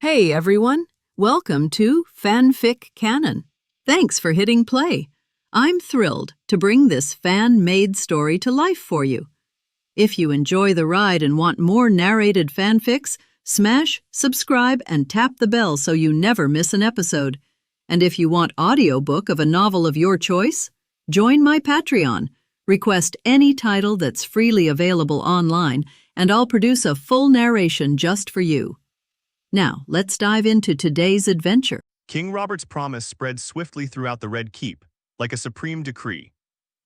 Hey everyone, welcome to FanFic Canon. Thanks for hitting play. I'm thrilled to bring this fan-made story to life for you. If you enjoy the ride and want more narrated fanfics, smash, subscribe, and tap the bell so you never miss an episode. And if you want audiobook of a novel of your choice, join my Patreon. Request any title that's freely available online, and I'll produce a full narration just for you. Now, let's dive into today's adventure. King Robert's promise spread swiftly throughout the Red Keep, like a supreme decree.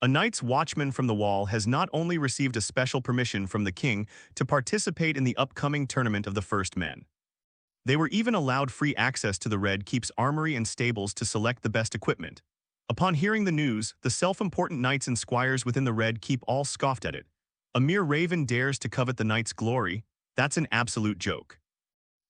A Night's Watchman from the Wall has not only received a special permission from the king to participate in the upcoming tournament of the First Men. They were even allowed free access to the Red Keep's armory and stables to select the best equipment. Upon hearing the news, the self-important knights and squires within the Red Keep all scoffed at it. A mere raven dares to covet the knight's glory? That's an absolute joke.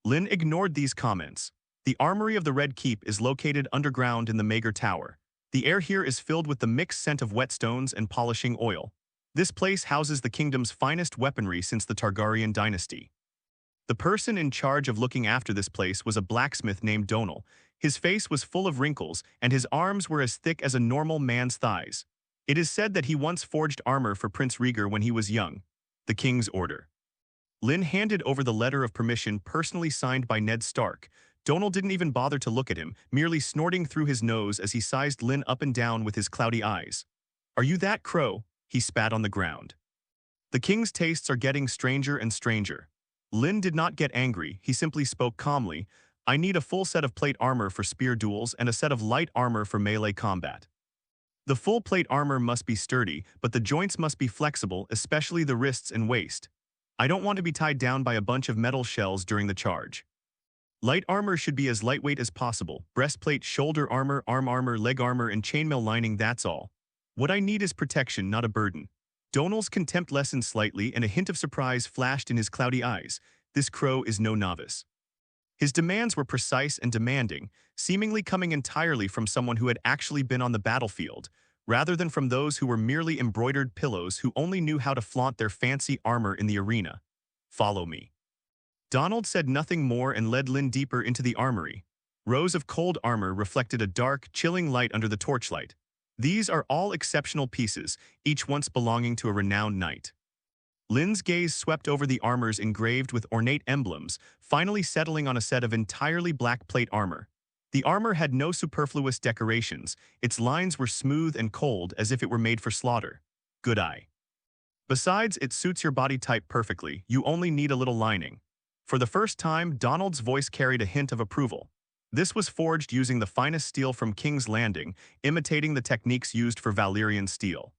Lynn ignored these comments. The armory of the Red Keep is located underground in the Maegor Tower. The air here is filled with the mixed scent of whetstones and polishing oil. This place houses the kingdom's finest weaponry since the Targaryen dynasty. The person in charge of looking after this place was a blacksmith named Donal. His face was full of wrinkles, and his arms were as thick as a normal man's thighs. It is said that he once forged armor for Prince Rhaegar when he was young. The king's order. Lynn handed over the letter of permission personally signed by Ned Stark. Donal didn't even bother to look at him, merely snorting through his nose as he sized Lynn up and down with his cloudy eyes. "Are you that crow?" He spat on the ground. The king's tastes are getting stranger and stranger. Lynn did not get angry, he simply spoke calmly. "I need a full set of plate armor for spear duels and a set of light armor for melee combat. The full plate armor must be sturdy, but the joints must be flexible, especially the wrists and waist. I don't want to be tied down by a bunch of metal shells during the charge. Light armor should be as lightweight as possible. Breastplate, shoulder armor, arm armor, leg armor, and chainmail lining, that's all. What I need is protection, not a burden." Donal's contempt lessened slightly, and a hint of surprise flashed in his cloudy eyes. This crow is no novice. His demands were precise and demanding, seemingly coming entirely from someone who had actually been on the battlefield, rather than from those who were merely embroidered pillows who only knew how to flaunt their fancy armor in the arena. "Follow me." Donald said nothing more and led Lynn deeper into the armory. Rows of cold armor reflected a dark, chilling light under the torchlight. These are all exceptional pieces, each once belonging to a renowned knight. Lynn's gaze swept over the armors engraved with ornate emblems, finally settling on a set of entirely black plate armor. The armor had no superfluous decorations. Its lines were smooth and cold as if it were made for slaughter. Good eye. Besides, it suits your body type perfectly. You only need a little lining. For the first time, Donald's voice carried a hint of approval. This was forged using the finest steel from King's Landing, imitating the techniques used for Valyrian steel.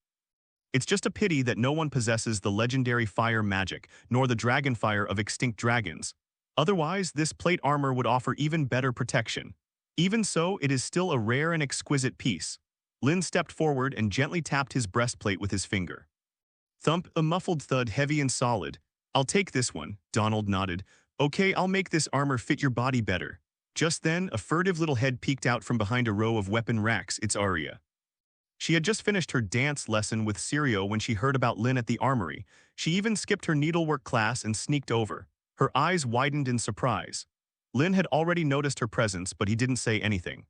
It's just a pity that no one possesses the legendary fire magic, nor the dragon fire of extinct dragons. Otherwise, this plate armor would offer even better protection. Even so, it is still a rare and exquisite piece. Lynn stepped forward and gently tapped his breastplate with his finger. Thump, a muffled thud, heavy and solid. "I'll take this one," Donald nodded. "Okay, I'll make this armor fit your body better." Just then, a furtive little head peeked out from behind a row of weapon racks. It's Arya. She had just finished her dance lesson with Syrio when she heard about Lynn at the armory. She even skipped her needlework class and sneaked over. Her eyes widened in surprise. Lynn had already noticed her presence, but he didn't say anything.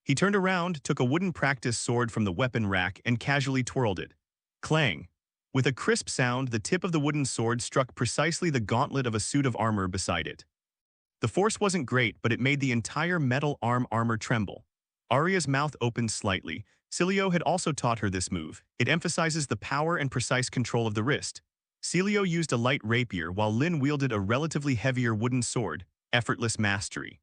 He turned around, took a wooden practice sword from the weapon rack, and casually twirled it. Clang! With a crisp sound, the tip of the wooden sword struck precisely the gauntlet of a suit of armor beside it. The force wasn't great, but it made the entire metal armor tremble. Arya's mouth opened slightly. Syrio had also taught her this move. It emphasizes the power and precise control of the wrist. Syrio used a light rapier, while Lynn wielded a relatively heavier wooden sword. Effortless mastery.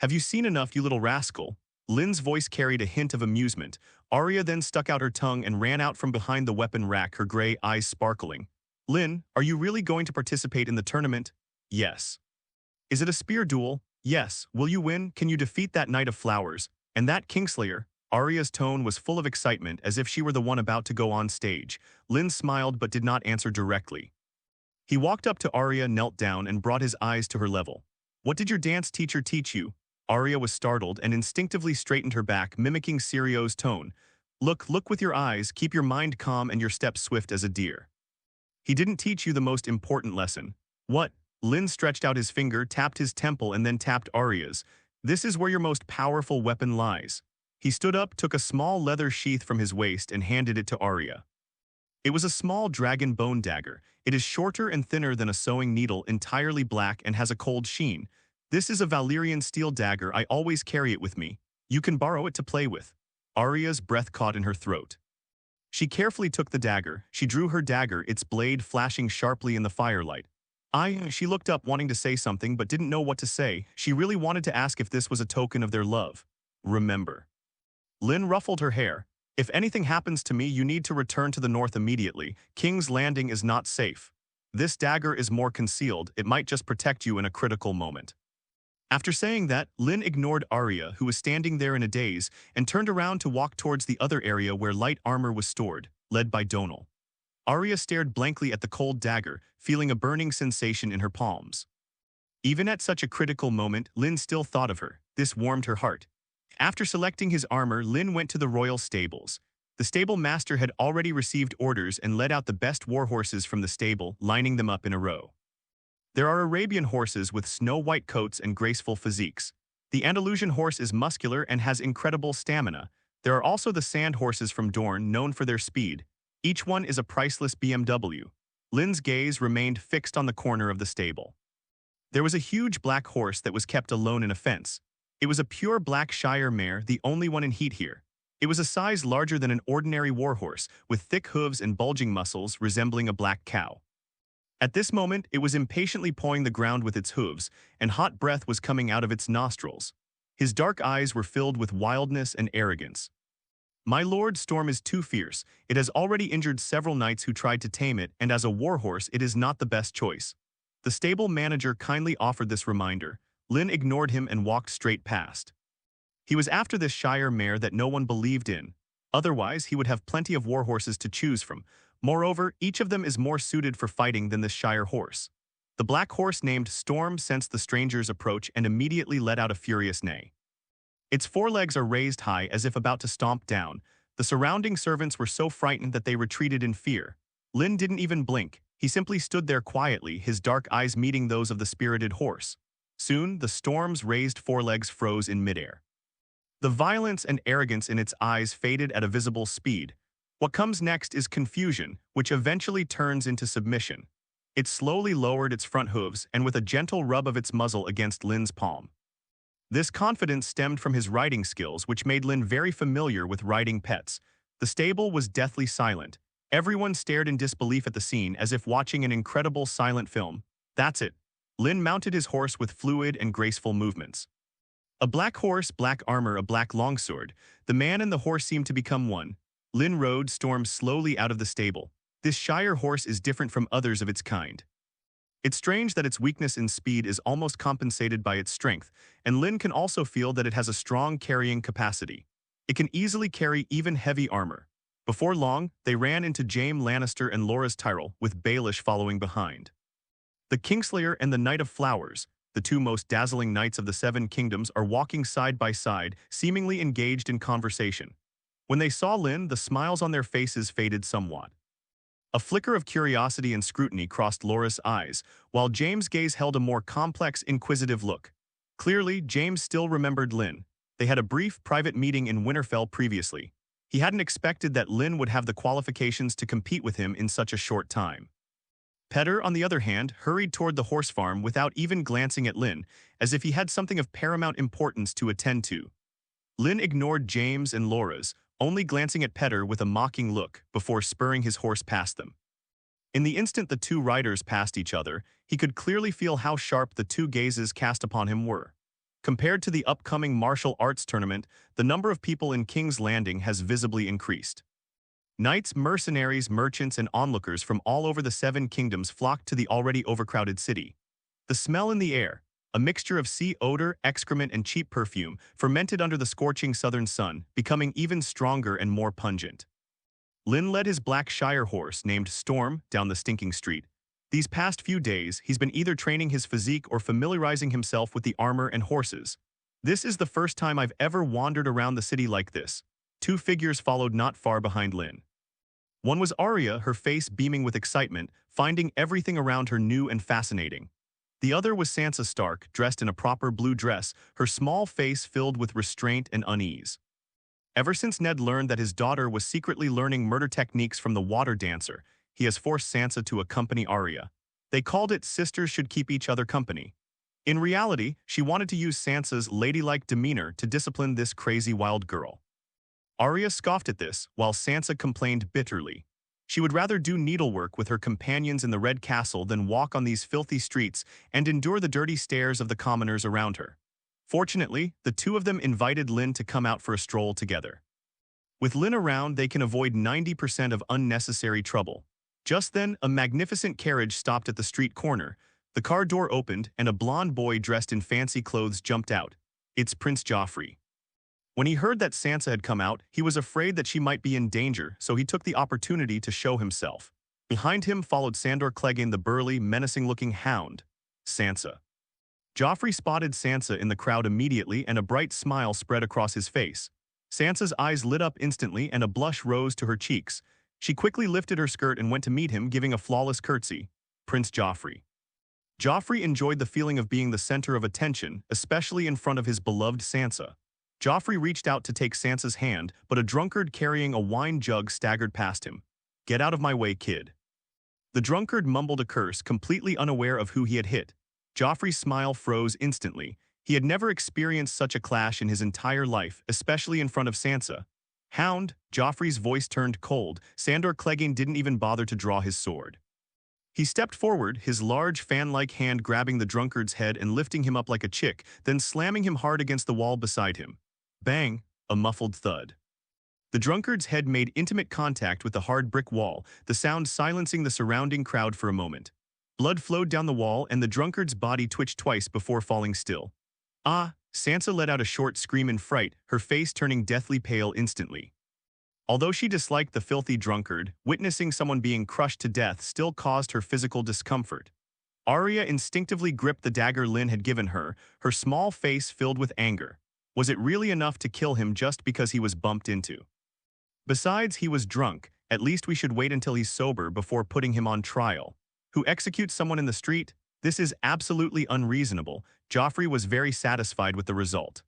"Have you seen enough, you little rascal?" Lynn's voice carried a hint of amusement. Arya then stuck out her tongue and ran out from behind the weapon rack, her gray eyes sparkling. "Lynn, are you really going to participate in the tournament?" "Yes." "Is it a spear duel?" "Yes." "Will you win? Can you defeat that Knight of Flowers? And that Kingslayer?" Arya's tone was full of excitement, as if she were the one about to go on stage. Lynn smiled but did not answer directly. He walked up to Arya, knelt down, and brought his eyes to her level. "What did your dance teacher teach you?" Arya was startled and instinctively straightened her back, mimicking Sirio's tone. Look with your eyes, keep your mind calm and your steps swift as a deer." "He didn't teach you the most important lesson." "What?" Lynn stretched out his finger, tapped his temple, and then tapped Arya's. This is where your most powerful weapon lies. He stood up, took a small leather sheath from his waist, and handed it to Arya. It was a small dragon bone dagger. It is shorter and thinner than a sewing needle, entirely black, and has a cold sheen. This is a Valyrian steel dagger. I always carry it with me. You can borrow it to play with. Arya's breath caught in her throat. She carefully took the dagger. She drew her dagger, its blade flashing sharply in the firelight. She looked up, wanting to say something, but didn't know what to say. She really wanted to ask if this was a token of their love. Remember. Lynn ruffled her hair. If anything happens to me, you need to return to the north immediately. King's Landing is not safe. This dagger is more concealed. It might just protect you in a critical moment. After saying that, Lynn ignored Arya, who was standing there in a daze, and turned around to walk towards the other area where light armor was stored, led by Donal. Arya stared blankly at the cold dagger, feeling a burning sensation in her palms. Even at such a critical moment, Lynn still thought of her. This warmed her heart. After selecting his armor, Lynn went to the royal stables. The stable master had already received orders and led out the best war horses from the stable, lining them up in a row. There are Arabian horses with snow-white coats and graceful physiques. The Andalusian horse is muscular and has incredible stamina. There are also the sand horses from Dorne, known for their speed. Each one is a priceless BMW. Lynn's gaze remained fixed on the corner of the stable. There was a huge black horse that was kept alone in a fence. It was a pure black Shire mare, the only one in heat here. It was a size larger than an ordinary warhorse, with thick hooves and bulging muscles resembling a black cow. At this moment, it was impatiently pawing the ground with its hooves, and hot breath was coming out of its nostrils. His dark eyes were filled with wildness and arrogance. My lord, Storm is too fierce. It has already injured several knights who tried to tame it, and as a warhorse, it is not the best choice. The stable manager kindly offered this reminder. Lynn ignored him and walked straight past. He was after this Shire mare that no one believed in. Otherwise, he would have plenty of warhorses to choose from. Moreover, each of them is more suited for fighting than this Shire horse. The black horse named Storm sensed the stranger's approach and immediately let out a furious neigh. Its forelegs are raised high as if about to stomp down. The surrounding servants were so frightened that they retreated in fear. Lynn didn't even blink. He simply stood there quietly, his dark eyes meeting those of the spirited horse. Soon, the Storm's raised forelegs froze in midair. The violence and arrogance in its eyes faded at a visible speed. What comes next is confusion, which eventually turns into submission. It slowly lowered its front hooves and with a gentle rub of its muzzle against Lynn's palm. This confidence stemmed from his riding skills, which made Lynn very familiar with riding pets. The stable was deathly silent. Everyone stared in disbelief at the scene as if watching an incredible silent film. That's it. Lynn mounted his horse with fluid and graceful movements. A black horse, black armor, a black longsword. The man and the horse seemed to become one. Lynn rode Storm slowly out of the stable. This Shire horse is different from others of its kind. It's strange that its weakness in speed is almost compensated by its strength, and Lynn can also feel that it has a strong carrying capacity. It can easily carry even heavy armor. Before long, they ran into Jaime Lannister and Loras Tyrell, with Baelish following behind. The Kingslayer and the Knight of Flowers, the two most dazzling knights of the Seven Kingdoms, are walking side by side, seemingly engaged in conversation. When they saw Lynn, the smiles on their faces faded somewhat. A flicker of curiosity and scrutiny crossed Loras' eyes, while Jaime's gaze held a more complex, inquisitive look. Clearly, Jaime still remembered Lynn. They had a brief, private meeting in Winterfell previously. He hadn't expected that Lynn would have the qualifications to compete with him in such a short time. Petter, on the other hand, hurried toward the horse farm without even glancing at Lynn, as if he had something of paramount importance to attend to. Lynn ignored James and Loras, only glancing at Petter with a mocking look before spurring his horse past them. In the instant the two riders passed each other, he could clearly feel how sharp the two gazes cast upon him were. Compared to the upcoming martial arts tournament, the number of people in King's Landing has visibly increased. Knights, mercenaries, merchants, and onlookers from all over the Seven Kingdoms flocked to the already overcrowded city. The smell in the air, a mixture of sea odor, excrement, and cheap perfume, fermented under the scorching southern sun, becoming even stronger and more pungent. Lynn led his black Shire horse, named Storm, down the stinking street. These past few days, he's been either training his physique or familiarizing himself with the armor and horses. This is the first time I've ever wandered around the city like this. Two figures followed not far behind Lynn. One was Arya, her face beaming with excitement, finding everything around her new and fascinating. The other was Sansa Stark, dressed in a proper blue dress, her small face filled with restraint and unease. Ever since Ned learned that his daughter was secretly learning murder techniques from the water dancer, he has forced Sansa to accompany Arya. They called it sisters should keep each other company. In reality, she wanted to use Sansa's ladylike demeanor to discipline this crazy wild girl. Arya scoffed at this, while Sansa complained bitterly. She would rather do needlework with her companions in the Red Castle than walk on these filthy streets and endure the dirty stares of the commoners around her. Fortunately, the two of them invited Lynn to come out for a stroll together. With Lynn around, they can avoid 90% of unnecessary trouble. Just then, a magnificent carriage stopped at the street corner. The car door opened, and a blond boy dressed in fancy clothes jumped out. It's Prince Joffrey. When he heard that Sansa had come out, he was afraid that she might be in danger, so he took the opportunity to show himself. Behind him followed Sandor Clegane, the burly, menacing-looking Hound. Sansa. Joffrey spotted Sansa in the crowd immediately, and a bright smile spread across his face. Sansa's eyes lit up instantly, and a blush rose to her cheeks. She quickly lifted her skirt and went to meet him, giving a flawless curtsy. Prince Joffrey. Joffrey enjoyed the feeling of being the center of attention, especially in front of his beloved Sansa. Joffrey reached out to take Sansa's hand, but a drunkard carrying a wine jug staggered past him. "Get out of my way, kid." The drunkard mumbled a curse, completely unaware of who he had hit. Joffrey's smile froze instantly. He had never experienced such a clash in his entire life, especially in front of Sansa. "Hound," Joffrey's voice turned cold. Sandor Clegane didn't even bother to draw his sword. He stepped forward, his large fan-like hand grabbing the drunkard's head and lifting him up like a chick, then slamming him hard against the wall beside him. Bang! A muffled thud. The drunkard's head made intimate contact with the hard brick wall, the sound silencing the surrounding crowd for a moment. Blood flowed down the wall, and the drunkard's body twitched twice before falling still. "Ah!" Sansa let out a short scream in fright, her face turning deathly pale instantly. Although she disliked the filthy drunkard, witnessing someone being crushed to death still caused her physical discomfort. Arya instinctively gripped the dagger Lynn had given her, her small face filled with anger. Was it really enough to kill him just because he was bumped into? Besides, he was drunk. At least we should wait until he's sober before putting him on trial. Who executes someone in the street? This is absolutely unreasonable. Joffrey was very satisfied with the result.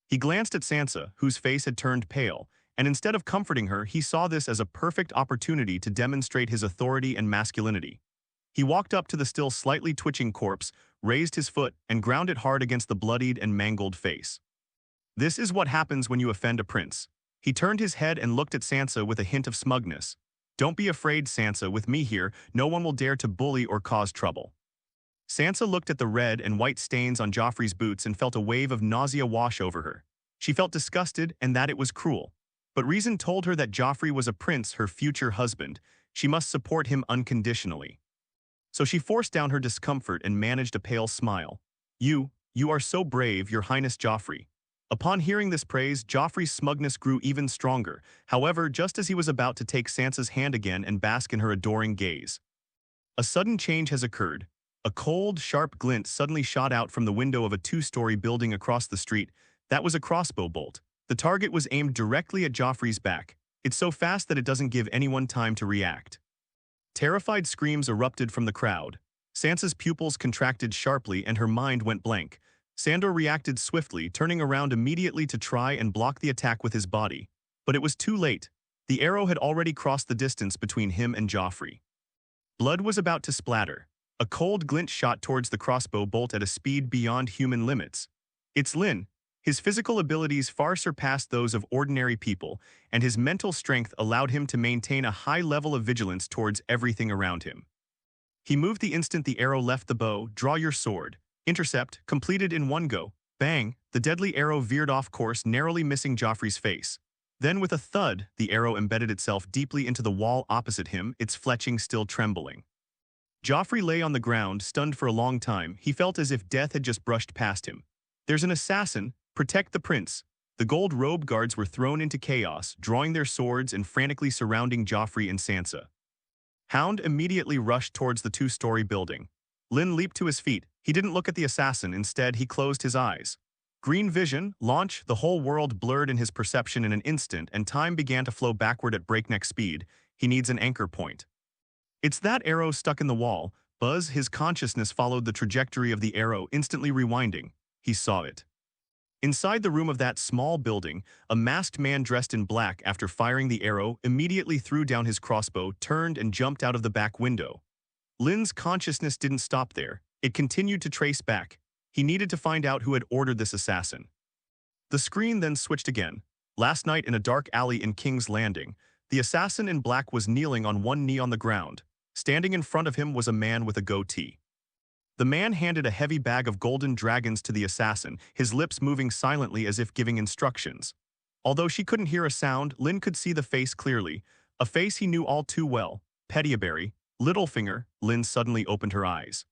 He glanced at Sansa, whose face had turned pale, and instead of comforting her, he saw this as a perfect opportunity to demonstrate his authority and masculinity. He walked up to the still slightly twitching corpse, raised his foot, and ground it hard against the bloodied and mangled face. This is what happens when you offend a prince. He turned his head and looked at Sansa with a hint of smugness. "Don't be afraid, Sansa. With me here, no one will dare to bully or cause trouble." Sansa looked at the red and white stains on Joffrey's boots and felt a wave of nausea wash over her. She felt disgusted and that it was cruel. But reason told her that Joffrey was a prince, her future husband. She must support him unconditionally. So she forced down her discomfort and managed a pale smile. You are so brave, Your Highness Joffrey." Upon hearing this praise, Joffrey's smugness grew even stronger. However, just as he was about to take Sansa's hand again and bask in her adoring gaze, a sudden change has occurred. A cold, sharp glint suddenly shot out from the window of a two-story building across the street. That was a crossbow bolt. The target was aimed directly at Joffrey's back. It's so fast that it doesn't give anyone time to react. Terrified screams erupted from the crowd. Sansa's pupils contracted sharply and her mind went blank. Sandor reacted swiftly, turning around immediately to try and block the attack with his body. But it was too late. The arrow had already crossed the distance between him and Joffrey. Blood was about to splatter. A cold glint shot towards the crossbow bolt at a speed beyond human limits. It's Lynn. His physical abilities far surpassed those of ordinary people, and his mental strength allowed him to maintain a high level of vigilance towards everything around him. He moved the instant the arrow left the bow. "Draw your sword." Intercept, completed in one go. Bang! The deadly arrow veered off course, narrowly missing Joffrey's face. Then with a thud, the arrow embedded itself deeply into the wall opposite him, its fletching still trembling. Joffrey lay on the ground, stunned for a long time. He felt as if death had just brushed past him. "There's an assassin! Protect the prince!" The gold robe guards were thrown into chaos, drawing their swords and frantically surrounding Joffrey and Sansa. Hound immediately rushed towards the two-story building. Lynn leaped to his feet. He didn't look at the assassin. Instead, he closed his eyes. Green vision, launch, the whole world blurred in his perception in an instant, and time began to flow backward at breakneck speed. He needs an anchor point. It's that arrow stuck in the wall. Buzz, his consciousness followed the trajectory of the arrow, instantly rewinding. He saw it. Inside the room of that small building, a masked man dressed in black, after firing the arrow, immediately threw down his crossbow, turned and jumped out of the back window. Lynn's consciousness didn't stop there. It continued to trace back. He needed to find out who had ordered this assassin. The screen then switched again. Last night in a dark alley in King's Landing, the assassin in black was kneeling on one knee on the ground. Standing in front of him was a man with a goatee. The man handed a heavy bag of golden dragons to the assassin, his lips moving silently as if giving instructions. Although she couldn't hear a sound, Lynn could see the face clearly, a face he knew all too well. Pettiaberry, Littlefinger. Lynn suddenly opened her eyes.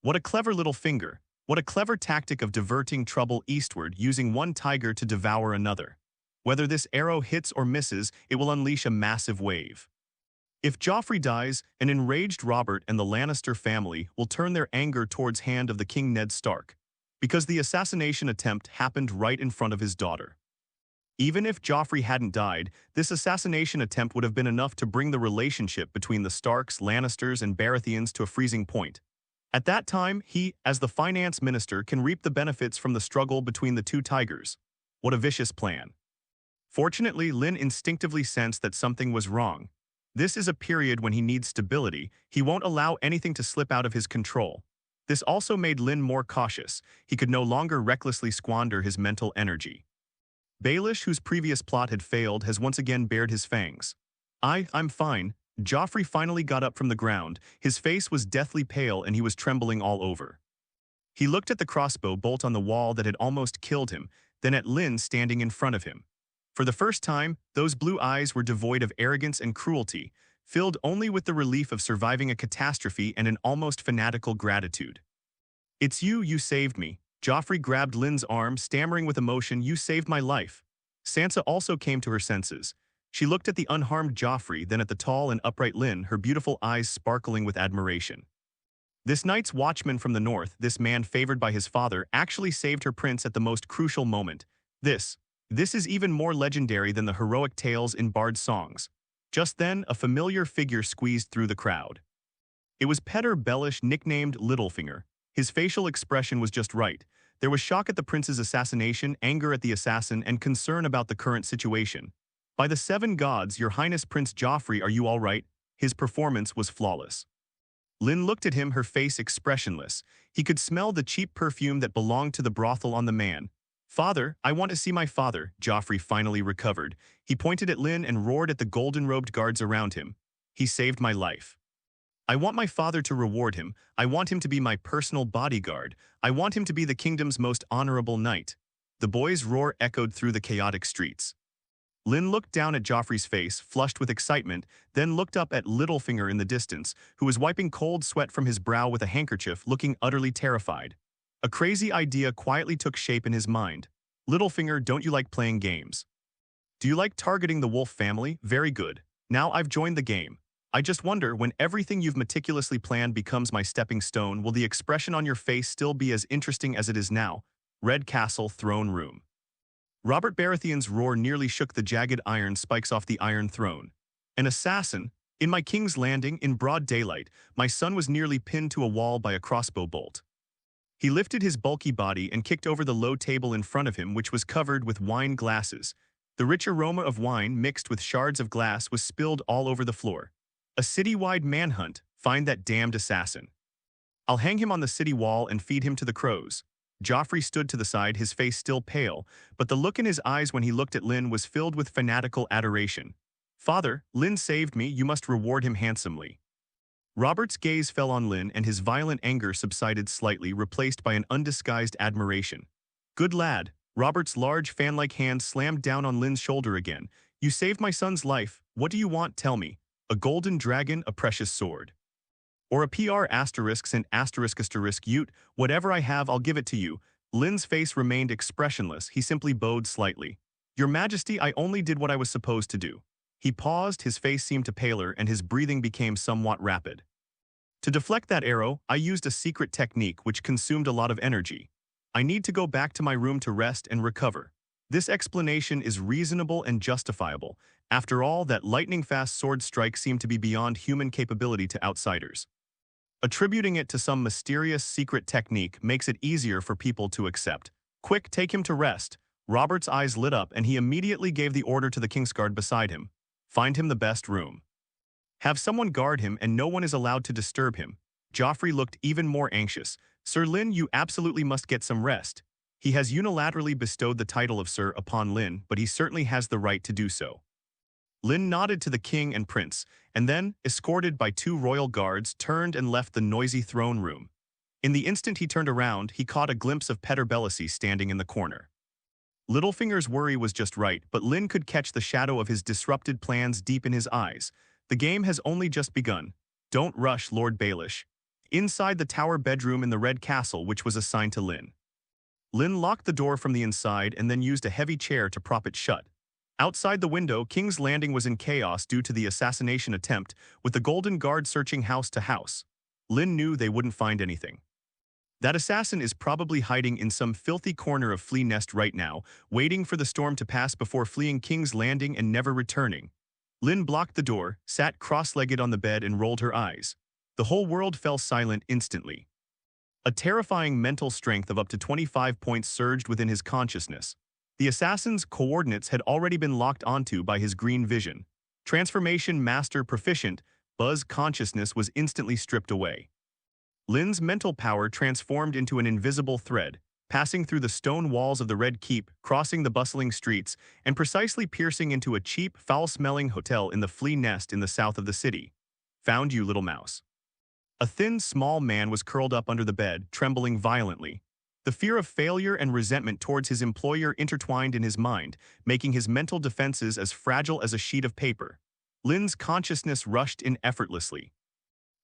What a clever Littlefinger! What a clever tactic of diverting trouble eastward, using one tiger to devour another. Whether this arrow hits or misses, it will unleash a massive wave. If Joffrey dies, an enraged Robert and the Lannister family will turn their anger towards hand of the King Ned Stark, because the assassination attempt happened right in front of his daughter. Even if Joffrey hadn't died, this assassination attempt would have been enough to bring the relationship between the Starks, Lannisters, and Baratheons to a freezing point. At that time, he, as the finance minister, can reap the benefits from the struggle between the two tigers. What a vicious plan. Fortunately, Lynn instinctively sensed that something was wrong. This is a period when he needs stability. He won't allow anything to slip out of his control. This also made Lynn more cautious. He could no longer recklessly squander his mental energy. Baelish, whose previous plot had failed, has once again bared his fangs. I'm fine. Joffrey finally got up from the ground. His face was deathly pale and he was trembling all over. He looked at the crossbow bolt on the wall that had almost killed him, then at Lynn standing in front of him. For the first time, those blue eyes were devoid of arrogance and cruelty, filled only with the relief of surviving a catastrophe and an almost fanatical gratitude. "It's you, you saved me." Joffrey grabbed Lynn's arm, stammering with emotion, "You saved my life." Sansa also came to her senses. She looked at the unharmed Joffrey, then at the tall and upright Lynn, her beautiful eyes sparkling with admiration. This night's watchman from the north, this man favored by his father, actually saved her prince at the most crucial moment. This is even more legendary than the heroic tales in bard songs. Just then, a familiar figure squeezed through the crowd. It was Petyr Baelish, nicknamed Littlefinger. His facial expression was just right. There was shock at the prince's assassination, anger at the assassin, and concern about the current situation. "By the seven gods, your highness Prince Joffrey, are you all right?" His performance was flawless. Lynn looked at him, her face expressionless. He could smell the cheap perfume that belonged to the brothel on the man. "Father, I want to see my father." Joffrey finally recovered. He pointed at Lynn and roared at the golden-robed guards around him. "He saved my life. I want my father to reward him. I want him to be my personal bodyguard. I want him to be the kingdom's most honorable knight." The boy's roar echoed through the chaotic streets. Lynn looked down at Joffrey's face, flushed with excitement, then looked up at Littlefinger in the distance, who was wiping cold sweat from his brow with a handkerchief, looking utterly terrified. A crazy idea quietly took shape in his mind. "Littlefinger, don't you like playing games? Do you like targeting the wolf family? Very good. Now I've joined the game. I just wonder, when everything you've meticulously planned becomes my stepping stone, will the expression on your face still be as interesting as it is now?" Red Castle Throne Room. Robert Baratheon's roar nearly shook the jagged iron spikes off the Iron Throne. "An assassin? In my King's Landing, in broad daylight, my son was nearly pinned to a wall by a crossbow bolt." He lifted his bulky body and kicked over the low table in front of him, which was covered with wine glasses. The rich aroma of wine, mixed with shards of glass, was spilled all over the floor. "A city-wide manhunt. Find that damned assassin. I'll hang him on the city wall and feed him to the crows." Joffrey stood to the side, his face still pale, but the look in his eyes when he looked at Lynn was filled with fanatical adoration. "Father, Lynn saved me. You must reward him handsomely." Robert's gaze fell on Lynn, and his violent anger subsided slightly, replaced by an undisguised admiration. "Good lad." Robert's large fan-like hand slammed down on Lynn's shoulder again. "You saved my son's life. What do you want? Tell me. A golden dragon, a precious sword, or a PR asterisk and asterisk ute? Whatever I have, I'll give it to you." Lynn's face remained expressionless. He simply bowed slightly. "Your Majesty, I only did what I was supposed to do." He paused, his face seemed to paler, and his breathing became somewhat rapid. "To deflect that arrow, I used a secret technique which consumed a lot of energy. I need to go back to my room to rest and recover. This explanation is reasonable and justifiable. After all, that lightning-fast sword strike seemed to be beyond human capability to outsiders." Attributing it to some mysterious secret technique makes it easier for people to accept. Quick, take him to rest. Robert's eyes lit up and he immediately gave the order to the Kingsguard beside him. Find him the best room. Have someone guard him and no one is allowed to disturb him. Joffrey looked even more anxious. Sir Lynn, you absolutely must get some rest. He has unilaterally bestowed the title of Sir upon Lynn, but he certainly has the right to do so. Lynn nodded to the king and prince, and then, escorted by 2 royal guards, turned and left the noisy throne room. In the instant he turned around, he caught a glimpse of Petter Bellicy standing in the corner. Littlefinger's worry was just right, but Lynn could catch the shadow of his disrupted plans deep in his eyes. The game has only just begun. Don't rush, Lord Baelish. Inside the tower bedroom in the Red Castle, which was assigned to Lynn. Lynn locked the door from the inside and then used a heavy chair to prop it shut. Outside the window, King's Landing was in chaos due to the assassination attempt, with the Golden Guard searching house to house. Lynn knew they wouldn't find anything. That assassin is probably hiding in some filthy corner of Flea Nest right now, waiting for the storm to pass before fleeing King's Landing and never returning. Lynn blocked the door, sat cross-legged on the bed and rolled her eyes. The whole world fell silent instantly. A terrifying mental strength of up to 25 points surged within his consciousness. The assassin's coordinates had already been locked onto by his green vision. Transformation Master Proficient, Buzz consciousness was instantly stripped away. Lynn's mental power transformed into an invisible thread, passing through the stone walls of the Red Keep, crossing the bustling streets, and precisely piercing into a cheap, foul-smelling hotel in the Flea Nest in the south of the city. Found you, little mouse. A thin, small man was curled up under the bed, trembling violently. The fear of failure and resentment towards his employer intertwined in his mind, making his mental defenses as fragile as a sheet of paper. Lynn's consciousness rushed in effortlessly.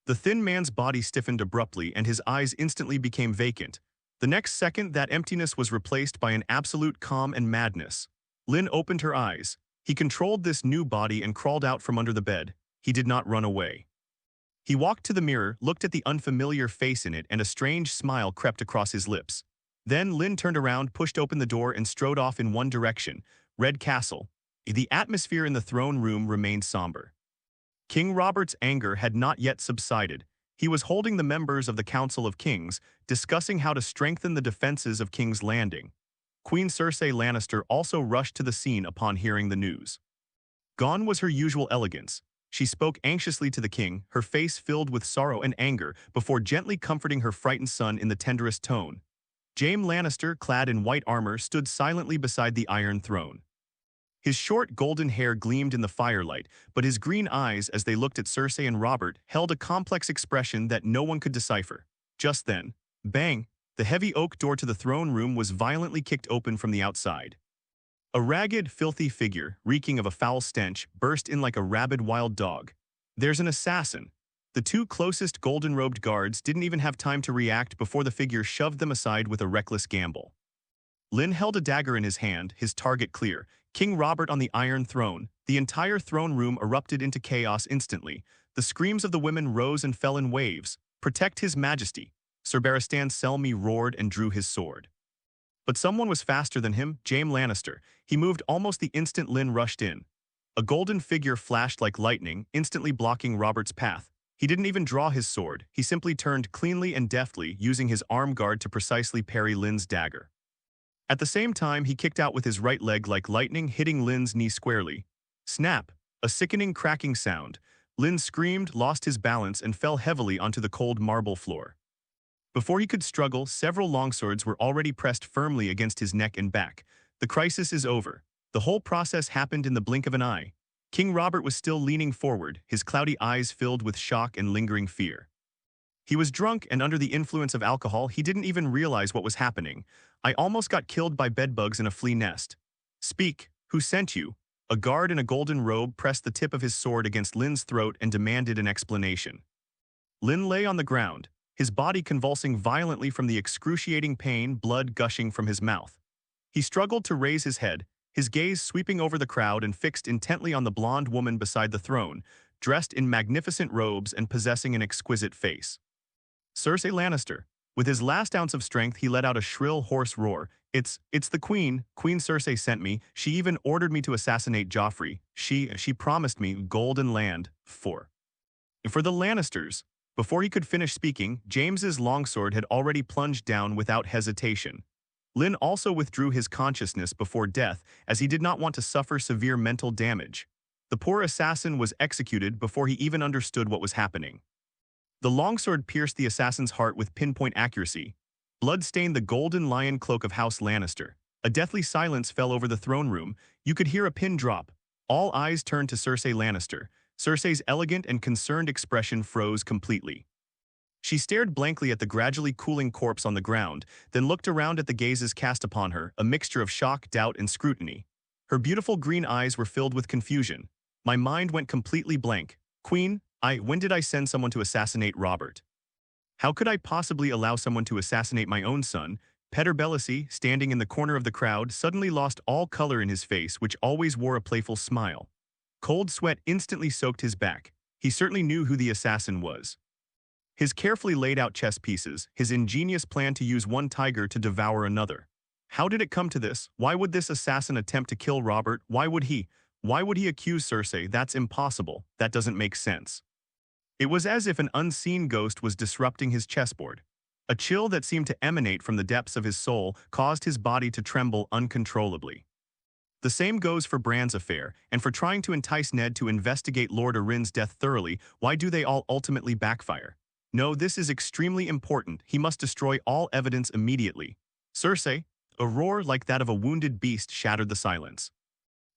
The thin man's body stiffened abruptly and his eyes instantly became vacant. The next second, that emptiness was replaced by an absolute calm and madness. Lynn opened her eyes. He controlled this new body and crawled out from under the bed. He did not run away. He walked to the mirror, looked at the unfamiliar face in it, and a strange smile crept across his lips. Then Lynn turned around, pushed open the door, and strode off in one direction, Red Castle. The atmosphere in the throne room remained somber. King Robert's anger had not yet subsided. He was holding the members of the Council of Kings, discussing how to strengthen the defenses of King's Landing. Queen Cersei Lannister also rushed to the scene upon hearing the news. Gone was her usual elegance. She spoke anxiously to the king, her face filled with sorrow and anger, before gently comforting her frightened son in the tenderest tone. Jaime Lannister, clad in white armor, stood silently beside the Iron Throne. His short golden hair gleamed in the firelight, but his green eyes, as they looked at Cersei and Robert, held a complex expression that no one could decipher. Just then, bang, the heavy oak door to the throne room was violently kicked open from the outside. A ragged, filthy figure, reeking of a foul stench, burst in like a rabid wild dog. There's an assassin. The 2 closest golden-robed guards didn't even have time to react before the figure shoved them aside with a reckless gamble. Lynn held a dagger in his hand, his target clear. King Robert on the Iron Throne. The entire throne room erupted into chaos instantly. The screams of the women rose and fell in waves. Protect His Majesty. Sir Barristan Selmy roared and drew his sword. But someone was faster than him, Jaime Lannister. He moved almost the instant Lynn rushed in. A golden figure flashed like lightning, instantly blocking Robert's path. He didn't even draw his sword. He simply turned cleanly and deftly, using his arm guard to precisely parry Lynn's dagger. At the same time, he kicked out with his right leg like lightning, hitting Lynn's knee squarely. Snap! A sickening cracking sound. Lynn screamed, lost his balance, and fell heavily onto the cold marble floor. Before he could struggle, several longswords were already pressed firmly against his neck and back. The crisis is over. The whole process happened in the blink of an eye. King Robert was still leaning forward, his cloudy eyes filled with shock and lingering fear. He was drunk and under the influence of alcohol. He didn't even realize what was happening. I almost got killed by bedbugs in a flea nest. Speak, who sent you? A guard in a golden robe pressed the tip of his sword against Lynn's throat and demanded an explanation. Lynn lay on the ground, his body convulsing violently from the excruciating pain, blood gushing from his mouth. He struggled to raise his head, his gaze sweeping over the crowd and fixed intently on the blonde woman beside the throne, dressed in magnificent robes and possessing an exquisite face. Cersei Lannister. With his last ounce of strength, he let out a shrill, hoarse roar. It's the Queen. Queen Cersei sent me. She even ordered me to assassinate Joffrey. She promised me golden land for the Lannisters. Before he could finish speaking, James's longsword had already plunged down without hesitation. Lynn also withdrew his consciousness before death as he did not want to suffer severe mental damage. The poor assassin was executed before he even understood what was happening. The longsword pierced the assassin's heart with pinpoint accuracy. Blood stained the golden lion cloak of House Lannister. A deathly silence fell over the throne room. You could hear a pin drop. All eyes turned to Cersei Lannister. Cersei's elegant and concerned expression froze completely. She stared blankly at the gradually cooling corpse on the ground, then looked around at the gazes cast upon her, a mixture of shock, doubt, and scrutiny. Her beautiful green eyes were filled with confusion. My mind went completely blank. Queen, when did I send someone to assassinate Robert? How could I possibly allow someone to assassinate my own son? Peter Bellisi, standing in the corner of the crowd, suddenly lost all color in his face, which always wore a playful smile. Cold sweat instantly soaked his back. He certainly knew who the assassin was. His carefully laid out chess pieces, his ingenious plan to use one tiger to devour another. How did it come to this? Why would this assassin attempt to kill Robert? Why would he accuse Cersei? That's impossible. That doesn't make sense. It was as if an unseen ghost was disrupting his chessboard. A chill that seemed to emanate from the depths of his soul caused his body to tremble uncontrollably. The same goes for Bran's affair, and for trying to entice Ned to investigate Lord Arryn's death thoroughly. Why do they all ultimately backfire? No, this is extremely important. He must destroy all evidence immediately. Cersei, a roar like that of a wounded beast shattered the silence.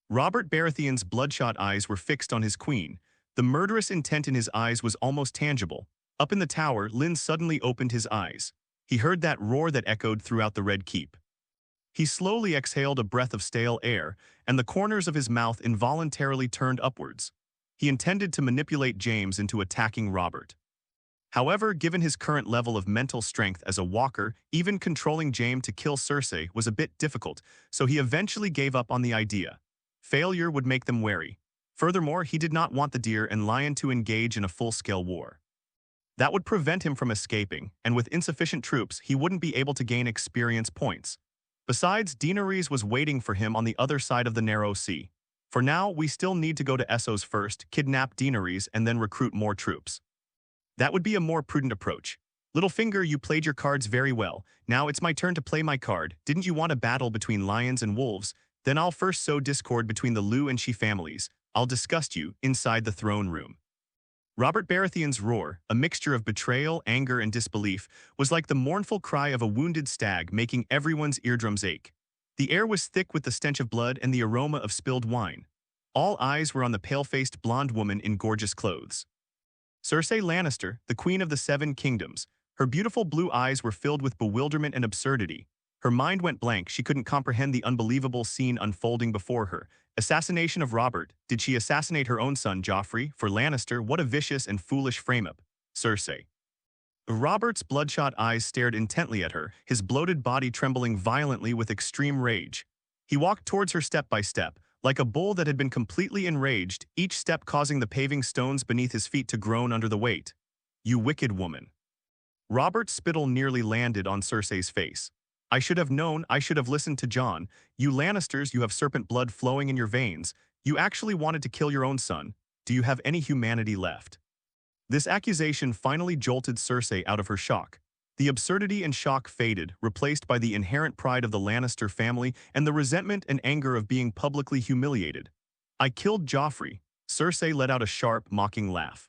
Robert Baratheon's bloodshot eyes were fixed on his queen. The murderous intent in his eyes was almost tangible. Up in the tower, Lynn suddenly opened his eyes. He heard that roar that echoed throughout the Red Keep. He slowly exhaled a breath of stale air, and the corners of his mouth involuntarily turned upwards. He intended to manipulate James into attacking Robert. However, given his current level of mental strength as a walker, even controlling Jaime to kill Cersei was a bit difficult, so he eventually gave up on the idea. Failure would make them wary. Furthermore, he did not want the deer and lion to engage in a full-scale war. That would prevent him from escaping, and with insufficient troops, he wouldn't be able to gain experience points. Besides, Daenerys was waiting for him on the other side of the narrow sea. For now, we still need to go to Essos first, kidnap Daenerys, and then recruit more troops. That would be a more prudent approach. Littlefinger, you played your cards very well. Now it's my turn to play my card. Didn't you want a battle between lions and wolves? Then I'll first sow discord between the Lou and She families. I'll disgust you inside the throne room. Robert Baratheon's roar, a mixture of betrayal, anger, and disbelief, was like the mournful cry of a wounded stag, making everyone's eardrums ache. The air was thick with the stench of blood and the aroma of spilled wine. All eyes were on the pale-faced blonde woman in gorgeous clothes. Cersei Lannister, the Queen of the Seven Kingdoms. Her beautiful blue eyes were filled with bewilderment and absurdity. Her mind went blank. She couldn't comprehend the unbelievable scene unfolding before her. Assassination of Robert. Did she assassinate her own son, Joffrey? For Lannister, what a vicious and foolish frame-up. Cersei. Robert's bloodshot eyes stared intently at her, his bloated body trembling violently with extreme rage. He walked towards her step by step, like a bull that had been completely enraged, each step causing the paving stones beneath his feet to groan under the weight. You wicked woman. Robert's spittle nearly landed on Cersei's face. I should have known, I should have listened to Jon. You Lannisters, you have serpent blood flowing in your veins. You actually wanted to kill your own son. Do you have any humanity left? This accusation finally jolted Cersei out of her shock. The absurdity and shock faded, replaced by the inherent pride of the Lannister family and the resentment and anger of being publicly humiliated. I killed Joffrey. Cersei let out a sharp, mocking laugh.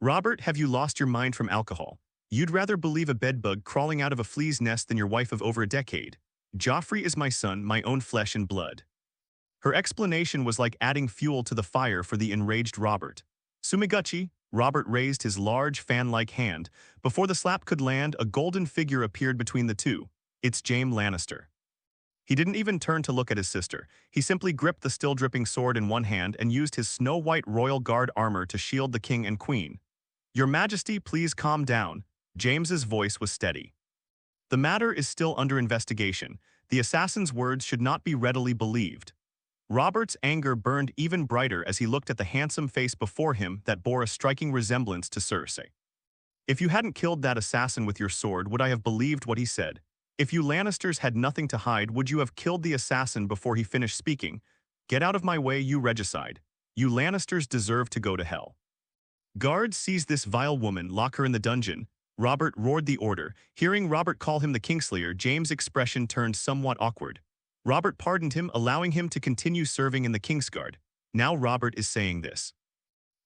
Robert, have you lost your mind from alcohol? You'd rather believe a bedbug crawling out of a flea's nest than your wife of over a decade. Joffrey is my son, my own flesh and blood. Her explanation was like adding fuel to the fire for the enraged Robert. Sumigachi, Robert raised his large fan-like hand. Before the slap could land, a golden figure appeared between the two. It's Jaime Lannister. He didn't even turn to look at his sister. He simply gripped the still-dripping sword in one hand and used his snow-white royal guard armor to shield the king and queen. Your Majesty, please calm down. James's voice was steady. The matter is still under investigation. The assassin's words should not be readily believed. Robert's anger burned even brighter as he looked at the handsome face before him that bore a striking resemblance to Cersei. If you hadn't killed that assassin with your sword, would I have believed what he said? If you Lannisters had nothing to hide, would you have killed the assassin before he finished speaking? Get out of my way, you regicide. You Lannisters deserve to go to hell. Guards, seize this vile woman, lock her in the dungeon. Robert roared the order. Hearing Robert call him the Kingslayer, James' expression turned somewhat awkward. Robert pardoned him, allowing him to continue serving in the Kingsguard. Now Robert is saying this.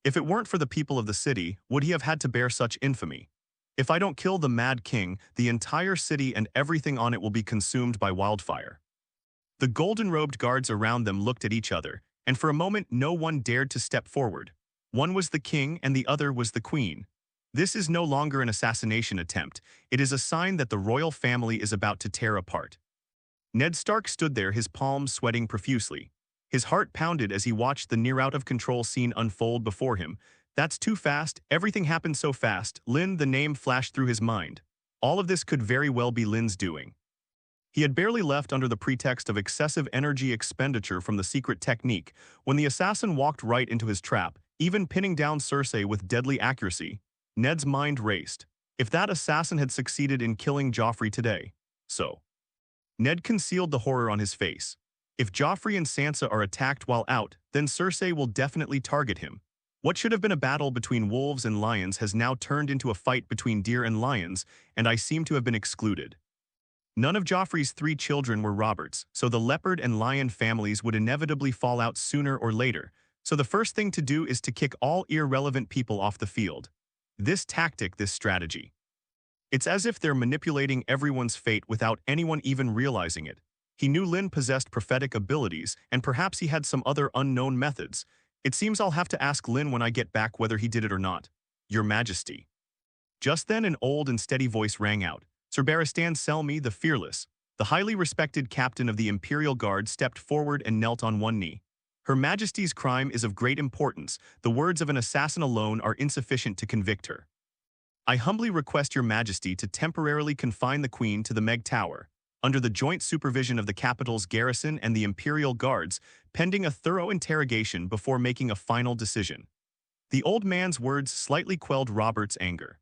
If it weren't for the people of the city, would he have had to bear such infamy? If I don't kill the Mad King, the entire city and everything on it will be consumed by wildfire. The golden-robed guards around them looked at each other, and for a moment no one dared to step forward. One was the king and the other was the queen. This is no longer an assassination attempt. It is a sign that the royal family is about to tear apart. Ned Stark stood there, his palms sweating profusely. His heart pounded as he watched the near-out-of-control scene unfold before him. That's too fast. Everything happened so fast. Lynn, the name flashed through his mind. All of this could very well be Lynn's doing. He had barely left under the pretext of excessive energy expenditure from the secret technique when the assassin walked right into his trap, even pinning down Cersei with deadly accuracy. Ned's mind raced. If that assassin had succeeded in killing Joffrey today, so. Ned concealed the horror on his face. If Joffrey and Sansa are attacked while out, then Cersei will definitely target him. What should have been a battle between wolves and lions has now turned into a fight between deer and lions, and I seem to have been excluded. None of Joffrey's 3 children were Robert's, so the leopard and lion families would inevitably fall out sooner or later, so the first thing to do is to kick all irrelevant people off the field. This tactic, this strategy. It's as if they're manipulating everyone's fate without anyone even realizing it. He knew Lynn possessed prophetic abilities, and perhaps he had some other unknown methods. It seems I'll have to ask Lynn when I get back whether he did it or not. Your Majesty. Just then an old and steady voice rang out. Sir Barristan Selmy the Fearless, the highly respected captain of the Imperial Guard, stepped forward and knelt on one knee. Her Majesty's crime is of great importance. The words of an assassin alone are insufficient to convict her. I humbly request your Majesty to temporarily confine the Queen to the Meg Tower, under the joint supervision of the capital's garrison and the Imperial Guards, pending a thorough interrogation before making a final decision. The old man's words slightly quelled Robert's anger.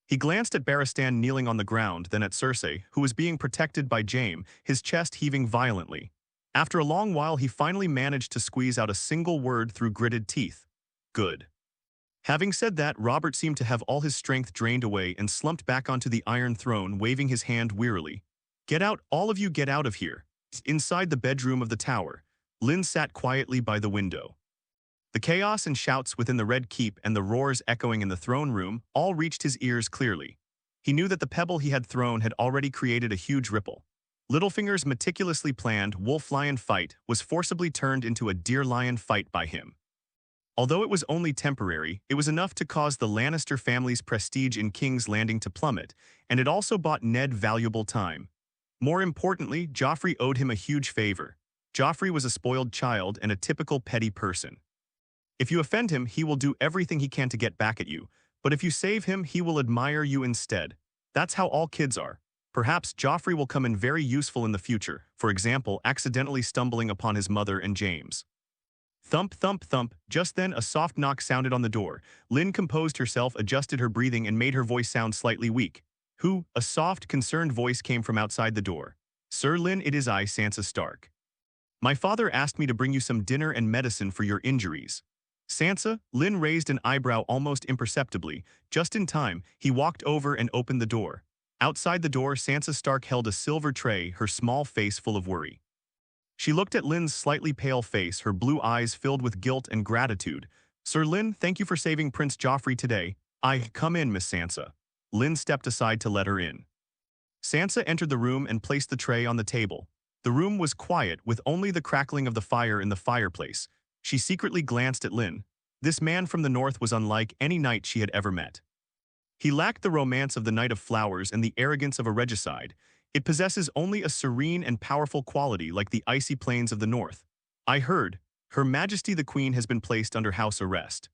He glanced at Barristan kneeling on the ground, then at Cersei, who was being protected by Jaime, his chest heaving violently. After a long while, he finally managed to squeeze out a single word through gritted teeth. Good. Having said that, Robert seemed to have all his strength drained away and slumped back onto the Iron Throne, waving his hand wearily. Get out, all of you, get out of here. Inside the bedroom of the tower, Lynn sat quietly by the window. The chaos and shouts within the Red Keep and the roars echoing in the throne room all reached his ears clearly. He knew that the pebble he had thrown had already created a huge ripple. Littlefinger's meticulously planned wolf-lion fight was forcibly turned into a deer-lion fight by him. Although it was only temporary, it was enough to cause the Lannister family's prestige in King's Landing to plummet, and it also bought Ned valuable time. More importantly, Joffrey owed him a huge favor. Joffrey was a spoiled child and a typical petty person. If you offend him, he will do everything he can to get back at you, but if you save him, he will admire you instead. That's how all kids are. Perhaps Joffrey will come in very useful in the future, for example, accidentally stumbling upon his mother and James. Thump, thump, thump. Just then, a soft knock sounded on the door. Lynn composed herself, adjusted her breathing, and made her voice sound slightly weak. Who? A soft, concerned voice came from outside the door. Sir Lynn, it is I, Sansa Stark. My father asked me to bring you some dinner and medicine for your injuries. Sansa, Lynn raised an eyebrow almost imperceptibly. Just in time, he walked over and opened the door. Outside the door, Sansa Stark held a silver tray, her small face full of worry. She looked at Lynn's slightly pale face, her blue eyes filled with guilt and gratitude. Sir Lynn, thank you for saving Prince Joffrey today. Come in, Miss Sansa. Lynn stepped aside to let her in. Sansa entered the room and placed the tray on the table. The room was quiet, with only the crackling of the fire in the fireplace. She secretly glanced at Lynn. This man from the north was unlike any knight she had ever met. He lacked the romance of the Knight of Flowers and the arrogance of a regicide. It possesses only a serene and powerful quality like the icy plains of the north. I heard, Her Majesty the Queen has been placed under house arrest.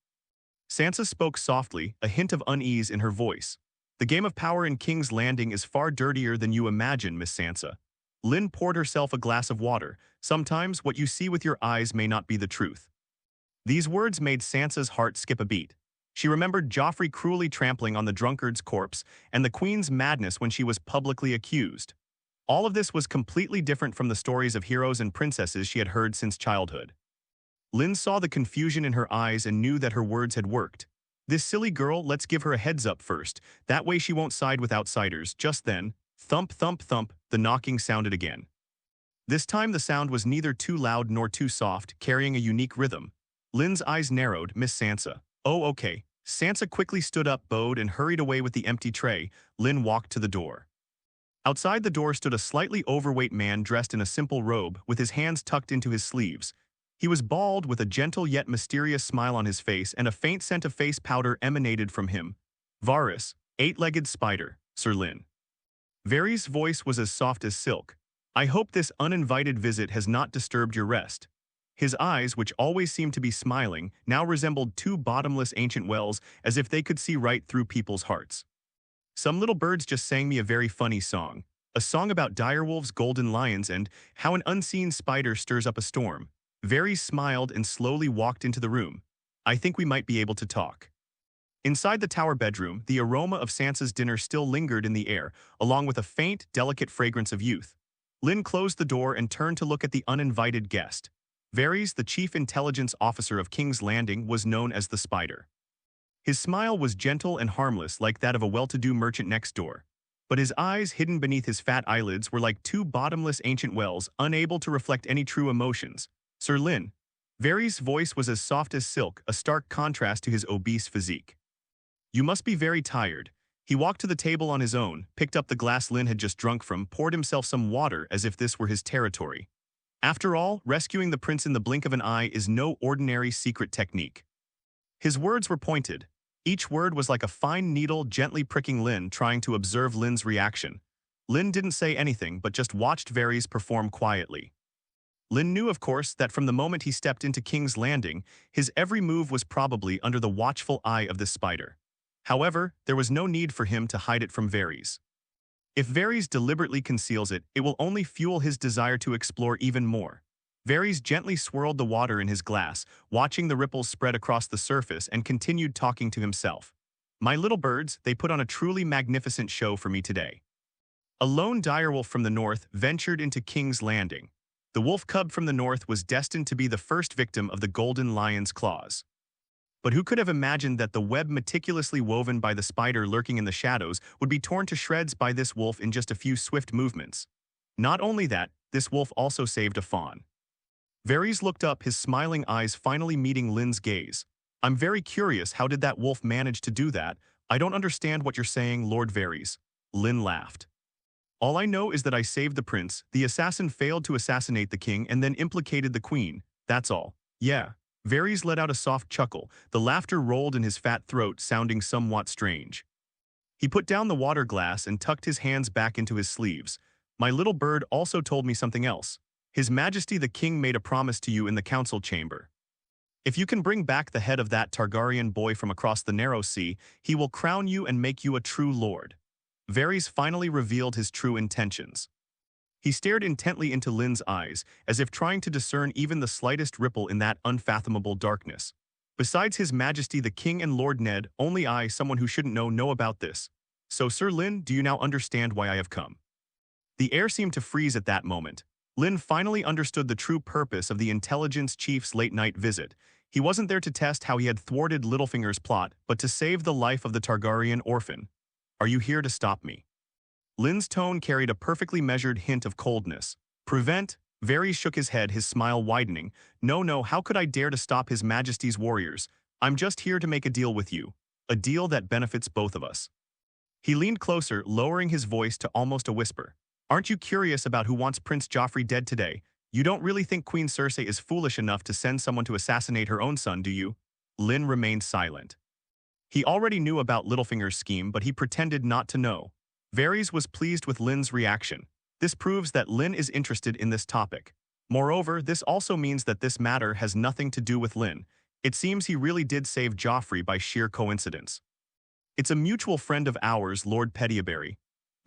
Sansa spoke softly, a hint of unease in her voice. The game of power in King's Landing is far dirtier than you imagine, Miss Sansa. Lynn poured herself a glass of water. Sometimes what you see with your eyes may not be the truth. These words made Sansa's heart skip a beat. She remembered Joffrey cruelly trampling on the drunkard's corpse and the Queen's madness when she was publicly accused. All of this was completely different from the stories of heroes and princesses she had heard since childhood. Lynn saw the confusion in her eyes and knew that her words had worked. This silly girl, let's give her a heads up first. That way she won't side with outsiders. Just then, thump, thump, thump, the knocking sounded again. This time the sound was neither too loud nor too soft, carrying a unique rhythm. Lynn's eyes narrowed. Miss Sansa. Oh, okay. Sansa quickly stood up, bowed, and hurried away with the empty tray. Lynn walked to the door. Outside the door stood a slightly overweight man dressed in a simple robe, with his hands tucked into his sleeves. He was bald, with a gentle yet mysterious smile on his face, and a faint scent of face powder emanated from him. Varys, eight-legged spider, Sir Lynn. Varys' voice was as soft as silk. I hope this uninvited visit has not disturbed your rest. His eyes, which always seemed to be smiling, now resembled two bottomless ancient wells, as if they could see right through people's hearts. Some little birds just sang me a very funny song. A song about direwolves, golden lions, and how an unseen spider stirs up a storm. Varys smiled and slowly walked into the room. I think we might be able to talk. Inside the tower bedroom, the aroma of Sansa's dinner still lingered in the air, along with a faint, delicate fragrance of youth. Lynn closed the door and turned to look at the uninvited guest. Varys, the chief intelligence officer of King's Landing, was known as the Spider. His smile was gentle and harmless, like that of a well-to-do merchant next door. But his eyes, hidden beneath his fat eyelids, were like two bottomless ancient wells, unable to reflect any true emotions. Sir Lynn. Varys' voice was as soft as silk, a stark contrast to his obese physique. You must be very tired. He walked to the table on his own, picked up the glass Lynn had just drunk from, poured himself some water as if this were his territory. After all, rescuing the prince in the blink of an eye is no ordinary secret technique. His words were pointed. Each word was like a fine needle gently pricking Lynn, trying to observe Lynn's reaction. Lynn didn't say anything but just watched Varys perform quietly. Lynn knew, of course, that from the moment he stepped into King's Landing, his every move was probably under the watchful eye of this spider. However, there was no need for him to hide it from Varys. If Varys deliberately conceals it, it will only fuel his desire to explore even more. Varys gently swirled the water in his glass, watching the ripples spread across the surface, and continued talking to himself. My little birds, they put on a truly magnificent show for me today. A lone direwolf from the north ventured into King's Landing. The wolf cub from the north was destined to be the first victim of the golden lion's claws. But who could have imagined that the web meticulously woven by the spider lurking in the shadows would be torn to shreds by this wolf in just a few swift movements? Not only that, this wolf also saved a fawn. Varys looked up, his smiling eyes finally meeting Lynn's gaze. I'm very curious, how did that wolf manage to do that? I don't understand what you're saying, Lord Varys. Lynn laughed. All I know is that I saved the prince, the assassin failed to assassinate the king, and then implicated the queen. That's all. Yeah. Varys let out a soft chuckle. The laughter rolled in his fat throat, sounding somewhat strange. He put down the water glass and tucked his hands back into his sleeves. My little bird also told me something else. His Majesty the King made a promise to you in the council chamber. If you can bring back the head of that Targaryen boy from across the narrow sea, he will crown you and make you a true lord. Varys finally revealed his true intentions. He stared intently into Lynn's eyes, as if trying to discern even the slightest ripple in that unfathomable darkness. Besides His Majesty the King and Lord Ned, only I, someone who shouldn't know about this. So, Sir Lynn, do you now understand why I have come? The air seemed to freeze at that moment. Lynn finally understood the true purpose of the intelligence chief's late-night visit. He wasn't there to test how he had thwarted Littlefinger's plot, but to save the life of the Targaryen orphan. Are you here to stop me? Lynn's tone carried a perfectly measured hint of coldness. Prevent? Varys shook his head, his smile widening. No, how could I dare to stop His Majesty's warriors? I'm just here to make a deal with you. A deal that benefits both of us. He leaned closer, lowering his voice to almost a whisper. Aren't you curious about who wants Prince Joffrey dead today? You don't really think Queen Cersei is foolish enough to send someone to assassinate her own son, do you? Lynn remained silent. He already knew about Littlefinger's scheme, but he pretended not to know. Varys was pleased with Lynn's reaction. This proves that Lynn is interested in this topic. Moreover, this also means that this matter has nothing to do with Lynn. It seems he really did save Joffrey by sheer coincidence. It's a mutual friend of ours, Lord Pettyberry.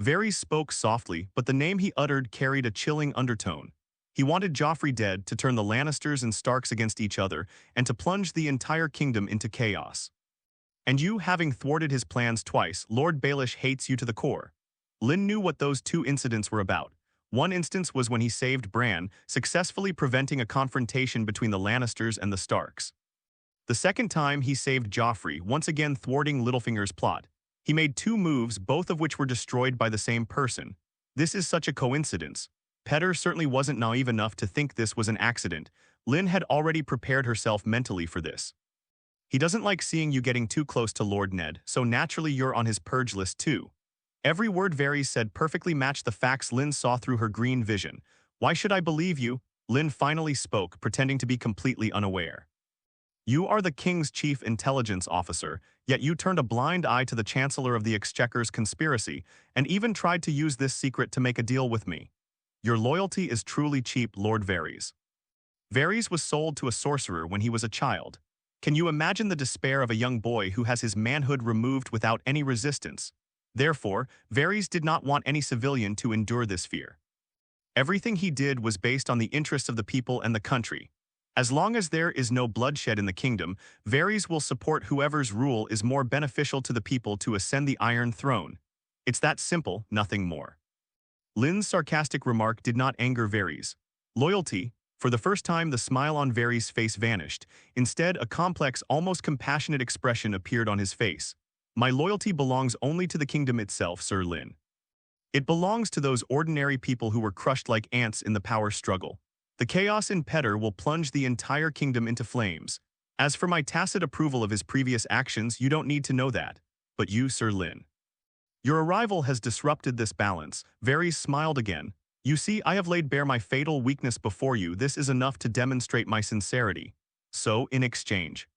Varys spoke softly, but the name he uttered carried a chilling undertone. He wanted Joffrey dead to turn the Lannisters and Starks against each other and to plunge the entire kingdom into chaos. And you, having thwarted his plans twice, Lord Baelish hates you to the core. Lynn knew what those two incidents were about. One instance was when he saved Bran, successfully preventing a confrontation between the Lannisters and the Starks. The second time, he saved Joffrey, once again thwarting Littlefinger's plot. He made two moves, both of which were destroyed by the same person. This is such a coincidence. Eddard certainly wasn't naive enough to think this was an accident. Lynn had already prepared herself mentally for this. He doesn't like seeing you getting too close to Lord Ned, so naturally you're on his purge list too. Every word Varys said perfectly matched the facts Lynn saw through her green vision. Why should I believe you? Lynn finally spoke, pretending to be completely unaware. You are the king's chief intelligence officer, yet you turned a blind eye to the Chancellor of the Exchequer's conspiracy and even tried to use this secret to make a deal with me. Your loyalty is truly cheap, Lord Varys. Varys was sold to a sorcerer when he was a child. Can you imagine the despair of a young boy who has his manhood removed without any resistance? Therefore, Varys did not want any civilian to endure this fear. Everything he did was based on the interests of the people and the country. As long as there is no bloodshed in the kingdom, Varys will support whoever's rule is more beneficial to the people to ascend the Iron Throne. It's that simple, nothing more. Lynn's sarcastic remark did not anger Varys. Loyalty. For the first time, the smile on Varys' face vanished. Instead, a complex, almost compassionate expression appeared on his face. My loyalty belongs only to the kingdom itself, Sir Lynn. It belongs to those ordinary people who were crushed like ants in the power struggle. The chaos in Eddard will plunge the entire kingdom into flames. As for my tacit approval of his previous actions, you don't need to know that. But you, Sir Lynn. Your arrival has disrupted this balance. Varys smiled again. You see, I have laid bare my fatal weakness before you. This is enough to demonstrate my sincerity. So, in exchange,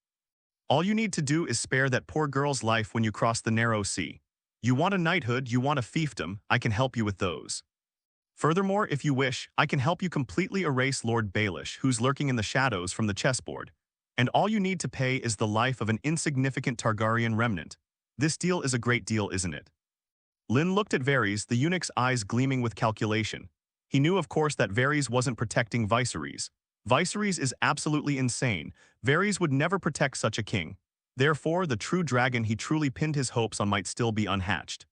all you need to do is spare that poor girl's life when you cross the narrow sea. You want a knighthood, you want a fiefdom, I can help you with those. Furthermore, if you wish, I can help you completely erase Lord Baelish, who's lurking in the shadows, from the chessboard. And all you need to pay is the life of an insignificant Targaryen remnant. This deal is a great deal, isn't it? Lynn looked at Varys, the eunuch's eyes gleaming with calculation. He knew, of course, that Varys wasn't protecting Viserys. Viserys is absolutely insane. Varys would never protect such a king. Therefore, the true dragon he truly pinned his hopes on might still be unhatched.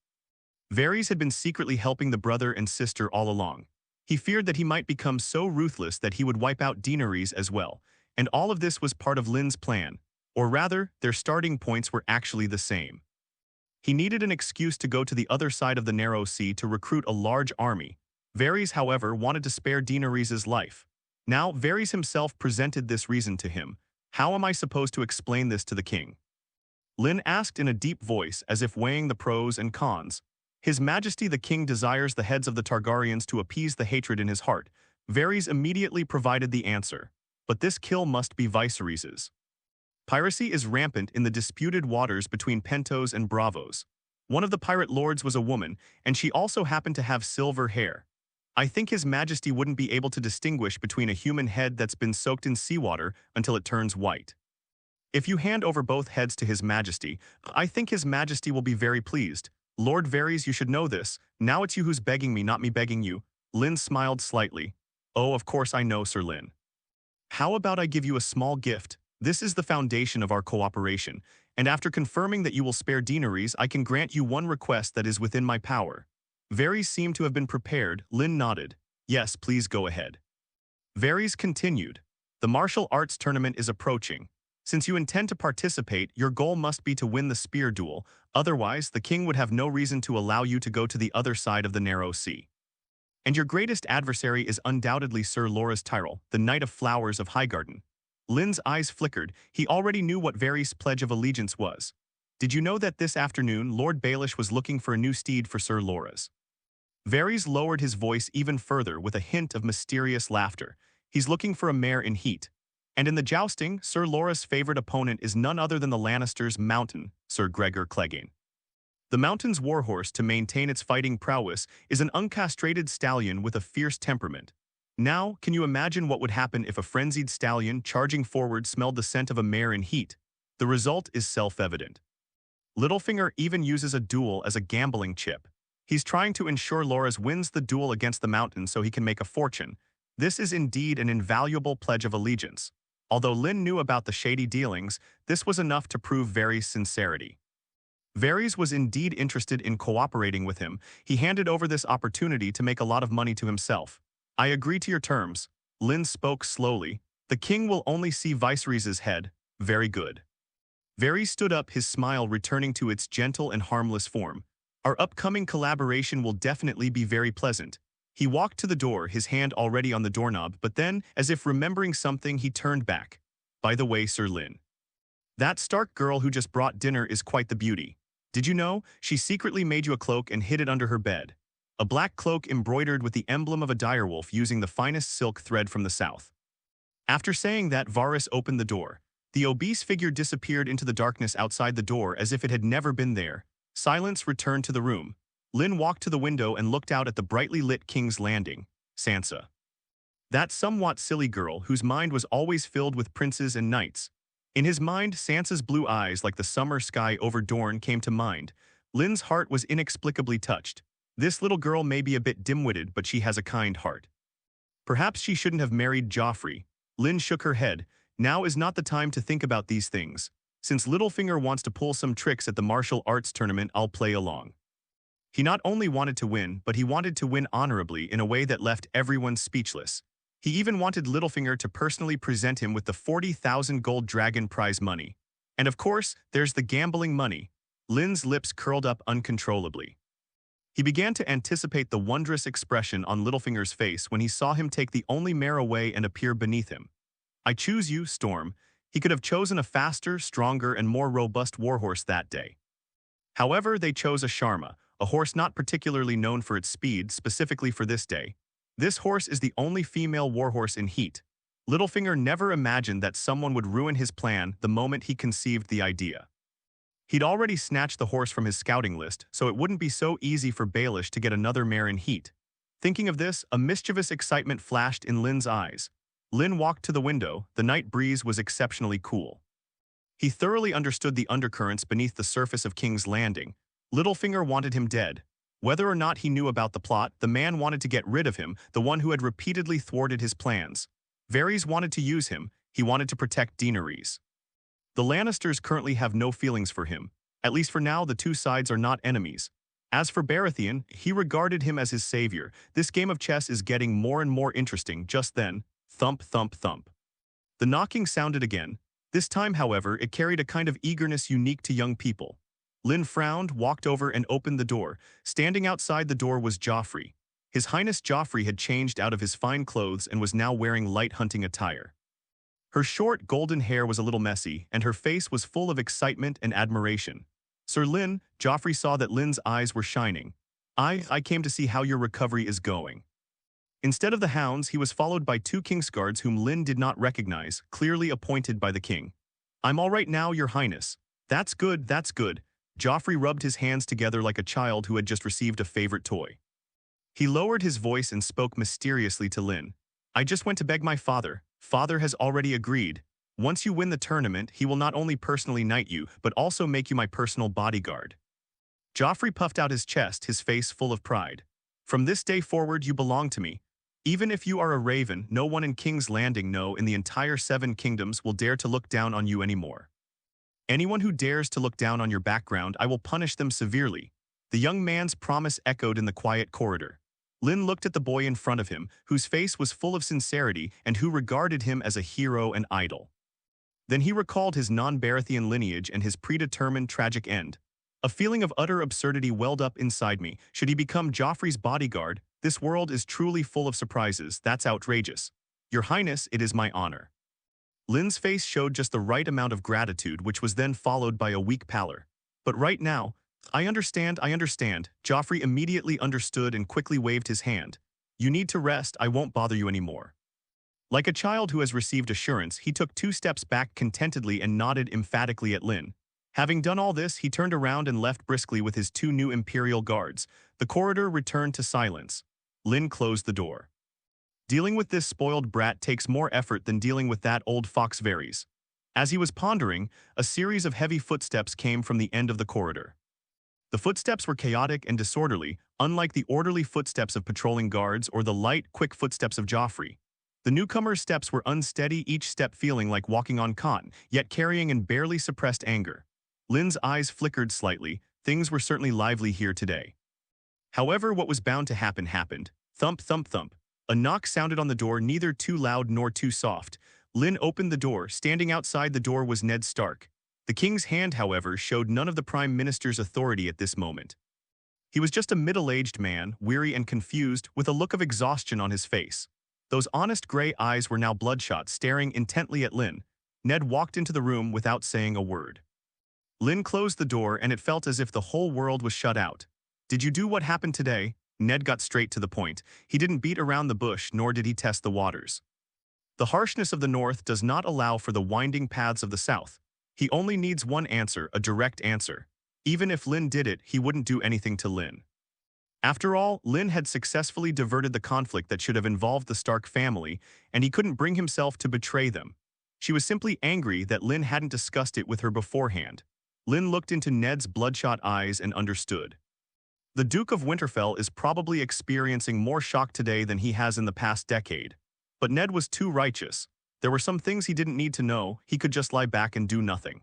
Varys had been secretly helping the brother and sister all along. He feared that he might become so ruthless that he would wipe out Daenerys as well, and all of this was part of Lynn's plan. Or rather, their starting points were actually the same. He needed an excuse to go to the other side of the narrow sea to recruit a large army. Varys, however, wanted to spare Daenerys' life. Now, Varys himself presented this reason to him. How am I supposed to explain this to the king? Lynn asked in a deep voice, as if weighing the pros and cons. His Majesty the King desires the heads of the Targaryens to appease the hatred in his heart. Varys immediately provided the answer. But this kill must be Viserys's. Piracy is rampant in the disputed waters between Pentos and Bravos. One of the pirate lords was a woman, and she also happened to have silver hair. I think His Majesty wouldn't be able to distinguish between a human head that's been soaked in seawater until it turns white. If you hand over both heads to His Majesty, I think His Majesty will be very pleased. Lord Varys, you should know this. Now it's you who's begging me, not me begging you. Lynn smiled slightly. Oh, of course I know, Sir Lynn. How about I give you a small gift? This is the foundation of our cooperation, and after confirming that you will spare Daenerys, I can grant you one request that is within my power. Varys seemed to have been prepared. Lynn nodded. Yes, please go ahead. Varys continued. The martial arts tournament is approaching. Since you intend to participate, your goal must be to win the spear duel. Otherwise, the king would have no reason to allow you to go to the other side of the narrow sea. And your greatest adversary is undoubtedly Sir Loras Tyrell, the Knight of Flowers of Highgarden. Lynn's eyes flickered. He already knew what Varys' pledge of allegiance was. Did you know that this afternoon Lord Baelish was looking for a new steed for Sir Loras? Varys lowered his voice even further with a hint of mysterious laughter. He's looking for a mare in heat. And in the jousting, Sir Loras' favorite opponent is none other than the Lannisters' Mountain, Sir Gregor Clegane. The Mountain's warhorse, to maintain its fighting prowess, is an uncastrated stallion with a fierce temperament. Now, can you imagine what would happen if a frenzied stallion charging forward smelled the scent of a mare in heat? The result is self-evident. Littlefinger even uses a duel as a gambling chip. He's trying to ensure Loras wins the duel against the Mountain so he can make a fortune. This is indeed an invaluable pledge of allegiance. Although Lynn knew about the shady dealings, this was enough to prove Varys' sincerity. Varys was indeed interested in cooperating with him. He handed over this opportunity to make a lot of money to himself. I agree to your terms. Lynn spoke slowly. The king will only see Viserys' head. Very good. Varys stood up, his smile returning to its gentle and harmless form. Our upcoming collaboration will definitely be very pleasant. He walked to the door, his hand already on the doorknob, but then, as if remembering something, he turned back. By the way, Sir Lynn, that Stark girl who just brought dinner is quite the beauty. Did you know she secretly made you a cloak and hid it under her bed? A black cloak embroidered with the emblem of a direwolf using the finest silk thread from the south. After saying that, Varys opened the door. The obese figure disappeared into the darkness outside the door as if it had never been there. Silence returned to the room. Lynn walked to the window and looked out at the brightly lit King's Landing. Sansa, that somewhat silly girl whose mind was always filled with princes and knights. In his mind, Sansa's blue eyes like the summer sky over Dorne came to mind. Lynn's heart was inexplicably touched. This little girl may be a bit dim-witted, but she has a kind heart. Perhaps she shouldn't have married Joffrey. Lynn shook her head. Now is not the time to think about these things. Since Littlefinger wants to pull some tricks at the martial arts tournament, I'll play along. He not only wanted to win, but he wanted to win honorably in a way that left everyone speechless. He even wanted Littlefinger to personally present him with the 40,000 gold dragon prize money. And of course, there's the gambling money. Lynn's lips curled up uncontrollably. He began to anticipate the wondrous expression on Littlefinger's face when he saw him take the only mare away and appear beneath him. I choose you, Storm. He could have chosen a faster, stronger, and more robust warhorse that day. However, they chose a Sharma, a horse not particularly known for its speed, specifically for this day. This horse is the only female warhorse in Heat. Littlefinger never imagined that someone would ruin his plan the moment he conceived the idea. He'd already snatched the horse from his scouting list, so it wouldn't be so easy for Baelish to get another mare in Heat. Thinking of this, a mischievous excitement flashed in Lynn's eyes. Lynn walked to the window. The night breeze was exceptionally cool. He thoroughly understood the undercurrents beneath the surface of King's Landing. Littlefinger wanted him dead. Whether or not he knew about the plot, the man wanted to get rid of him, the one who had repeatedly thwarted his plans. Varys wanted to use him. He wanted to protect Daenerys. The Lannisters currently have no feelings for him. At least for now, the two sides are not enemies. As for Baratheon, he regarded him as his savior. This game of chess is getting more and more interesting. Just then, thump, thump, thump. The knocking sounded again. This time, however, it carried a kind of eagerness unique to young people. Lynn frowned, walked over, and opened the door. Standing outside the door was Joffrey. His Highness Joffrey had changed out of his fine clothes and was now wearing light hunting attire. Her short, golden hair was a little messy, and her face was full of excitement and admiration. Sir Lynn, Joffrey saw that Lynn's eyes were shining. I came to see how your recovery is going. Instead of the hounds, he was followed by two Kingsguards whom Lynn did not recognize, clearly appointed by the king. I'm all right now, Your Highness. That's good, that's good. Joffrey rubbed his hands together like a child who had just received a favorite toy. He lowered his voice and spoke mysteriously to Lynn. I just went to beg my father. Father has already agreed. Once you win the tournament, he will not only personally knight you, but also make you my personal bodyguard. Joffrey puffed out his chest, his face full of pride. From this day forward, you belong to me. Even if you are a raven, no one in King's Landing, no, in the entire 7 kingdoms, will dare to look down on you anymore. Anyone who dares to look down on your background, I will punish them severely. The young man's promise echoed in the quiet corridor. Lynn looked at the boy in front of him, whose face was full of sincerity and who regarded him as a hero and idol. Then he recalled his non-Baratheon lineage and his predetermined tragic end. A feeling of utter absurdity welled up inside me. Should he become Joffrey's bodyguard? This world is truly full of surprises. That's outrageous. Your Highness, it is my honor. Lynn's face showed just the right amount of gratitude, which was then followed by a weak pallor. But right now, I understand. Joffrey immediately understood and quickly waved his hand. You need to rest, I won't bother you anymore. Like a child who has received assurance, he took 2 steps back contentedly and nodded emphatically at Lynn. Having done all this, he turned around and left briskly with his 2 new Imperial guards. The corridor returned to silence. Lynn closed the door. Dealing with this spoiled brat takes more effort than dealing with that old fox Varys. As he was pondering, a series of heavy footsteps came from the end of the corridor. The footsteps were chaotic and disorderly, unlike the orderly footsteps of patrolling guards or the light, quick footsteps of Joffrey. The newcomer's steps were unsteady, each step feeling like walking on cotton, yet carrying in barely suppressed anger. Lynn's eyes flickered slightly. Things were certainly lively here today. However, what was bound to happen happened. Thump, thump, thump. A knock sounded on the door, neither too loud nor too soft. Lynn opened the door. Standing outside the door was Ned Stark. The king's hand, however, showed none of the prime minister's authority at this moment. He was just a middle-aged man, weary and confused, with a look of exhaustion on his face. Those honest gray eyes were now bloodshot, staring intently at Lynn. Ned walked into the room without saying a word. Lynn closed the door, and it felt as if the whole world was shut out. "Did you do what happened today?" Ned got straight to the point. He didn't beat around the bush, nor did he test the waters. The harshness of the north does not allow for the winding paths of the south. He only needs one answer, a direct answer. Even if Lynn did it, he wouldn't do anything to Lynn. After all, Lynn had successfully diverted the conflict that should have involved the Stark family, and he couldn't bring himself to betray them. She was simply angry that Lynn hadn't discussed it with her beforehand. Lynn looked into Ned's bloodshot eyes and understood. The Duke of Winterfell is probably experiencing more shock today than he has in the past decade. But Ned was too righteous. There were some things he didn't need to know. He could just lie back and do nothing.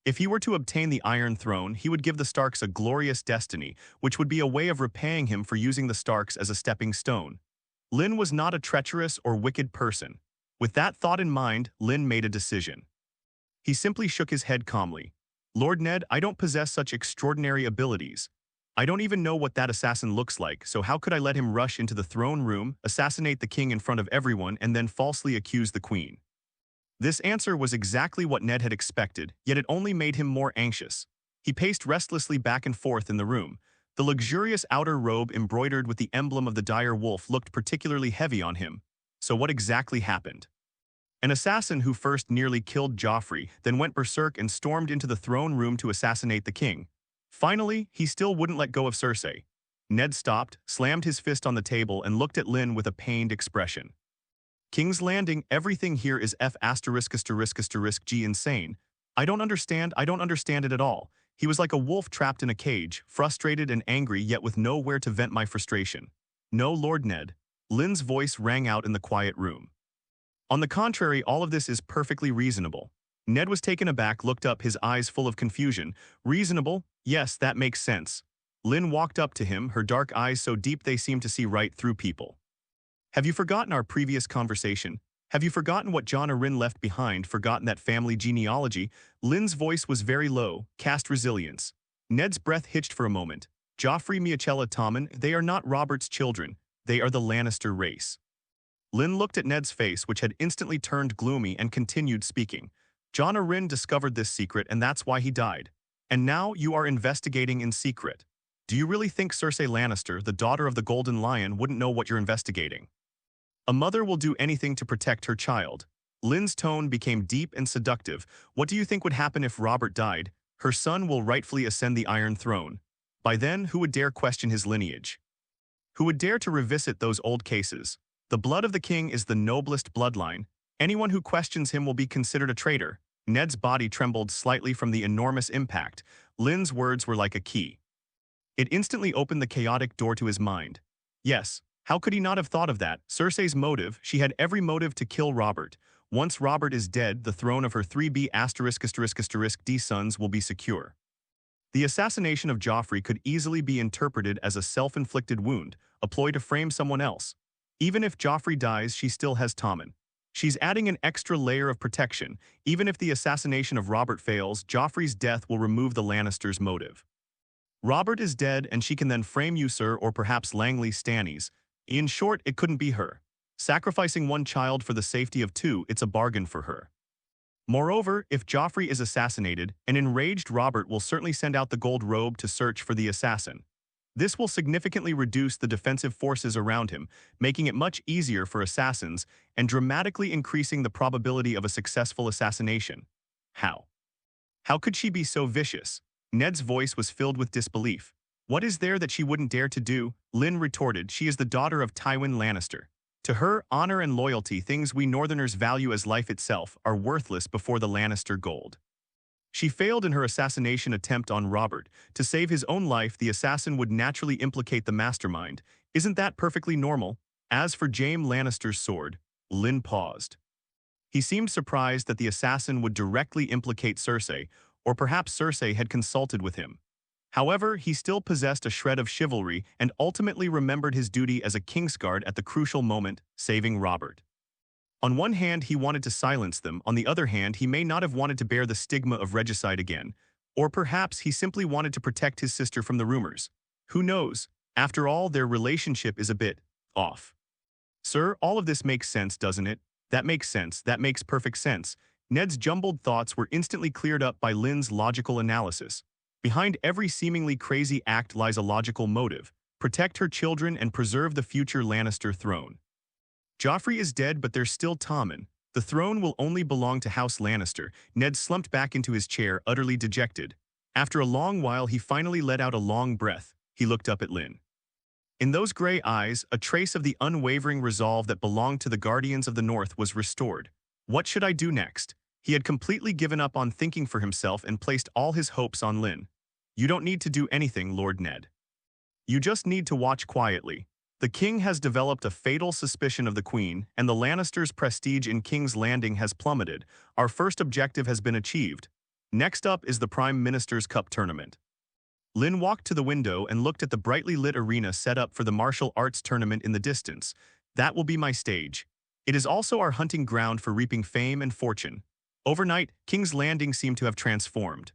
If he were to obtain the Iron Throne, he would give the Starks a glorious destiny, which would be a way of repaying him for using the Starks as a stepping stone. Lynn was not a treacherous or wicked person. With that thought in mind, Lynn made a decision. He simply shook his head calmly. "Lord Ned, I don't possess such extraordinary abilities. I don't even know what that assassin looks like, so how could I let him rush into the throne room, assassinate the king in front of everyone, and then falsely accuse the queen?" This answer was exactly what Ned had expected, yet it only made him more anxious. He paced restlessly back and forth in the room. The luxurious outer robe embroidered with the emblem of the dire wolf looked particularly heavy on him. So what exactly happened? An assassin who first nearly killed Joffrey, then went berserk and stormed into the throne room to assassinate the king. Finally, he still wouldn't let go of Cersei. Ned stopped, slammed his fist on the table, and looked at Lynn with a pained expression. "King's Landing, everything here is F***G insane. I don't understand it at all." He was like a wolf trapped in a cage, frustrated and angry yet with nowhere to vent my frustration. "No, Lord Ned." Lynn's voice rang out in the quiet room. "On the contrary, all of this is perfectly reasonable." Ned was taken aback, looked up, his eyes full of confusion. "Reasonable? Yes, that makes sense." Lynn walked up to him, her dark eyes so deep they seemed to see right through people. "Have you forgotten our previous conversation? Have you forgotten what Jon Arryn left behind, forgotten that family genealogy?" Lynn's voice was very low, cast resilience. Ned's breath hitched for a moment. "Joffrey, Myrcella, Tommen, they are not Robert's children. They are the Lannister race." Lynn looked at Ned's face, which had instantly turned gloomy, and continued speaking. "Jon Arryn discovered this secret, and that's why he died. And now you are investigating in secret. Do you really think Cersei Lannister, the daughter of the Golden Lion, wouldn't know what you're investigating? A mother will do anything to protect her child." Lynn's tone became deep and seductive. "What do you think would happen if Robert died? Her son will rightfully ascend the Iron Throne. By then, who would dare question his lineage? Who would dare to revisit those old cases? The blood of the king is the noblest bloodline. Anyone who questions him will be considered a traitor." Ned's body trembled slightly from the enormous impact. Lynn's words were like a key. It instantly opened the chaotic door to his mind. Yes, how could he not have thought of that? Cersei's motive, she had every motive to kill Robert. Once Robert is dead, the throne of her 3B*****D sons will be secure. The assassination of Joffrey could easily be interpreted as a self-inflicted wound, a ploy to frame someone else. Even if Joffrey dies, she still has Tommen. She's adding an extra layer of protection. Even if the assassination of Robert fails, Joffrey's death will remove the Lannisters' motive. Robert is dead, and she can then frame User or perhaps Langley Stannis. In short, it couldn't be her. Sacrificing one child for the safety of two, it's a bargain for her. Moreover, if Joffrey is assassinated, an enraged Robert will certainly send out the gold robe to search for the assassin. This will significantly reduce the defensive forces around him, making it much easier for assassins and dramatically increasing the probability of a successful assassination. How? How could she be so vicious? Ned's voice was filled with disbelief. "What is there that she wouldn't dare to do?" Lynn retorted. "She is the daughter of Tywin Lannister. To her, honor and loyalty, things we Northerners value as life itself, are worthless before the Lannister gold. She failed in her assassination attempt on Robert. To save his own life, the assassin would naturally implicate the mastermind. Isn't that perfectly normal? As for Jaime Lannister's sword," Lynn paused. He seemed surprised that the assassin would directly implicate Cersei, or perhaps Cersei had consulted with him. However, he still possessed a shred of chivalry and ultimately remembered his duty as a Kingsguard at the crucial moment, saving Robert. On one hand, he wanted to silence them. On the other hand, he may not have wanted to bear the stigma of regicide again. Or perhaps he simply wanted to protect his sister from the rumors. Who knows? After all, their relationship is a bit off. Sir, all of this makes sense, doesn't it? That makes sense. That makes perfect sense. Ned's jumbled thoughts were instantly cleared up by Lynn's logical analysis. Behind every seemingly crazy act lies a logical motive: protect her children and preserve the future Lannister throne. Joffrey is dead, but there's still Taming. The throne will only belong to House Lannister. Ned slumped back into his chair, utterly dejected. After a long while, he finally let out a long breath. He looked up at Lynn. In those gray eyes, a trace of the unwavering resolve that belonged to the Guardians of the North was restored. What should I do next? He had completely given up on thinking for himself and placed all his hopes on Lynn. You don't need to do anything, Lord Ned. You just need to watch quietly. The king has developed a fatal suspicion of the queen, and the Lannisters' prestige in King's Landing has plummeted. Our first objective has been achieved. Next up is the Prime Minister's Cup tournament. Lynn walked to the window and looked at the brightly lit arena set up for the martial arts tournament in the distance. That will be my stage. It is also our hunting ground for reaping fame and fortune. Overnight, King's Landing seemed to have transformed.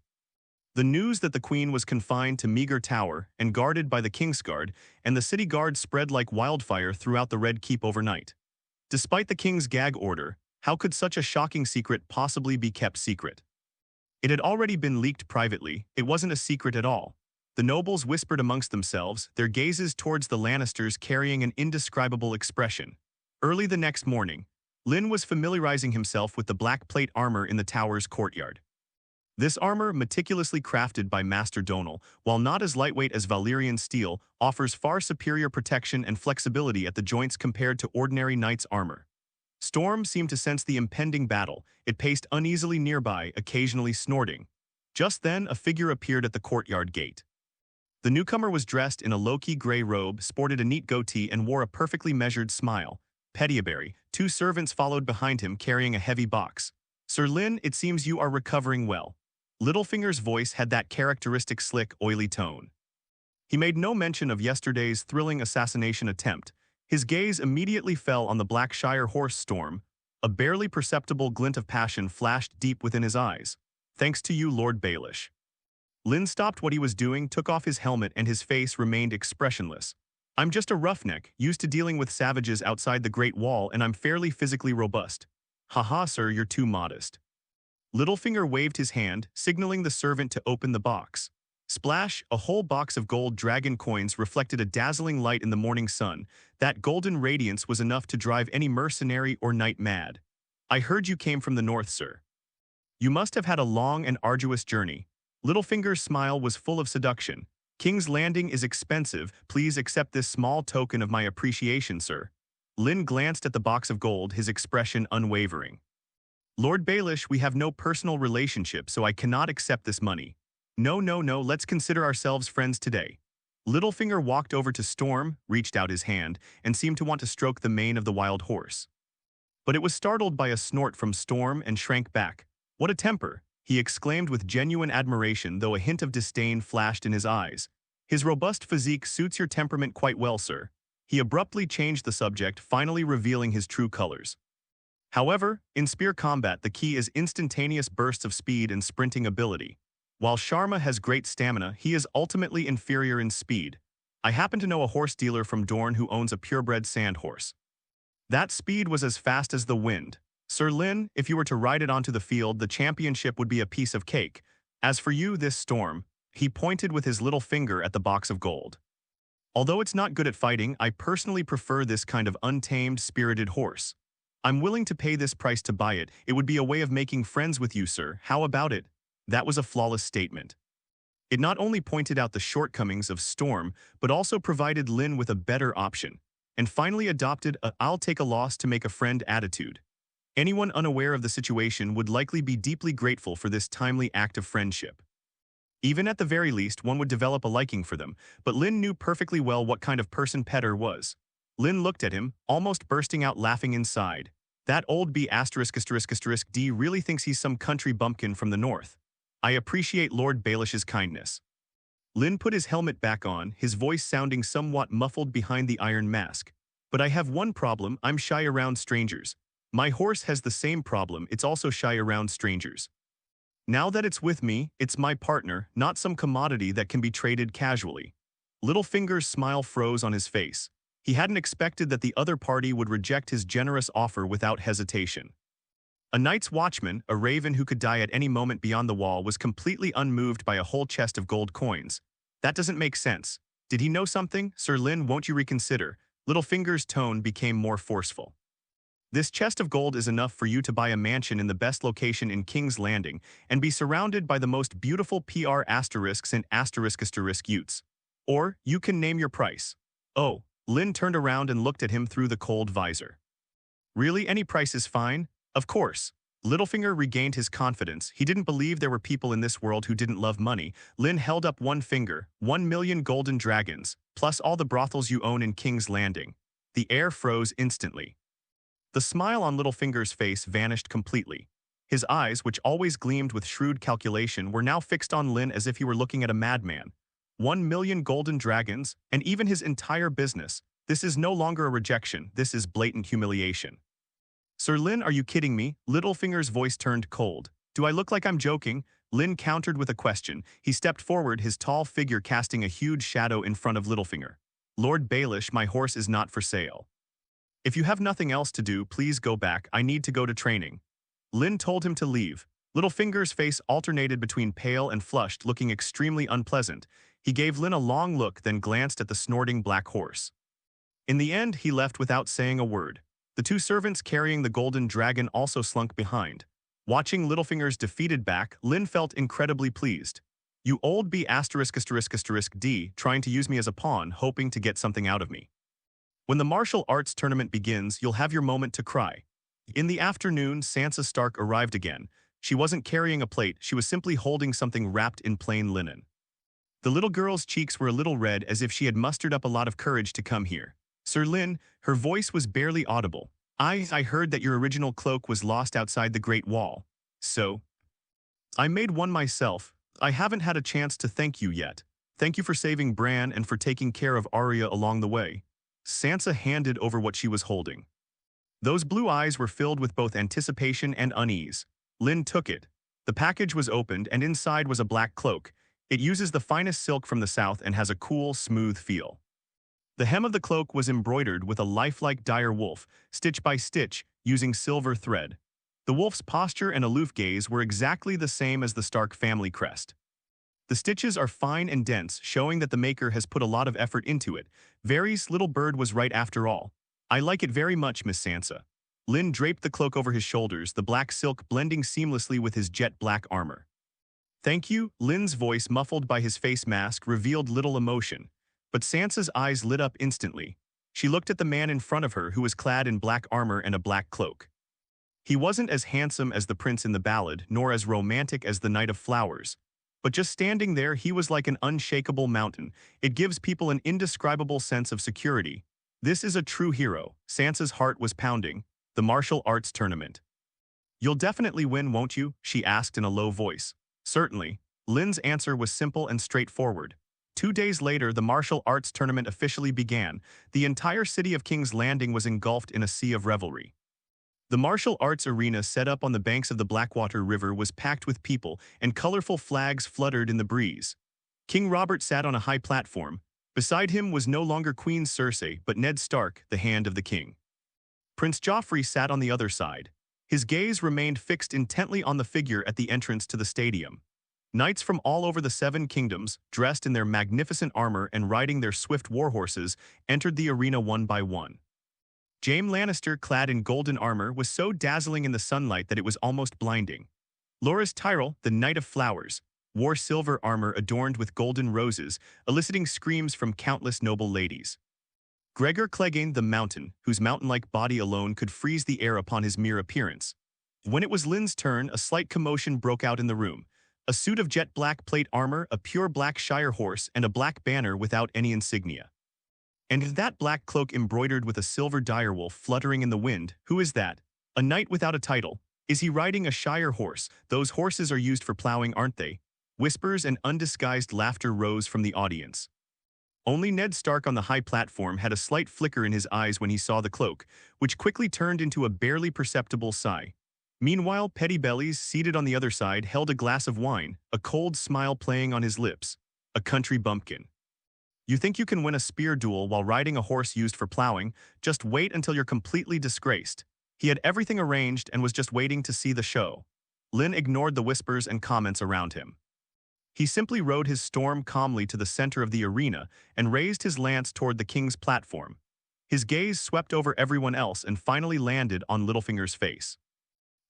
The news that the queen was confined to meager tower and guarded by the Kingsguard and the city guard spread like wildfire throughout the Red Keep overnight. Despite the king's gag order, how could such a shocking secret possibly be kept secret? It had already been leaked privately. It wasn't a secret at all. The nobles whispered amongst themselves, their gazes towards the Lannisters carrying an indescribable expression. Early the next morning, Lynn was familiarizing himself with the black plate armor in the tower's courtyard. This armor, meticulously crafted by Master Donal, while not as lightweight as Valyrian steel, offers far superior protection and flexibility at the joints compared to ordinary knight's armor. Storm seemed to sense the impending battle. It paced uneasily nearby, occasionally snorting. Just then, a figure appeared at the courtyard gate. The newcomer was dressed in a low-key gray robe, sported a neat goatee, and wore a perfectly measured smile. Pettiaberry, two servants followed behind him carrying a heavy box. Sir Lynn, it seems you are recovering well. Littlefinger's voice had that characteristic slick, oily tone. He made no mention of yesterday's thrilling assassination attempt. His gaze immediately fell on the Blackshire horse Storm. A barely perceptible glint of passion flashed deep within his eyes. Thanks to you, Lord Baelish. Lynn stopped what he was doing, took off his helmet, and his face remained expressionless. I'm just a roughneck, used to dealing with savages outside the Great Wall, and I'm fairly physically robust. Haha, sir, you're too modest. Littlefinger waved his hand, signaling the servant to open the box. Splash, a whole box of gold dragon coins reflected a dazzling light in the morning sun. That golden radiance was enough to drive any mercenary or knight mad. I heard you came from the north, sir. You must have had a long and arduous journey. Littlefinger's smile was full of seduction. King's Landing is expensive. Please accept this small token of my appreciation, sir. Lynn glanced at the box of gold, his expression unwavering. Lord Baelish, we have no personal relationship, so I cannot accept this money. No, let's consider ourselves friends today. Littlefinger walked over to Storm, reached out his hand, and seemed to want to stroke the mane of the wild horse. But it was startled by a snort from Storm and shrank back. What a temper! He exclaimed with genuine admiration, though a hint of disdain flashed in his eyes. His robust physique suits your temperament quite well, sir. He abruptly changed the subject, finally revealing his true colors. However, in spear combat, the key is instantaneous bursts of speed and sprinting ability. While Sharma has great stamina, he is ultimately inferior in speed. I happen to know a horse dealer from Dorne who owns a purebred sand horse. That speed was as fast as the wind. Sir Lynn, if you were to ride it onto the field, the championship would be a piece of cake. As for you, this Storm, he pointed with his little finger at the box of gold. Although it's not good at fighting, I personally prefer this kind of untamed, spirited horse. I'm willing to pay this price to buy it. It would be a way of making friends with you, sir. How about it? That was a flawless statement. It not only pointed out the shortcomings of Storm, but also provided Lynn with a better option, and finally adopted a "I'll take a loss to make a friend" attitude. Anyone unaware of the situation would likely be deeply grateful for this timely act of friendship. Even at the very least, one would develop a liking for them, but Lynn knew perfectly well what kind of person Petter was. Lynn looked at him, almost bursting out laughing inside. That old B*****D really thinks he's some country bumpkin from the north. I appreciate Lord Baelish's kindness. Lynn put his helmet back on, his voice sounding somewhat muffled behind the iron mask. But I have one problem, I'm shy around strangers. My horse has the same problem, it's also shy around strangers. Now that it's with me, it's my partner, not some commodity that can be traded casually. Littlefinger's smile froze on his face. He hadn't expected that the other party would reject his generous offer without hesitation. A night's watchman, a raven who could die at any moment beyond the wall, was completely unmoved by a whole chest of gold coins. That doesn't make sense. Did he know something? Sir Lynn, won't you reconsider? Littlefinger's tone became more forceful. This chest of gold is enough for you to buy a mansion in the best location in King's Landing and be surrounded by the most beautiful PR asterisks and asterisk youths. Or, you can name your price. Oh, Lynn turned around and looked at him through the cold visor. Really, any price is fine? Of course. Littlefinger regained his confidence. He didn't believe there were people in this world who didn't love money. Lynn held up one finger. 1,000,000 golden dragons, plus all the brothels you own in King's Landing. The air froze instantly. The smile on Littlefinger's face vanished completely. His eyes, which always gleamed with shrewd calculation, were now fixed on Lynn as if he were looking at a madman. 1,000,000 golden dragons, and even his entire business. This is no longer a rejection, this is blatant humiliation. Sir Lynn, are you kidding me? Littlefinger's voice turned cold. Do I look like I'm joking? Lynn countered with a question. He stepped forward, his tall figure casting a huge shadow in front of Littlefinger. Lord Baelish, my horse is not for sale. If you have nothing else to do, please go back. I need to go to training. Lynn told him to leave. Littlefinger's face alternated between pale and flushed, looking extremely unpleasant. He gave Lynn a long look, then glanced at the snorting black horse. In the end, he left without saying a word. The two servants carrying the golden dragon also slunk behind. Watching Littlefinger's defeated back, Lynn felt incredibly pleased. You old b*******, trying to use me as a pawn, hoping to get something out of me. When the martial arts tournament begins, you'll have your moment to cry. In the afternoon, Sansa Stark arrived again. She wasn't carrying a plate, she was simply holding something wrapped in plain linen. The little girl's cheeks were a little red, as if she had mustered up a lot of courage to come here. Sir Lynn, her voice was barely audible. I heard that your original cloak was lost outside the Great Wall. So? I made one myself. I haven't had a chance to thank you yet. Thank you for saving Bran and for taking care of Arya along the way. Sansa handed over what she was holding. Those blue eyes were filled with both anticipation and unease. Lynn took it. The package was opened, and inside was a black cloak. It uses the finest silk from the south and has a cool, smooth feel. The hem of the cloak was embroidered with a lifelike dire wolf, stitch by stitch, using silver thread. The wolf's posture and aloof gaze were exactly the same as the Stark family crest. The stitches are fine and dense, showing that the maker has put a lot of effort into it. Varys' little bird was right after all. I like it very much, Miss Sansa. Lynn draped the cloak over his shoulders, the black silk blending seamlessly with his jet black armor. Thank you, Lynn's voice, muffled by his face mask, revealed little emotion. But Sansa's eyes lit up instantly. She looked at the man in front of her, who was clad in black armor and a black cloak. He wasn't as handsome as the prince in the ballad, nor as romantic as the Knight of Flowers. But just standing there, he was like an unshakable mountain. It gives people an indescribable sense of security. This is a true hero. Sansa's heart was pounding. The martial arts tournament. You'll definitely win, won't you? She asked in a low voice. Certainly. Lynn's answer was simple and straightforward. 2 days later, the martial arts tournament officially began. The entire city of King's Landing was engulfed in a sea of revelry. The martial arts arena set up on the banks of the Blackwater River was packed with people, and colorful flags fluttered in the breeze. King Robert sat on a high platform. Beside him was no longer Queen Cersei, but Ned Stark, the Hand of the King. Prince Joffrey sat on the other side. His gaze remained fixed intently on the figure at the entrance to the stadium. Knights from all over the 7 kingdoms, dressed in their magnificent armor and riding their swift warhorses, entered the arena one by one. Jaime Lannister, clad in golden armor, was so dazzling in the sunlight that it was almost blinding. Loras Tyrell, the Knight of Flowers, wore silver armor adorned with golden roses, eliciting screams from countless noble ladies. Gregor Clegane, the Mountain, whose mountain-like body alone could freeze the air upon his mere appearance. When it was Lynn's turn, a slight commotion broke out in the room. A suit of jet black plate armor, a pure black shire horse, and a black banner without any insignia. And that black cloak embroidered with a silver direwolf fluttering in the wind. Who is that? A knight without a title. Is he riding a shire horse? Those horses are used for plowing, aren't they? Whispers and undisguised laughter rose from the audience. Only Ned Stark on the high platform had a slight flicker in his eyes when he saw the cloak, which quickly turned into a barely perceptible sigh. Meanwhile, Petty Bellies, seated on the other side, held a glass of wine, a cold smile playing on his lips. A country bumpkin. You think you can win a spear duel while riding a horse used for plowing? Just wait until you're completely disgraced. He had everything arranged and was just waiting to see the show. Lynn ignored the whispers and comments around him. He simply rode his storm calmly to the center of the arena and raised his lance toward the king's platform. His gaze swept over everyone else and finally landed on Littlefinger's face.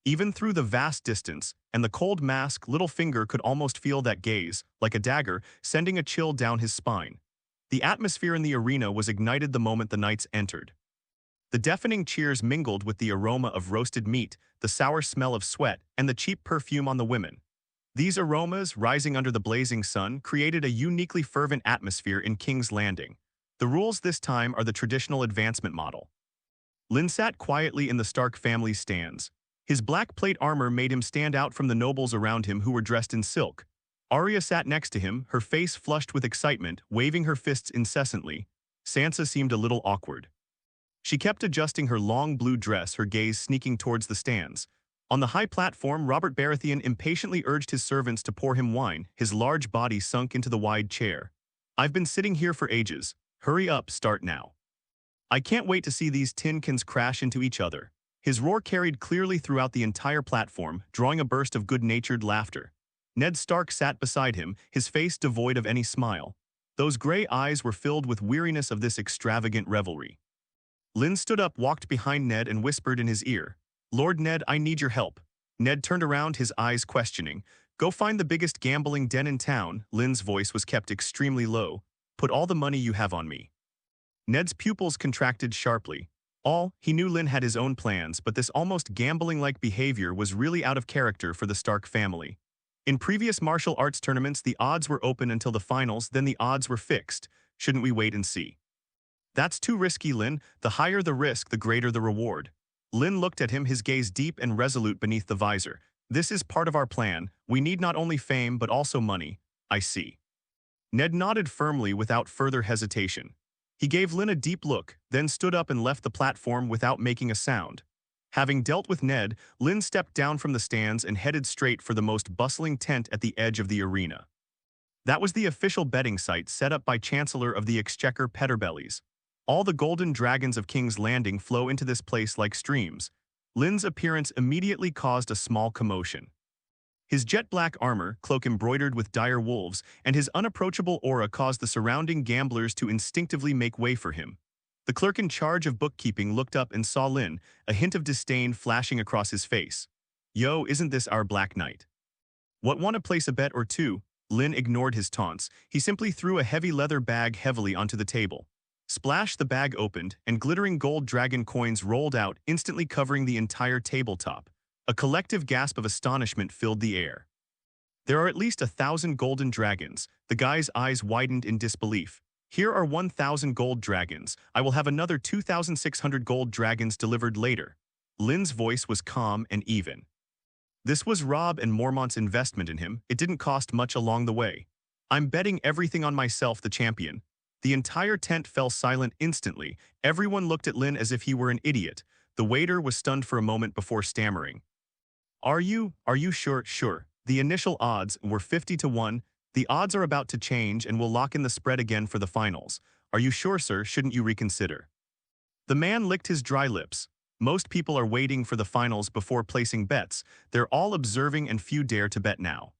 Even through the vast distance and the cold mask, Littlefinger could almost feel that gaze, like a dagger, sending a chill down his spine. The atmosphere in the arena was ignited the moment the knights entered. The deafening cheers mingled with the aroma of roasted meat, the sour smell of sweat, and the cheap perfume on the women. These aromas, rising under the blazing sun, created a uniquely fervent atmosphere in King's Landing. The rules this time are the traditional advancement model. Lynn sat quietly in the Stark family's stands. His black plate armor made him stand out from the nobles around him who were dressed in silk. Arya sat next to him, her face flushed with excitement, waving her fists incessantly. Sansa seemed a little awkward. She kept adjusting her long blue dress, her gaze sneaking towards the stands. On the high platform, Robert Baratheon impatiently urged his servants to pour him wine, his large body sunk into the wide chair. I've been sitting here for ages. Hurry up, start now. I can't wait to see these tin cans crash into each other. His roar carried clearly throughout the entire platform, drawing a burst of good-natured laughter. Ned Stark sat beside him, his face devoid of any smile. Those gray eyes were filled with weariness of this extravagant revelry. Lynn stood up, walked behind Ned, and whispered in his ear, "Lord Ned, I need your help." Ned turned around, his eyes questioning. "Go find the biggest gambling den in town." Lynn's voice was kept extremely low. "Put all the money you have on me." Ned's pupils contracted sharply. He knew Lynn had his own plans, but this almost gambling-like behavior was really out of character for the Stark family. In previous martial arts tournaments, the odds were open until the finals, then the odds were fixed. Shouldn't we wait and see? That's too risky, Lynn. The higher the risk, the greater the reward. Lynn looked at him, his gaze deep and resolute beneath the visor. This is part of our plan. We need not only fame, but also money. I see. Ned nodded firmly without further hesitation. He gave Lynn a deep look, then stood up and left the platform without making a sound. Having dealt with Ned, Lynn stepped down from the stands and headed straight for the most bustling tent at the edge of the arena. That was the official betting site set up by Chancellor of the Exchequer Petterbellies. All the golden dragons of King's Landing flow into this place like streams. Lynn's appearance immediately caused a small commotion. His jet-black armor, cloak embroidered with dire wolves, and his unapproachable aura caused the surrounding gamblers to instinctively make way for him. The clerk in charge of bookkeeping looked up and saw Lynn, a hint of disdain flashing across his face. "Yo, isn't this our Black Knight? What, want to place a bet or two?" Lynn ignored his taunts. He simply threw a heavy leather bag heavily onto the table. Splash, the bag opened, and glittering gold dragon coins rolled out, instantly covering the entire tabletop. A collective gasp of astonishment filled the air. "There are at least 1,000 golden dragons." The guy's eyes widened in disbelief. "Here are 1,000 gold dragons. I will have another 2,600 gold dragons delivered later." Lynn's voice was calm and even. This was Robb and Mormont's investment in him. It didn't cost much along the way. "I'm betting everything on myself, the champion." The entire tent fell silent instantly. Everyone looked at Lynn as if he were an idiot. The waiter was stunned for a moment before stammering. Are you sure?" "Sure. The initial odds were 50 to 1. The odds are about to change and we'll lock in the spread again for the finals." "Are you sure, sir? Shouldn't you reconsider?" The man licked his dry lips. Most people are waiting for the finals before placing bets. They're all observing and few dare to bet now.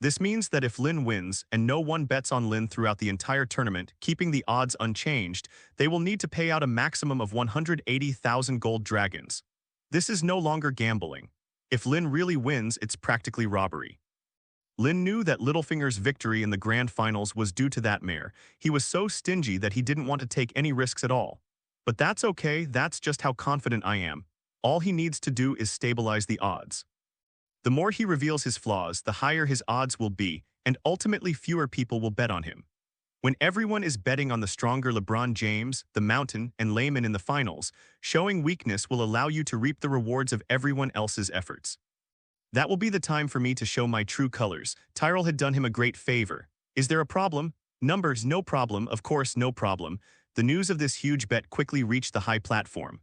This means that if Lynn wins, and no one bets on Lynn throughout the entire tournament, keeping the odds unchanged, they will need to pay out a maximum of 180,000 gold dragons. This is no longer gambling. If Lynn really wins, it's practically robbery. Lynn knew that Littlefinger's victory in the grand finals was due to that mare. He was so stingy that he didn't want to take any risks at all. But that's okay, that's just how confident I am. All he needs to do is stabilize the odds. The more he reveals his flaws, the higher his odds will be, and ultimately fewer people will bet on him. When everyone is betting on the stronger LeBron James, the Mountain, and Layman in the finals, showing weakness will allow you to reap the rewards of everyone else's efforts. That will be the time for me to show my true colors. Tyrell had done him a great favor. Is there a problem? Numbers, no problem, of course, no problem. The news of this huge bet quickly reached the high platform.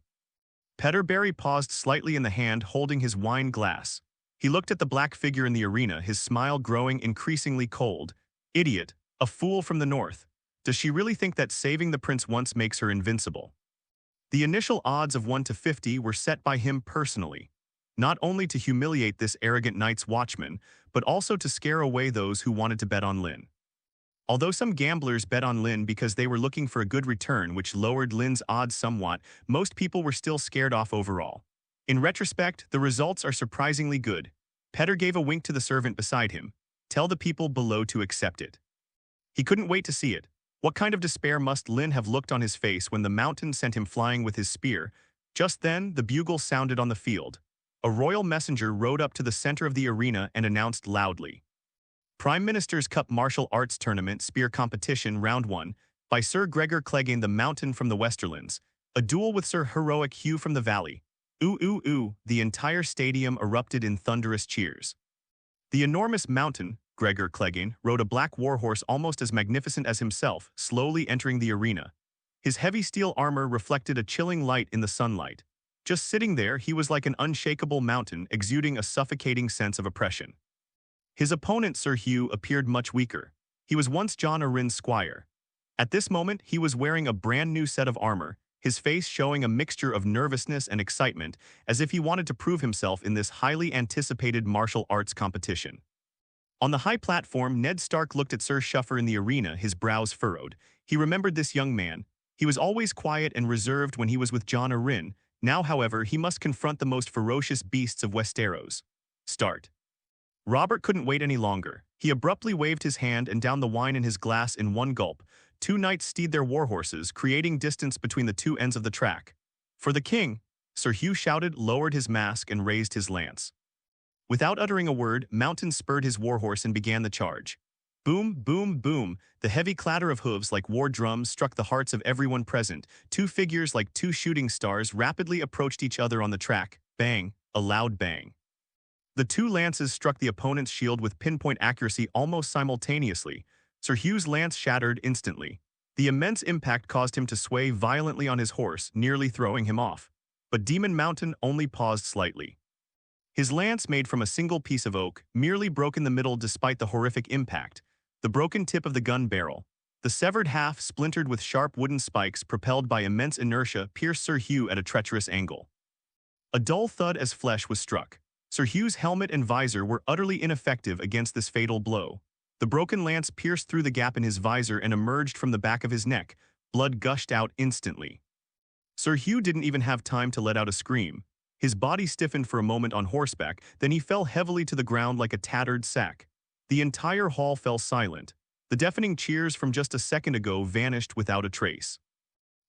Petterberry paused slightly in the hand holding his wine glass. He looked at the black figure in the arena, his smile growing increasingly cold. Idiot, a fool from the north. Does she really think that saving the prince once makes her invincible? The initial odds of 1 to 50 were set by him personally, not only to humiliate this arrogant Night's Watchman, but also to scare away those who wanted to bet on Lynn. Although some gamblers bet on Lynn because they were looking for a good return, which lowered Lynn's odds somewhat, most people were still scared off overall. In retrospect, the results are surprisingly good. Petter gave a wink to the servant beside him. Tell the people below to accept it. He couldn't wait to see it. What kind of despair must Lynn have looked on his face when the mountain sent him flying with his spear? Just then, the bugle sounded on the field. A royal messenger rode up to the center of the arena and announced loudly, Prime Minister's Cup Martial Arts Tournament Spear Competition Round 1 by Sir Gregor Clegane the Mountain from the Westerlands. A duel with Sir Heroic Hugh from the Valley. Ooh, ooh, ooh, the entire stadium erupted in thunderous cheers. The enormous mountain, Gregor Clegane, rode a black warhorse almost as magnificent as himself, slowly entering the arena. His heavy steel armor reflected a chilling light in the sunlight. Just sitting there, he was like an unshakable mountain, exuding a suffocating sense of oppression. His opponent, Sir Hugh, appeared much weaker. He was once Jon Arryn's squire. At this moment, he was wearing a brand new set of armor, his face showing a mixture of nervousness and excitement, as if he wanted to prove himself in this highly anticipated martial arts competition. On the high platform, Ned Stark looked at Sir Shuffer in the arena, his brows furrowed. He remembered this young man. He was always quiet and reserved when he was with Jon Arryn. Now, however, he must confront the most ferocious beasts of Westeros. Start. Robert couldn't wait any longer. He abruptly waved his hand and downed the wine in his glass in one gulp. Two knights steed their warhorses, creating distance between the two ends of the track. For the king, Sir Hugh shouted, lowered his mask, and raised his lance. Without uttering a word, Mountain spurred his warhorse and began the charge. Boom, boom, boom. The heavy clatter of hooves like war drums struck the hearts of everyone present. Two figures like two shooting stars rapidly approached each other on the track. Bang, a loud bang. The two lances struck the opponent's shield with pinpoint accuracy almost simultaneously. Sir Hugh's lance shattered instantly. The immense impact caused him to sway violently on his horse, nearly throwing him off. But Demon Mountain only paused slightly. His lance, made from a single piece of oak, merely broke in the middle despite the horrific impact. The broken tip of the gun barrel, the severed half splintered with sharp wooden spikes propelled by immense inertia, pierced Sir Hugh at a treacherous angle. A dull thud as flesh was struck. Sir Hugh's helmet and visor were utterly ineffective against this fatal blow. The broken lance pierced through the gap in his visor and emerged from the back of his neck. Blood gushed out instantly. Sir Hugh didn't even have time to let out a scream. His body stiffened for a moment on horseback, then he fell heavily to the ground like a tattered sack. The entire hall fell silent. The deafening cheers from just a second ago vanished without a trace.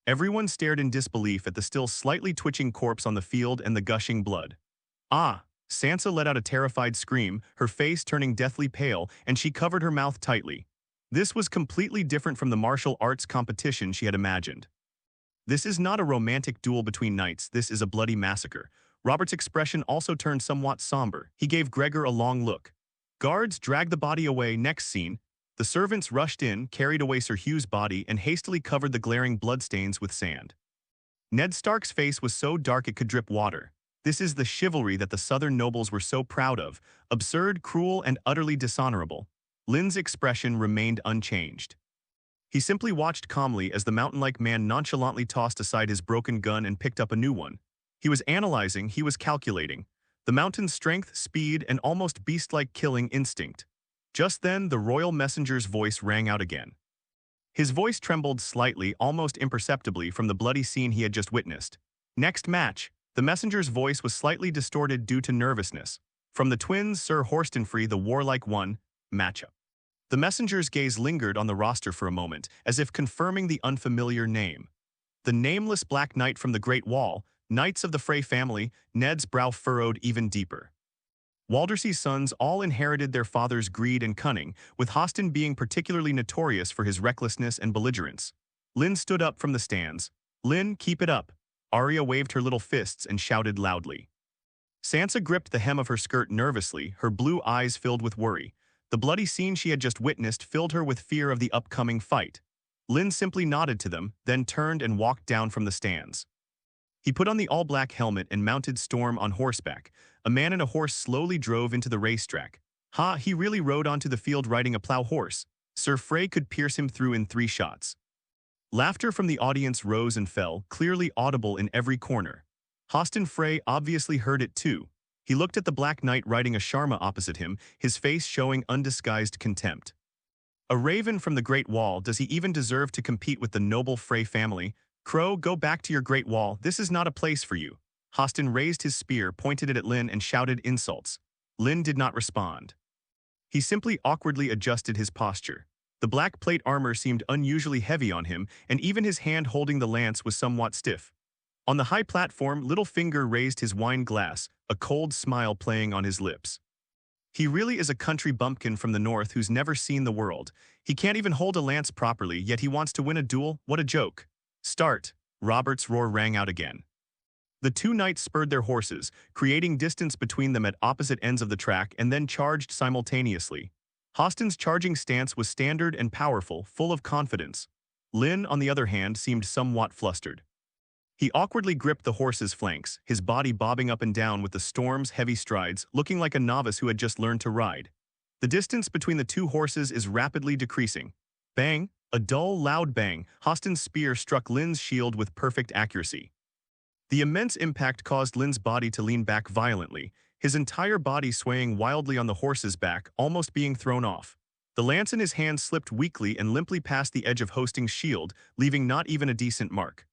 Everyone stared in disbelief at the still slightly twitching corpse on the field and the gushing blood. Ah! Sansa let out a terrified scream, her face turning deathly pale, and she covered her mouth tightly. This was completely different from the martial arts competition she had imagined. This is not a romantic duel between knights, this is a bloody massacre. Robert's expression also turned somewhat somber. He gave Gregor a long look. Guards dragged the body away. Next scene, the servants rushed in, carried away Sir Hugh's body, and hastily covered the glaring bloodstains with sand. Ned Stark's face was so dark it could drip water. This is the chivalry that the southern nobles were so proud of, absurd, cruel, and utterly dishonorable. Lynn's expression remained unchanged. He simply watched calmly as the mountain-like man nonchalantly tossed aside his broken gun and picked up a new one. He was analyzing, he was calculating. The mountain's strength, speed, and almost beast-like killing instinct. Just then, the royal messenger's voice rang out again. His voice trembled slightly, almost imperceptibly, from the bloody scene he had just witnessed. Next match. The messenger's voice was slightly distorted due to nervousness. From the twins, Sir Horstenfree, the warlike one, matchup. The messenger's gaze lingered on the roster for a moment, as if confirming the unfamiliar name. The nameless Black Knight from the Great Wall, Knights of the Frey family. Ned's brow furrowed even deeper. Waldersea's sons all inherited their father's greed and cunning, with Hoston being particularly notorious for his recklessness and belligerence. Lynn stood up from the stands. Lynn, keep it up. Arya waved her little fists and shouted loudly. Sansa gripped the hem of her skirt nervously, her blue eyes filled with worry. The bloody scene she had just witnessed filled her with fear of the upcoming fight. Lynn simply nodded to them, then turned and walked down from the stands. He put on the all-black helmet and mounted Storm on horseback. A man and a horse slowly drove into the racetrack. He really rode onto the field riding a plow horse. Sir Frey could pierce him through in 3 shots. Laughter from the audience rose and fell, clearly audible in every corner. Hoston Frey obviously heard it too. He looked at the Black Knight riding a Sharma opposite him, his face showing undisguised contempt. A raven from the Great Wall, does he even deserve to compete with the noble Frey family? Crow, go back to your Great Wall, this is not a place for you. Hoston raised his spear, pointed it at Lynn, and shouted insults. Lynn did not respond. He simply awkwardly adjusted his posture. The black plate armor seemed unusually heavy on him, and even his hand holding the lance was somewhat stiff. On the high platform, Littlefinger raised his wine glass, a cold smile playing on his lips. He really is a country bumpkin from the north who's never seen the world. He can't even hold a lance properly, yet he wants to win a duel? What a joke. Start! Robert's roar rang out again. The 2 knights spurred their horses, creating distance between them at opposite ends of the track, and then charged simultaneously. Hoston's charging stance was standard and powerful, full of confidence. Lynn, on the other hand, seemed somewhat flustered. He awkwardly gripped the horse's flanks, his body bobbing up and down with the storm's heavy strides, looking like a novice who had just learned to ride. The distance between the 2 horses is rapidly decreasing. Bang! A dull, loud bang. Hoston's spear struck Lynn's shield with perfect accuracy. The immense impact caused Lynn's body to lean back violently, his entire body swaying wildly on the horse's back, almost being thrown off. The lance in his hand slipped weakly and limply past the edge of Hosting's shield, leaving not even a decent mark.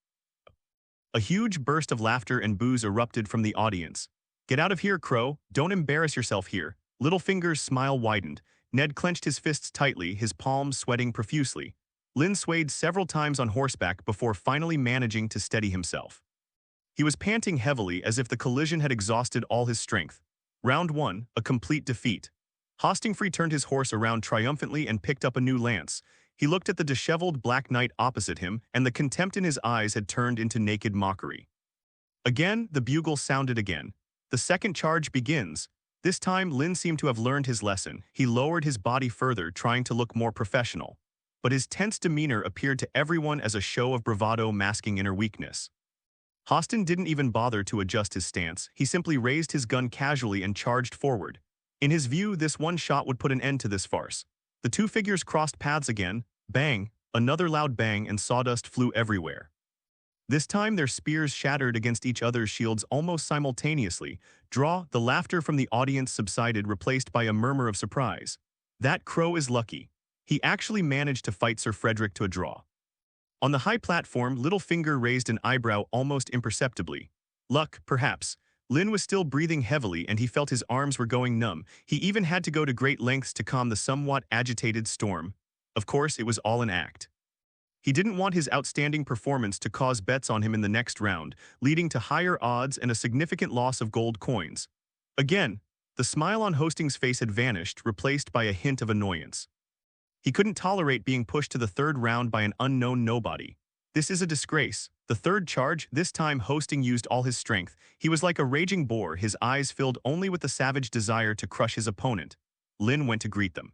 A huge burst of laughter and boos erupted from the audience. Get out of here, Crow. Don't embarrass yourself here. Littlefinger's smile widened. Ned clenched his fists tightly, his palms sweating profusely. Lynn swayed several times on horseback before finally managing to steady himself. He was panting heavily as if the collision had exhausted all his strength. Round 1, a complete defeat. Hostingfree turned his horse around triumphantly and picked up a new lance. He looked at the disheveled Black Knight opposite him, and the contempt in his eyes had turned into naked mockery. Again, the bugle sounded again. The second charge begins. This time, Lynn seemed to have learned his lesson. He lowered his body further, trying to look more professional. But his tense demeanor appeared to everyone as a show of bravado masking inner weakness. Hoston didn't even bother to adjust his stance. He simply raised his gun casually and charged forward. In his view, this one shot would put an end to this farce. The 2 figures crossed paths again. Bang! Another loud bang, and sawdust flew everywhere. This time their spears shattered against each other's shields almost simultaneously. The laughter from the audience subsided, replaced by a murmur of surprise. That Crow is lucky. He actually managed to fight Sir Frederick to a draw. On the high platform, Littlefinger raised an eyebrow almost imperceptibly. Luck, perhaps. Lynn was still breathing heavily and he felt his arms were going numb. He even had to go to great lengths to calm the somewhat agitated storm. Of course, it was all an act. He didn't want his outstanding performance to cause bets on him in the next round, leading to higher odds and a significant loss of gold coins. Again, the smile on Hosting's face had vanished, replaced by a hint of annoyance. He couldn't tolerate being pushed to the 3rd round by an unknown nobody. This is a disgrace. The 3rd charge, this time Hosting used all his strength. He was like a raging boar, his eyes filled only with the savage desire to crush his opponent. Lynn went to greet them.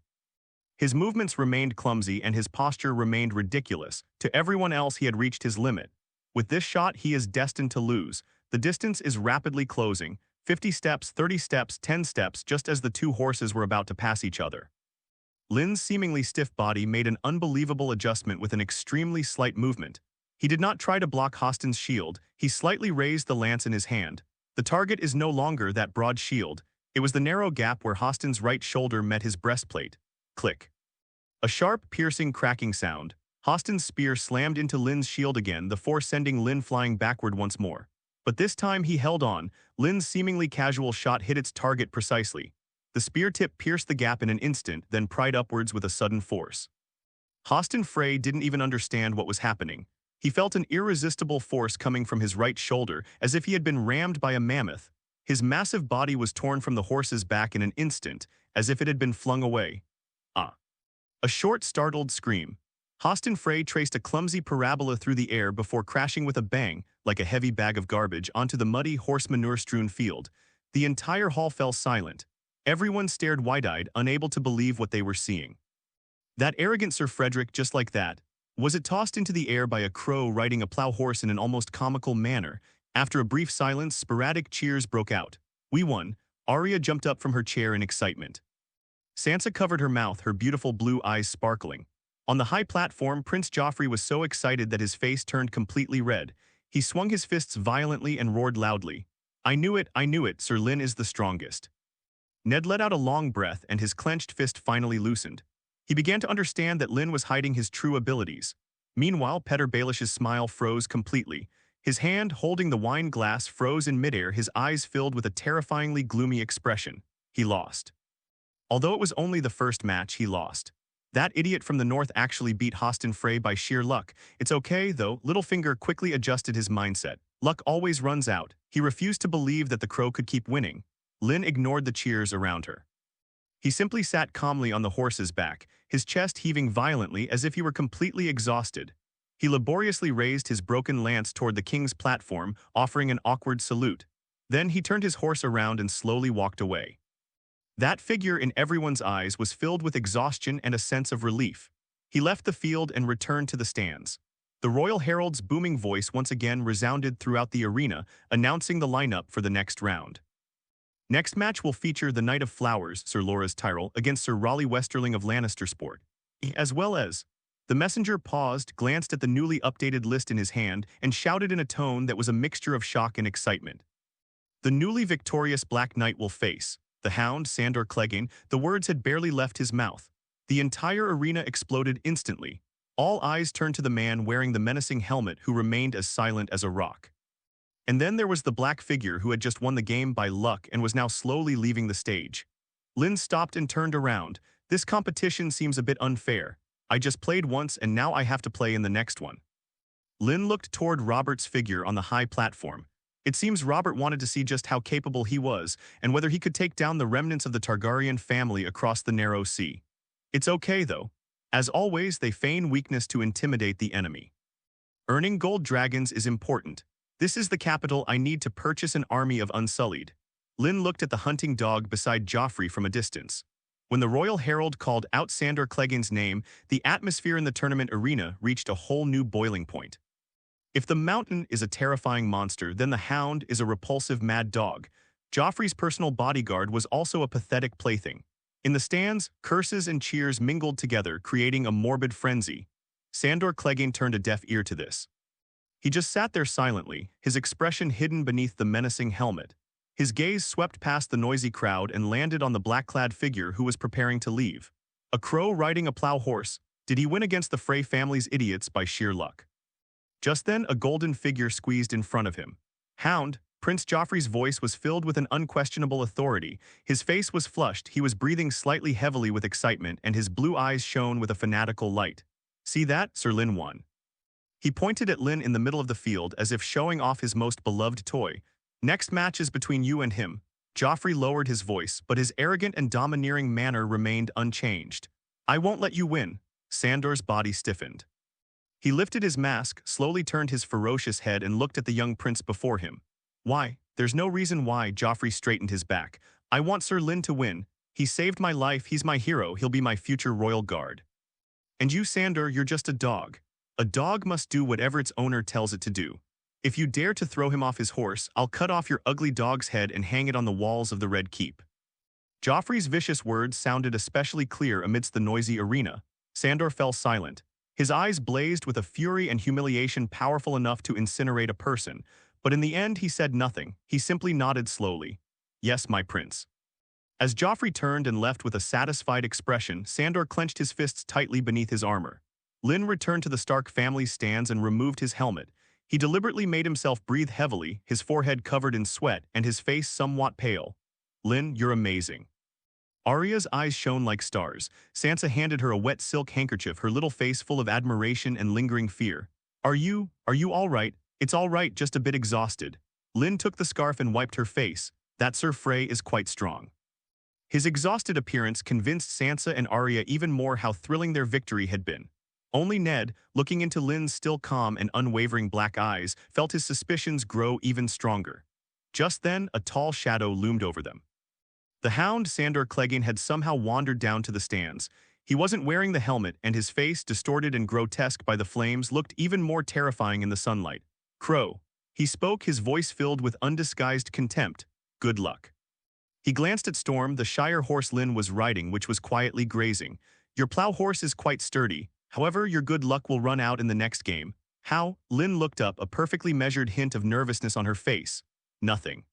His movements remained clumsy and his posture remained ridiculous. To everyone else, he had reached his limit. With this shot, he is destined to lose. The distance is rapidly closing. 50 steps, 30 steps, 10 steps, just as the 2 horses were about to pass each other. Lynn's seemingly stiff body made an unbelievable adjustment with an extremely slight movement. He did not try to block Hoston's shield. He slightly raised the lance in his hand. The target is no longer that broad shield. It was the narrow gap where Hoston's right shoulder met his breastplate. Click. A sharp, piercing, cracking sound. Hoston's spear slammed into Lynn's shield again, the force sending Lynn flying backward once more. But this time he held on. Lynn's seemingly casual shot hit its target precisely. The spear tip pierced the gap in an instant, then pried upwards with a sudden force. Hoston Frey didn't even understand what was happening. He felt an irresistible force coming from his right shoulder, as if he had been rammed by a mammoth. His massive body was torn from the horse's back in an instant, as if it had been flung away. A short, startled scream. Hoston Frey traced a clumsy parabola through the air before crashing with a bang, like a heavy bag of garbage, onto the muddy, horse manure-strewn field. The entire hall fell silent. Everyone stared wide-eyed, unable to believe what they were seeing. That arrogant Sir Frederick, just like that, was it tossed into the air by a crow riding a plow horse in an almost comical manner. After a brief silence, sporadic cheers broke out. "We won." Arya jumped up from her chair in excitement. Sansa covered her mouth, her beautiful blue eyes sparkling. On the high platform, Prince Joffrey was so excited that his face turned completely red. He swung his fists violently and roared loudly. I knew it, Sir Lynn is the strongest." Ned let out a long breath and his clenched fist finally loosened. He began to understand that Lynn was hiding his true abilities. Meanwhile, Petyr Baelish's smile froze completely. His hand, holding the wine glass, froze in midair, his eyes filled with a terrifyingly gloomy expression. He lost. Although it was only the first match, he lost. That idiot from the north actually beat Hoston Frey by sheer luck. It's okay, though. Littlefinger quickly adjusted his mindset. Luck always runs out. He refused to believe that the crow could keep winning. Lynn ignored the cheers around her. He simply sat calmly on the horse's back, his chest heaving violently as if he were completely exhausted. He laboriously raised his broken lance toward the king's platform, offering an awkward salute. Then he turned his horse around and slowly walked away. That figure in everyone's eyes was filled with exhaustion and a sense of relief. He left the field and returned to the stands. The royal herald's booming voice once again resounded throughout the arena, announcing the lineup for the next round. Next match will feature the Knight of Flowers, Sir Loras Tyrell, against Sir Rolly Westerling of Lannistersport, as well as... The messenger paused, glanced at the newly updated list in his hand, and shouted in a tone that was a mixture of shock and excitement. The newly victorious Black Knight will face the Hound, Sandor Clegane. The words had barely left his mouth. The entire arena exploded instantly. All eyes turned to the man wearing the menacing helmet who remained as silent as a rock. And then there was the black figure who had just won the game by luck and was now slowly leaving the stage. Lynn stopped and turned around. This competition seems a bit unfair. I just played once and now I have to play in the next one. Lynn looked toward Robert's figure on the high platform. It seems Robert wanted to see just how capable he was and whether he could take down the remnants of the Targaryen family across the narrow sea. It's okay though. As always, they feign weakness to intimidate the enemy. Earning gold dragons is important. This is the capital I need to purchase an army of Unsullied. Lynn looked at the hunting dog beside Joffrey from a distance. When the royal herald called out Sandor Clegane's name, the atmosphere in the tournament arena reached a whole new boiling point. If the mountain is a terrifying monster, then the Hound is a repulsive mad dog. Joffrey's personal bodyguard was also a pathetic plaything. In the stands, curses and cheers mingled together, creating a morbid frenzy. Sandor Clegane turned a deaf ear to this. He just sat there silently, his expression hidden beneath the menacing helmet. His gaze swept past the noisy crowd and landed on the black-clad figure who was preparing to leave. A crow riding a plow horse. Did he win against the Frey family's idiots by sheer luck? Just then, a golden figure squeezed in front of him. Hound. Prince Joffrey's voice was filled with an unquestionable authority. His face was flushed, he was breathing slightly heavily with excitement, and his blue eyes shone with a fanatical light. See that? Sir Lynn won. He pointed at Lynn in the middle of the field as if showing off his most beloved toy. Next match is between you and him. Joffrey lowered his voice, but his arrogant and domineering manner remained unchanged. I won't let you win. Sandor's body stiffened. He lifted his mask, slowly turned his ferocious head and looked at the young prince before him. Why? There's no reason why. Joffrey straightened his back. I want Sir Lynn to win. He saved my life, he's my hero, he'll be my future royal guard. And you, Sandor, you're just a dog. A dog must do whatever its owner tells it to do. If you dare to throw him off his horse, I'll cut off your ugly dog's head and hang it on the walls of the Red Keep. Joffrey's vicious words sounded especially clear amidst the noisy arena. Sandor fell silent. His eyes blazed with a fury and humiliation powerful enough to incinerate a person, but in the end he said nothing. He simply nodded slowly. Yes, my prince. As Joffrey turned and left with a satisfied expression, Sandor clenched his fists tightly beneath his armor. Lynn returned to the Stark family's stands and removed his helmet. He deliberately made himself breathe heavily, his forehead covered in sweat and his face somewhat pale. Lynn, you're amazing. Arya's eyes shone like stars. Sansa handed her a wet silk handkerchief, her little face full of admiration and lingering fear. Are you all right? It's all right, just a bit exhausted. Lynn took the scarf and wiped her face. That Sir Frey is quite strong. His exhausted appearance convinced Sansa and Arya even more how thrilling their victory had been. Only Ned, looking into Lynn's still calm and unwavering black eyes, felt his suspicions grow even stronger. Just then, a tall shadow loomed over them. The Hound, Sandor Clegane, had somehow wandered down to the stands. He wasn't wearing the helmet, and his face, distorted and grotesque by the flames, looked even more terrifying in the sunlight. "Crow." He spoke, his voice filled with undisguised contempt. "Good luck." He glanced at Storm, the Shire horse Lynn was riding, which was quietly grazing. "Your plow horse is quite sturdy. However, your good luck will run out in the next game." "How?" Lynn looked up, a perfectly measured hint of nervousness on her face. "Nothing."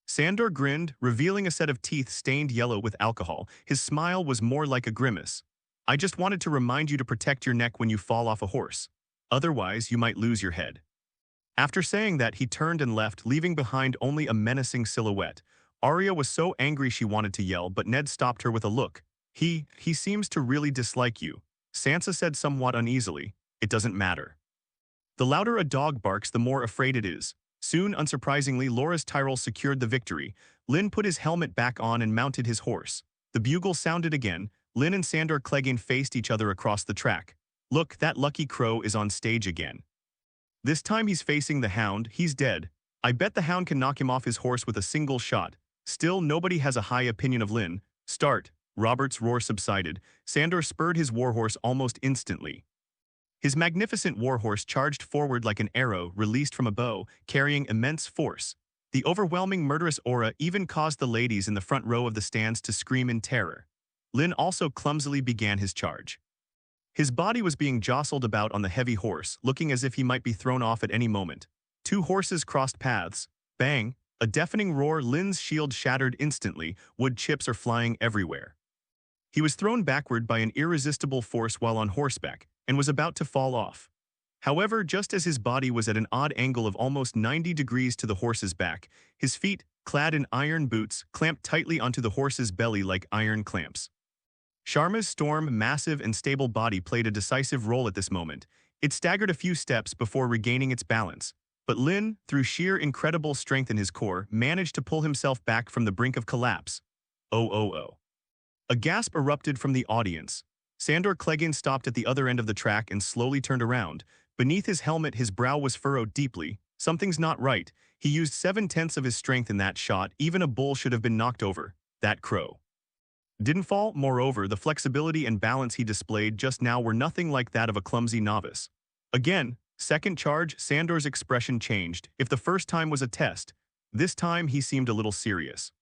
Sandor grinned, revealing a set of teeth stained yellow with alcohol. His smile was more like a grimace. "I just wanted to remind you to protect your neck when you fall off a horse. Otherwise, you might lose your head." After saying that, he turned and left, leaving behind only a menacing silhouette. Arya was so angry she wanted to yell, but Ned stopped her with a look. He seems to really dislike you," Sansa said somewhat uneasily. "It doesn't matter. The louder a dog barks, the more afraid it is." Soon, unsurprisingly, Loras Tyrell secured the victory. Lynn put his helmet back on and mounted his horse. The bugle sounded again. Lynn and Sandor Clegane faced each other across the track. "Look, that lucky crow is on stage again. This time he's facing the Hound. He's dead. I bet the Hound can knock him off his horse with a single shot." Still, nobody has a high opinion of Lynn. "Start." Robert's roar subsided. Sandor spurred his warhorse almost instantly. His magnificent warhorse charged forward like an arrow released from a bow, carrying immense force. The overwhelming murderous aura even caused the ladies in the front row of the stands to scream in terror. Lynn also clumsily began his charge. His body was being jostled about on the heavy horse, looking as if he might be thrown off at any moment. Two horses crossed paths. Bang! A deafening roar. Lynn's shield shattered instantly. Wood chips are flying everywhere. He was thrown backward by an irresistible force while on horseback, and was about to fall off. However, just as his body was at an odd angle of almost 90 degrees to the horse's back, his feet, clad in iron boots, clamped tightly onto the horse's belly like iron clamps. Sharma's Storm's massive and stable body played a decisive role at this moment. It staggered a few steps before regaining its balance. But Lynn, through sheer incredible strength in his core, managed to pull himself back from the brink of collapse. Oh. A gasp erupted from the audience. Sandor Clegane stopped at the other end of the track and slowly turned around. Beneath his helmet, his brow was furrowed deeply. Something's not right. He used 7/10 of his strength in that shot. Even a bull should have been knocked over. That crow didn't fall. Moreover, the flexibility and balance he displayed just now were nothing like that of a clumsy novice. Again, second charge, Sandor's expression changed. If the first time was a test, this time he seemed a little serious.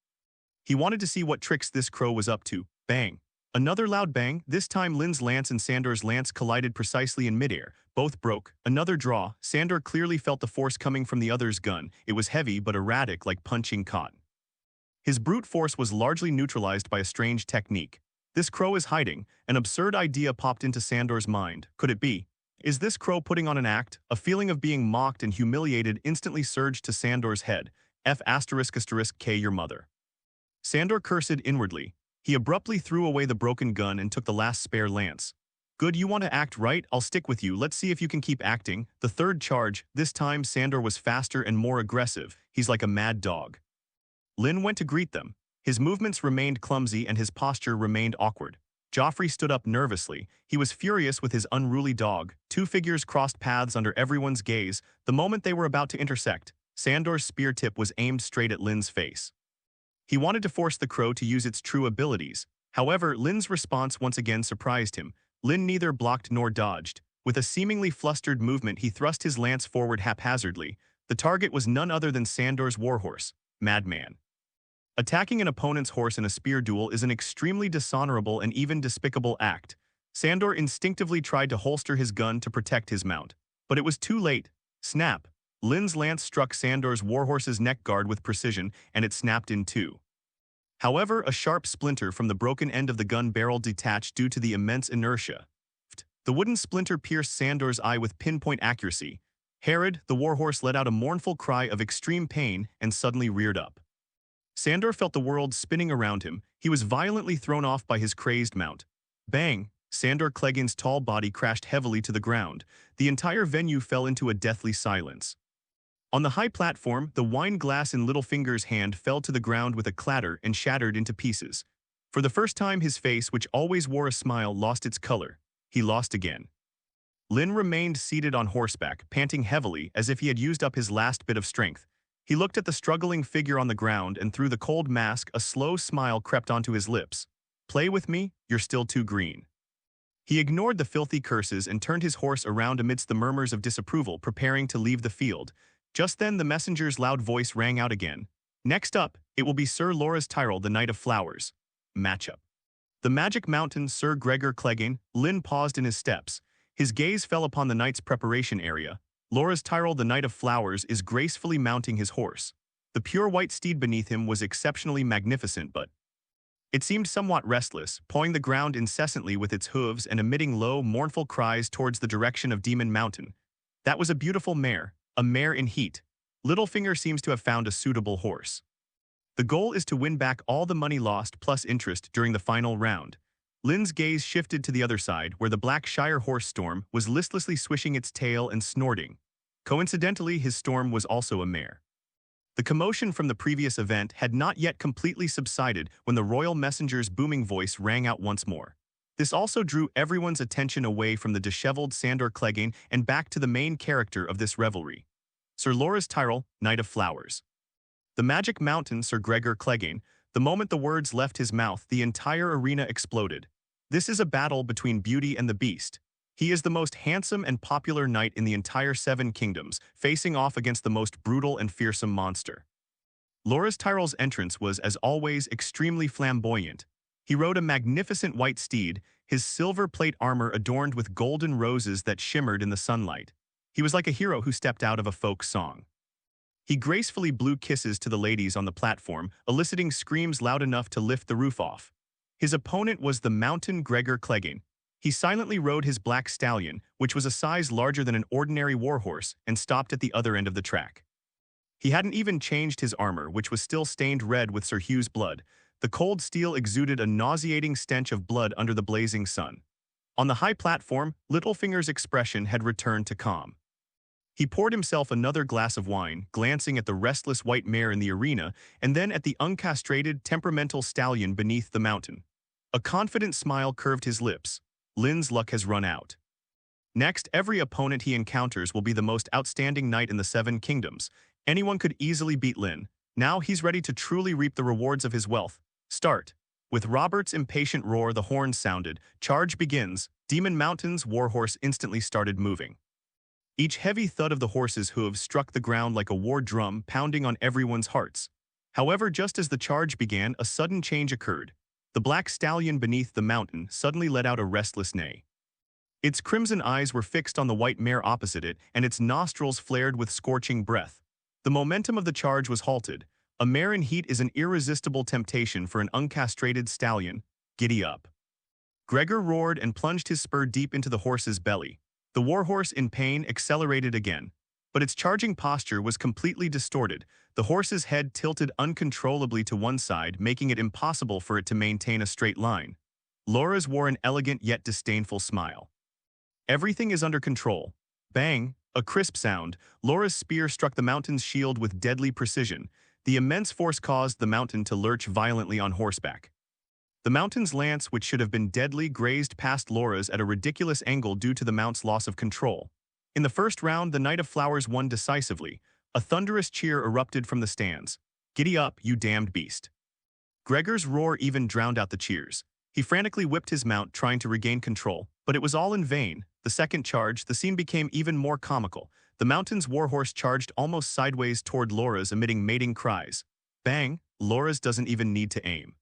He wanted to see what tricks this crow was up to. Bang! Another loud bang. This time Lynn's lance and Sandor's lance collided precisely in midair. Both broke. Another draw. Sandor clearly felt the force coming from the other's gun. It was heavy but erratic, like punching cotton. His brute force was largely neutralized by a strange technique. This crow is hiding. An absurd idea popped into Sandor's mind. Could it be? Is this crow putting on an act? A feeling of being mocked and humiliated instantly surged to Sandor's head. F***K your mother. Sandor cursed inwardly. He abruptly threw away the broken gun and took the last spare lance. "Good, you want to act, right? I'll stick with you. Let's see if you can keep acting." The third charge. This time Sandor was faster and more aggressive. He's like a mad dog. Lynn went to greet them. His movements remained clumsy and his posture remained awkward. Joffrey stood up nervously. He was furious with his unruly dog. Two figures crossed paths under everyone's gaze. The moment they were about to intersect, Sandor's spear tip was aimed straight at Lynn's face. He wanted to force the crow to use its true abilities. However, Lynn's response once again surprised him. Lynn neither blocked nor dodged. With a seemingly flustered movement, he thrust his lance forward haphazardly. The target was none other than Sandor's warhorse. Madman. Attacking an opponent's horse in a spear duel is an extremely dishonorable and even despicable act. Sandor instinctively tried to holster his gun to protect his mount. But it was too late. Snap! Lynn's lance struck Sandor's warhorse's neck guard with precision, and it snapped in two. However, a sharp splinter from the broken end of the gun barrel detached due to the immense inertia. The wooden splinter pierced Sandor's eye with pinpoint accuracy. Herod, the warhorse, let out a mournful cry of extreme pain and suddenly reared up. Sandor felt the world spinning around him. He was violently thrown off by his crazed mount. Bang! Sandor Clegane's tall body crashed heavily to the ground. The entire venue fell into a deathly silence. On the high platform, the wine glass in Littlefinger's hand fell to the ground with a clatter and shattered into pieces. For the first time, his face, which always wore a smile, lost its color. He lost again. Lynn remained seated on horseback, panting heavily as if he had used up his last bit of strength. He looked at the struggling figure on the ground, and through the cold mask a slow smile crept onto his lips. "Play with me? You're still too green." He ignored the filthy curses and turned his horse around amidst the murmurs of disapproval, preparing to leave the field. Just then the messenger's loud voice rang out again. "Next up, it will be Sir Loras Tyrell, the Knight of Flowers." Matchup. The Magic Mountain, Sir Gregor Clegane. Lynn paused in his steps. His gaze fell upon the knight's preparation area. Loras Tyrell, the Knight of Flowers, is gracefully mounting his horse. The pure white steed beneath him was exceptionally magnificent, but it seemed somewhat restless, pawing the ground incessantly with its hooves and emitting low, mournful cries towards the direction of Demon Mountain. That was a beautiful mare, a mare in heat. Littlefinger seems to have found a suitable horse. The goal is to win back all the money lost plus interest during the final round. Lynn's gaze shifted to the other side, where the Black Shire horse Storm was listlessly swishing its tail and snorting. Coincidentally, his Storm was also a mare. The commotion from the previous event had not yet completely subsided when the royal messenger's booming voice rang out once more. This also drew everyone's attention away from the disheveled Sandor Clegane and back to the main character of this revelry. Sir Loras Tyrell, Knight of Flowers. The Magic Mountain, Sir Gregor Clegane. The moment the words left his mouth, the entire arena exploded. This is a battle between Beauty and the Beast. He is the most handsome and popular knight in the entire Seven Kingdoms, facing off against the most brutal and fearsome monster. Loras Tyrell's entrance was, as always, extremely flamboyant. He rode a magnificent white steed, his silver plate armor adorned with golden roses that shimmered in the sunlight. He was like a hero who stepped out of a folk song. He gracefully blew kisses to the ladies on the platform, eliciting screams loud enough to lift the roof off. His opponent was the Mountain Gregor Clegane. He silently rode his black stallion, which was a size larger than an ordinary warhorse, and stopped at the other end of the track. He hadn't even changed his armor, which was still stained red with Sir Hugh's blood. The cold steel exuded a nauseating stench of blood under the blazing sun. On the high platform, Littlefinger's expression had returned to calm. He poured himself another glass of wine, glancing at the restless white mare in the arena, and then at the uncastrated, temperamental stallion beneath the mountain. A confident smile curved his lips. Lynn's luck has run out. Next, every opponent he encounters will be the most outstanding knight in the Seven Kingdoms. Anyone could easily beat Lynn. Now he's ready to truly reap the rewards of his wealth. Start. With Robert's impatient roar, the horn sounded. Charge begins. Demon Mountain's warhorse instantly started moving. Each heavy thud of the horse's hooves struck the ground like a war drum, pounding on everyone's hearts. However, just as the charge began, a sudden change occurred. The black stallion beneath the mountain suddenly let out a restless neigh. Its crimson eyes were fixed on the white mare opposite it, and its nostrils flared with scorching breath. The momentum of the charge was halted. A mare in heat is an irresistible temptation for an uncastrated stallion. Giddy up. Gregor roared and plunged his spur deep into the horse's belly. The warhorse, in pain, accelerated again. But its charging posture was completely distorted. The horse's head tilted uncontrollably to one side, making it impossible for it to maintain a straight line. Loras wore an elegant yet disdainful smile. Everything is under control. Bang! A crisp sound. Loras' spear struck the mountain's shield with deadly precision. The immense force caused the mountain to lurch violently on horseback. The mountain's lance, which should have been deadly, grazed past Loras at a ridiculous angle due to the mount's loss of control. In the first round, the Knight of Flowers won decisively. A thunderous cheer erupted from the stands. "Giddy up, you damned beast." Gregor's roar even drowned out the cheers. He frantically whipped his mount, trying to regain control, but it was all in vain. The second charge, the scene became even more comical. The mountain's warhorse charged almost sideways toward Loras, emitting mating cries. Bang! Loras doesn't even need to aim.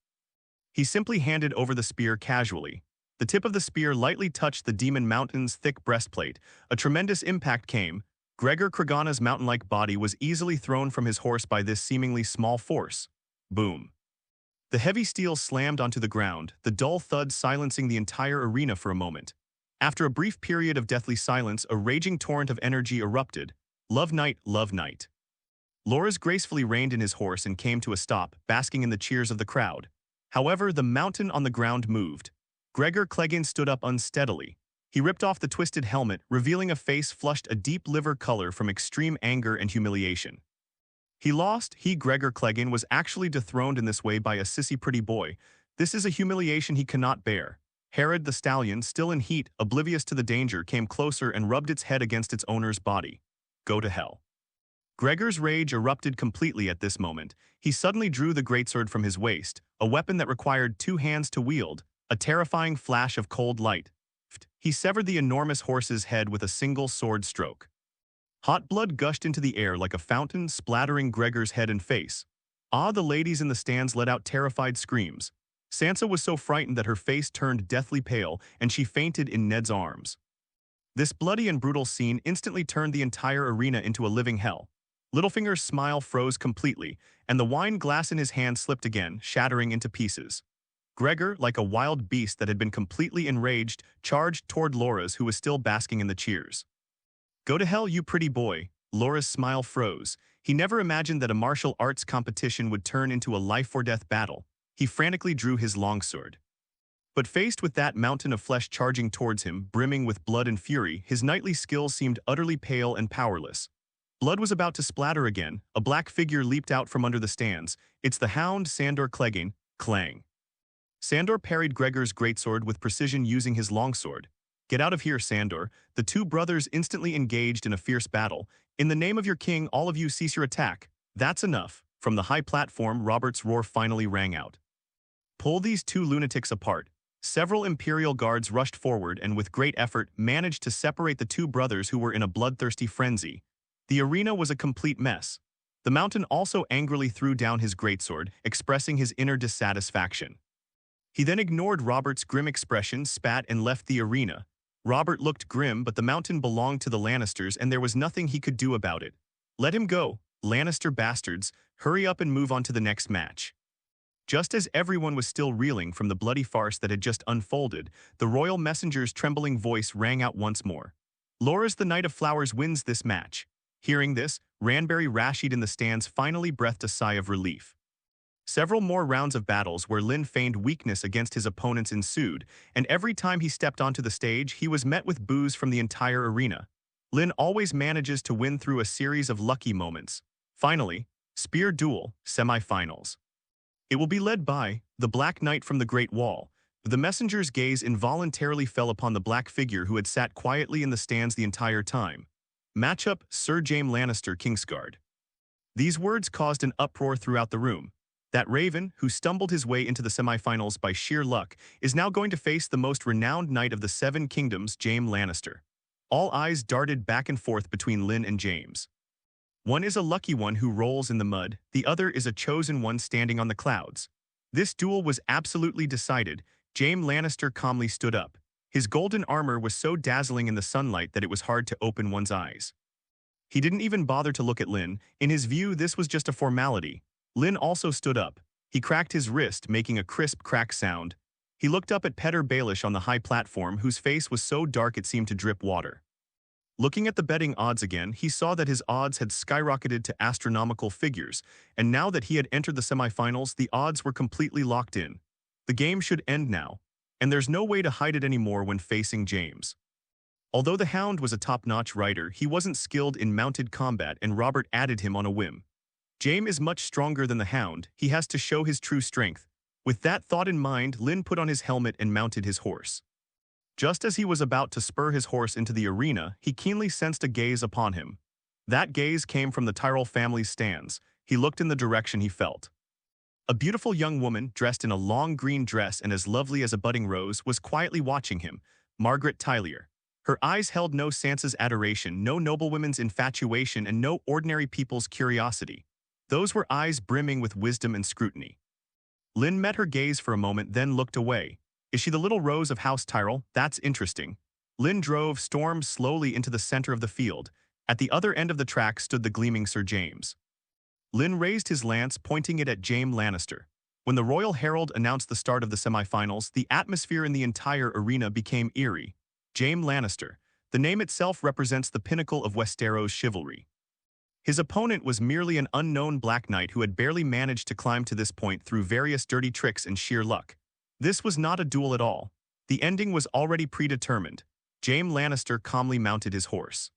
He simply handed over the spear casually. The tip of the spear lightly touched the Demon Mountain's thick breastplate. A tremendous impact came. Gregor Clegana's mountain-like body was easily thrown from his horse by this seemingly small force. Boom. The heavy steel slammed onto the ground, the dull thud silencing the entire arena for a moment. After a brief period of deathly silence, a raging torrent of energy erupted. Love Knight, Love Knight. Loras gracefully reined in his horse and came to a stop, basking in the cheers of the crowd. However, the mountain on the ground moved. Gregor Clegane stood up unsteadily. He ripped off the twisted helmet, revealing a face flushed a deep liver color from extreme anger and humiliation. He lost. Gregor Clegane, was actually dethroned in this way by a sissy pretty boy. This is a humiliation he cannot bear. Herod the stallion, still in heat, oblivious to the danger, came closer and rubbed its head against its owner's body. Go to hell. Gregor's rage erupted completely at this moment. He suddenly drew the greatsword from his waist, a weapon that required 2 hands to wield, a terrifying flash of cold light. He severed the enormous horse's head with a single sword stroke. Hot blood gushed into the air like a fountain, splattering Gregor's head and face. The ladies in the stands let out terrified screams. Sansa was so frightened that her face turned deathly pale, and she fainted in Ned's arms. This bloody and brutal scene instantly turned the entire arena into a living hell. Littlefinger's smile froze completely, and the wine glass in his hand slipped again, shattering into pieces. Gregor, like a wild beast that had been completely enraged, charged toward Loras, who was still basking in the cheers. "Go to hell, you pretty boy." Loras' smile froze. He never imagined that a martial arts competition would turn into a life-or-death battle. He frantically drew his longsword. But faced with that mountain of flesh charging towards him, brimming with blood and fury, his knightly skills seemed utterly pale and powerless. Blood was about to splatter again. A black figure leaped out from under the stands. It's the Hound, Sandor Clegane. Clang. Sandor parried Gregor's greatsword with precision using his longsword. "Get out of here, Sandor." The two brothers instantly engaged in a fierce battle. "In the name of your king, all of you cease your attack." "That's enough." From the high platform, Robert's roar finally rang out. "Pull these two lunatics apart." Several Imperial guards rushed forward and with great effort managed to separate the two brothers who were in a bloodthirsty frenzy. The arena was a complete mess. The Mountain also angrily threw down his greatsword, expressing his inner dissatisfaction. He then ignored Robert's grim expression, spat, and left the arena. Robert looked grim, but the Mountain belonged to the Lannisters and there was nothing he could do about it. "Let him go, Lannister bastards. Hurry up and move on to the next match." Just as everyone was still reeling from the bloody farce that had just unfolded, the royal messenger's trembling voice rang out once more. "Loras the Knight of Flowers wins this match." Hearing this, Ranberry Rashid in the stands finally breathed a sigh of relief. Several more rounds of battles where Lynn feigned weakness against his opponents ensued, and every time he stepped onto the stage, he was met with boos from the entire arena. Lynn always manages to win through a series of lucky moments. Finally, Spear Duel, Semi-Finals. It will be led by the Black Knight from the Great Wall. The messenger's gaze involuntarily fell upon the black figure who had sat quietly in the stands the entire time. Matchup, Sir Jaime Lannister Kingsguard. These words caused an uproar throughout the room. That Raven, who stumbled his way into the semifinals by sheer luck, is now going to face the most renowned knight of the Seven Kingdoms, Jaime Lannister. All eyes darted back and forth between Lynn and James. One is a lucky one who rolls in the mud, the other is a chosen one standing on the clouds. This duel was absolutely decided. Jaime Lannister calmly stood up. His golden armor was so dazzling in the sunlight that it was hard to open one's eyes. He didn't even bother to look at Lynn. In his view, this was just a formality. Lynn also stood up. He cracked his wrist, making a crisp crack sound. He looked up at Petter Baelish on the high platform, whose face was so dark it seemed to drip water. Looking at the betting odds again, he saw that his odds had skyrocketed to astronomical figures, and now that he had entered the semifinals, the odds were completely locked in. The game should end now, and there's no way to hide it anymore when facing James. Although the Hound was a top-notch rider, he wasn't skilled in mounted combat, and Robert added him on a whim. Jaime is much stronger than the Hound. He has to show his true strength. With that thought in mind, Lynn put on his helmet and mounted his horse. Just as he was about to spur his horse into the arena, he keenly sensed a gaze upon him. That gaze came from the Tyrell family's stands. He looked in the direction he felt. A beautiful young woman, dressed in a long green dress and as lovely as a budding rose, was quietly watching him, Margaret Tylier. Her eyes held no Sansa's adoration, no noblewomen's infatuation, and no ordinary people's curiosity. Those were eyes brimming with wisdom and scrutiny. Lynn met her gaze for a moment, then looked away. Is she the little Rose of House Tyrell? That's interesting. Lynn drove Storm slowly into the center of the field. At the other end of the track stood the gleaming Sir James. Lynn raised his lance, pointing it at Jaime Lannister. When the Royal Herald announced the start of the semifinals, the atmosphere in the entire arena became eerie. Jaime Lannister. The name itself represents the pinnacle of Westeros chivalry. His opponent was merely an unknown Black Knight who had barely managed to climb to this point through various dirty tricks and sheer luck. This was not a duel at all. The ending was already predetermined. Jaime Lannister calmly mounted his horse.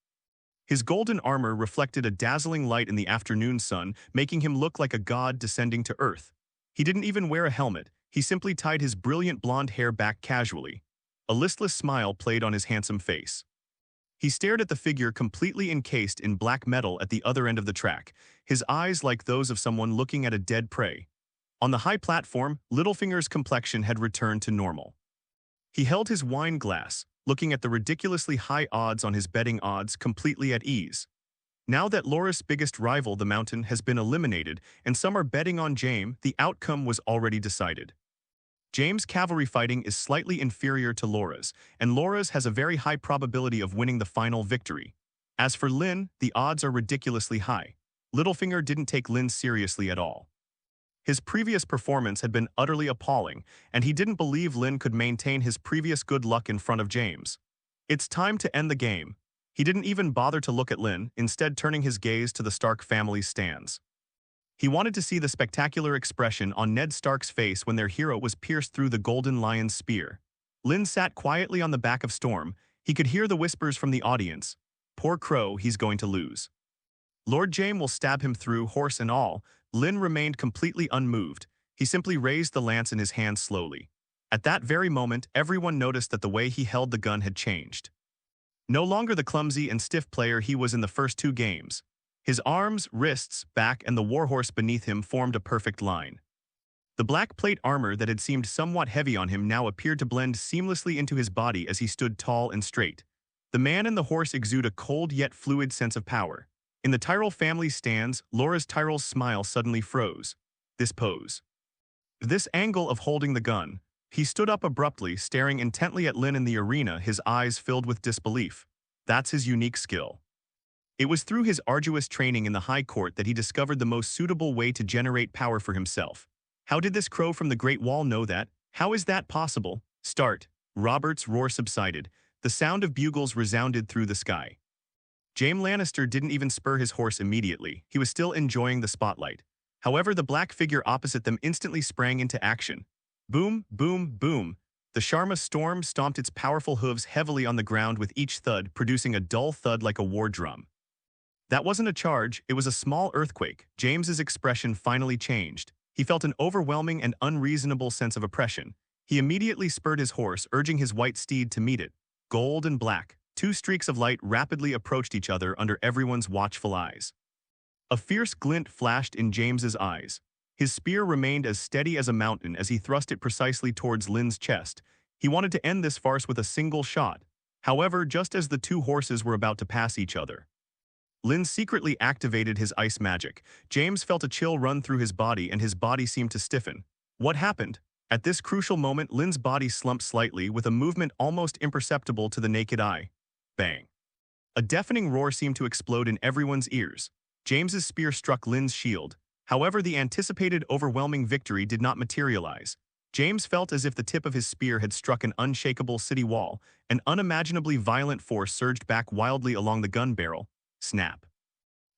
His golden armor reflected a dazzling light in the afternoon sun, making him look like a god descending to earth. He didn't even wear a helmet. He simply tied his brilliant blonde hair back casually. A listless smile played on his handsome face. He stared at the figure completely encased in black metal at the other end of the track, his eyes like those of someone looking at a dead prey. On the high platform, Littlefinger's complexion had returned to normal. He held his wine glass, looking at the ridiculously high odds on his betting odds completely at ease. Now that Loras' biggest rival, the Mountain, has been eliminated and some are betting on Jaime, the outcome was already decided. Jaime's cavalry fighting is slightly inferior to Loras, and Loras has a very high probability of winning the final victory. As for Lynn, the odds are ridiculously high. Littlefinger didn't take Lynn seriously at all. His previous performance had been utterly appalling, and he didn't believe Lynn could maintain his previous good luck in front of Jaime. It's time to end the game. He didn't even bother to look at Lynn, instead turning his gaze to the Stark family's stands. He wanted to see the spectacular expression on Ned Stark's face when their hero was pierced through the Golden Lion's spear. Lynn sat quietly on the back of Storm. He could hear the whispers from the audience. Poor Crow, he's going to lose. Lord Jaime will stab him through, horse and all. Lynn remained completely unmoved. He simply raised the lance in his hand slowly. At that very moment, everyone noticed that the way he held the gun had changed. No longer the clumsy and stiff player he was in the first two games. His arms, wrists, back, and the warhorse beneath him formed a perfect line. The black plate armor that had seemed somewhat heavy on him now appeared to blend seamlessly into his body as he stood tall and straight. The man and the horse exude a cold yet fluid sense of power. In the Tyrell family's stands, Loras Tyrell's smile suddenly froze. This pose. This angle of holding the gun. He stood up abruptly, staring intently at Lynn in the arena, his eyes filled with disbelief. That's his unique skill. It was through his arduous training in the High Court that he discovered the most suitable way to generate power for himself. How did this crow from the Great Wall know that? How is that possible? Start. Robert's roar subsided. The sound of bugles resounded through the sky. Jaime Lannister didn't even spur his horse immediately. He was still enjoying the spotlight. However, the black figure opposite them instantly sprang into action. Boom, boom, boom. The Sharma Storm stomped its powerful hooves heavily on the ground with each thud, producing a dull thud like a war drum. That wasn't a charge, it was a small earthquake. James's expression finally changed. He felt an overwhelming and unreasonable sense of oppression. He immediately spurred his horse, urging his white steed to meet it. Gold and black, two streaks of light rapidly approached each other under everyone's watchful eyes. A fierce glint flashed in James's eyes. His spear remained as steady as a mountain as he thrust it precisely towards Lynn's chest. He wanted to end this farce with a single shot. However, just as the two horses were about to pass each other, Lynn secretly activated his ice magic. James felt a chill run through his body and his body seemed to stiffen. What happened? At this crucial moment, Lynn's body slumped slightly with a movement almost imperceptible to the naked eye. Bang. A deafening roar seemed to explode in everyone's ears. James's spear struck Lynn's shield. However, the anticipated overwhelming victory did not materialize. James felt as if the tip of his spear had struck an unshakable city wall. An unimaginably violent force surged back wildly along the gun barrel. Snap.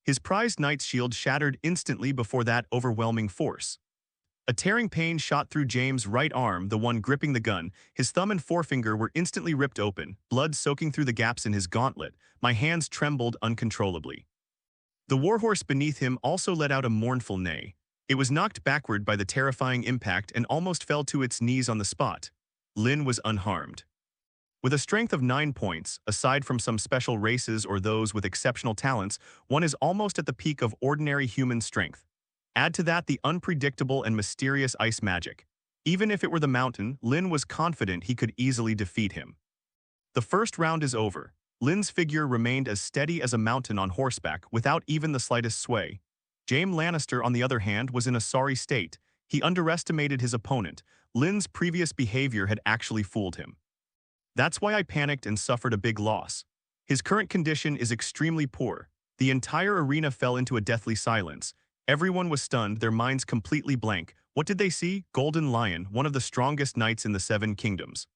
His prized knight's shield shattered instantly before that overwhelming force. A tearing pain shot through James' right arm, the one gripping the gun. His thumb and forefinger were instantly ripped open, blood soaking through the gaps in his gauntlet. My hands trembled uncontrollably. The warhorse beneath him also let out a mournful neigh. It was knocked backward by the terrifying impact and almost fell to its knees on the spot. Lynn was unharmed. With a strength of 9 points, aside from some special races or those with exceptional talents, one is almost at the peak of ordinary human strength. Add to that the unpredictable and mysterious ice magic. Even if it were the Mountain, Lynn was confident he could easily defeat him. The first round is over. Lynn's figure remained as steady as a mountain on horseback without even the slightest sway. Jaime Lannister, on the other hand, was in a sorry state. He underestimated his opponent. Lynn's previous behavior had actually fooled him. That's why I panicked and suffered a big loss. His current condition is extremely poor. The entire arena fell into a deathly silence. Everyone was stunned, their minds completely blank. What did they see? Golden Lion, one of the strongest knights in the Seven Kingdoms.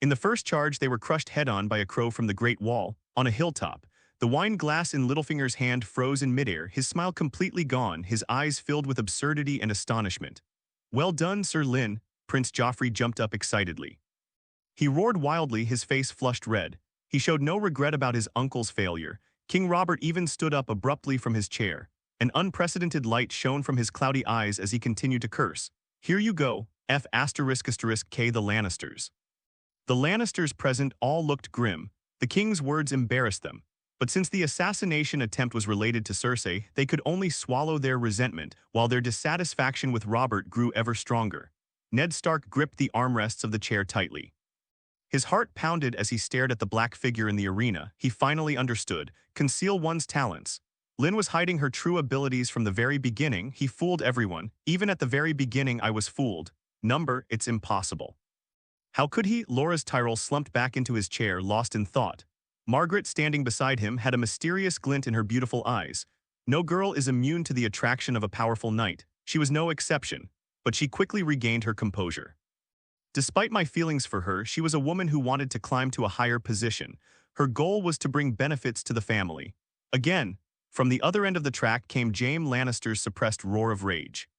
In the first charge, they were crushed head-on by a crow from the Great Wall, on a hilltop. The wine glass in Littlefinger's hand froze in midair, his smile completely gone, his eyes filled with absurdity and astonishment. Well done, Sir Lynn, Prince Joffrey jumped up excitedly. He roared wildly, his face flushed red. He showed no regret about his uncle's failure. King Robert even stood up abruptly from his chair. An unprecedented light shone from his cloudy eyes as he continued to curse. Here you go, F***K the Lannisters. The Lannisters present all looked grim. The king's words embarrassed them, but since the assassination attempt was related to Cersei, they could only swallow their resentment while their dissatisfaction with Robert grew ever stronger. Ned Stark gripped the armrests of the chair tightly. His heart pounded as he stared at the black figure in the arena. He finally understood. Conceal one's talents. Lynn was hiding her true abilities from the very beginning. He fooled everyone. Even at the very beginning, I was fooled. Number, it's impossible. How could he? Loras Tyrell slumped back into his chair, lost in thought. Margaret, standing beside him, had a mysterious glint in her beautiful eyes. No girl is immune to the attraction of a powerful knight. She was no exception, but she quickly regained her composure. Despite my feelings for her, she was a woman who wanted to climb to a higher position. Her goal was to bring benefits to the family. Again, from the other end of the track came Jaime Lannister's suppressed roar of rage.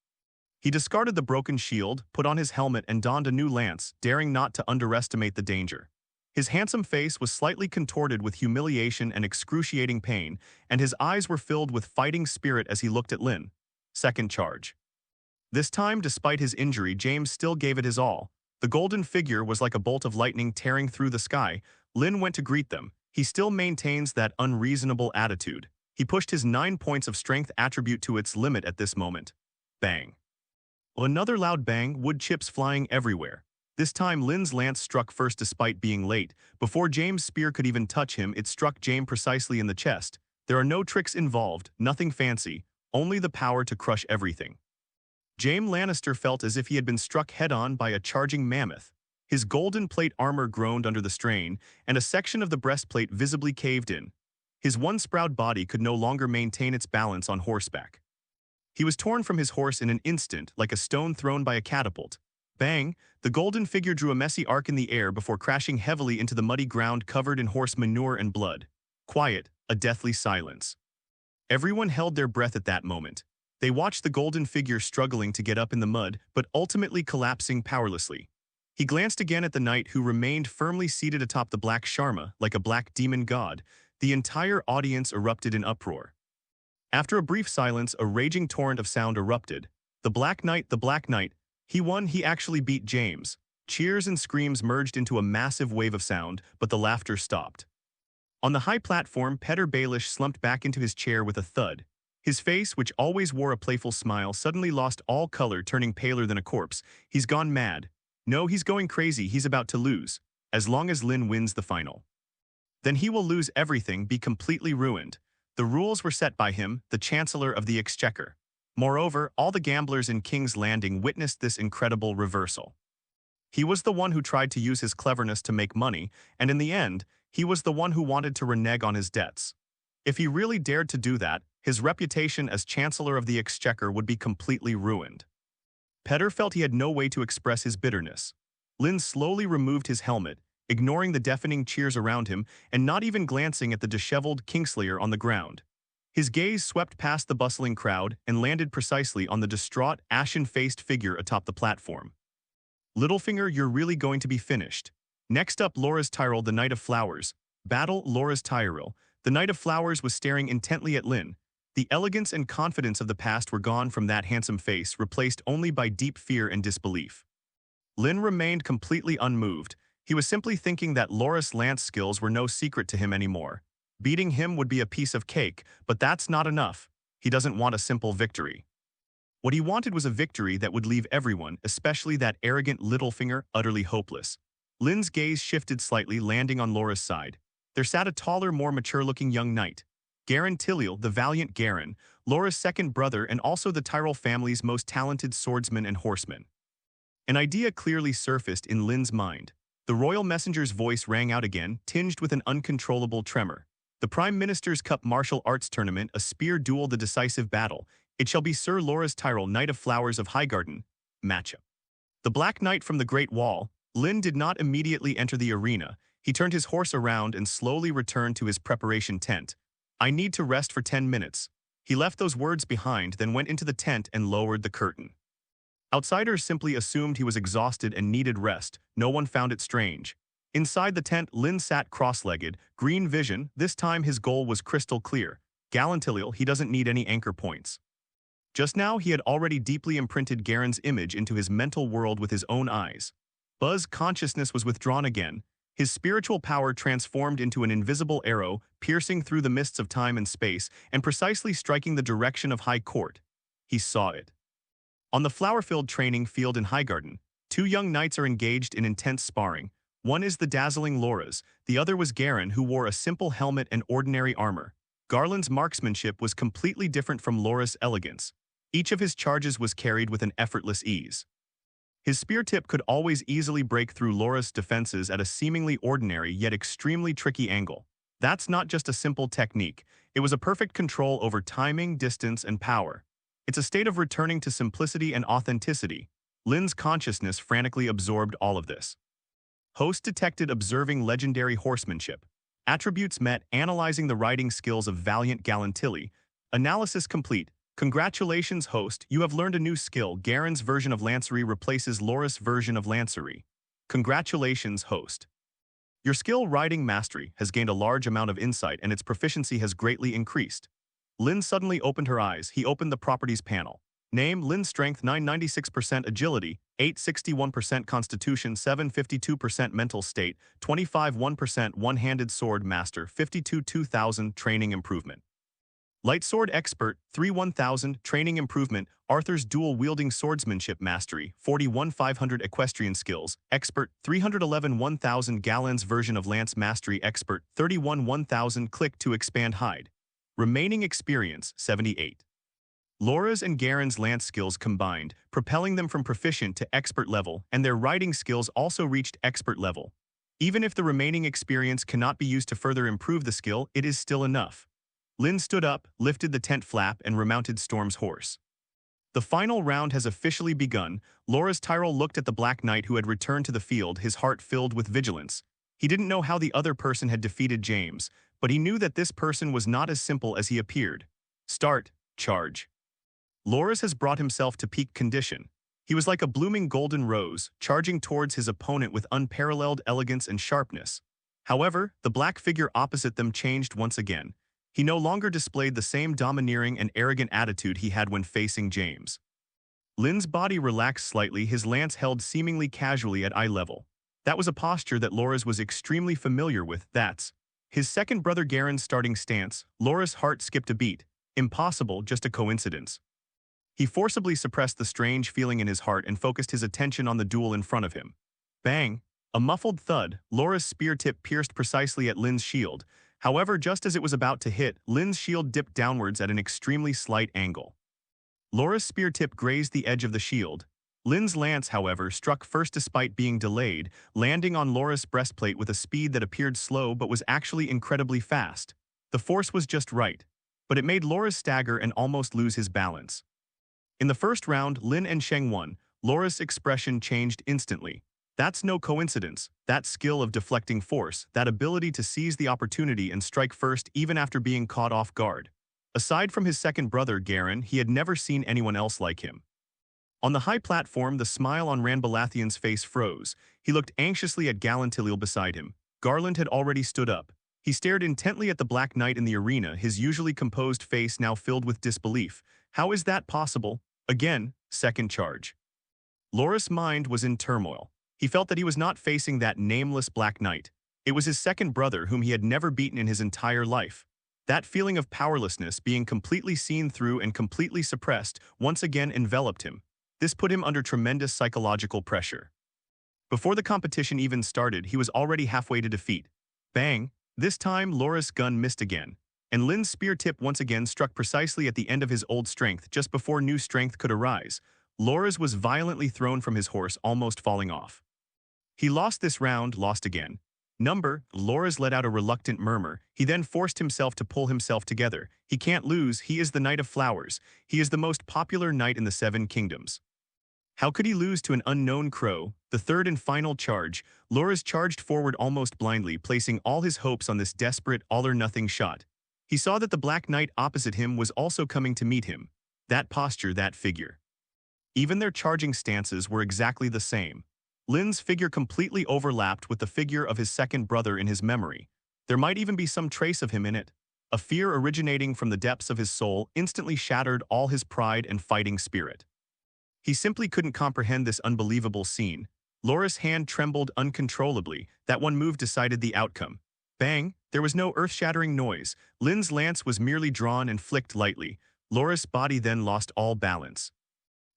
He discarded the broken shield, put on his helmet, and donned a new lance, daring not to underestimate the danger. His handsome face was slightly contorted with humiliation and excruciating pain, and his eyes were filled with fighting spirit as he looked at Lynn. Second charge. This time, despite his injury, James still gave it his all. The golden figure was like a bolt of lightning tearing through the sky. Lynn went to greet them. He still maintains that unreasonable attitude. He pushed his 9 points of strength attribute to its limit at this moment. Bang. Another loud bang, wood chips flying everywhere. This time Lynn's lance struck first despite being late. Before James' spear could even touch him, it struck Jaime precisely in the chest. There are no tricks involved, nothing fancy, only the power to crush everything. Jaime Lannister felt as if he had been struck head-on by a charging mammoth. His golden plate armor groaned under the strain, and a section of the breastplate visibly caved in. His once-proud body could no longer maintain its balance on horseback. He was torn from his horse in an instant, like a stone thrown by a catapult. Bang! The golden figure drew a messy arc in the air before crashing heavily into the muddy ground covered in horse manure and blood. Quiet, a deathly silence. Everyone held their breath at that moment. They watched the golden figure struggling to get up in the mud, but ultimately collapsing powerlessly. He glanced again at the knight who remained firmly seated atop the black Sharma, like a black demon god. The entire audience erupted in uproar. After a brief silence, a raging torrent of sound erupted. The Black Knight, the Black Knight. He won, he actually beat James. Cheers and screams merged into a massive wave of sound, but the laughter stopped. On the high platform, Petyr Baelish slumped back into his chair with a thud. His face, which always wore a playful smile, suddenly lost all color, turning paler than a corpse. He's gone mad. No, he's going crazy. He's about to lose. As long as Lynn wins the final. Then he will lose everything, be completely ruined. The rules were set by him, the Chancellor of the Exchequer. Moreover, all the gamblers in King's Landing witnessed this incredible reversal. He was the one who tried to use his cleverness to make money, and in the end, he was the one who wanted to renege on his debts. If he really dared to do that, his reputation as Chancellor of the Exchequer would be completely ruined. Petyr felt he had no way to express his bitterness. Lynn slowly removed his helmet, ignoring the deafening cheers around him and not even glancing at the disheveled Kingslayer on the ground. His gaze swept past the bustling crowd and landed precisely on the distraught, ashen-faced figure atop the platform. Littlefinger, you're really going to be finished. Next up, Loras Tyrell, the Knight of Flowers. Battle, Loras Tyrell. The Knight of Flowers was staring intently at Lynn. The elegance and confidence of the past were gone from that handsome face, replaced only by deep fear and disbelief. Lynn remained completely unmoved. He was simply thinking that Loras' lance skills were no secret to him anymore. Beating him would be a piece of cake, but that's not enough. He doesn't want a simple victory. What he wanted was a victory that would leave everyone, especially that arrogant Littlefinger, utterly hopeless. Lynn's gaze shifted slightly, landing on Loras' side. There sat a taller, more mature-looking young knight. Garren Tiliel, the valiant Garren, Loras' second brother and also the Tyrell family's most talented swordsman and horseman. An idea clearly surfaced in Lynn's mind. The royal messenger's voice rang out again, tinged with an uncontrollable tremor. The Prime Minister's Cup martial arts tournament, a spear duel, the decisive battle. It shall be Sir Loras Tyrell, Knight of Flowers of Highgarden. Matchup. The Black Knight from the Great Wall. Lynn did not immediately enter the arena. He turned his horse around and slowly returned to his preparation tent. I need to rest for 10 minutes. He left those words behind, then went into the tent and lowered the curtain. Outsiders simply assumed he was exhausted and needed rest. No one found it strange. Inside the tent, Lynn sat cross-legged, green vision. This time his goal was crystal clear. Galantiliel, he doesn't need any anchor points. Just now he had already deeply imprinted Garren's image into his mental world with his own eyes. Buzz's consciousness was withdrawn again. His spiritual power transformed into an invisible arrow, piercing through the mists of time and space, and precisely striking the direction of High Court. He saw it. On the flower-filled training field in Highgarden, two young knights are engaged in intense sparring. One is the dazzling Loras, the other was Garren, who wore a simple helmet and ordinary armor. Garland's marksmanship was completely different from Loras' elegance. Each of his charges was carried with an effortless ease. His spear tip could always easily break through Loras' defenses at a seemingly ordinary yet extremely tricky angle. That's not just a simple technique, it was a perfect control over timing, distance, and power. It's a state of returning to simplicity and authenticity. Lynn's consciousness frantically absorbed all of this. Host detected observing legendary horsemanship. Attributes met analyzing the riding skills of valiant Galantilli. Analysis complete. Congratulations, host, you have learned a new skill. Garren's version of Lancery replaces Loras' version of Lancery. Congratulations, host. Your skill riding mastery has gained a large amount of insight and its proficiency has greatly increased. Lynn suddenly opened her eyes. He opened the properties panel. Name: Lynn strength 996%, agility 861%, constitution 752%, mental state 25 1%, one-handed sword master 52 2000, training improvement. Light sword expert 3 1000, training improvement. Arthur's dual wielding swordsmanship mastery 41 500, equestrian skills expert 311 1000, Galen's version of lance mastery expert 31 1000, click to expand hide. Remaining experience 78. Loras and Garren's lance skills combined, propelling them from proficient to expert level, and their riding skills also reached expert level. Even if the remaining experience cannot be used to further improve the skill, it is still enough. Lynn stood up, lifted the tent flap, and remounted Storm's horse. The final round has officially begun. Loras Tyrell looked at the Black Knight who had returned to the field, his heart filled with vigilance. He didn't know how the other person had defeated James, but he knew that this person was not as simple as he appeared. Start, charge. Loras has brought himself to peak condition. He was like a blooming golden rose, charging towards his opponent with unparalleled elegance and sharpness. However, the black figure opposite them changed once again. He no longer displayed the same domineering and arrogant attitude he had when facing James. Lynn's body relaxed slightly, his lance held seemingly casually at eye level. That was a posture that Loras was extremely familiar with. That's his second brother Garren's starting stance. Loras' heart skipped a beat. Impossible, just a coincidence. He forcibly suppressed the strange feeling in his heart and focused his attention on the duel in front of him. Bang! A muffled thud. Loras' spear tip pierced precisely at Lynn's shield. However, just as it was about to hit, Lynn's shield dipped downwards at an extremely slight angle. Loras' spear tip grazed the edge of the shield. Lynn's lance, however, struck first despite being delayed, landing on Loras' breastplate with a speed that appeared slow but was actually incredibly fast. The force was just right, but it made Loras stagger and almost lose his balance. In the first round, Lynn and Sheng won. Loras' expression changed instantly. That's no coincidence. That skill of deflecting force, that ability to seize the opportunity and strike first even after being caught off guard. Aside from his second brother, Garren, he had never seen anyone else like him. On the high platform, the smile on Ranbalathian's face froze. He looked anxiously at Galantilil beside him. Garland had already stood up. He stared intently at the Black Knight in the arena, his usually composed face now filled with disbelief. How is that possible? Again, second charge. Loras' mind was in turmoil. He felt that he was not facing that nameless Black Knight. It was his second brother whom he had never beaten in his entire life. That feeling of powerlessness, being completely seen through and completely suppressed, once again enveloped him. This put him under tremendous psychological pressure. Before the competition even started, he was already halfway to defeat. Bang! This time, Loras' gun missed again, and Lynn's spear tip once again struck precisely at the end of his old strength, just before new strength could arise. Loras was violently thrown from his horse, almost falling off. He lost this round, lost again. Loras let out a reluctant murmur. He then forced himself to pull himself together. He can't lose, he is the Knight of Flowers. He is the most popular knight in the Seven Kingdoms. How could he lose to an unknown crow? The third and final charge. Loras charged forward almost blindly, placing all his hopes on this desperate, all-or-nothing shot. He saw that the Black Knight opposite him was also coming to meet him. That posture, that figure. Even their charging stances were exactly the same. Lynn's figure completely overlapped with the figure of his second brother in his memory. There might even be some trace of him in it. A fear originating from the depths of his soul instantly shattered all his pride and fighting spirit. He simply couldn't comprehend this unbelievable scene. Loras' hand trembled uncontrollably. That one move decided the outcome. Bang! There was no earth-shattering noise. Lynn's lance was merely drawn and flicked lightly. Loras' body then lost all balance.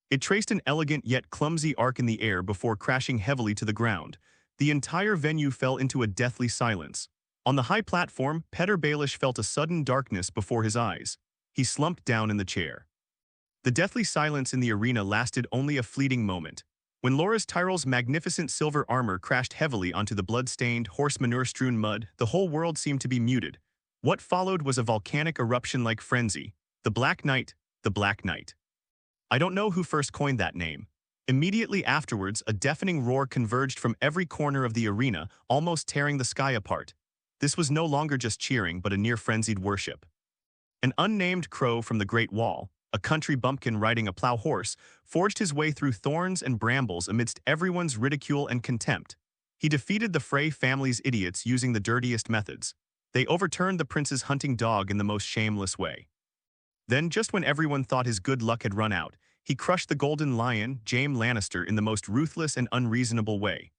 It traced an elegant yet clumsy arc in the air before crashing heavily to the ground. The entire venue fell into a deathly silence. On the high platform, Petyr Baelish felt a sudden darkness before his eyes. He slumped down in the chair. The deathly silence in the arena lasted only a fleeting moment. When Loras Tyrell's magnificent silver armor crashed heavily onto the blood-stained, horse manure-strewn mud, the whole world seemed to be muted. What followed was a volcanic eruption-like frenzy. The Black Knight, the Black Knight. I don't know who first coined that name. Immediately afterwards, a deafening roar converged from every corner of the arena, almost tearing the sky apart. This was no longer just cheering, but a near-frenzied worship. An unnamed crow from the Great Wall, a country bumpkin riding a plow horse, forged his way through thorns and brambles amidst everyone's ridicule and contempt. He defeated the Frey family's idiots using the dirtiest methods. They overturned the prince's hunting dog in the most shameless way. Then, just when everyone thought his good luck had run out, he crushed the Golden Lion, Jaime Lannister, in the most ruthless and unreasonable way.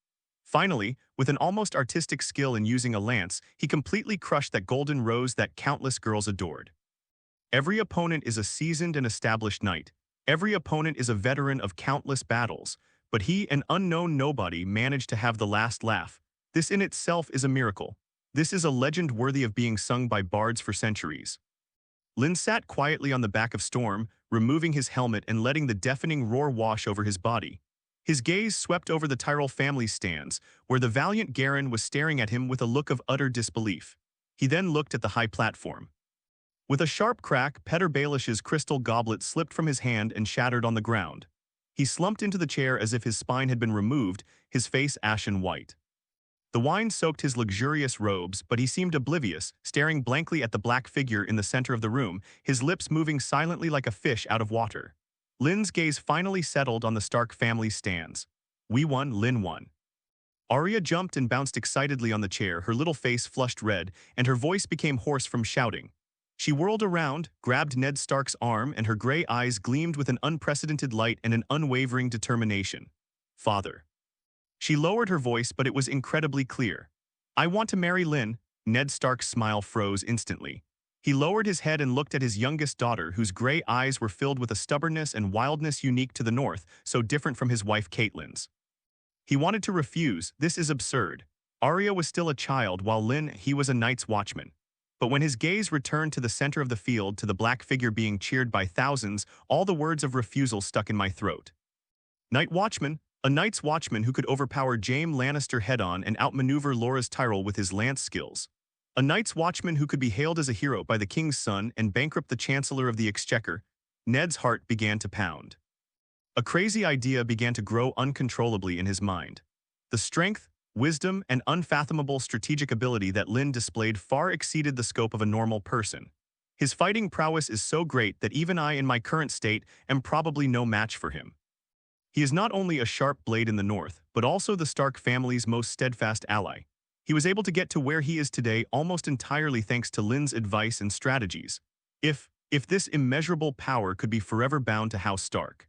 Finally, with an almost artistic skill in using a lance, he completely crushed that golden rose that countless girls adored. Every opponent is a seasoned and established knight. Every opponent is a veteran of countless battles. But he, an unknown nobody, managed to have the last laugh. This in itself is a miracle. This is a legend worthy of being sung by bards for centuries. Lynn sat quietly on the back of Storm, removing his helmet and letting the deafening roar wash over his body. His gaze swept over the Tyrell family's stands, where the valiant Garrison was staring at him with a look of utter disbelief. He then looked at the high platform. With a sharp crack, Petyr Baelish's crystal goblet slipped from his hand and shattered on the ground. He slumped into the chair as if his spine had been removed, his face ashen white. The wine soaked his luxurious robes, but he seemed oblivious, staring blankly at the black figure in the center of the room, his lips moving silently like a fish out of water. Lynn's gaze finally settled on the Stark family's stands. We won, Lynn won. Arya jumped and bounced excitedly on the chair, her little face flushed red, and her voice became hoarse from shouting. She whirled around, grabbed Ned Stark's arm, and her gray eyes gleamed with an unprecedented light and an unwavering determination. Father. She lowered her voice, but it was incredibly clear. I want to marry Lynn. Ned Stark's smile froze instantly. He lowered his head and looked at his youngest daughter, whose gray eyes were filled with a stubbornness and wildness unique to the North, so different from his wife Catelyn's. He wanted to refuse. This is absurd. Arya was still a child, while Lynn, he was a night's watchman. But when his gaze returned to the center of the field, to the black figure being cheered by thousands, all the words of refusal stuck in my throat. Night Watchman, a Night's Watchman who could overpower Jaime Lannister head-on and outmaneuver Loras Tyrell with his lance skills. A Night's Watchman who could be hailed as a hero by the King's son and bankrupt the Chancellor of the Exchequer. Ned's heart began to pound. A crazy idea began to grow uncontrollably in his mind. The strength, wisdom, and unfathomable strategic ability that Lynn displayed far exceeded the scope of a normal person. His fighting prowess is so great that even I, in my current state, am probably no match for him. He is not only a sharp blade in the North, but also the Stark family's most steadfast ally. He was able to get to where he is today almost entirely thanks to Lynn's advice and strategies. If this immeasurable power could be forever bound to House Stark.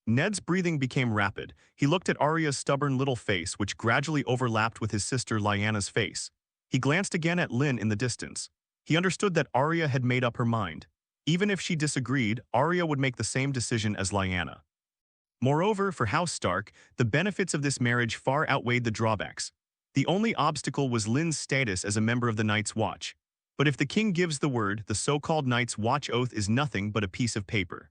Ned's breathing became rapid. He looked at Arya's stubborn little face, which gradually overlapped with his sister Lyanna's face. He glanced again at Lynn in the distance. He understood that Arya had made up her mind. Even if she disagreed, Arya would make the same decision as Lyanna. Moreover, for House Stark, the benefits of this marriage far outweighed the drawbacks. The only obstacle was Lynn's status as a member of the Night's Watch. But if the king gives the word, the so-called Night's Watch oath is nothing but a piece of paper.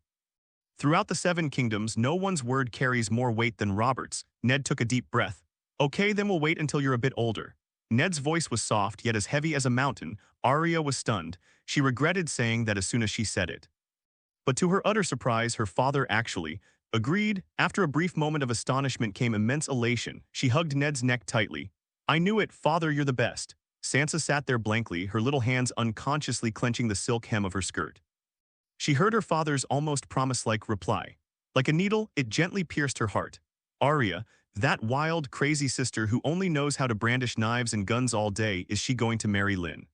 Throughout the Seven Kingdoms, no one's word carries more weight than Robert's. Ned took a deep breath. Okay, then we'll wait until you're a bit older. Ned's voice was soft, yet as heavy as a mountain. Arya was stunned. She regretted saying that as soon as she said it. But to her utter surprise, her father actually agreed. After a brief moment of astonishment came immense elation. She hugged Ned's neck tightly. I knew it, father, you're the best. Sansa sat there blankly, her little hands unconsciously clenching the silk hem of her skirt. She heard her father's almost promise-like reply. Like a needle, it gently pierced her heart. Arya, that wild, crazy sister who only knows how to brandish knives and guns all day, is she going to marry Lynn?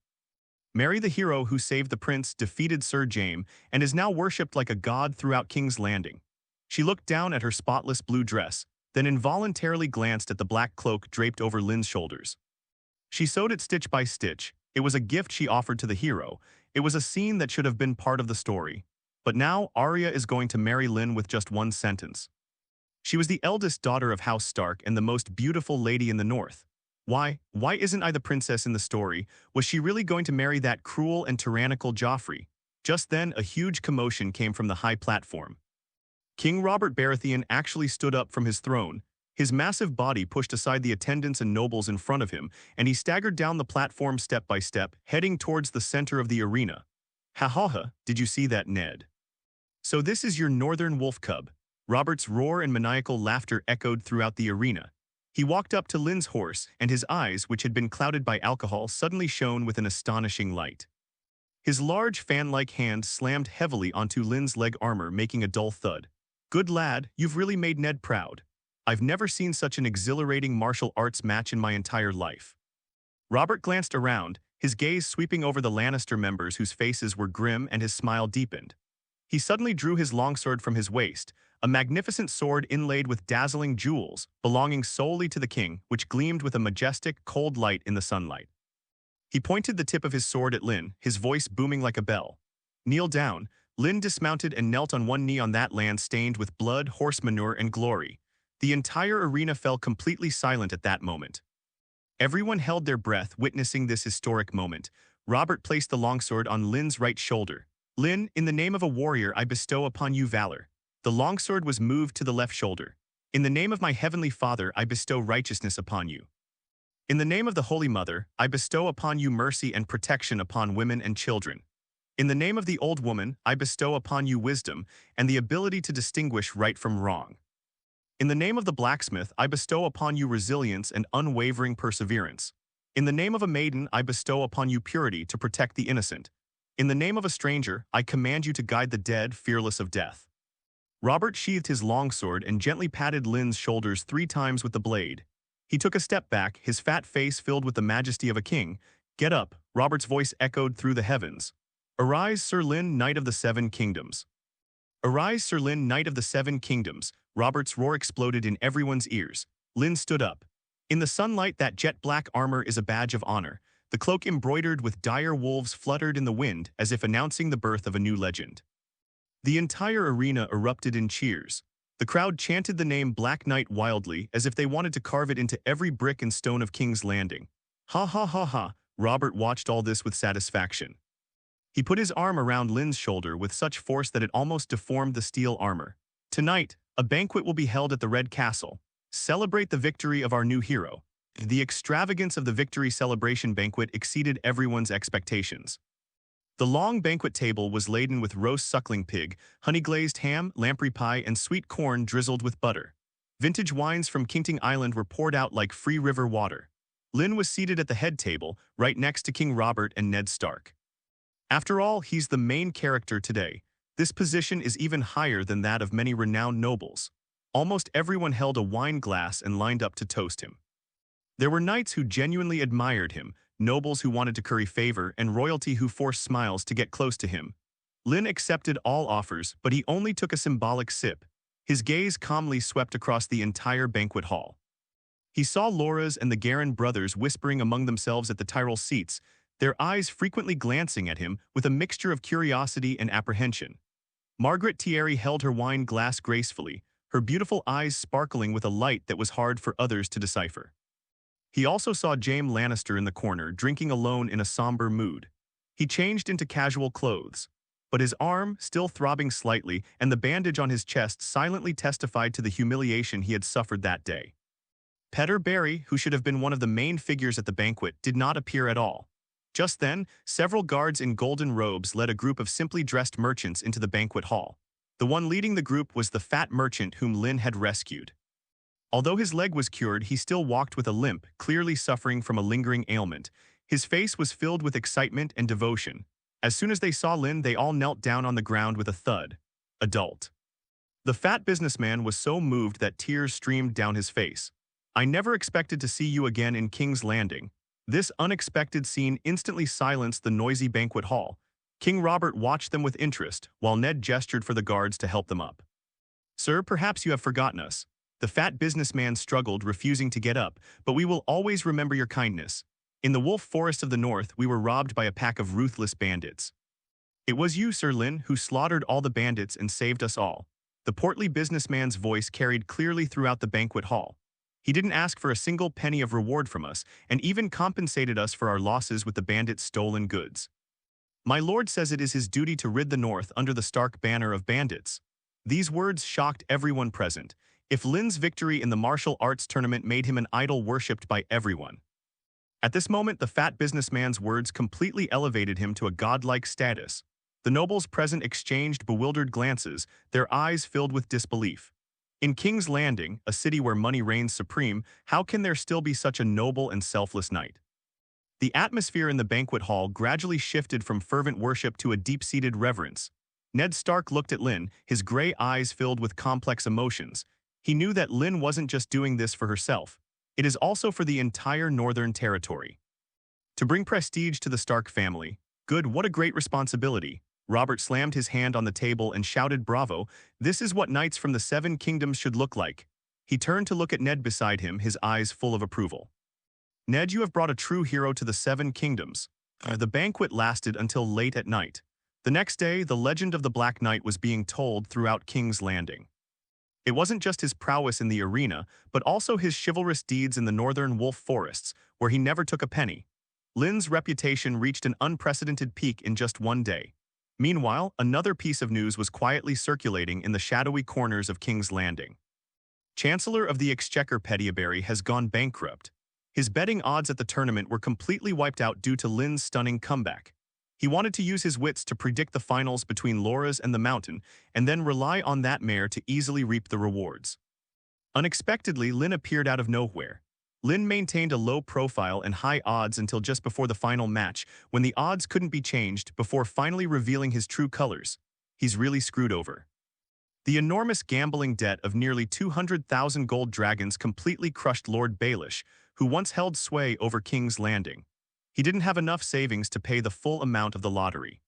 Marry the hero who saved the prince, defeated Sir Jaime, and is now worshipped like a god throughout King's Landing. She looked down at her spotless blue dress. then involuntarily glanced at the black cloak draped over Lynn's shoulders. She sewed it stitch by stitch. It was a gift she offered to the hero. It was a scene that should have been part of the story. But now Arya is going to marry Lynn with just one sentence. She was the eldest daughter of House Stark and the most beautiful lady in the north. Why isn't I the princess in the story? Was she really going to marry that cruel and tyrannical Joffrey? Just then, a huge commotion came from the high platform. King Robert Baratheon actually stood up from his throne. His massive body pushed aside the attendants and nobles in front of him, and he staggered down the platform step by step, heading towards the center of the arena. Ha ha ha, did you see that, Ned? So this is your northern wolf cub. Robert's roar and maniacal laughter echoed throughout the arena. He walked up to Lynn's horse, and his eyes, which had been clouded by alcohol, suddenly shone with an astonishing light. His large fan-like hand slammed heavily onto Lynn's leg armor, making a dull thud. Good lad, you've really made Ned proud. I've never seen such an exhilarating martial arts match in my entire life. Robert glanced around, his gaze sweeping over the Lannister members whose faces were grim, and his smile deepened. He suddenly drew his longsword from his waist, a magnificent sword inlaid with dazzling jewels, belonging solely to the king, which gleamed with a majestic, cold light in the sunlight. He pointed the tip of his sword at Lynn, his voice booming like a bell. Kneel down. Lynn dismounted and knelt on one knee on that land stained with blood, horse manure, and glory. The entire arena fell completely silent at that moment. Everyone held their breath, witnessing this historic moment. Robert placed the longsword on Lynn's right shoulder. Lynn, in the name of a warrior, I bestow upon you valor. The longsword was moved to the left shoulder. In the name of my heavenly Father, I bestow righteousness upon you. In the name of the Holy Mother, I bestow upon you mercy and protection upon women and children. In the name of the Old Woman, I bestow upon you wisdom and the ability to distinguish right from wrong. In the name of the blacksmith, I bestow upon you resilience and unwavering perseverance. In the name of a maiden, I bestow upon you purity to protect the innocent. In the name of a stranger, I command you to guide the dead, fearless of death. Robert sheathed his longsword and gently patted Lynn's shoulders 3 times with the blade. He took a step back, his fat face filled with the majesty of a king. Get up, Robert's voice echoed through the heavens. Arise, Sir Lynn, Knight of the Seven Kingdoms. Arise, Sir Lynn, Knight of the Seven Kingdoms. Robert's roar exploded in everyone's ears. Lynn stood up. In the sunlight, that jet-black armor is a badge of honor. The cloak embroidered with dire wolves fluttered in the wind as if announcing the birth of a new legend. The entire arena erupted in cheers. The crowd chanted the name Black Knight wildly as if they wanted to carve it into every brick and stone of King's Landing. Ha ha ha ha, Robert watched all this with satisfaction. He put his arm around Lynn's shoulder with such force that it almost deformed the steel armor. Tonight, a banquet will be held at the Red Castle. Celebrate the victory of our new hero. The extravagance of the victory celebration banquet exceeded everyone's expectations. The long banquet table was laden with roast suckling pig, honey-glazed ham, lamprey pie, and sweet corn drizzled with butter. Vintage wines from Kingting Island were poured out like free river water. Lynn was seated at the head table, right next to King Robert and Ned Stark. After all, he's the main character today. This position is even higher than that of many renowned nobles. Almost everyone held a wine glass and lined up to toast him. There were knights who genuinely admired him, nobles who wanted to curry favor, and royalty who forced smiles to get close to him. Lynn accepted all offers, but he only took a symbolic sip. His gaze calmly swept across the entire banquet hall. He saw Loras and the Garrison brothers whispering among themselves at the Tyrell seats, their eyes frequently glancing at him with a mixture of curiosity and apprehension. Margaret Thierry held her wine glass gracefully, her beautiful eyes sparkling with a light that was hard for others to decipher. He also saw Jaime Lannister in the corner, drinking alone in a somber mood. He changed into casual clothes, but his arm, still throbbing slightly, and the bandage on his chest silently testified to the humiliation he had suffered that day. Petyr Barry, who should have been one of the main figures at the banquet, did not appear at all. Just then, several guards in golden robes led a group of simply dressed merchants into the banquet hall. The one leading the group was the fat merchant whom Lynn had rescued. Although his leg was cured, he still walked with a limp, clearly suffering from a lingering ailment. His face was filled with excitement and devotion. As soon as they saw Lynn, they all knelt down on the ground with a thud. Adult. The fat businessman was so moved that tears streamed down his face. I never expected to see you again in King's Landing. This unexpected scene instantly silenced the noisy banquet hall. King Robert watched them with interest, while Ned gestured for the guards to help them up. Sir, perhaps you have forgotten us. The fat businessman struggled, refusing to get up, but we will always remember your kindness. In the wolf forest of the north, we were robbed by a pack of ruthless bandits. It was you, Sir Lynn, who slaughtered all the bandits and saved us all. The portly businessman's voice carried clearly throughout the banquet hall. He didn't ask for a single penny of reward from us, and even compensated us for our losses with the bandits' stolen goods. My lord says it is his duty to rid the north under the Stark banner of bandits. These words shocked everyone present. If Lynn's victory in the martial arts tournament made him an idol worshipped by everyone. At this moment, the fat businessman's words completely elevated him to a godlike status. The nobles present exchanged bewildered glances, their eyes filled with disbelief. In King's Landing, a city where money reigns supreme, how can there still be such a noble and selfless knight? The atmosphere in the banquet hall gradually shifted from fervent worship to a deep-seated reverence. Ned Stark looked at Lynn, his gray eyes filled with complex emotions. He knew that Lynn wasn't just doing this for herself. It is also for the entire Northern Territory. To bring prestige to the Stark family. Good, what a great responsibility. Robert slammed his hand on the table and shouted, "Bravo, this is what knights from the Seven Kingdoms should look like." He turned to look at Ned beside him, his eyes full of approval. "Ned, you have brought a true hero to the Seven Kingdoms." The banquet lasted until late at night. The next day, the legend of the Black Knight was being told throughout King's Landing. It wasn't just his prowess in the arena, but also his chivalrous deeds in the northern wolf forests, where he never took a penny. Lynn's reputation reached an unprecedented peak in just one day. Meanwhile, another piece of news was quietly circulating in the shadowy corners of King's Landing. Chancellor of the Exchequer Pettiaberry has gone bankrupt. His betting odds at the tournament were completely wiped out due to Lynn's stunning comeback. He wanted to use his wits to predict the finals between Loras and the Mountain, and then rely on that mare to easily reap the rewards. Unexpectedly, Lynn appeared out of nowhere. Lynn maintained a low profile and high odds until just before the final match, when the odds couldn't be changed, before finally revealing his true colors. He's really screwed over. The enormous gambling debt of nearly 200,000 gold dragons completely crushed Lord Baelish, who once held sway over King's Landing. He didn't have enough savings to pay the full amount of the lottery.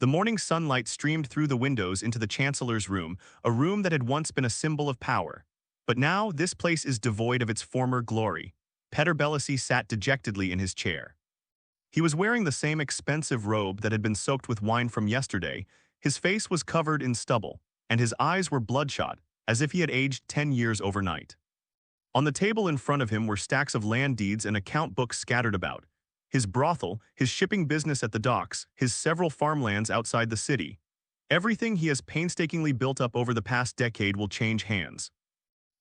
The morning sunlight streamed through the windows into the Chancellor's room, a room that had once been a symbol of power. But now, this place is devoid of its former glory. Petter Bellasy sat dejectedly in his chair. He was wearing the same expensive robe that had been soaked with wine from yesterday. His face was covered in stubble, and his eyes were bloodshot, as if he had aged 10 years overnight. On the table in front of him were stacks of land deeds and account books scattered about. His brothel, his shipping business at the docks, his several farmlands outside the city. Everything he has painstakingly built up over the past decade will change hands.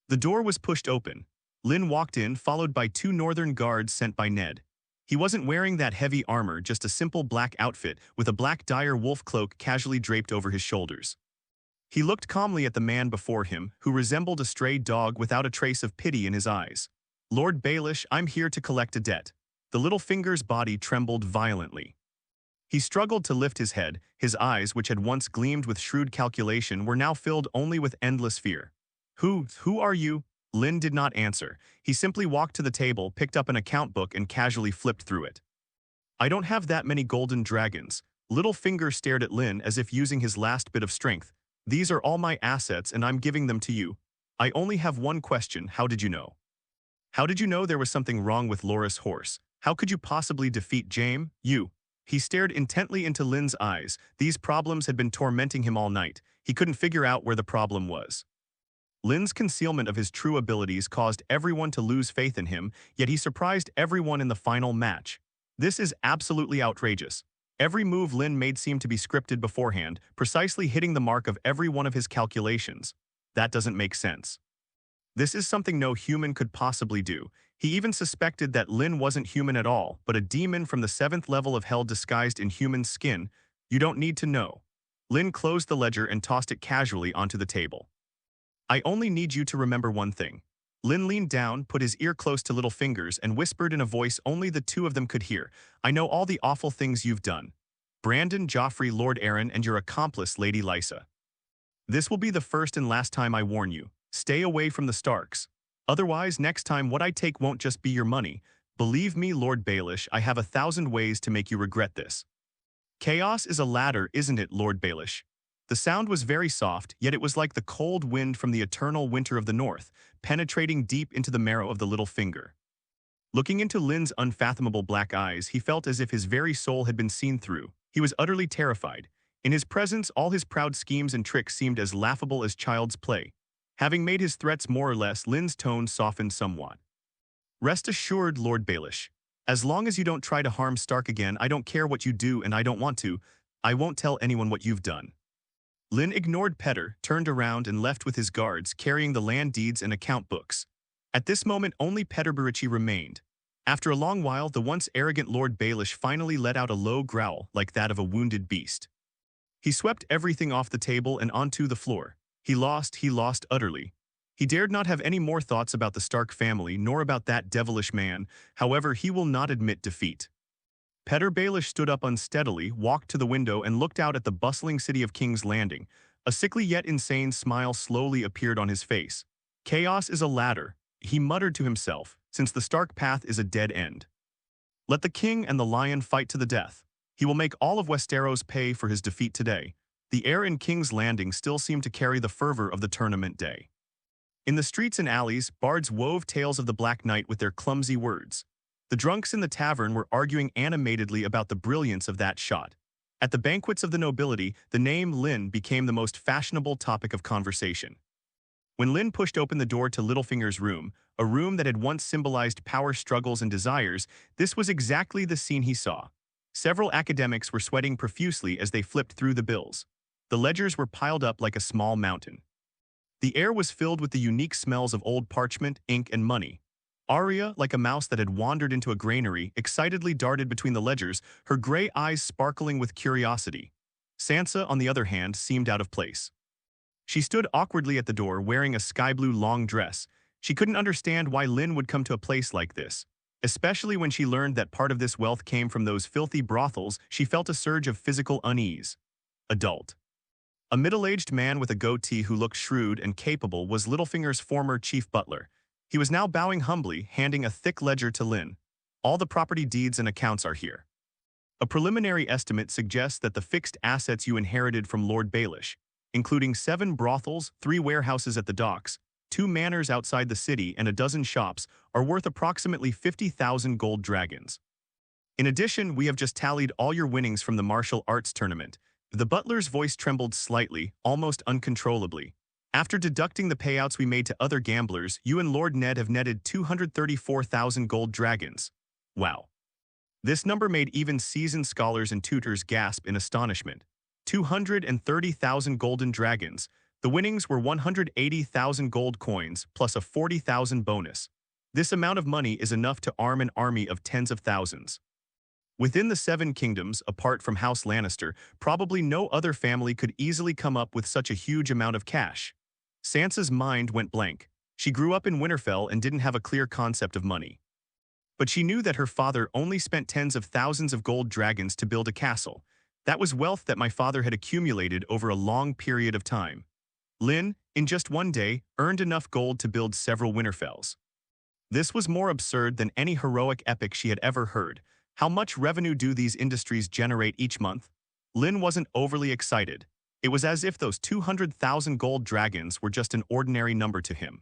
The door was pushed open. Lynn walked in, followed by 2 northern guards sent by Ned. He wasn't wearing that heavy armor, just a simple black outfit with a black dire wolf cloak casually draped over his shoulders. He looked calmly at the man before him, who resembled a stray dog without a trace of pity in his eyes. "Lord Baelish, I'm here to collect a debt." The Littlefinger's body trembled violently. He struggled to lift his head. His eyes, which had once gleamed with shrewd calculation, were now filled only with endless fear. Who are you?" Lynn did not answer. He simply walked to the table, picked up an account book, and casually flipped through it. "I don't have that many golden dragons." Littlefinger stared at Lynn as if using his last bit of strength. "These are all my assets, and I'm giving them to you. I only have one question. How did you know? How did you know there was something wrong with Loras' horse? How could you possibly defeat Jaime? You." He stared intently into Lynn's eyes. These problems had been tormenting him all night. He couldn't figure out where the problem was. Lynn's concealment of his true abilities caused everyone to lose faith in him, yet he surprised everyone in the final match. This is absolutely outrageous. Every move Lynn made seemed to be scripted beforehand, precisely hitting the mark of every one of his calculations. That doesn't make sense. This is something no human could possibly do. He even suspected that Lynn wasn't human at all, but a demon from the 7th level of hell disguised in human skin. You don't need to know. Lynn closed the ledger and tossed it casually onto the table. "I only need you to remember one thing." Lynn leaned down, put his ear close to Littlefinger's, and whispered in a voice only the two of them could hear. "I know all the awful things you've done. Brandon, Joffrey, Lord Arryn, and your accomplice, Lady Lysa. This will be the first and last time I warn you. Stay away from the Starks. Otherwise, next time what I take won't just be your money. Believe me, Lord Baelish, I have 1,000 ways to make you regret this." "Chaos is a ladder, isn't it, Lord Baelish?" The sound was very soft, yet it was like the cold wind from the eternal winter of the north, penetrating deep into the marrow of the little finger. Looking into Lynn's unfathomable black eyes, he felt as if his very soul had been seen through. He was utterly terrified. In his presence, all his proud schemes and tricks seemed as laughable as child's play. Having made his threats more or less, Lynn's tone softened somewhat. "Rest assured, Lord Baelish. As long as you don't try to harm Stark again, I don't care what you do and I don't want to. I won't tell anyone what you've done." Lynn ignored Petter, turned around and left with his guards, carrying the land deeds and account books. At this moment, only Petter Barici remained. After a long while, the once arrogant Lord Baelish finally let out a low growl like that of a wounded beast. He swept everything off the table and onto the floor. He lost utterly. He dared not have any more thoughts about the Stark family, nor about that devilish man. However, he will not admit defeat. Petter Baelish stood up unsteadily, walked to the window and looked out at the bustling city of King's Landing. A sickly yet insane smile slowly appeared on his face. "Chaos is a ladder," he muttered to himself, "since the Stark path is a dead end. Let the king and the lion fight to the death. He will make all of Westeros pay for his defeat today." The air in King's Landing still seemed to carry the fervor of the tournament day. In the streets and alleys, bards wove tales of the Black Knight with their clumsy words. The drunks in the tavern were arguing animatedly about the brilliance of that shot. At the banquets of the nobility, the name Lynn became the most fashionable topic of conversation. When Lynn pushed open the door to Littlefinger's room, a room that had once symbolized power struggles and desires, this was exactly the scene he saw. Several academics were sweating profusely as they flipped through the bills. The ledgers were piled up like a small mountain. The air was filled with the unique smells of old parchment, ink, and money. Arya, like a mouse that had wandered into a granary, excitedly darted between the ledgers, her gray eyes sparkling with curiosity. Sansa, on the other hand, seemed out of place. She stood awkwardly at the door, wearing a sky-blue long dress. She couldn't understand why Lynn would come to a place like this. Especially when she learned that part of this wealth came from those filthy brothels, she felt a surge of physical unease. Adult. A middle-aged man with a goatee who looked shrewd and capable was Littlefinger's former chief butler. He was now bowing humbly, handing a thick ledger to Lynn. "All the property deeds and accounts are here. A preliminary estimate suggests that the fixed assets you inherited from Lord Baelish, including 7 brothels, 3 warehouses at the docks, 2 manors outside the city, and a dozen shops, are worth approximately 50,000 gold dragons. In addition, we have just tallied all your winnings from the martial arts tournament." The butler's voice trembled slightly, almost uncontrollably. "After deducting the payouts we made to other gamblers, you and Lord Ned have netted 234,000 gold dragons. Wow." This number made even seasoned scholars and tutors gasp in astonishment. 230,000 golden dragons. The winnings were 180,000 gold coins, plus a 40,000 bonus. This amount of money is enough to arm an army of tens of thousands. Within the 7 kingdoms, apart from House Lannister, probably no other family could easily come up with such a huge amount of cash. Sansa's mind went blank. She grew up in Winterfell and didn't have a clear concept of money. But she knew that her father only spent tens of thousands of gold dragons to build a castle. That was wealth that my father had accumulated over a long period of time. Lynn, in just one day, earned enough gold to build several Winterfells. This was more absurd than any heroic epic she had ever heard. How much revenue do these industries generate each month? Lynn wasn't overly excited. It was as if those 200,000 gold dragons were just an ordinary number to him.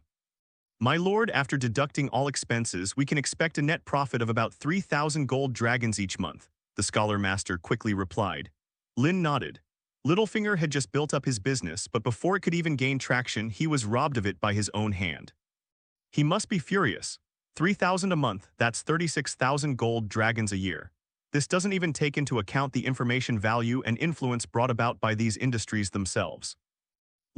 "My lord, after deducting all expenses, we can expect a net profit of about 3,000 gold dragons each month," the scholar master quickly replied. Lynn nodded. Littlefinger had just built up his business, but before it could even gain traction, he was robbed of it by his own hand. He must be furious. 3,000 a month, that's 36,000 gold dragons a year. This doesn't even take into account the information value and influence brought about by these industries themselves.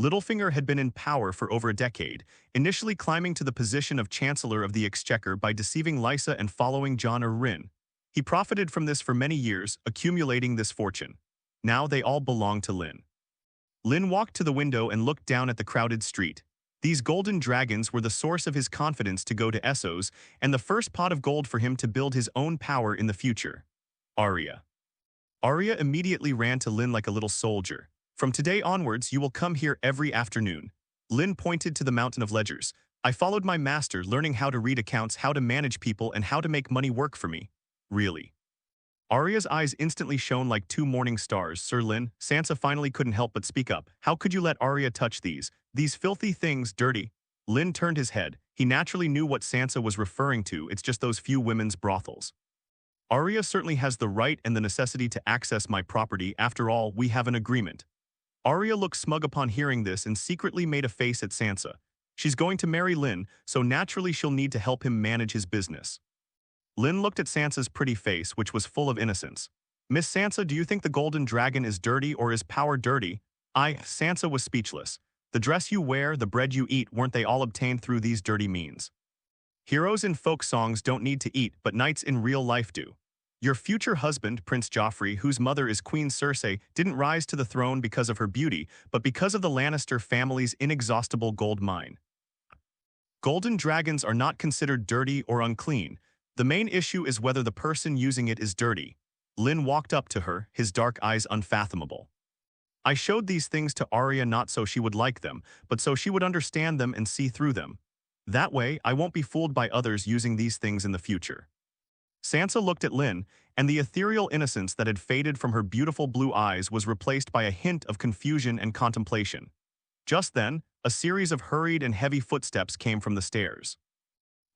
Littlefinger had been in power for over a decade, initially climbing to the position of Chancellor of the Exchequer by deceiving Lysa and following Jon Arryn. He profited from this for many years, accumulating this fortune. Now they all belong to Lynn. Lynn walked to the window and looked down at the crowded street. These golden dragons were the source of his confidence to go to Essos, and the first pot of gold for him to build his own power in the future. Arya. Arya immediately ran to Lynn like a little soldier. "From today onwards, you will come here every afternoon." Lynn pointed to the mountain of ledgers. "I followed my master, learning how to read accounts, how to manage people, and how to make money work for me." "Really?" Arya's eyes instantly shone like two morning stars. Sir Lynn, Sansa finally couldn't help but speak up. How could you let Arya touch these filthy things, dirty? Lynn turned his head. He naturally knew what Sansa was referring to. It's just those few women's brothels. Arya certainly has the right and the necessity to access my property. After all, we have an agreement. Arya looked smug upon hearing this and secretly made a face at Sansa. She's going to marry Lynn, so naturally she'll need to help him manage his business. Lynn looked at Sansa's pretty face, which was full of innocence. Miss Sansa, do you think the golden dragon is dirty or is power dirty? Sansa was speechless. The dress you wear, the bread you eat, weren't they all obtained through these dirty means? Heroes in folk songs don't need to eat, but knights in real life do. Your future husband, Prince Joffrey, whose mother is Queen Cersei, didn't rise to the throne because of her beauty, but because of the Lannister family's inexhaustible gold mine. Golden dragons are not considered dirty or unclean. The main issue is whether the person using it is dirty. Lynn walked up to her, his dark eyes unfathomable. I showed these things to Arya not so she would like them, but so she would understand them and see through them. That way, I won't be fooled by others using these things in the future. Sansa looked at Lynn, and the ethereal innocence that had faded from her beautiful blue eyes was replaced by a hint of confusion and contemplation. Just then, a series of hurried and heavy footsteps came from the stairs.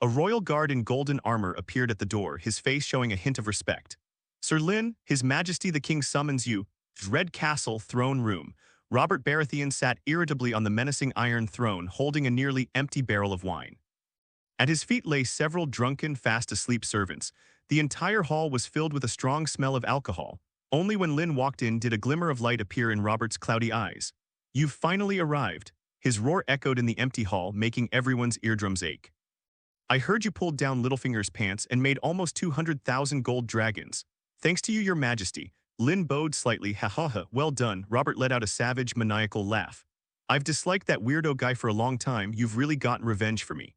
A royal guard in golden armor appeared at the door, his face showing a hint of respect. Sir Lynn, His Majesty the King summons you. Red Castle throne room. Robert Baratheon sat irritably on the menacing iron throne, holding a nearly empty barrel of wine. At his feet lay several drunken, fast-asleep servants. The entire hall was filled with a strong smell of alcohol. Only when Lynn walked in did a glimmer of light appear in Robert's cloudy eyes. You've finally arrived. His roar echoed in the empty hall, making everyone's eardrums ache. I heard you pulled down Littlefinger's pants and made almost 200,000 gold dragons. Thanks to you, Your Majesty. Lynn bowed slightly. Ha ha ha, well done. Robert let out a savage, maniacal laugh. I've disliked that weirdo guy for a long time. You've really gotten revenge for me.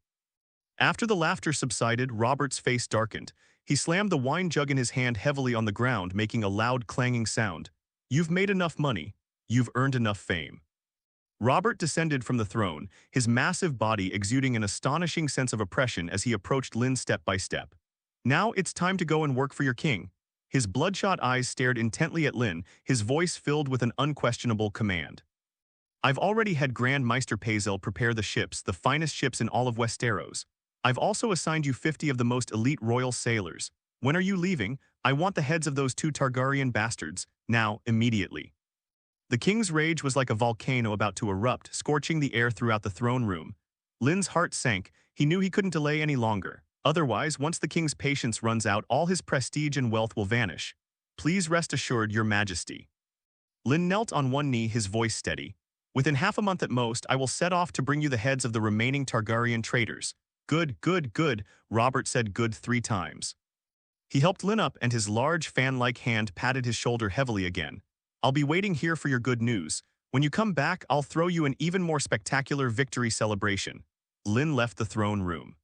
After the laughter subsided, Robert's face darkened. He slammed the wine jug in his hand heavily on the ground, making a loud clanging sound. You've made enough money. You've earned enough fame. Robert descended from the throne, his massive body exuding an astonishing sense of oppression as he approached Lynn step by step. Now it's time to go and work for your king. His bloodshot eyes stared intently at Lynn, his voice filled with an unquestionable command. I've already had Grand Maester Pazel prepare the ships, the finest ships in all of Westeros. I've also assigned you 50 of the most elite royal sailors. When are you leaving? I want the heads of those 2 Targaryen bastards, now, immediately. The king's rage was like a volcano about to erupt, scorching the air throughout the throne room. Lynn's heart sank. He knew he couldn't delay any longer. Otherwise, once the king's patience runs out, all his prestige and wealth will vanish. Please rest assured, Your Majesty. Lynn knelt on one knee, his voice steady. Within half a month at most, I will set off to bring you the heads of the remaining Targaryen traitors. Good, good, good, Robert said good 3 times. He helped Lynn up and his large fan-like hand patted his shoulder heavily again. I'll be waiting here for your good news. When you come back, I'll throw you an even more spectacular victory celebration. Lynn left the throne room.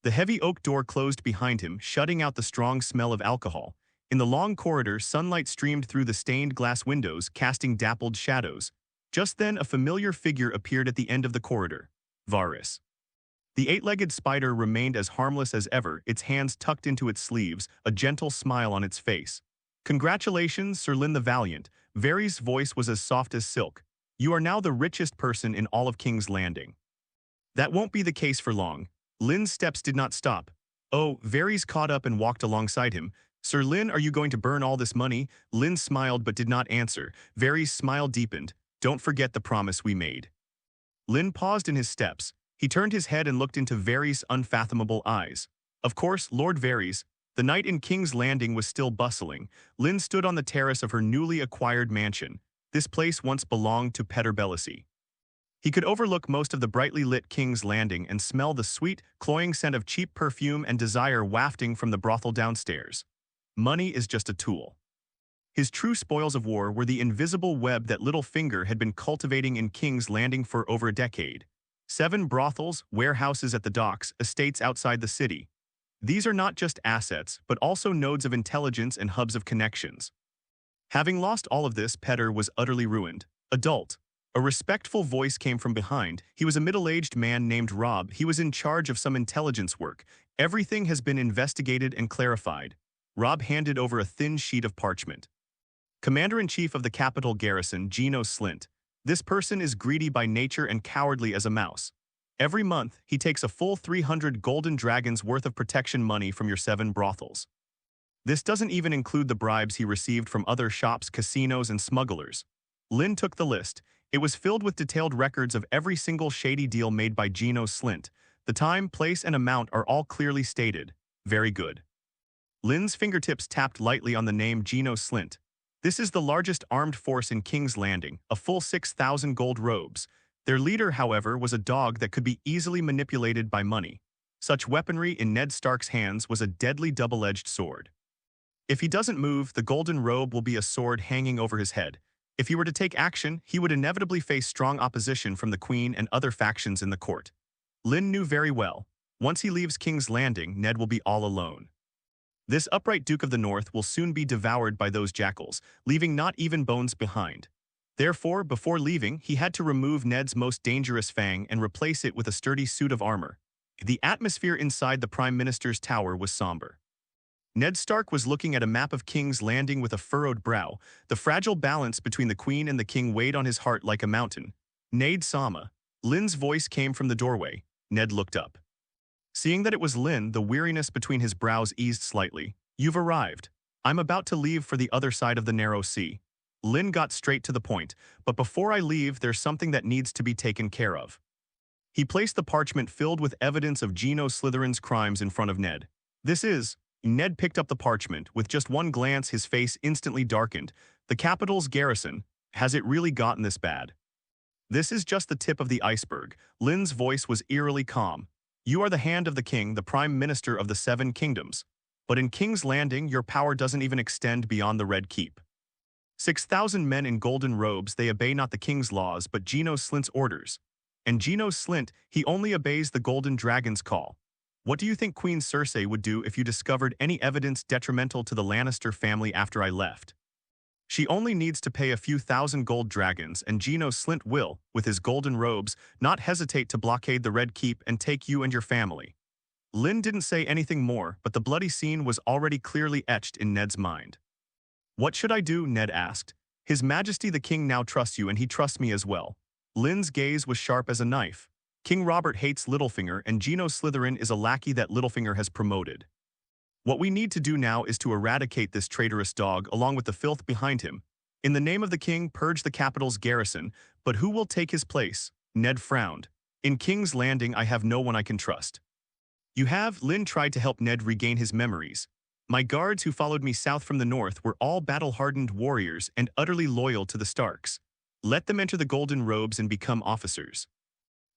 The heavy oak door closed behind him, shutting out the strong smell of alcohol. In the long corridor, sunlight streamed through the stained glass windows, casting dappled shadows. Just then, a familiar figure appeared at the end of the corridor. Varys. The 8-legged spider remained as harmless as ever, its hands tucked into its sleeves, a gentle smile on its face. Congratulations, Sir Lynn the Valiant. Varys' voice was as soft as silk. You are now the richest person in all of King's Landing. That won't be the case for long. Lynn's steps did not stop. Oh, Varys caught up and walked alongside him. Sir Lynn, are you going to burn all this money? Lynn smiled but did not answer. Varys' smile deepened. Don't forget the promise we made. Lynn paused in his steps. He turned his head and looked into Varys' unfathomable eyes. Of course, Lord Varys. The night in King's Landing was still bustling. Lynn stood on the terrace of her newly acquired mansion. This place once belonged to Petyr Baelish. He could overlook most of the brightly lit King's Landing and smell the sweet, cloying scent of cheap perfume and desire wafting from the brothel downstairs. Money is just a tool. His true spoils of war were the invisible web that Littlefinger had been cultivating in King's Landing for over a decade. 7 brothels, warehouses at the docks, estates outside the city. These are not just assets, but also nodes of intelligence and hubs of connections. Having lost all of this, Petyr was utterly ruined. Adult. A respectful voice came from behind. He was a middle-aged man named Robb. He was in charge of some intelligence work. Everything has been investigated and clarified. Robb handed over a thin sheet of parchment. Commander-in-Chief of the capital garrison, Geno Slint. This person is greedy by nature and cowardly as a mouse. Every month, he takes a full 300 golden dragons worth of protection money from your 7 brothels. This doesn't even include the bribes he received from other shops, casinos, and smugglers. Lynn took the list. It was filled with detailed records of every single shady deal made by Geno Slint. The time, place, and amount are all clearly stated. Very good. Lynn's fingertips tapped lightly on the name Geno Slint. This is the largest armed force in King's Landing, a full 6,000 gold robes. Their leader, however, was a dog that could be easily manipulated by money. Such weaponry in Ned Stark's hands was a deadly double-edged sword. If he doesn't move, the golden robe will be a sword hanging over his head. If he were to take action, he would inevitably face strong opposition from the Queen and other factions in the court. Lynn knew very well, once he leaves King's Landing, Ned will be all alone. This upright Duke of the North will soon be devoured by those jackals, leaving not even bones behind. Therefore, before leaving, he had to remove Ned's most dangerous fang and replace it with a sturdy suit of armor. The atmosphere inside the Prime Minister's tower was somber. Ned Stark was looking at a map of King's Landing with a furrowed brow. The fragile balance between the Queen and the King weighed on his heart like a mountain. Nade Sama. Lynn's voice came from the doorway. Ned looked up. Seeing that it was Lynn, the weariness between his brows eased slightly. You've arrived. I'm about to leave for the other side of the narrow sea. Lynn got straight to the point, but before I leave, there's something that needs to be taken care of. He placed the parchment filled with evidence of Geno Slytherin's crimes in front of Ned. Ned picked up the parchment. With just one glance, his face instantly darkened. The capital's garrison. Has it really gotten this bad? This is just the tip of the iceberg. Lynn's voice was eerily calm. You are the hand of the king, the prime minister of the 7 kingdoms. But in King's Landing, your power doesn't even extend beyond the Red Keep. 6,000 men in golden robes, they obey not the king's laws, but Geno Slint's orders. And Geno Slint, he only obeys the golden dragon's call. What do you think Queen Cersei would do if you discovered any evidence detrimental to the Lannister family after I left? She only needs to pay a few thousand gold dragons, and Geno Slint will, with his golden robes, not hesitate to blockade the Red Keep and take you and your family. Lynn didn't say anything more, but the bloody scene was already clearly etched in Ned's mind. What should I do? Ned asked. His Majesty the King now trusts you, and he trusts me as well. Lynn's gaze was sharp as a knife. King Robert hates Littlefinger, and Geno Slytherin is a lackey that Littlefinger has promoted. What we need to do now is to eradicate this traitorous dog along with the filth behind him. In the name of the king, purge the capital's garrison, but who will take his place? Ned frowned. In King's Landing, I have no one I can trust. You have? Lynn tried to help Ned regain his memories. My guards who followed me south from the north were all battle-hardened warriors and utterly loyal to the Starks. Let them enter the golden robes and become officers.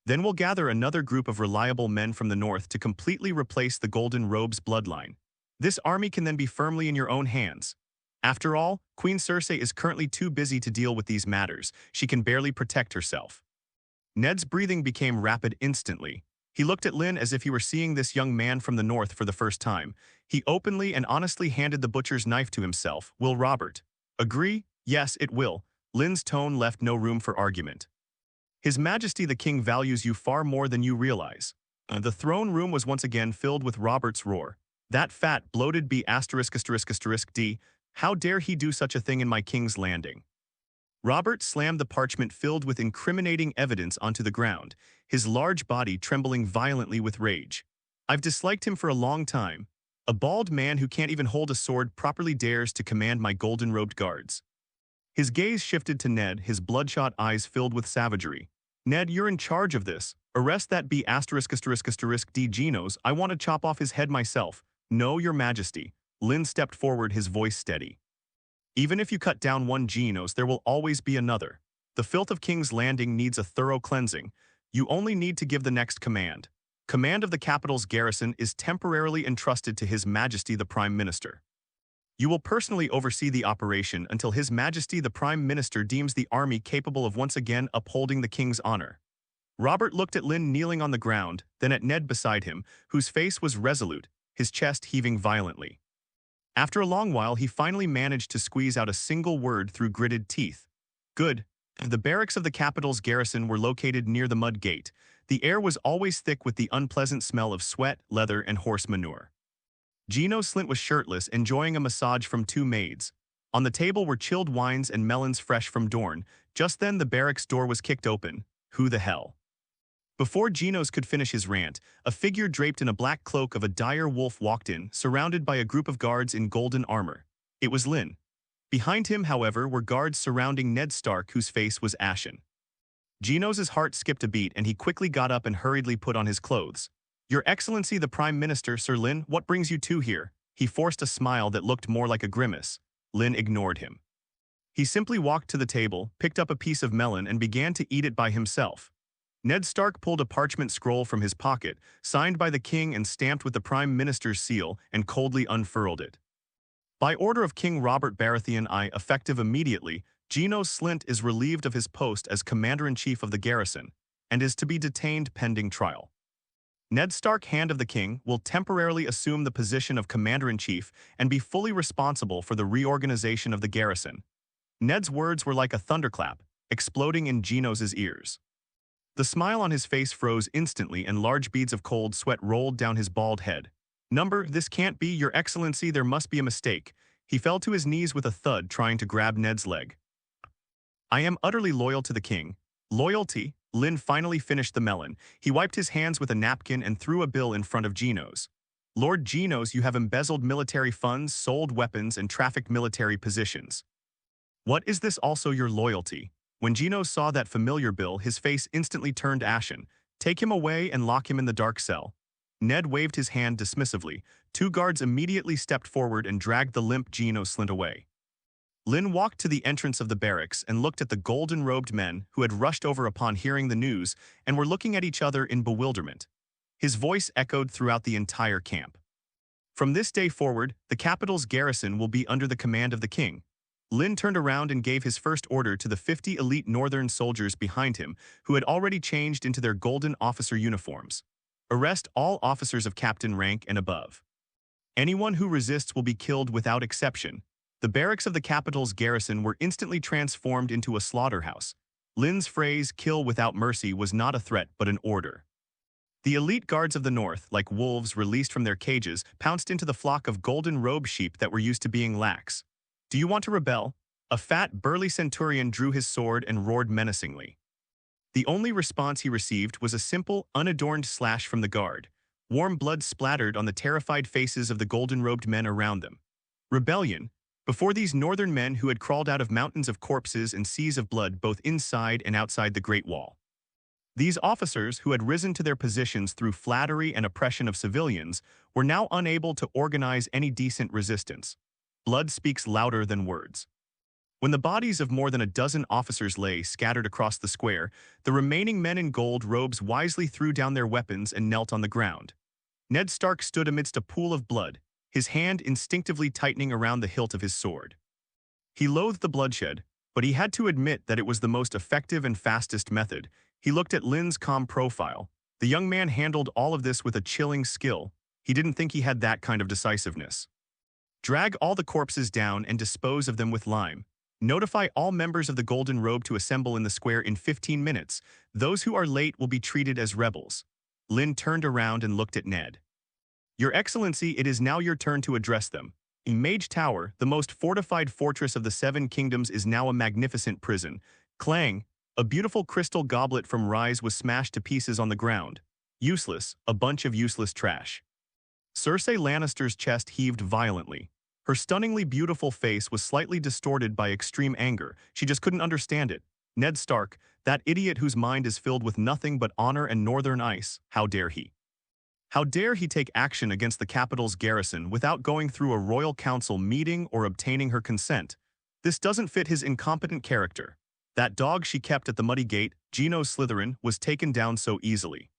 Then we'll gather another group of reliable men from the north to completely replace the golden robes bloodline. This army can then be firmly in your own hands. After all, Queen Cersei is currently too busy to deal with these matters. She can barely protect herself. Ned's breathing became rapid instantly. He looked at Lynn as if he were seeing this young man from the north for the first time. He openly and honestly handed the butcher's knife to himself. Will Robert agree? Yes, it will. Lynn's tone left no room for argument. His Majesty the King values you far more than you realize. The throne room was once again filled with Robert's roar. That fat, bloated B********D. How dare he do such a thing in my King's Landing? Robert slammed the parchment filled with incriminating evidence onto the ground, his large body trembling violently with rage. I've disliked him for a long time. A bald man who can't even hold a sword properly dares to command my golden-robed guards. His gaze shifted to Ned, his bloodshot eyes filled with savagery. Ned, you're in charge of this. Arrest that B*******D. Genos. I want to chop off his head myself. No, Your Majesty. Lynn stepped forward, his voice steady. Even if you cut down one Genos, there will always be another. The filth of King's Landing needs a thorough cleansing. You only need to give the next command. Command of the capital's garrison is temporarily entrusted to His Majesty the Prime Minister. You will personally oversee the operation until His Majesty the Prime Minister deems the army capable of once again upholding the king's honor. Robert looked at Lynn kneeling on the ground, then at Ned beside him, whose face was resolute, his chest heaving violently. After a long while, he finally managed to squeeze out a single word through gritted teeth. Good. The barracks of the capital's garrison were located near the mud gate. The air was always thick with the unpleasant smell of sweat, leather, and horse manure. Gino Slint was shirtless, enjoying a massage from two maids. On the table were chilled wines and melons fresh from Dorne. Just then the barracks door was kicked open. Who the hell? Before Genos could finish his rant, a figure draped in a black cloak of a dire wolf walked in, surrounded by a group of guards in golden armor. It was Lynn. Behind him, however, were guards surrounding Ned Stark, whose face was ashen. Genos's heart skipped a beat, and he quickly got up and hurriedly put on his clothes. "Your Excellency the Prime Minister, Sir Lynn, what brings you two here?" He forced a smile that looked more like a grimace. Lynn ignored him. He simply walked to the table, picked up a piece of melon, and began to eat it by himself. Ned Stark pulled a parchment scroll from his pocket, signed by the king and stamped with the Prime Minister's seal, and coldly unfurled it. By order of King Robert Baratheon I, effective immediately, Geno Slint is relieved of his post as Commander-in-Chief of the garrison, and is to be detained pending trial. Ned Stark, Hand of the King, will temporarily assume the position of Commander-in-Chief and be fully responsible for the reorganization of the garrison. Ned's words were like a thunderclap, exploding in Genos's ears. The smile on his face froze instantly, and large beads of cold sweat rolled down his bald head. This can't be, Your Excellency, there must be a mistake." He fell to his knees with a thud, trying to grab Ned's leg. "I am utterly loyal to the king." "Loyalty?" Lynn finally finished the melon. He wiped his hands with a napkin and threw a bill in front of Genos. "Lord Genos, you have embezzled military funds, sold weapons, and trafficked military positions. What is this also your loyalty?" When Genos saw that familiar bill, his face instantly turned ashen. "Take him away and lock him in the dark cell." Ned waved his hand dismissively. Two guards immediately stepped forward and dragged the limp Geno Slint away. Lynn walked to the entrance of the barracks and looked at the golden-robed men who had rushed over upon hearing the news and were looking at each other in bewilderment. His voice echoed throughout the entire camp. "From this day forward, the capital's garrison will be under the command of the king." Lynn turned around and gave his first order to the 50 elite northern soldiers behind him who had already changed into their golden officer uniforms. "Arrest all officers of captain rank and above. Anyone who resists will be killed without exception." The barracks of the capital's garrison were instantly transformed into a slaughterhouse. Lynn's phrase, "kill without mercy," was not a threat but an order. The elite guards of the north, like wolves released from their cages, pounced into the flock of golden-robed sheep that were used to being lax. "Do you want to rebel?" A fat, burly centurion drew his sword and roared menacingly. The only response he received was a simple, unadorned slash from the guard. Warm blood splattered on the terrified faces of the golden-robed men around them. Rebellion? Before these northern men who had crawled out of mountains of corpses and seas of blood both inside and outside the Great Wall. These officers, who had risen to their positions through flattery and oppression of civilians, were now unable to organize any decent resistance. Blood speaks louder than words. When the bodies of more than a dozen officers lay scattered across the square, the remaining men in gold robes wisely threw down their weapons and knelt on the ground. Ned Stark stood amidst a pool of blood, his hand instinctively tightening around the hilt of his sword. He loathed the bloodshed, but he had to admit that it was the most effective and fastest method. He looked at Lynn's calm profile. The young man handled all of this with a chilling skill. He didn't think he had that kind of decisiveness. "Drag all the corpses down and dispose of them with lime. Notify all members of the Golden Robe to assemble in the square in 15 minutes. Those who are late will be treated as rebels." Lynn turned around and looked at Ned. "Your Excellency, it is now your turn to address them. In Mage Tower, the most fortified fortress of the Seven Kingdoms, is now a magnificent prison." Clang! A beautiful crystal goblet from Rise was smashed to pieces on the ground. Useless, a bunch of useless trash. Cersei Lannister's chest heaved violently. Her stunningly beautiful face was slightly distorted by extreme anger. She just couldn't understand it. Ned Stark, that idiot whose mind is filled with nothing but honor and northern ice, how dare he? How dare he take action against the capital's garrison without going through a royal council meeting or obtaining her consent? This doesn't fit his incompetent character. That dog she kept at the Muddy Gate, Geno Slytherin, was taken down so easily.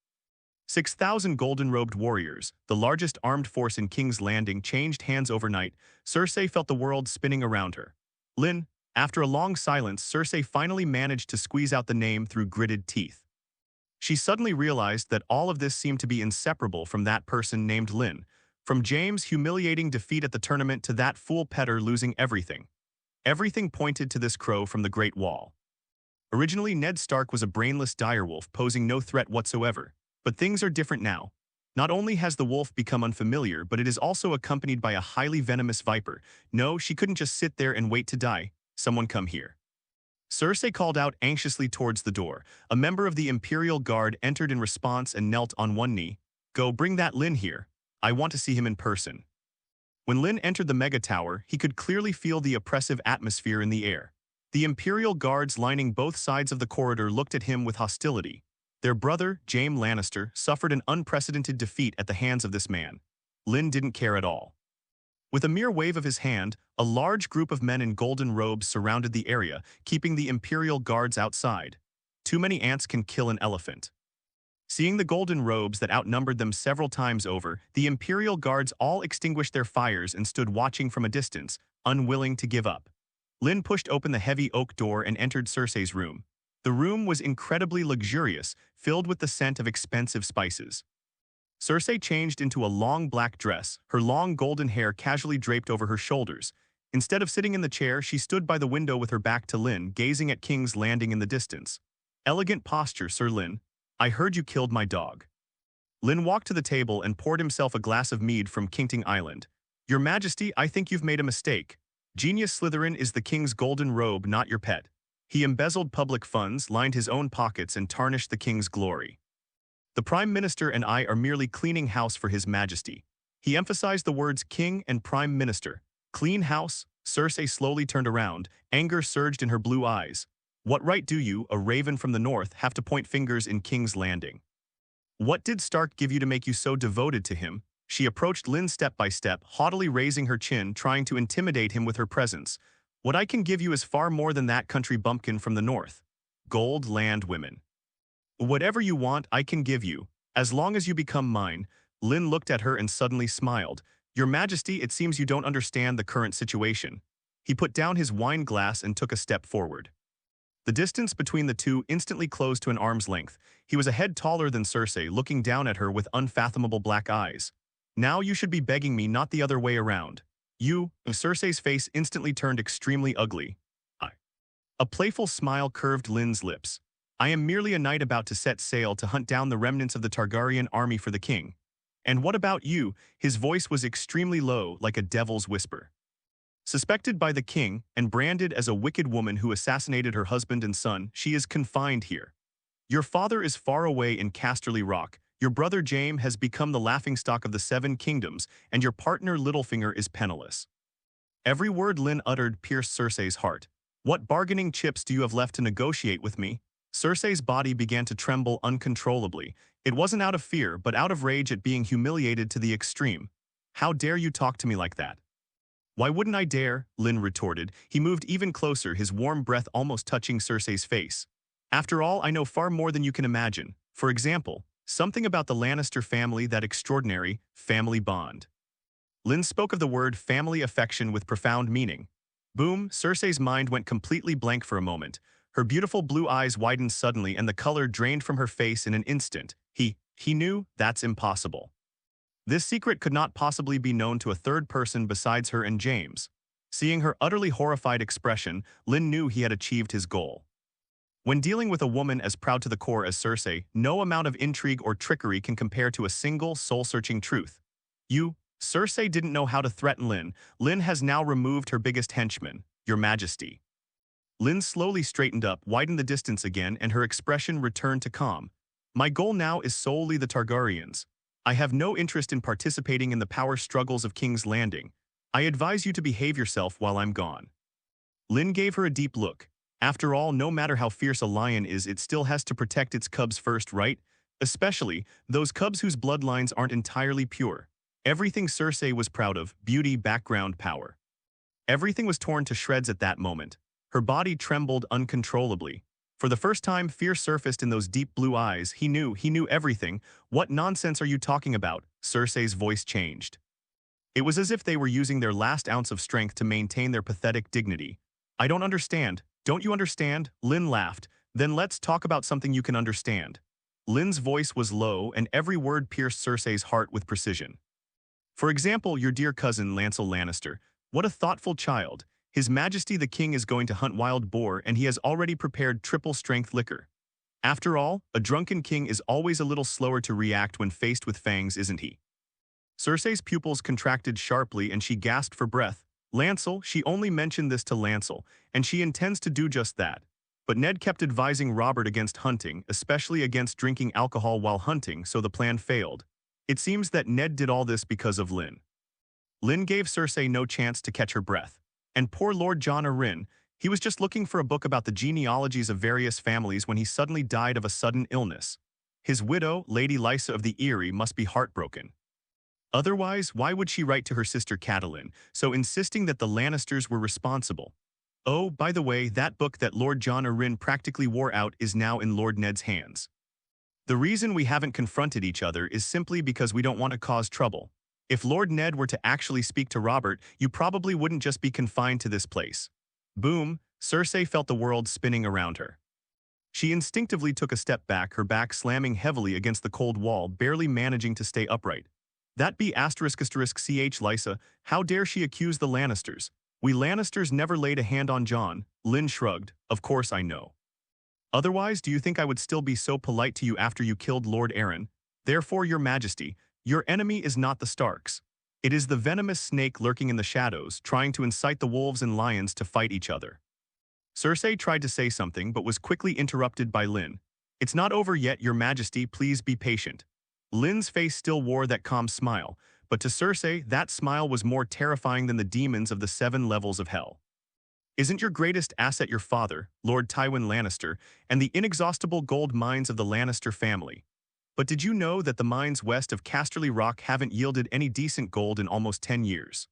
6,000 golden-robed warriors, the largest armed force in King's Landing, changed hands overnight. Cersei felt the world spinning around her. "Lynn." After a long silence, Cersei finally managed to squeeze out the name through gritted teeth. She suddenly realized that all of this seemed to be inseparable from that person named Lynn. From James' humiliating defeat at the tournament to that fool Petter losing everything. Everything pointed to this crow from the Great Wall. Originally, Ned Stark was a brainless direwolf posing no threat whatsoever. But things are different now. Not only has the wolf become unfamiliar, but it is also accompanied by a highly venomous viper. No, she couldn't just sit there and wait to die. Someone come here. Cersei called out anxiously towards the door. A member of the Imperial Guard entered in response and knelt on one knee. Go bring that Lynn here. I want to see him in person. When Lynn entered the mega tower, he could clearly feel the oppressive atmosphere in the air. The Imperial Guards lining both sides of the corridor looked at him with hostility. Their brother, Jaime Lannister, suffered an unprecedented defeat at the hands of this man. Lynn didn't care at all. With a mere wave of his hand, a large group of men in golden robes surrounded the area, keeping the Imperial Guards outside. Too many ants can kill an elephant. Seeing the golden robes that outnumbered them several times over, the Imperial Guards all extinguished their fires and stood watching from a distance, unwilling to give up. Lynn pushed open the heavy oak door and entered Cersei's room. The room was incredibly luxurious, filled with the scent of expensive spices. Cersei changed into a long black dress, her long golden hair casually draped over her shoulders. Instead of sitting in the chair, she stood by the window with her back to Lynn, gazing at King's Landing in the distance. Elegant posture, Sir Lynn. I heard you killed my dog. Lynn walked to the table and poured himself a glass of mead from Kingting Island. Your Majesty, I think you've made a mistake. Genius Slytherin is the king's golden robe, not your pet. He embezzled public funds, lined his own pockets, and tarnished the king's glory. The Prime Minister and I are merely cleaning house for His Majesty. He emphasized the words king and Prime Minister. Clean house? Cersei slowly turned around. Anger surged in her blue eyes. What right do you, a raven from the north, have to point fingers in King's Landing? What did Stark give you to make you so devoted to him? She approached Lynn step by step, haughtily raising her chin, trying to intimidate him with her presence. What I can give you is far more than that country bumpkin from the north. Gold, land, women. Whatever you want, I can give you, as long as you become mine. Lynn looked at her and suddenly smiled. Your Majesty, it seems you don't understand the current situation. He put down his wine glass and took a step forward. The distance between the two instantly closed to an arm's length. He was a head taller than Cersei, looking down at her with unfathomable black eyes. Now you should be begging me, not the other way around. You, Cersei's face instantly turned extremely ugly. A playful smile curved Lynn's lips. I am merely a knight about to set sail to hunt down the remnants of the Targaryen army for the king. And what about you? His voice was extremely low, like a devil's whisper. Suspected by the king and branded as a wicked woman who assassinated her husband and son, she is confined here. Your father is far away in Casterly Rock. Your brother Jaime has become the laughingstock of the Seven Kingdoms, and your partner Littlefinger is penniless. Every word Lynn uttered pierced Cersei's heart. What bargaining chips do you have left to negotiate with me? Cersei's body began to tremble uncontrollably. It wasn't out of fear, but out of rage at being humiliated to the extreme. How dare you talk to me like that? Why wouldn't I dare? Lynn retorted. He moved even closer, his warm breath almost touching Cersei's face. After all, I know far more than you can imagine. For example, something about the Lannister family, that extraordinary family bond. Lynn spoke of the word family affection with profound meaning. Boom, Cersei's mind went completely blank for a moment. Her beautiful blue eyes widened suddenly and the color drained from her face in an instant. He knew that's impossible. This secret could not possibly be known to a third person besides her and James. Seeing her utterly horrified expression, Lynn knew he had achieved his goal. When dealing with a woman as proud to the core as Cersei, no amount of intrigue or trickery can compare to a single, soul-searching truth. Cersei didn't know how to threaten Lynn. Lynn has now removed her biggest henchman, Your Majesty. Lynn slowly straightened up, widened the distance again, and her expression returned to calm. My goal now is solely the Targaryens. I have no interest in participating in the power struggles of King's Landing. I advise you to behave yourself while I'm gone. Lynn gave her a deep look. After all, no matter how fierce a lion is, it still has to protect its cubs first, right? Especially those cubs whose bloodlines aren't entirely pure. Everything Cersei was proud of, beauty, background, power. Everything was torn to shreds at that moment. Her body trembled uncontrollably. For the first time, fear surfaced in those deep blue eyes. He knew everything. What nonsense are you talking about? Cersei's voice changed. It was as if they were using their last ounce of strength to maintain their pathetic dignity. I don't understand. Don't you understand? Lynn laughed. Then let's talk about something you can understand. Lynn's voice was low, and every word pierced Cersei's heart with precision. For example, your dear cousin Lancel Lannister. What a thoughtful child. His Majesty the King is going to hunt wild boar, and he has already prepared triple-strength liquor. After all, a drunken king is always a little slower to react when faced with fangs, isn't he? Cersei's pupils contracted sharply and she gasped for breath. Lancel, she only mentioned this to Lancel, and she intends to do just that. But Ned kept advising Robert against hunting, especially against drinking alcohol while hunting, so the plan failed. It seems that Ned did all this because of Lynn. Lynn gave Cersei no chance to catch her breath. And poor Lord Jon Arryn, he was just looking for a book about the genealogies of various families when he suddenly died of a sudden illness. His widow, Lady Lysa of the Eyrie, must be heartbroken. Otherwise, why would she write to her sister Catelyn, so insisting that the Lannisters were responsible? Oh, by the way, that book that Lord Jon Arryn practically wore out is now in Lord Ned's hands. The reason we haven't confronted each other is simply because we don't want to cause trouble. If Lord Ned were to actually speak to Robert, you probably wouldn't just be confined to this place. Boom, Cersei felt the world spinning around her. She instinctively took a step back, her back slamming heavily against the cold wall, barely managing to stay upright. That be ****ch Lysa, how dare she accuse the Lannisters? We Lannisters never laid a hand on Jon. Lynn shrugged. Of course I know. Otherwise, do you think I would still be so polite to you after you killed Lord Arryn? Therefore, your majesty, your enemy is not the Starks. It is the venomous snake lurking in the shadows, trying to incite the wolves and lions to fight each other. Cersei tried to say something but was quickly interrupted by Lynn. It's not over yet, your majesty, please be patient. Lynn's face still wore that calm smile, but to Cersei, that smile was more terrifying than the demons of the 7 levels of hell. Isn't your greatest asset your father, Lord Tywin Lannister, and the inexhaustible gold mines of the Lannister family? But did you know that the mines west of Casterly Rock haven't yielded any decent gold in almost 10 years?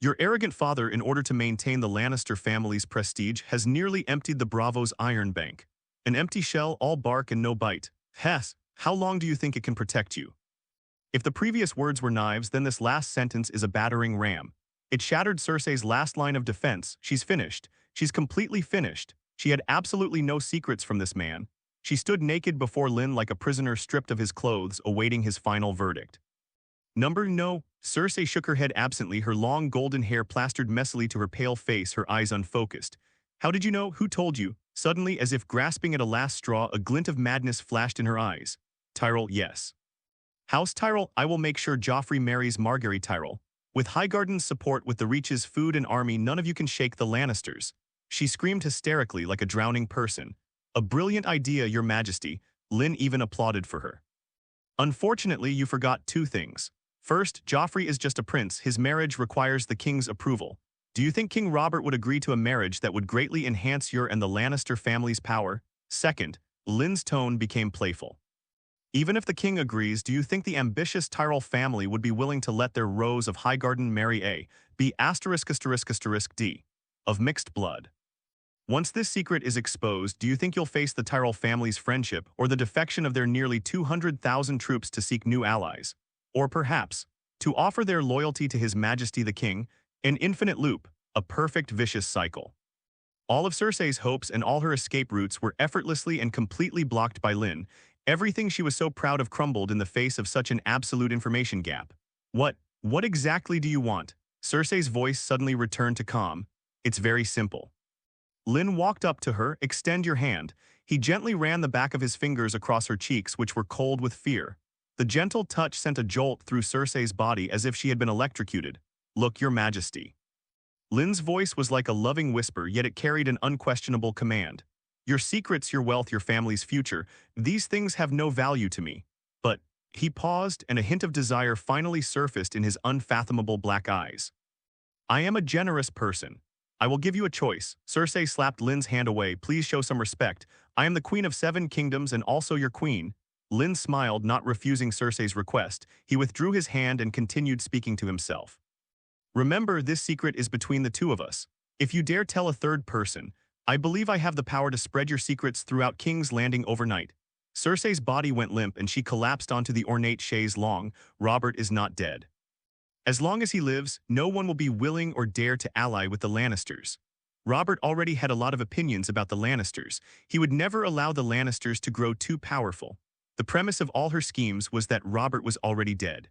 Your arrogant father, in order to maintain the Lannister family's prestige, has nearly emptied the Bravo's iron bank. An empty shell, all bark and no bite. Hess, how long do you think it can protect you? If the previous words were knives, then this last sentence is a battering ram. It shattered Cersei's last line of defense. She's finished. She's completely finished. She had absolutely no secrets from this man. She stood naked before Lynn like a prisoner stripped of his clothes, awaiting his final verdict. No. Cersei shook her head absently, her long golden hair plastered messily to her pale face, her eyes unfocused. How did you know? Who told you? Suddenly, as if grasping at a last straw, a glint of madness flashed in her eyes. Tyrell, yes. House Tyrell, I will make sure Joffrey marries Margaery Tyrell. With Highgarden's support, with the Reach's food and army, none of you can shake the Lannisters. She screamed hysterically like a drowning person. A brilliant idea, your majesty. Lynn even applauded for her. Unfortunately, you forgot 2 things. First, Joffrey is just a prince. His marriage requires the king's approval. Do you think King Robert would agree to a marriage that would greatly enhance your and the Lannister family's power? Second, Lynn's tone became playful. Even if the king agrees, do you think the ambitious Tyrell family would be willing to let their Rose of Highgarden marry a B********D of mixed blood? Once this secret is exposed, do you think you'll face the Tyrell family's friendship or the defection of their nearly 200,000 troops to seek new allies? Or perhaps, to offer their loyalty to His Majesty the King, an infinite loop, a perfect vicious cycle. All of Cersei's hopes and all her escape routes were effortlessly and completely blocked by Lynn. Everything she was so proud of crumbled in the face of such an absolute information gap. What exactly do you want? Cersei's voice suddenly returned to calm. It's very simple. Lynn walked up to her. Extend your hand. He gently ran the back of his fingers across her cheeks, which were cold with fear. The gentle touch sent a jolt through Cersei's body as if she had been electrocuted. Look, your majesty. Lynn's voice was like a loving whisper, yet it carried an unquestionable command. Your secrets, your wealth, your family's future, these things have no value to me. But, he paused, and a hint of desire finally surfaced in his unfathomable black eyes. I am a generous person. I will give you a choice. Cersei slapped Lynn's hand away. Please show some respect. I am the Queen of 7 Kingdoms and also your queen. Lynn smiled, not refusing Cersei's request. He withdrew his hand and continued speaking to himself. Remember, this secret is between the 2 of us. If you dare tell a third person, I believe I have the power to spread your secrets throughout King's Landing overnight. Cersei's body went limp and she collapsed onto the ornate chaise longue. Robert is not dead. As long as he lives, no one will be willing or dare to ally with the Lannisters. Robert already had a lot of opinions about the Lannisters. He would never allow the Lannisters to grow too powerful. The premise of all her schemes was that Robert was already dead.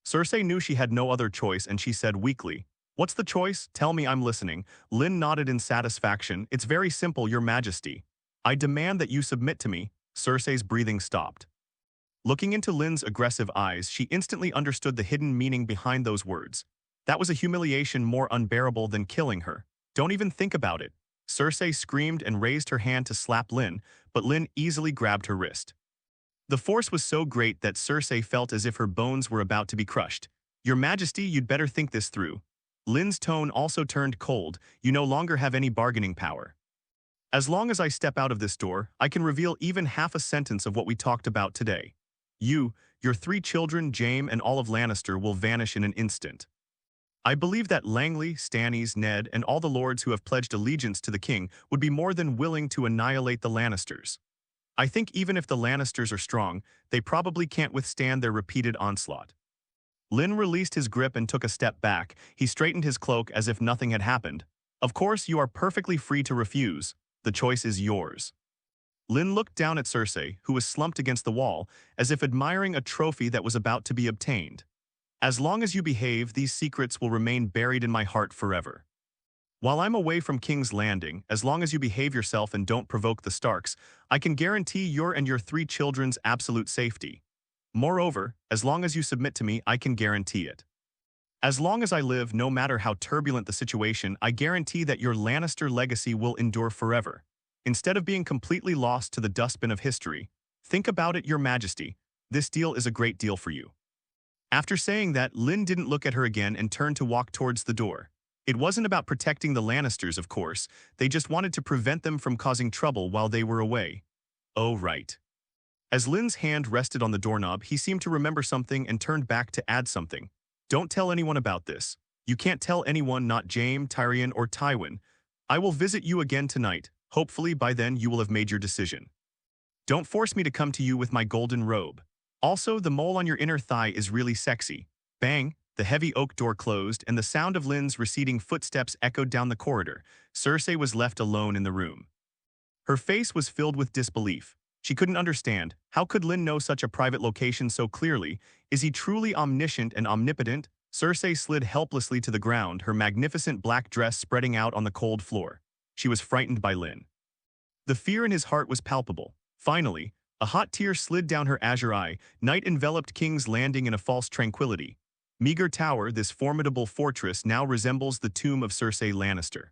Cersei knew she had no other choice and she said weakly, What's the choice? Tell me, I'm listening. Lynn nodded in satisfaction. It's very simple, your majesty. I demand that you submit to me. Cersei's breathing stopped. Looking into Lynn's aggressive eyes, she instantly understood the hidden meaning behind those words. That was a humiliation more unbearable than killing her. Don't even think about it. Cersei screamed and raised her hand to slap Lynn, but Lynn easily grabbed her wrist. The force was so great that Cersei felt as if her bones were about to be crushed. Your Majesty, you'd better think this through. Lynn's tone also turned cold. You no longer have any bargaining power. As long as I step out of this door, I can reveal even half a sentence of what we talked about today. You, your 3 children, Jaime, and all of Lannister will vanish in an instant. I believe that Langley, Stannis, Ned, and all the lords who have pledged allegiance to the king would be more than willing to annihilate the Lannisters. I think even if the Lannisters are strong, they probably can't withstand their repeated onslaught. Lynn released his grip and took a step back. He straightened his cloak as if nothing had happened. Of course, you are perfectly free to refuse. The choice is yours. Lynn looked down at Cersei, who was slumped against the wall, as if admiring a trophy that was about to be obtained. As long as you behave, these secrets will remain buried in my heart forever. While I'm away from King's Landing, as long as you behave yourself and don't provoke the Starks, I can guarantee your and your 3 children's absolute safety. Moreover, as long as you submit to me, I can guarantee it. As long as I live, no matter how turbulent the situation, I guarantee that your Lannister legacy will endure forever. Instead of being completely lost to the dustbin of history, think about it, Your Majesty. This deal is a great deal for you. After saying that, Lynn didn't look at her again and turned to walk towards the door. It wasn't about protecting the Lannisters, of course. They just wanted to prevent them from causing trouble while they were away. Oh, right. As Lynn's hand rested on the doorknob, he seemed to remember something and turned back to add something. Don't tell anyone about this. You can't tell anyone, not Jaime, Tyrion, or Tywin. I will visit you again tonight. Hopefully by then you will have made your decision. Don't force me to come to you with my golden robe. Also, the mole on your inner thigh is really sexy. Bang, the heavy oak door closed, and the sound of Lynn's receding footsteps echoed down the corridor. Cersei was left alone in the room. Her face was filled with disbelief. She couldn't understand. How could Lynn know such a private location so clearly? Is he truly omniscient and omnipotent? Cersei slid helplessly to the ground, her magnificent black dress spreading out on the cold floor. She was frightened by Lynn. The fear in his heart was palpable. Finally, a hot tear slid down her azure eye. Night enveloped King's Landing in a false tranquility. Meager Tower, this formidable fortress, now resembles the tomb of Cersei Lannister.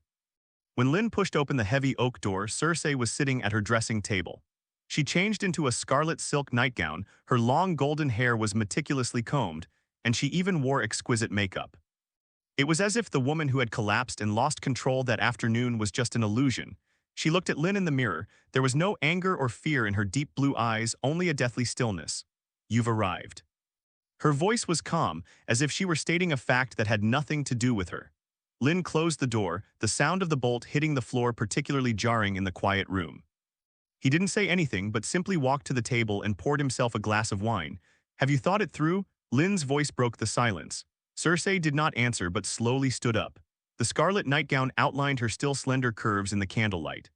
When Lynn pushed open the heavy oak door, Cersei was sitting at her dressing table. She changed into a scarlet silk nightgown, her long golden hair was meticulously combed, and she even wore exquisite makeup. It was as if the woman who had collapsed and lost control that afternoon was just an illusion. She looked at Lynn in the mirror. There was no anger or fear in her deep blue eyes, only a deathly stillness. You've arrived. Her voice was calm, as if she were stating a fact that had nothing to do with her. Lynn closed the door, the sound of the bolt hitting the floor particularly jarring in the quiet room. He didn't say anything but simply walked to the table and poured himself a glass of wine. Have you thought it through? Lynn's voice broke the silence. Cersei did not answer but slowly stood up. The scarlet nightgown outlined her still slender curves in the candlelight.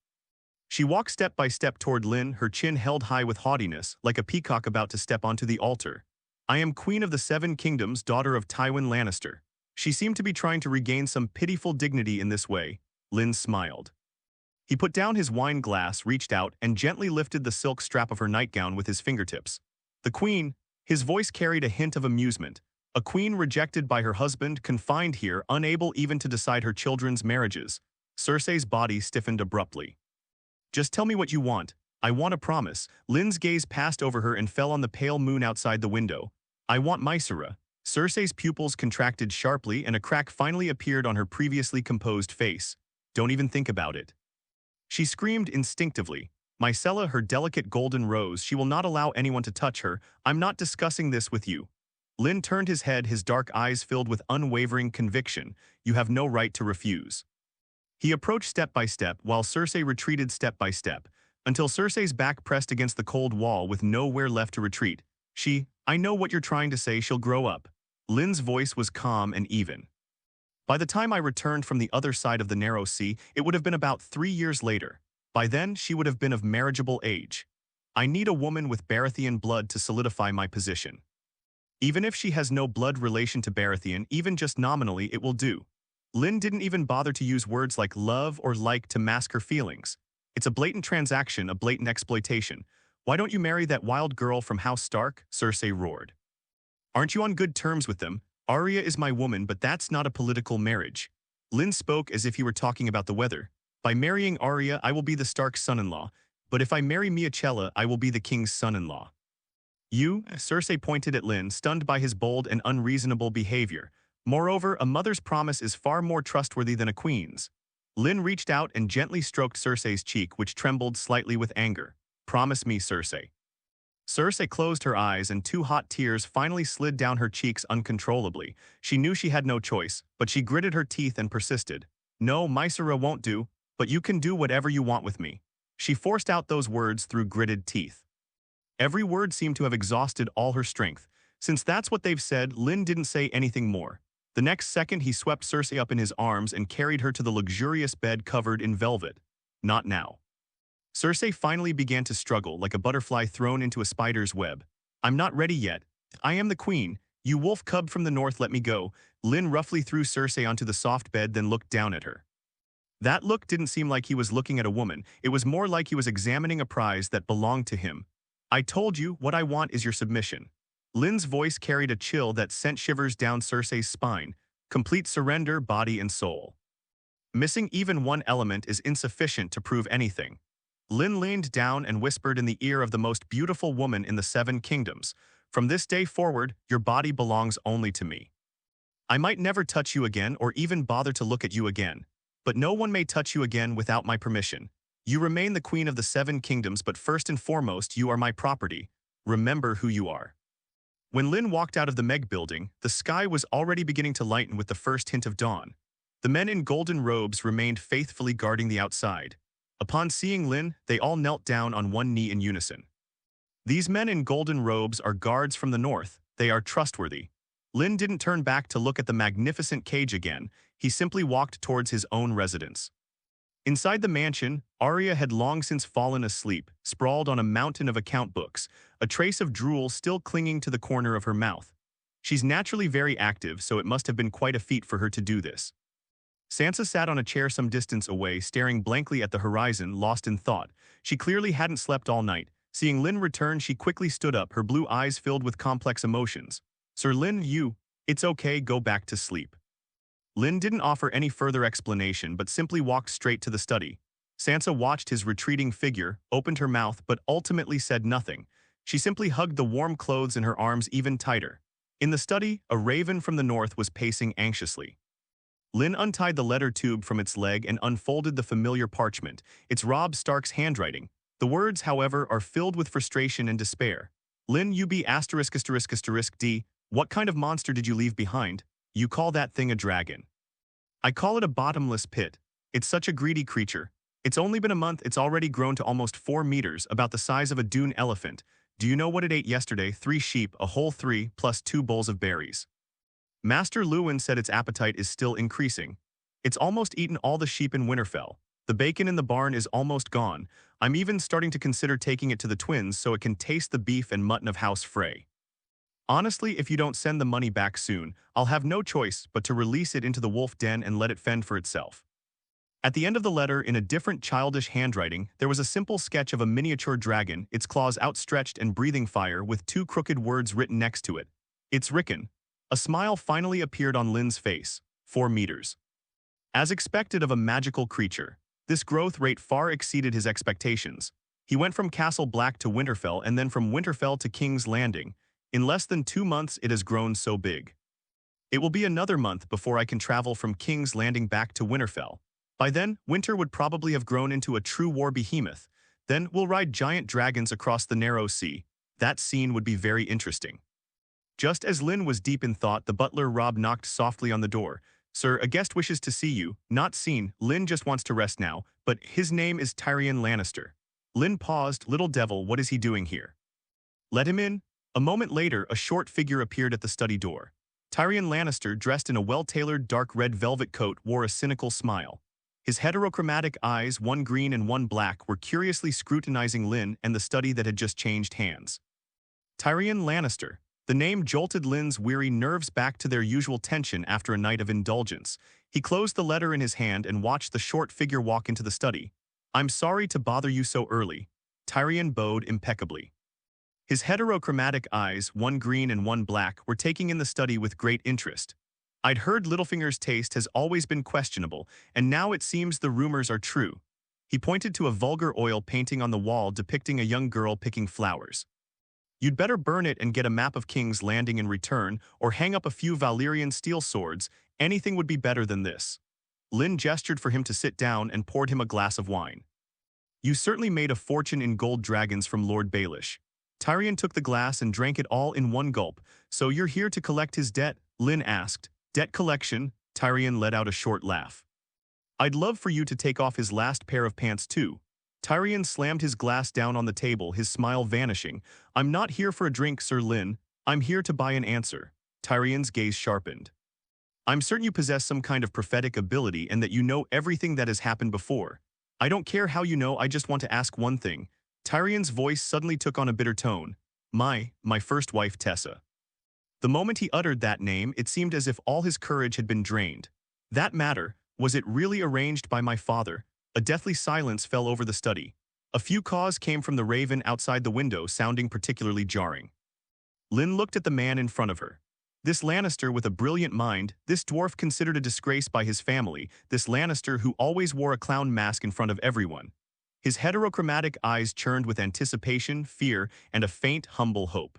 She walked step by step toward Lynn, her chin held high with haughtiness, like a peacock about to step onto the altar. I am Queen of the 7 Kingdoms, daughter of Tywin Lannister. She seemed to be trying to regain some pitiful dignity in this way. Lynn smiled. He put down his wine glass, reached out, and gently lifted the silk strap of her nightgown with his fingertips. The Queen, his voice carried a hint of amusement. A queen rejected by her husband, confined here, unable even to decide her children's marriages. Cersei's body stiffened abruptly. Just tell me what you want. I want a promise. Lynn's gaze passed over her and fell on the pale moon outside the window. I want Myrcella. Cersei's pupils contracted sharply and a crack finally appeared on her previously composed face. Don't even think about it. She screamed instinctively. Myrcella, her delicate golden rose, she will not allow anyone to touch her. I'm not discussing this with you. Lynn turned his head, his dark eyes filled with unwavering conviction. You have no right to refuse. He approached step by step, while Cersei retreated step by step, until Cersei's back pressed against the cold wall with nowhere left to retreat. I know what you're trying to say, she'll grow up. Lynn's voice was calm and even. By the time I returned from the other side of the narrow sea, it would have been about 3 years later. By then, she would have been of marriageable age. I need a woman with Baratheon blood to solidify my position. Even if she has no blood relation to Baratheon, even just nominally, it will do. Lynn didn't even bother to use words like love or like to mask her feelings. It's a blatant transaction, a blatant exploitation. Why don't you marry that wild girl from House Stark? Cersei roared. Aren't you on good terms with them? Arya is my woman, but that's not a political marriage. Lynn spoke as if he were talking about the weather. By marrying Arya, I will be the Stark's son-in-law, but if I marry Myrcella, I will be the king's son-in-law. You? Cersei pointed at Lynn, stunned by his bold and unreasonable behavior. Moreover, a mother's promise is far more trustworthy than a queen's. Lynn reached out and gently stroked Cersei's cheek, which trembled slightly with anger. Promise me, Cersei. Cersei closed her eyes and 2 hot tears finally slid down her cheeks uncontrollably. She knew she had no choice, but she gritted her teeth and persisted. No, Myrcella won't do, but you can do whatever you want with me. She forced out those words through gritted teeth. Every word seemed to have exhausted all her strength. Since that's what they've said, Lynn didn't say anything more. The next second, he swept Cersei up in his arms and carried her to the luxurious bed covered in velvet. Not now. Cersei finally began to struggle like a butterfly thrown into a spider's web. I'm not ready yet. I am the queen. You wolf cub from the north, let me go. Lynn roughly threw Cersei onto the soft bed, then looked down at her. That look didn't seem like he was looking at a woman. It was more like he was examining a prize that belonged to him. I told you, what I want is your submission. Lynn's voice carried a chill that sent shivers down Cersei's spine. Complete surrender, body and soul. Missing even one element is insufficient to prove anything. Lynn leaned down and whispered in the ear of the most beautiful woman in the 7 kingdoms. From this day forward, your body belongs only to me. I might never touch you again or even bother to look at you again. But no one may touch you again without my permission. You remain the queen of the 7 kingdoms, but first and foremost, you are my property. Remember who you are. When Lynn walked out of the Meg building, the sky was already beginning to lighten with the first hint of dawn. The men in golden robes remained faithfully guarding the outside. Upon seeing Lynn, they all knelt down on one knee in unison. These men in golden robes are guards from the north. They are trustworthy. Lynn didn't turn back to look at the magnificent cage again. He simply walked towards his own residence. Inside the mansion, Arya had long since fallen asleep, sprawled on a mountain of account books, a trace of drool still clinging to the corner of her mouth. She's naturally very active, so it must have been quite a feat for her to do this. Sansa sat on a chair some distance away, staring blankly at the horizon, lost in thought. She clearly hadn't slept all night. Seeing Lynn return, she quickly stood up, her blue eyes filled with complex emotions. Sir Lynn, it's okay, go back to sleep. Lynn didn't offer any further explanation, but simply walked straight to the study. Sansa watched his retreating figure, opened her mouth, but ultimately said nothing. She simply hugged the warm clothes in her arms even tighter. In the study, a raven from the north was pacing anxiously. Lynn untied the letter tube from its leg and unfolded the familiar parchment. It's Robb Stark's handwriting. The words, however, are filled with frustration and despair. Lynn, *****D. What kind of monster did you leave behind? You call that thing a dragon. I call it a bottomless pit. It's such a greedy creature. It's only been a month, it's already grown to almost 4 meters, about the size of a dune elephant. Do you know what it ate yesterday? 3 sheep, a whole 3, plus 2 bowls of berries. Master Lewin said its appetite is still increasing. It's almost eaten all the sheep in Winterfell. The bacon in the barn is almost gone. I'm even starting to consider taking it to the twins so it can taste the beef and mutton of House Frey. Honestly, if you don't send the money back soon, I'll have no choice but to release it into the wolf den and let it fend for itself. At the end of the letter, in a different childish handwriting, there was a simple sketch of a miniature dragon, its claws outstretched and breathing fire, with 2 crooked words written next to it. It's Rickon. A smile finally appeared on Lynn's face. 4 meters. As expected of a magical creature, this growth rate far exceeded his expectations. He went from Castle Black to Winterfell and then from Winterfell to King's Landing. In less than 2 months, it has grown so big. It will be another month before I can travel from King's Landing back to Winterfell. By then, Winter would probably have grown into a true war behemoth. Then we'll ride giant dragons across the narrow sea. That scene would be very interesting. Just as Lynn was deep in thought, the butler Robb knocked softly on the door. Sir, a guest wishes to see you. Not seen. Lynn just wants to rest now, but his name is Tyrion Lannister. Lynn paused. Little devil, what is he doing here? Let him in. A moment later, a short figure appeared at the study door. Tyrion Lannister, dressed in a well-tailored dark red velvet coat, wore a cynical smile. His heterochromatic eyes, one green and one black, were curiously scrutinizing Lynn and the study that had just changed hands. Tyrion Lannister. The name jolted Lynn's weary nerves back to their usual tension after a night of indulgence. He closed the letter in his hand and watched the short figure walk into the study. I'm sorry to bother you so early. Tyrion bowed impeccably. His heterochromatic eyes, one green and one black, were taking in the study with great interest. I'd heard Littlefinger's taste has always been questionable, and now it seems the rumors are true. He pointed to a vulgar oil painting on the wall depicting a young girl picking flowers. You'd better burn it and get a map of King's Landing in return, or hang up a few Valyrian steel swords. Anything would be better than this. Lynn gestured for him to sit down and poured him a glass of wine. You certainly made a fortune in gold dragons from Lord Baelish. Tyrion took the glass and drank it all in one gulp. So you're here to collect his debt? Lynn asked. Debt collection? Tyrion let out a short laugh. I'd love for you to take off his last pair of pants too. Tyrion slammed his glass down on the table, his smile vanishing. I'm not here for a drink, Sir Lynn. I'm here to buy an answer. Tyrion's gaze sharpened. I'm certain you possess some kind of prophetic ability and that you know everything that has happened before. I don't care how you know, I just want to ask one thing. Tyrion's voice suddenly took on a bitter tone. My first wife Tessa. The moment he uttered that name, it seemed as if all his courage had been drained. That matter, was it really arranged by my father? A deathly silence fell over the study. A few caws came from the raven outside the window, sounding particularly jarring. Lynn looked at the man in front of her. This Lannister with a brilliant mind, this dwarf considered a disgrace by his family, this Lannister who always wore a clown mask in front of everyone. His heterochromatic eyes churned with anticipation, fear, and a faint, humble hope.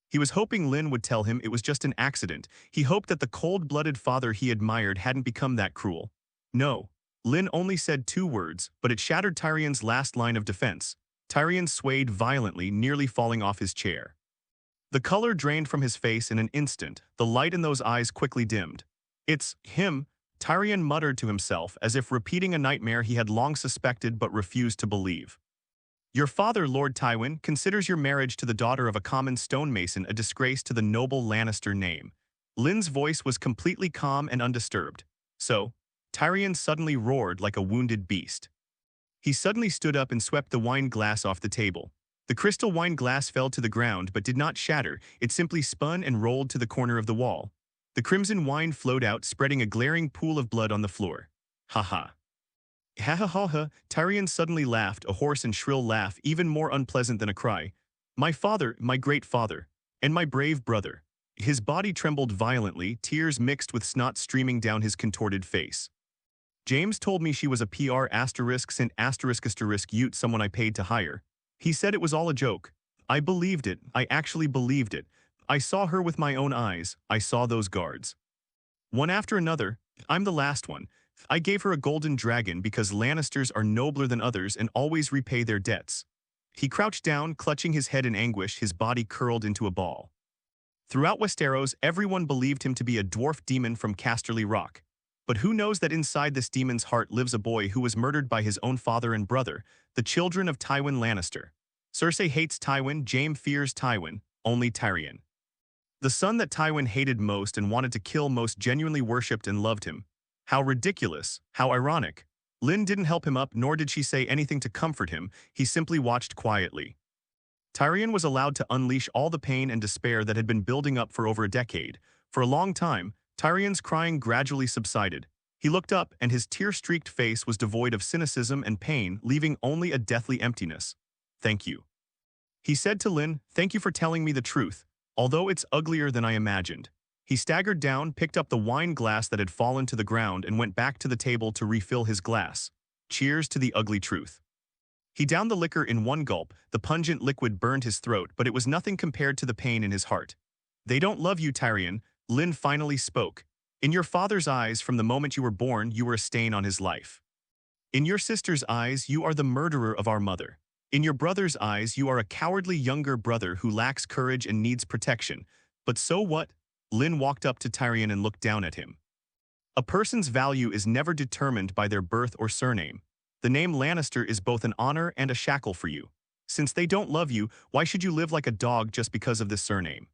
He was hoping Lynn would tell him it was just an accident. He hoped that the cold-blooded father he admired hadn't become that cruel. No. Lynn only said 2 words, but it shattered Tyrion's last line of defense. Tyrion swayed violently, nearly falling off his chair. The color drained from his face in an instant, the light in those eyes quickly dimmed. It's him, Tyrion muttered to himself, as if repeating a nightmare he had long suspected but refused to believe. Your father, Lord Tywin, considers your marriage to the daughter of a common stonemason a disgrace to the noble Lannister name. Lynn's voice was completely calm and undisturbed. So, Tyrion suddenly roared like a wounded beast. He suddenly stood up and swept the wine glass off the table. The crystal wine glass fell to the ground but did not shatter, it simply spun and rolled to the corner of the wall. The crimson wine flowed out, spreading a glaring pool of blood on the floor. Ha ha. Ha ha ha ha, Tyrion suddenly laughed, a hoarse and shrill laugh even more unpleasant than a cry. My father, my great father, and my brave brother. His body trembled violently, tears mixed with snot streaming down his contorted face. James told me she was a PR **St*** Ute, someone I paid to hire. He said it was all a joke. I believed it, I actually believed it. I saw her with my own eyes, I saw those guards. One after another, I'm the last one. I gave her a golden dragon because Lannisters are nobler than others and always repay their debts. He crouched down, clutching his head in anguish, his body curled into a ball. Throughout Westeros, everyone believed him to be a dwarf demon from Casterly Rock. But who knows that inside this demon's heart lives a boy who was murdered by his own father and brother, the children of Tywin Lannister. Cersei hates Tywin, Jaime fears Tywin, only Tyrion. The son that Tywin hated most and wanted to kill most genuinely worshipped and loved him. How ridiculous, how ironic. Lynn didn't help him up, nor did she say anything to comfort him, he simply watched quietly. Tyrion was allowed to unleash all the pain and despair that had been building up for over a decade. For a long time, Tyrion's crying gradually subsided. He looked up, and his tear-streaked face was devoid of cynicism and pain, leaving only a deathly emptiness. Thank you. He said to Lynn, thank you for telling me the truth, although it's uglier than I imagined. He staggered down, picked up the wine glass that had fallen to the ground, and went back to the table to refill his glass. Cheers to the ugly truth. He downed the liquor in one gulp. The pungent liquid burned his throat, but it was nothing compared to the pain in his heart. They don't love you, Tyrion, Lynn finally spoke. In your father's eyes, from the moment you were born, you were a stain on his life. In your sister's eyes, you are the murderer of our mother. In your brother's eyes, you are a cowardly younger brother who lacks courage and needs protection. But so what? Lynn walked up to Tyrion and looked down at him. A person's value is never determined by their birth or surname. The name Lannister is both an honor and a shackle for you. Since they don't love you, why should you live like a dog just because of this surname?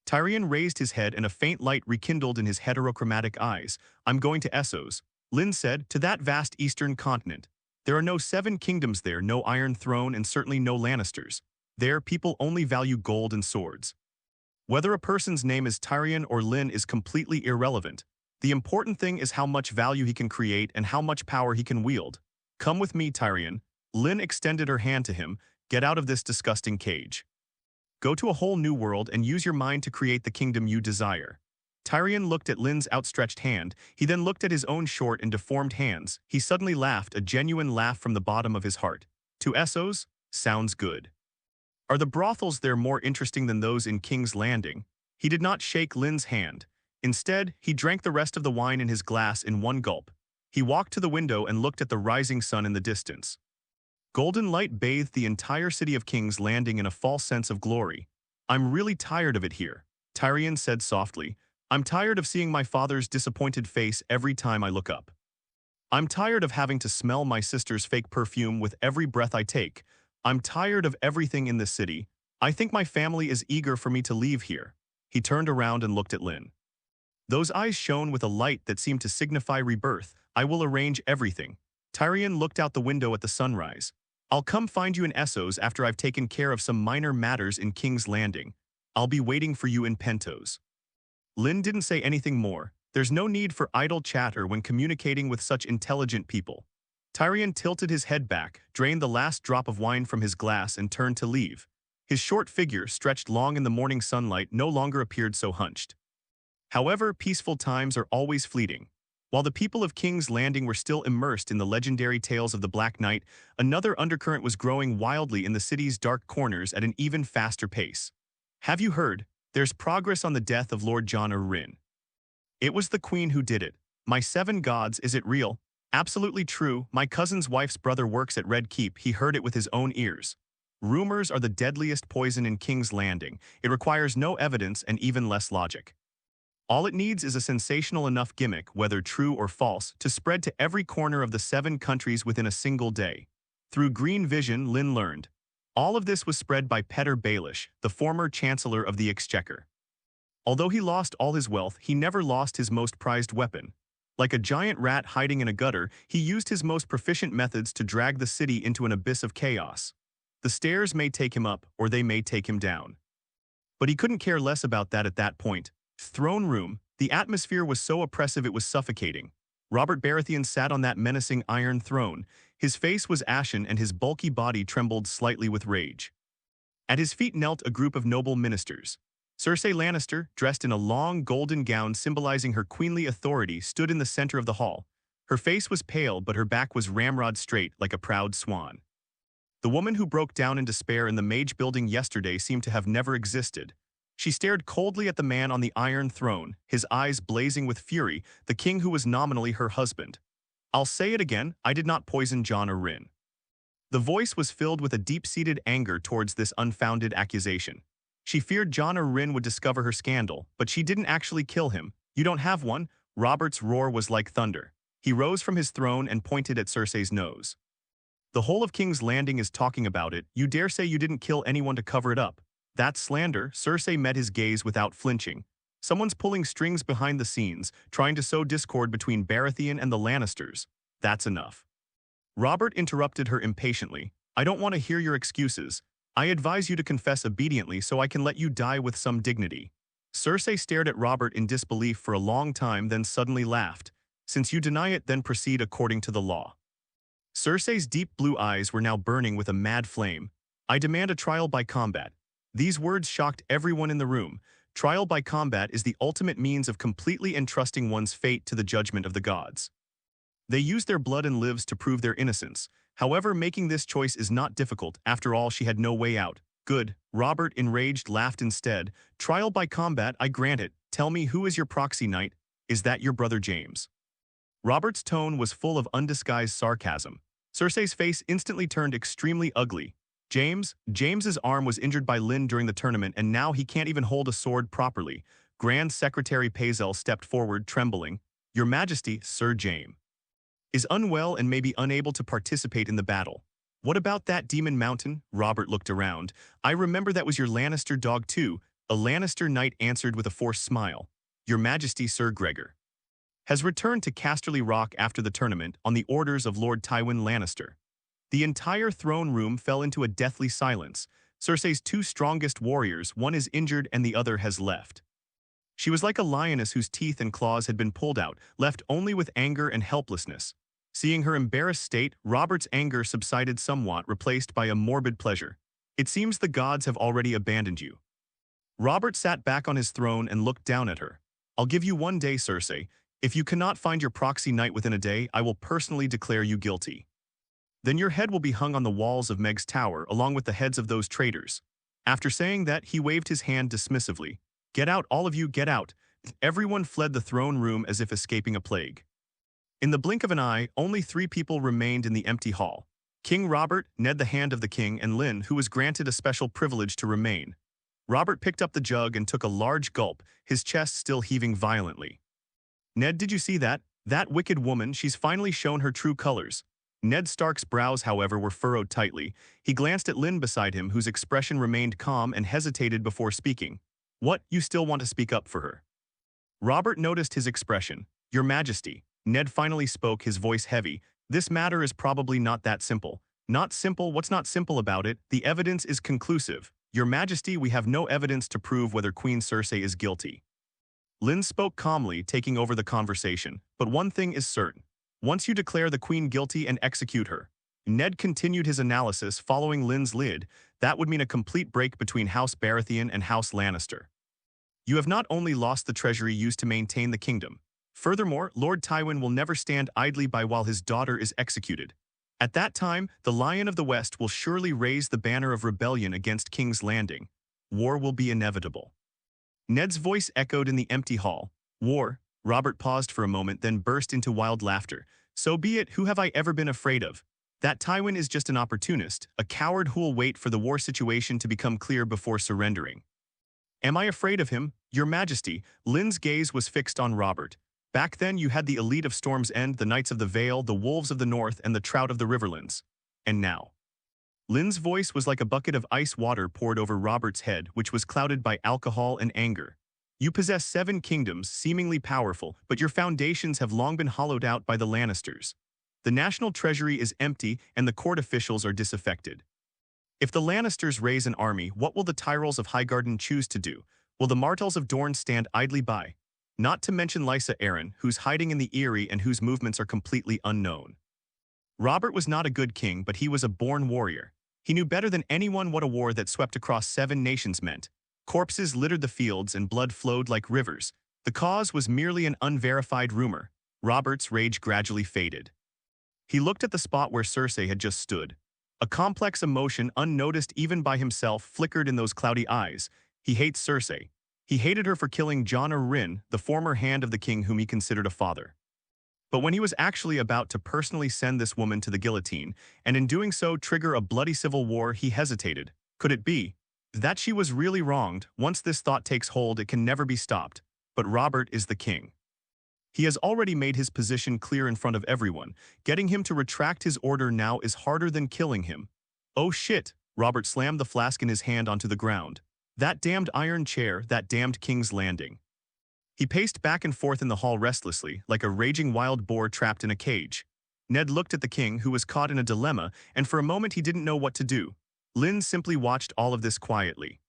Tyrion raised his head and a faint light rekindled in his heterochromatic eyes. I'm going to Essos, Lynn said, to that vast eastern continent. There are no 7 kingdoms there, no Iron Throne, and certainly no Lannisters. There, people only value gold and swords. Whether a person's name is Tyrion or Lynn is completely irrelevant. The important thing is how much value he can create and how much power he can wield. Come with me, Tyrion. Lynn extended her hand to him. Get out of this disgusting cage. Go to a whole new world and use your mind to create the kingdom you desire. Tyrion looked at Lynn's outstretched hand. He then looked at his own short and deformed hands. He suddenly laughed, a genuine laugh from the bottom of his heart. To Essos, sounds good. Are the brothels there more interesting than those in King's Landing? He did not shake Lynn's hand. Instead, he drank the rest of the wine in his glass in one gulp. He walked to the window and looked at the rising sun in the distance. Golden light bathed the entire city of King's Landing in a false sense of glory. I'm really tired of it here, Tyrion said softly. I'm tired of seeing my father's disappointed face every time I look up. I'm tired of having to smell my sister's fake perfume with every breath I take. I'm tired of everything in this city. I think my family is eager for me to leave here. He turned around and looked at Lynn. Those eyes shone with a light that seemed to signify rebirth. I will arrange everything. Tyrion looked out the window at the sunrise. I'll come find you in Essos after I've taken care of some minor matters in King's Landing. I'll be waiting for you in Pentos. Lynn didn't say anything more. There's no need for idle chatter when communicating with such intelligent people. Tyrion tilted his head back, drained the last drop of wine from his glass and turned to leave. His short figure, stretched long in the morning sunlight, no longer appeared so hunched. However, peaceful times are always fleeting. While the people of King's Landing were still immersed in the legendary tales of the Black Knight, another undercurrent was growing wildly in the city's dark corners at an even faster pace. Have you heard? There's progress on the death of Lord Jon Arryn. It was the Queen who did it. My 7 gods, is it real? Absolutely true. My cousin's wife's brother works at Red Keep. He heard it with his own ears. Rumors are the deadliest poison in King's Landing. It requires no evidence and even less logic. All it needs is a sensational enough gimmick, whether true or false, to spread to every corner of the 7 countries within a single day. Through green vision, Lynn learned. All of this was spread by Petter Baelish, the former Chancellor of the Exchequer. Although he lost all his wealth, he never lost his most prized weapon. Like a giant rat hiding in a gutter, he used his most proficient methods to drag the city into an abyss of chaos. The stairs may take him up, or they may take him down. But he couldn't care less about that at that point. Throne room, the atmosphere was so oppressive it was suffocating. Robert Baratheon sat on that menacing iron throne. His face was ashen and his bulky body trembled slightly with rage. At his feet knelt a group of noble ministers. Cersei Lannister, dressed in a long golden gown symbolizing her queenly authority, stood in the center of the hall. Her face was pale, but her back was ramrod straight like a proud swan. The woman who broke down in despair in the Mage Building yesterday seemed to have never existed. She stared coldly at the man on the Iron Throne, his eyes blazing with fury, the king who was nominally her husband. I'll say it again, I did not poison Jon Arryn. The voice was filled with a deep-seated anger towards this unfounded accusation. She feared Jon Arryn would discover her scandal, but she didn't actually kill him. You don't have one? Robert's roar was like thunder. He rose from his throne and pointed at Cersei's nose. The whole of King's Landing is talking about it. You dare say you didn't kill anyone to cover it up. That's slander. Cersei met his gaze without flinching. Someone's pulling strings behind the scenes, trying to sow discord between Baratheon and the Lannisters. That's enough. Robert interrupted her impatiently. I don't want to hear your excuses. I advise you to confess obediently so I can let you die with some dignity. Cersei stared at Robert in disbelief for a long time, then suddenly laughed. Since you deny it, then proceed according to the law. Cersei's deep blue eyes were now burning with a mad flame. I demand a trial by combat. These words shocked everyone in the room. Trial by combat is the ultimate means of completely entrusting one's fate to the judgment of the gods. They use their blood and lives to prove their innocence. However, making this choice is not difficult. After all, she had no way out. Good. Robert, enraged, laughed instead. Trial by combat, I grant it. Tell me, who is your proxy knight? Is that your brother James? Robert's tone was full of undisguised sarcasm. Cersei's face instantly turned extremely ugly. James's arm was injured by Lynn during the tournament, and now he can't even hold a sword properly. Grand Secretary Pazel stepped forward, trembling. Your Majesty, Sir Jaime is unwell and may be unable to participate in the battle. What about that Demon Mountain? Robert looked around. I remember that was your Lannister dog too. A Lannister knight answered with a forced smile. Your Majesty, Sir Gregor has returned to Casterly Rock after the tournament on the orders of Lord Tywin Lannister. The entire throne room fell into a deathly silence. Cersei's 2 strongest warriors, one is injured and the other has left. She was like a lioness whose teeth and claws had been pulled out, left only with anger and helplessness. Seeing her embarrassed state, Robert's anger subsided somewhat, replaced by a morbid pleasure. It seems the gods have already abandoned you. Robert sat back on his throne and looked down at her. I'll give you 1 day, Cersei. If you cannot find your proxy knight within a day, I will personally declare you guilty. Then your head will be hung on the walls of Meg's tower, along with the heads of those traitors. After saying that, he waved his hand dismissively. Get out, all of you, get out. Everyone fled the throne room as if escaping a plague. In the blink of an eye, only 3 people remained in the empty hall. King Robert, Ned the Hand of the King, and Lynn, who was granted a special privilege to remain. Robert picked up the jug and took a large gulp, his chest still heaving violently. Ned, did you see that? That wicked woman, she's finally shown her true colors. Ned Stark's brows, however, were furrowed tightly. He glanced at Lynn beside him, whose expression remained calm and hesitated before speaking. What, you still want to speak up for her? Robert noticed his expression. Your Majesty. Ned finally spoke, his voice heavy. This matter is probably not that simple. Not simple? What's not simple about it? The evidence is conclusive. Your Majesty, we have no evidence to prove whether Queen Cersei is guilty. Lynn spoke calmly, taking over the conversation. But one thing is certain. Once you declare the Queen guilty and execute her. Ned continued his analysis, following Lynn's lead. That would mean a complete break between House Baratheon and House Lannister. You have not only lost the treasury used to maintain the kingdom. Furthermore, Lord Tywin will never stand idly by while his daughter is executed. At that time, the Lion of the West will surely raise the banner of rebellion against King's Landing. War will be inevitable. Ned's voice echoed in the empty hall. War. Robert paused for a moment, then burst into wild laughter. So be it, who have I ever been afraid of? That Tywin is just an opportunist, a coward who will wait for the war situation to become clear before surrendering. Am I afraid of him? Your Majesty. Lynn's gaze was fixed on Robert. Back then you had the elite of Storm's End, the Knights of the Vale, the Wolves of the North, and the Trout of the Riverlands. And now? Lynn's voice was like a bucket of ice water poured over Robert's head, which was clouded by alcohol and anger. You possess 7 kingdoms, seemingly powerful, but your foundations have long been hollowed out by the Lannisters. The national treasury is empty, and the court officials are disaffected. If the Lannisters raise an army, what will the Tyrells of Highgarden choose to do? Will the Martells of Dorne stand idly by? Not to mention Lysa Arryn, who's hiding in the Eyrie and whose movements are completely unknown. Robert was not a good king, but he was a born warrior. He knew better than anyone what a war that swept across 7 nations meant. Corpses littered the fields and blood flowed like rivers. The cause was merely an unverified rumor. Robert's rage gradually faded. He looked at the spot where Cersei had just stood. A complex emotion, unnoticed even by himself, flickered in those cloudy eyes. He hates Cersei. He hated her for killing Jon Arryn, the former hand of the king whom he considered a father. But when he was actually about to personally send this woman to the guillotine, and in doing so trigger a bloody civil war, he hesitated. Could it be that she was really wronged? Once this thought takes hold, it can never be stopped. But Robert is the king. He has already made his position clear in front of everyone. Getting him to retract his order now is harder than killing him. Oh shit! Robert slammed the flask in his hand onto the ground. That damned iron chair, that damned King's Landing. He paced back and forth in the hall restlessly, like a raging wild boar trapped in a cage. Ned looked at the king, who was caught in a dilemma, and for a moment he didn't know what to do. Lynn simply watched all of this quietly.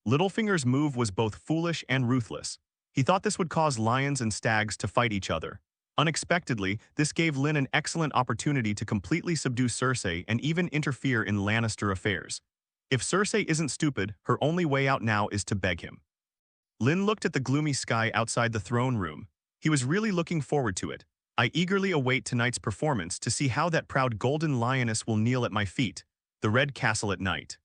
Littlefinger's move was both foolish and ruthless. He thought this would cause lions and stags to fight each other. Unexpectedly, this gave Lynn an excellent opportunity to completely subdue Cersei and even interfere in Lannister affairs. If Cersei isn't stupid, her only way out now is to beg him. Lynn looked at the gloomy sky outside the throne room. He was really looking forward to it. I eagerly await tonight's performance to see how that proud golden lioness will kneel at my feet. The Red Castle at night.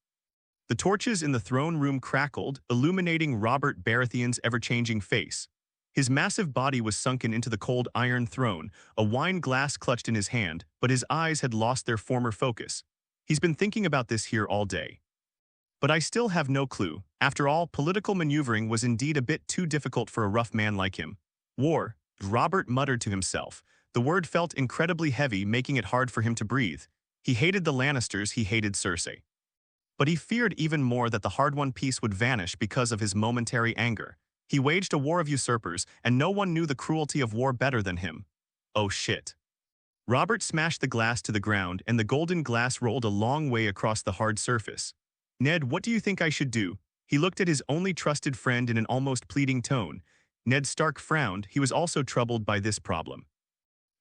The torches in the throne room crackled, illuminating Robert Baratheon's ever-changing face. His massive body was sunken into the cold iron throne, a wine glass clutched in his hand, but his eyes had lost their former focus. He's been thinking about this here all day. But I still have no clue. After all, political maneuvering was indeed a bit too difficult for a rough man like him. War, Robert muttered to himself. The word felt incredibly heavy, making it hard for him to breathe. He hated the Lannisters, he hated Cersei. But he feared even more that the hard-won peace would vanish because of his momentary anger. He waged a war of usurpers, and no one knew the cruelty of war better than him. Oh shit. Robert smashed the glass to the ground, and the golden glass rolled a long way across the hard surface. Ned, what do you think I should do? He looked at his only trusted friend in an almost pleading tone. Ned Stark frowned. He was also troubled by this problem.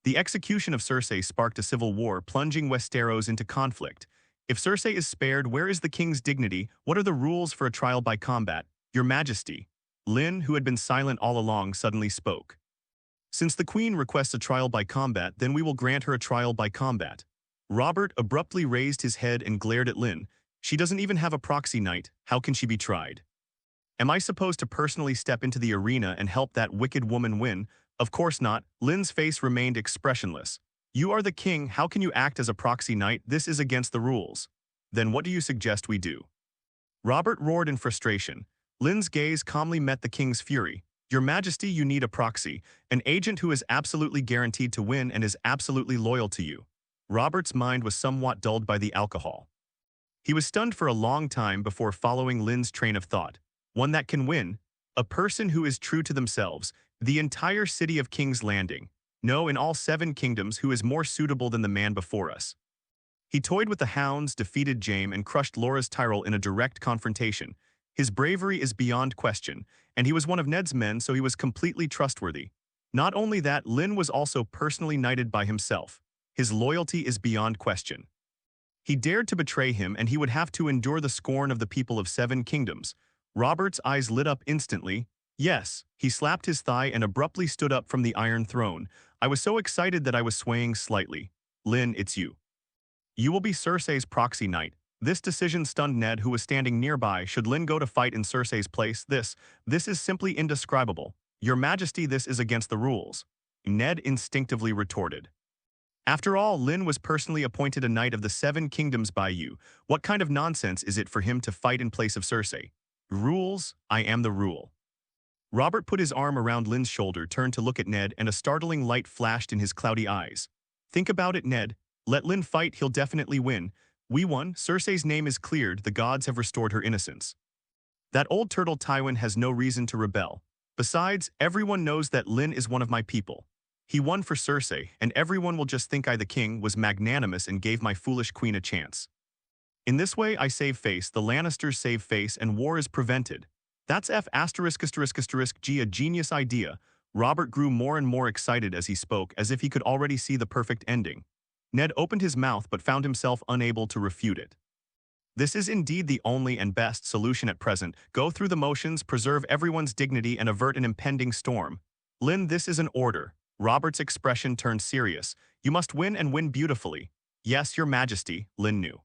The execution of Cersei sparked a civil war, plunging Westeros into conflict. If Cersei is spared, where is the king's dignity? What are the rules for a trial by combat? Your Majesty. Lynn, who had been silent all along, suddenly spoke. Since the queen requests a trial by combat, then we will grant her a trial by combat. Robert abruptly raised his head and glared at Lynn. She doesn't even have a proxy knight. How can she be tried? Am I supposed to personally step into the arena and help that wicked woman win? Of course not. Lynn's face remained expressionless. You are the king. How can you act as a proxy knight? This is against the rules. Then what do you suggest we do? Robert roared in frustration. Lynn's gaze calmly met the king's fury. Your Majesty, you need a proxy, an agent who is absolutely guaranteed to win and is absolutely loyal to you. Robert's mind was somewhat dulled by the alcohol. He was stunned for a long time before following Lynn's train of thought. One that can win, a person who is true to themselves, the entire city of King's Landing. No, in all 7 kingdoms, who is more suitable than the man before us. He toyed with the hounds, defeated Jaime, and crushed Loras Tyrell in a direct confrontation. His bravery is beyond question, and he was one of Ned's men, so he was completely trustworthy. Not only that, Lynn was also personally knighted by himself. His loyalty is beyond question. He dared to betray him, and he would have to endure the scorn of the people of 7 kingdoms. Robert's eyes lit up instantly. Yes, he slapped his thigh and abruptly stood up from the Iron Throne. I was so excited that I was swaying slightly. Lynn, it's you. You will be Cersei's proxy knight. This decision stunned Ned, who was standing nearby. Should Lynn go to fight in Cersei's place? This is simply indescribable. Your Majesty, this is against the rules. Ned instinctively retorted. After all, Lynn was personally appointed a knight of the 7 kingdoms by you. What kind of nonsense is it for him to fight in place of Cersei? Rules, I am the rule. Robert put his arm around Lynn's shoulder, turned to look at Ned, and a startling light flashed in his cloudy eyes. Think about it, Ned. Let Lynn fight, he'll definitely win. We won, Cersei's name is cleared, the gods have restored her innocence. That old turtle Tywin has no reason to rebel. Besides, everyone knows that Lynn is one of my people. He won for Cersei, and everyone will just think I, the king, was magnanimous and gave my foolish queen a chance. In this way, I save face, the Lannisters save face, and war is prevented. That's G, a genius idea. Robert grew more and more excited as he spoke, as if he could already see the perfect ending. Ned opened his mouth but found himself unable to refute it. This is indeed the only and best solution at present. Go through the motions, preserve everyone's dignity, and avert an impending storm. Lynn, this is an order. Robert's expression turned serious. You must win and win beautifully. Yes, Your Majesty, Lynn knew.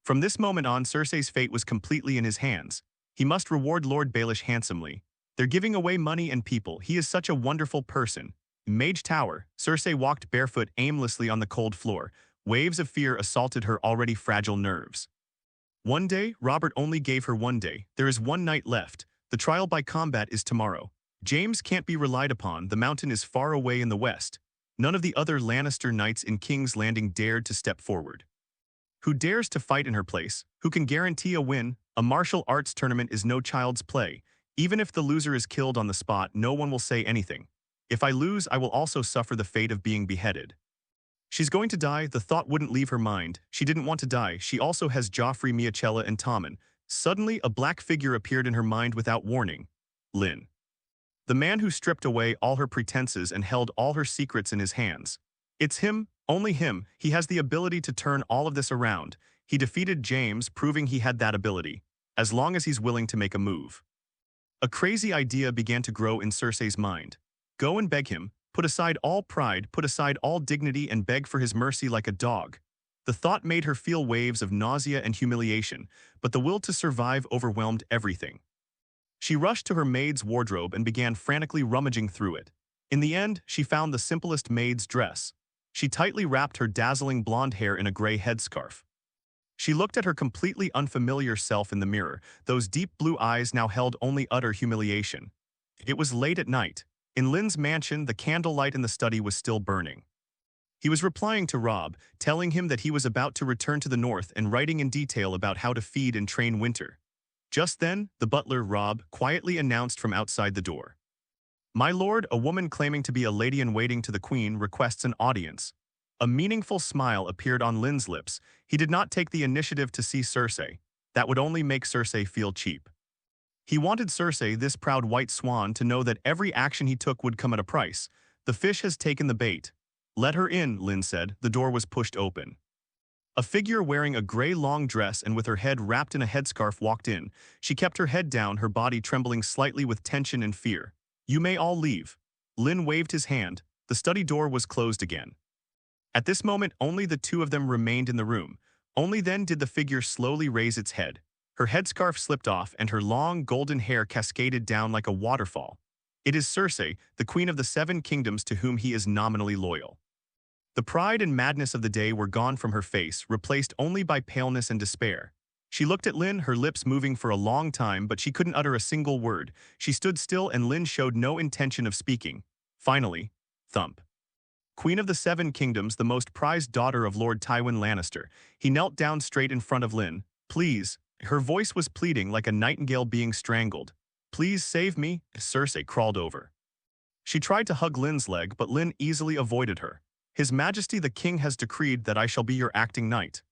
From this moment on, Cersei's fate was completely in his hands. He must reward Lord Baelish handsomely. They're giving away money and people. He is such a wonderful person. In Mage Tower, Cersei walked barefoot aimlessly on the cold floor. Waves of fear assaulted her already fragile nerves. One day, Robert only gave her one day. There is one night left. The trial by combat is tomorrow. James can't be relied upon. The mountain is far away in the west. None of the other Lannister knights in King's Landing dared to step forward. Who dares to fight in her place? Who can guarantee a win? A martial arts tournament is no child's play. Even if the loser is killed on the spot, no one will say anything. If I lose, I will also suffer the fate of being beheaded. She's going to die. The thought wouldn't leave her mind. She didn't want to die. She also has Joffrey, Myrcella, and Taming. Suddenly, a black figure appeared in her mind without warning. Lynn. The man who stripped away all her pretenses and held all her secrets in his hands. It's him, only him. He has the ability to turn all of this around. He defeated James, proving he had that ability, as long as he's willing to make a move. A crazy idea began to grow in Cersei's mind. Go and beg him, put aside all pride, put aside all dignity, and beg for his mercy like a dog. The thought made her feel waves of nausea and humiliation, but the will to survive overwhelmed everything. She rushed to her maid's wardrobe and began frantically rummaging through it. In the end, she found the simplest maid's dress. She tightly wrapped her dazzling blonde hair in a gray headscarf. She looked at her completely unfamiliar self in the mirror. Those deep blue eyes now held only utter humiliation. It was late at night. In Lynn's mansion, the candlelight in the study was still burning. He was replying to Robb, telling him that he was about to return to the north and writing in detail about how to feed and train Winter. Just then, the butler, Robb, quietly announced from outside the door. My lord, a woman claiming to be a lady-in-waiting to the queen requests an audience. A meaningful smile appeared on Lynn's lips. He did not take the initiative to see Cersei. That would only make Cersei feel cheap. He wanted Cersei, this proud white swan, to know that every action he took would come at a price. The fish has taken the bait. "Let her in," Lynn said. The door was pushed open. A figure wearing a gray long dress and with her head wrapped in a headscarf walked in. She kept her head down, her body trembling slightly with tension and fear. "You may all leave." Lynn waved his hand. The study door was closed again. At this moment, only the two of them remained in the room. Only then did the figure slowly raise its head. Her headscarf slipped off and her long golden hair cascaded down like a waterfall. It is Cersei, the queen of the Seven Kingdoms, to whom he is nominally loyal. The pride and madness of the day were gone from her face, replaced only by paleness and despair. She looked at Lynn, her lips moving for a long time, but she couldn't utter a single word. She stood still and Lynn showed no intention of speaking. Finally, thump. Queen of the Seven Kingdoms, the most prized daughter of Lord Tywin Lannister. He knelt down straight in front of Lynn. "Please." Her voice was pleading like a nightingale being strangled. "Please save me." Cersei crawled over. She tried to hug Lynn's leg, but Lynn easily avoided her. "His Majesty the King has decreed that I shall be your acting knight."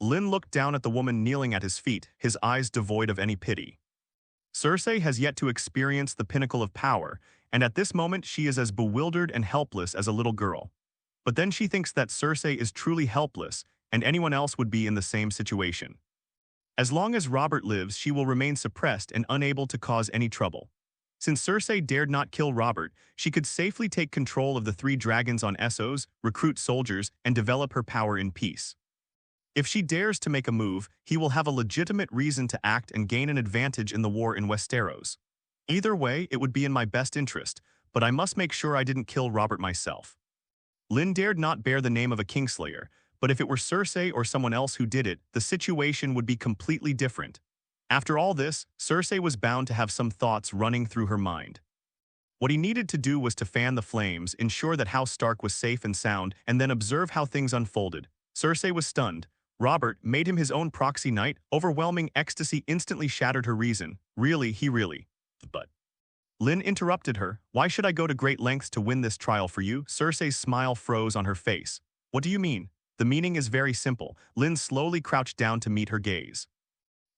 Lynn looked down at the woman kneeling at his feet, his eyes devoid of any pity. Cersei has yet to experience the pinnacle of power, and at this moment she is as bewildered and helpless as a little girl. But then she thinks that Cersei is truly helpless, and anyone else would be in the same situation. As long as Robert lives, she will remain suppressed and unable to cause any trouble. Since Cersei dared not kill Robert, she could safely take control of the 3 dragons on Essos, recruit soldiers, and develop her power in peace. If she dares to make a move, he will have a legitimate reason to act and gain an advantage in the war in Westeros. Either way, it would be in my best interest, but I must make sure I didn't kill Robert myself. Lynn dared not bear the name of a Kingslayer, but if it were Cersei or someone else who did it, the situation would be completely different. After all this, Cersei was bound to have some thoughts running through her mind. What he needed to do was to fan the flames, ensure that House Stark was safe and sound, and then observe how things unfolded. Cersei was stunned. Robert made him his own proxy knight. Overwhelming ecstasy instantly shattered her reason. Really. But Lynn interrupted her. "Why should I go to great lengths to win this trial for you?" Cersei's smile froze on her face. "What do you mean?" "The meaning is very simple." Lynn slowly crouched down to meet her gaze.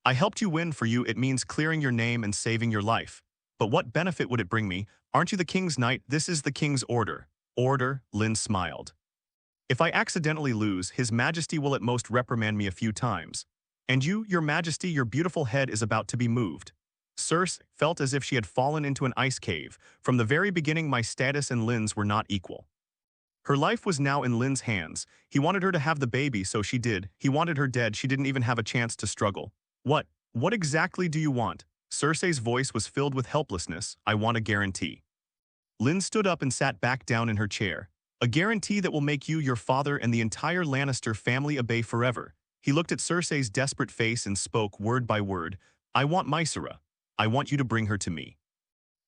"I helped you win. For you, it means clearing your name and saving your life. But what benefit would it bring me? Aren't you the king's knight? This is the king's order." "Order?" Lynn smiled. "If I accidentally lose, His Majesty will at most reprimand me a few times. And you, your Majesty, your beautiful head is about to be moved." Cersei felt as if she had fallen into an ice cave. From the very beginning, my status and Lynn's were not equal. Her life was now in Lynn's hands. He wanted her to have the baby, so she did. He wanted her dead. She didn't even have a chance to struggle. What exactly do you want?" Cersei's voice was filled with helplessness. "I want a guarantee." Lynn stood up and sat back down in her chair. "A guarantee that will make you, your father, and the entire Lannister family obey forever." He looked at Cersei's desperate face and spoke word by word. "I want Myrcella. I want you to bring her to me."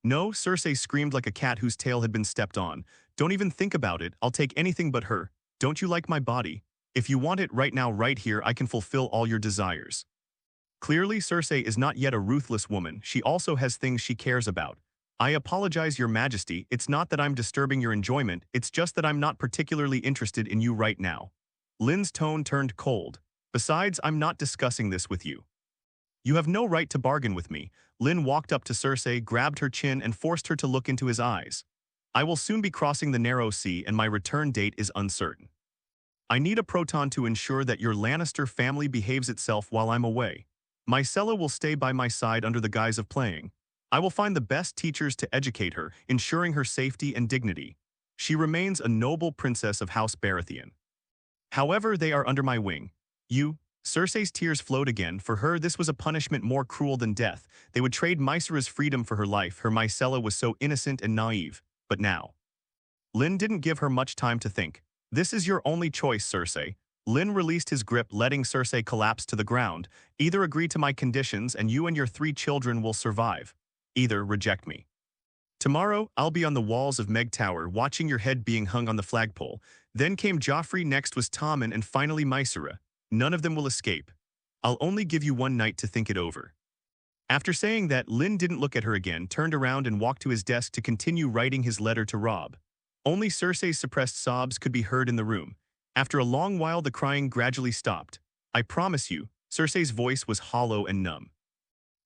"No," Cersei screamed like a cat whose tail had been stepped on. "Don't even think about it. I'll take anything but her. Don't you like my body? If you want it right now, right here, I can fulfill all your desires." Clearly, Cersei is not yet a ruthless woman. She also has things she cares about. "I apologize, Your Majesty. It's not that I'm disturbing your enjoyment. It's just that I'm not particularly interested in you right now." Lynn's tone turned cold. "Besides, I'm not discussing this with you. You have no right to bargain with me." Lynn walked up to Cersei, grabbed her chin, and forced her to look into his eyes. "I will soon be crossing the Narrow Sea, and my return date is uncertain. I need a proton to ensure that your Lannister family behaves itself while I'm away. Myrcella will stay by my side under the guise of playing. I will find the best teachers to educate her, ensuring her safety and dignity. She remains a noble princess of House Baratheon. However, they are under my wing. You..." Cersei's tears flowed again. For her, this was a punishment more cruel than death. They would trade Mycella's freedom for her life. Her Myrcella was so innocent and naive. But now. Lynn didn't give her much time to think. "This is your only choice, Cersei." Lynn released his grip, letting Cersei collapse to the ground. "Either agree to my conditions and you and your 3 children will survive. Either reject me. Tomorrow, I'll be on the walls of Meg Tower, watching your head being hung on the flagpole." Then came Joffrey, next was Taming, and finally Myrcella. "None of them will escape. I'll only give you one night to think it over." After saying that, Lynn didn't look at her again, turned around and walked to his desk to continue writing his letter to Robb. Only Cersei's suppressed sobs could be heard in the room. After a long while, the crying gradually stopped. "I promise you." Cersei's voice was hollow and numb.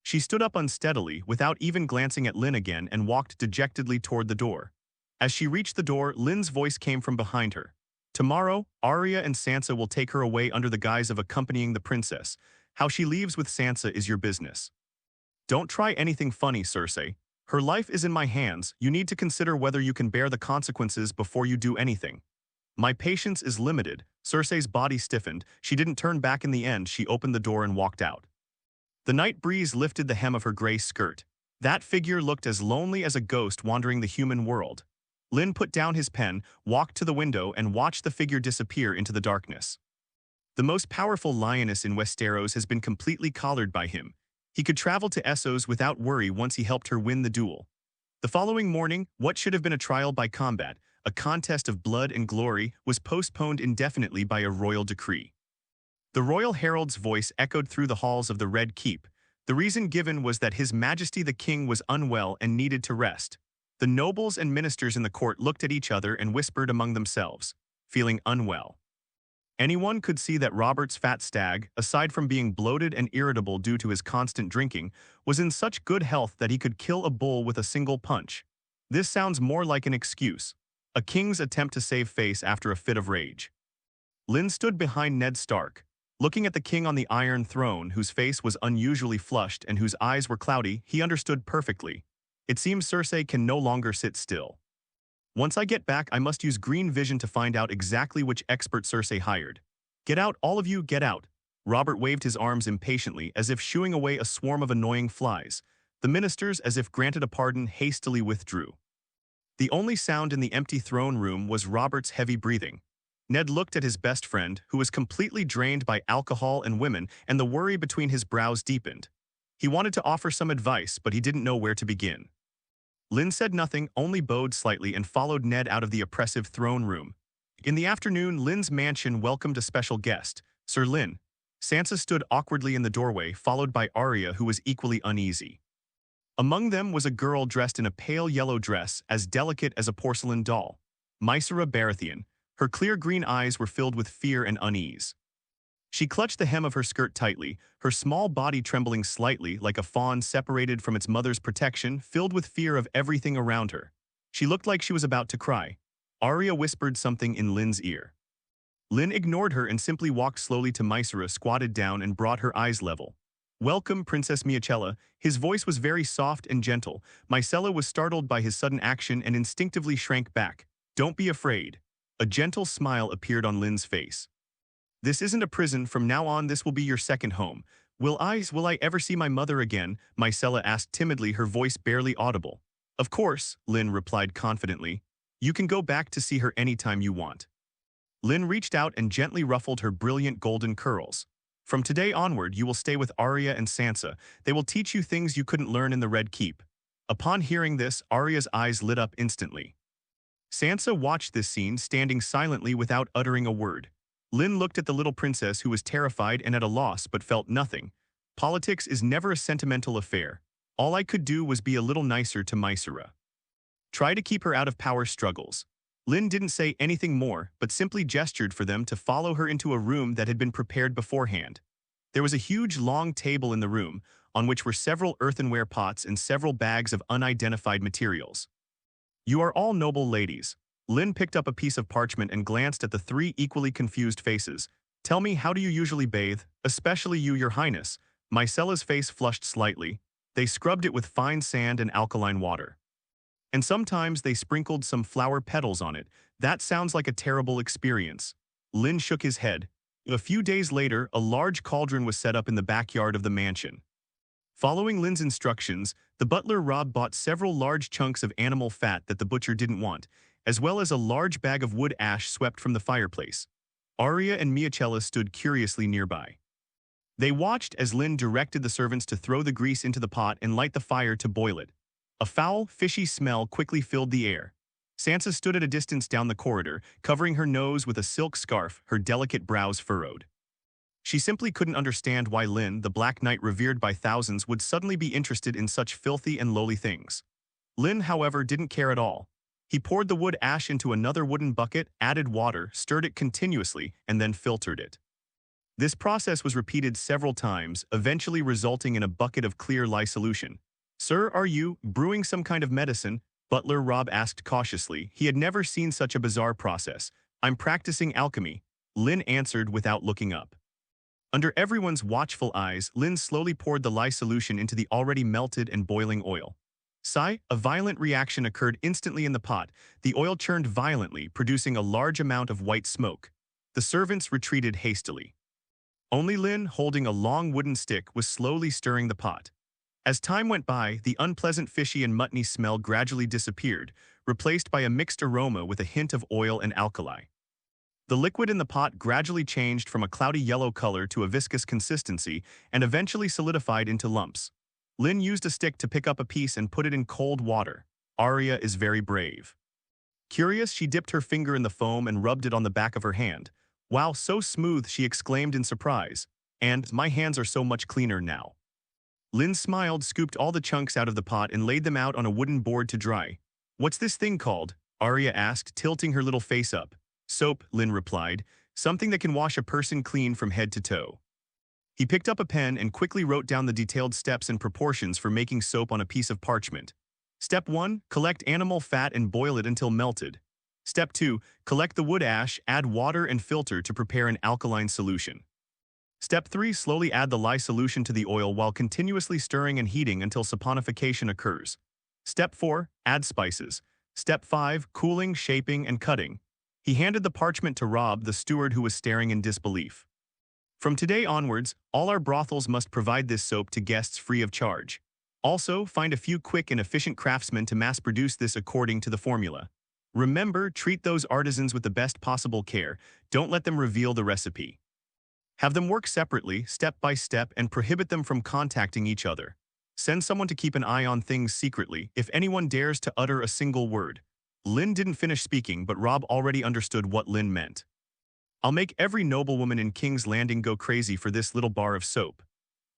She stood up unsteadily, without even glancing at Lynn again, and walked dejectedly toward the door. As she reached the door, Lynn's voice came from behind her. Tomorrow, Arya and Sansa will take her away under the guise of accompanying the princess. How she leaves with Sansa is your business. Don't try anything funny, Cersei. Her life is in my hands. You need to consider whether you can bear the consequences before you do anything. My patience is limited. Cersei's body stiffened. She didn't turn back in the end. She opened the door and walked out. The night breeze lifted the hem of her gray skirt. That figure looked as lonely as a ghost wandering the human world. Lynn put down his pen, walked to the window, and watched the figure disappear into the darkness. The most powerful lioness in Westeros has been completely collared by him. He could travel to Essos without worry once he helped her win the duel. The following morning, what should have been a trial by combat, a contest of blood and glory, was postponed indefinitely by a royal decree. The royal herald's voice echoed through the halls of the Red Keep. The reason given was that His Majesty the King was unwell and needed to rest. The nobles and ministers in the court looked at each other and whispered among themselves, feeling unwell. Anyone could see that Robert's fat stag, aside from being bloated and irritable due to his constant drinking, was in such good health that he could kill a bull with a single punch. This sounds more like an excuse, a king's attempt to save face after a fit of rage. Lynn stood behind Ned Stark, looking at the king on the Iron Throne, whose face was unusually flushed and whose eyes were cloudy. He understood perfectly. It seems Cersei can no longer sit still. Once I get back, I must use green vision to find out exactly which expert Cersei hired. Get out, all of you, get out. Robert waved his arms impatiently, as if shooing away a swarm of annoying flies. The ministers, as if granted a pardon, hastily withdrew. The only sound in the empty throne room was Robert's heavy breathing. Ned looked at his best friend, who was completely drained by alcohol and women, and the worry between his brows deepened. He wanted to offer some advice, but he didn't know where to begin. Lynn said nothing, only bowed slightly and followed Ned out of the oppressive throne room. In the afternoon, Lynn's mansion welcomed a special guest, Sir Lynn. Sansa stood awkwardly in the doorway, followed by Arya, who was equally uneasy. Among them was a girl dressed in a pale yellow dress, as delicate as a porcelain doll. Myrcella Baratheon. Her clear green eyes were filled with fear and unease. She clutched the hem of her skirt tightly, her small body trembling slightly like a fawn separated from its mother's protection, filled with fear of everything around her. She looked like she was about to cry. Arya whispered something in Lynn's ear. Lynn ignored her and simply walked slowly to Myrcella, squatted down and brought her eyes level. "Welcome, Princess Myrcella." His voice was very soft and gentle. Myrcella was startled by his sudden action and instinctively shrank back. "Don't be afraid." A gentle smile appeared on Lynn's face. "This isn't a prison. From now on, this will be your second home. Will I ever see my mother again?" Myrcella asked timidly, her voice barely audible. "Of course," Lynn replied confidently. "You can go back to see her anytime you want." Lynn reached out and gently ruffled her brilliant golden curls. "From today onward, you will stay with Arya and Sansa. They will teach you things you couldn't learn in the Red Keep." Upon hearing this, Arya's eyes lit up instantly. Sansa watched this scene, standing silently without uttering a word. Lynn looked at the little princess, who was terrified and at a loss but felt nothing. Politics is never a sentimental affair. All I could do was be a little nicer to Myrcella. Try to keep her out of power struggles. Lynn didn't say anything more, but simply gestured for them to follow her into a room that had been prepared beforehand. There was a huge long table in the room, on which were several earthenware pots and several bags of unidentified materials. "You are all noble ladies." Lynn picked up a piece of parchment and glanced at the three equally confused faces. "Tell me, how do you usually bathe? Especially you, your highness." Myrcella's face flushed slightly. "They scrubbed it with fine sand and alkaline water. And sometimes they sprinkled some flower petals on it. That sounds like a terrible experience." Lynn shook his head. A few days later, a large cauldron was set up in the backyard of the mansion. Following Lynn's instructions, the butler Rob bought several large chunks of animal fat that the butcher didn't want, as well as a large bag of wood ash swept from the fireplace. Arya and Myrcella stood curiously nearby. They watched as Lynn directed the servants to throw the grease into the pot and light the fire to boil it. A foul, fishy smell quickly filled the air. Sansa stood at a distance down the corridor, covering her nose with a silk scarf, her delicate brows furrowed. She simply couldn't understand why Lynn, the Black Knight revered by thousands, would suddenly be interested in such filthy and lowly things. Lynn, however, didn't care at all. He poured the wood ash into another wooden bucket, added water, stirred it continuously, and then filtered it. This process was repeated several times, eventually resulting in a bucket of clear lye solution. "Sir, are you brewing some kind of medicine?" Butler Rob asked cautiously. He had never seen such a bizarre process. I'm practicing alchemy, Lynn answered without looking up. Under everyone's watchful eyes, Lynn slowly poured the lye solution into the already melted and boiling oil. Sigh, a violent reaction occurred instantly in the pot. The oil churned violently, producing a large amount of white smoke. The servants retreated hastily. Only Lynn, holding a long wooden stick, was slowly stirring the pot. As time went by, the unpleasant fishy and muttony smell gradually disappeared, replaced by a mixed aroma with a hint of oil and alkali. The liquid in the pot gradually changed from a cloudy yellow color to a viscous consistency and eventually solidified into lumps. Lynn used a stick to pick up a piece and put it in cold water. Arya is very brave. Curious, she dipped her finger in the foam and rubbed it on the back of her hand. Wow, so smooth, she exclaimed in surprise. And my hands are so much cleaner now. Lynn smiled, scooped all the chunks out of the pot and laid them out on a wooden board to dry. What's this thing called? Arya asked, tilting her little face up. Soap, Lynn replied, something that can wash a person clean from head to toe. He picked up a pen and quickly wrote down the detailed steps and proportions for making soap on a piece of parchment. Step 1, collect animal fat and boil it until melted. Step 2, collect the wood ash, add water and filter to prepare an alkaline solution. Step 3, slowly add the lye solution to the oil while continuously stirring and heating until saponification occurs. Step 4, add spices. Step 5, cooling, shaping, and cutting. He handed the parchment to Robb, the steward, who was staring in disbelief. From today onwards, all our brothels must provide this soap to guests free of charge. Also, find a few quick and efficient craftsmen to mass-produce this according to the formula. Remember, treat those artisans with the best possible care. Don't let them reveal the recipe. Have them work separately, step by step, and prohibit them from contacting each other. Send someone to keep an eye on things secretly if anyone dares to utter a single word. Lynn didn't finish speaking, but Robb already understood what Lynn meant. I'll make every noblewoman in King's Landing go crazy for this little bar of soap.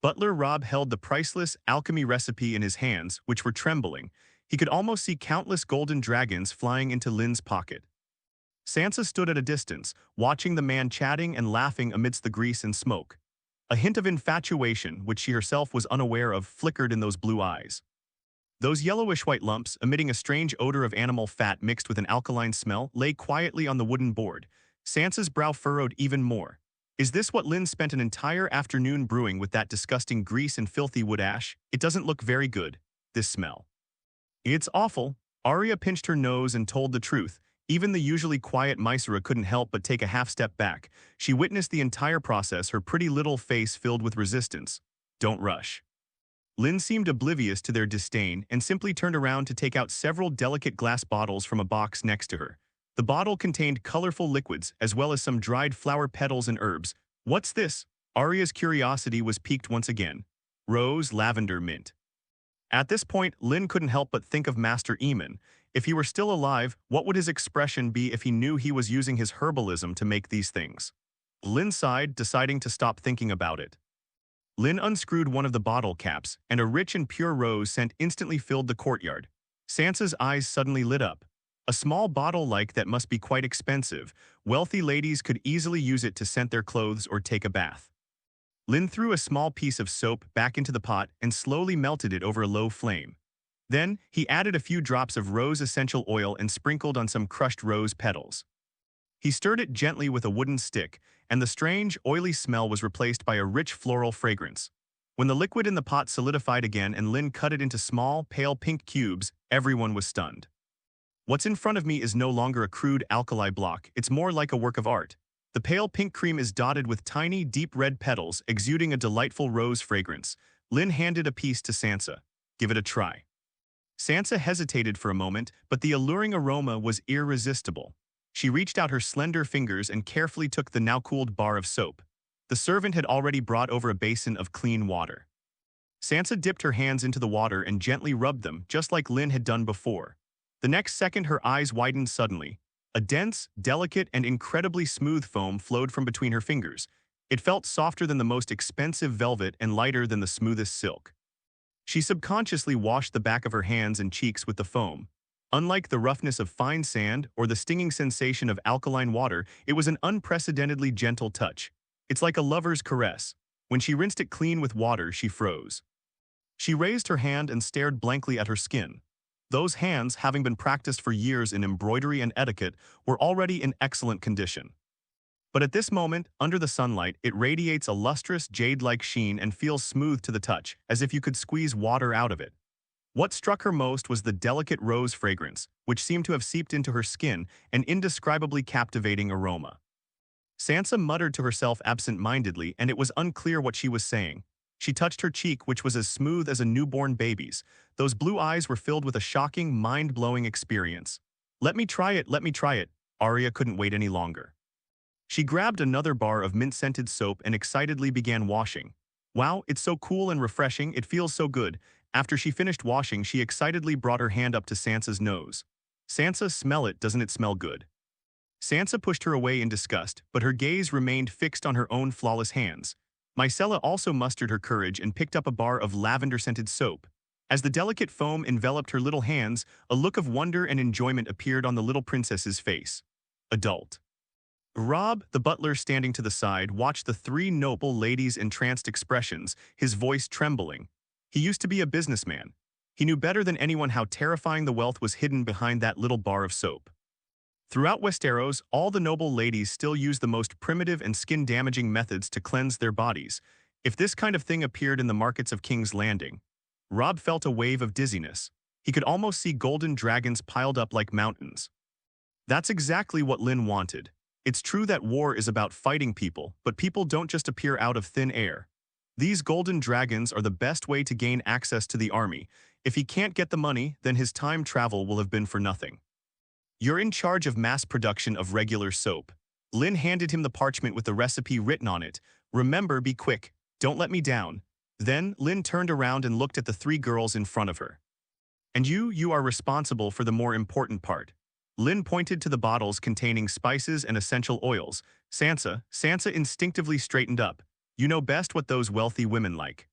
Butler Robb held the priceless alchemy recipe in his hands, which were trembling. He could almost see countless golden dragons flying into Lynn's pocket. Sansa stood at a distance, watching the man chatting and laughing amidst the grease and smoke. A hint of infatuation, which she herself was unaware of, flickered in those blue eyes. Those yellowish-white lumps, emitting a strange odor of animal fat mixed with an alkaline smell, lay quietly on the wooden board. Sansa's brow furrowed even more. Is this what Lynn spent an entire afternoon brewing with that disgusting grease and filthy wood ash? It doesn't look very good, this smell. It's awful. Arya pinched her nose and told the truth. Even the usually quiet Myrcella couldn't help but take a half-step back. She witnessed the entire process, her pretty little face filled with resistance. Don't rush. Lynn seemed oblivious to their disdain and simply turned around to take out several delicate glass bottles from a box next to her. The bottle contained colorful liquids as well as some dried flower petals and herbs. What's this? Arya's curiosity was piqued once again. Rose, lavender, mint. At this point, Lynn couldn't help but think of Master Aemon. If he were still alive, what would his expression be if he knew he was using his herbalism to make these things? Lynn sighed, deciding to stop thinking about it. Lynn unscrewed one of the bottle caps, and a rich and pure rose scent instantly filled the courtyard. Sansa's eyes suddenly lit up. A small bottle like that must be quite expensive. Wealthy ladies could easily use it to scent their clothes or take a bath. Lynn threw a small piece of soap back into the pot and slowly melted it over a low flame. Then, he added a few drops of rose essential oil and sprinkled on some crushed rose petals. He stirred it gently with a wooden stick, and the strange, oily smell was replaced by a rich floral fragrance. When the liquid in the pot solidified again and Lynn cut it into small, pale pink cubes, everyone was stunned. What's in front of me is no longer a crude alkali block, it's more like a work of art. The pale pink cream is dotted with tiny, deep red petals, exuding a delightful rose fragrance. Lynn handed a piece to Sansa. Give it a try. Sansa hesitated for a moment, but the alluring aroma was irresistible. She reached out her slender fingers and carefully took the now-cooled bar of soap. The servant had already brought over a basin of clean water. Sansa dipped her hands into the water and gently rubbed them, just like Lynn had done before. The next second, her eyes widened suddenly. A dense, delicate, and incredibly smooth foam flowed from between her fingers. It felt softer than the most expensive velvet and lighter than the smoothest silk. She subconsciously washed the back of her hands and cheeks with the foam. Unlike the roughness of fine sand or the stinging sensation of alkaline water, it was an unprecedentedly gentle touch. It's like a lover's caress. When she rinsed it clean with water, she froze. She raised her hand and stared blankly at her skin. Those hands, having been practiced for years in embroidery and etiquette, were already in excellent condition. But at this moment, under the sunlight, it radiates a lustrous, jade-like sheen and feels smooth to the touch, as if you could squeeze water out of it. What struck her most was the delicate rose fragrance, which seemed to have seeped into her skin, an indescribably captivating aroma. Sansa muttered to herself absent-mindedly, and it was unclear what she was saying. She touched her cheek, which was as smooth as a newborn baby's. Those blue eyes were filled with a shocking, mind-blowing experience. Let me try it, let me try it. Arya couldn't wait any longer. She grabbed another bar of mint-scented soap and excitedly began washing. Wow, it's so cool and refreshing, it feels so good. After she finished washing, she excitedly brought her hand up to Sansa's nose. Sansa, smell it, doesn't it smell good? Sansa pushed her away in disgust, but her gaze remained fixed on her own flawless hands. Myrcella also mustered her courage and picked up a bar of lavender-scented soap. As the delicate foam enveloped her little hands, a look of wonder and enjoyment appeared on the little princess's face. Adult. Robb, the butler standing to the side, watched the three noble ladies' entranced expressions, his voice trembling. He used to be a businessman. He knew better than anyone how terrifying the wealth was hidden behind that little bar of soap. Throughout Westeros, all the noble ladies still use the most primitive and skin-damaging methods to cleanse their bodies. If this kind of thing appeared in the markets of King's Landing, Robb felt a wave of dizziness. He could almost see golden dragons piled up like mountains. That's exactly what Lynn wanted. It's true that war is about fighting people, but people don't just appear out of thin air. These golden dragons are the best way to gain access to the army. If he can't get the money, then his time travel will have been for nothing. You're in charge of mass production of regular soap. Lynn handed him the parchment with the recipe written on it. Remember, be quick. Don't let me down. Then, Lynn turned around and looked at the three girls in front of her. And you are responsible for the more important part. Lynn pointed to the bottles containing spices and essential oils. Sansa instinctively straightened up. You know best what those wealthy women like.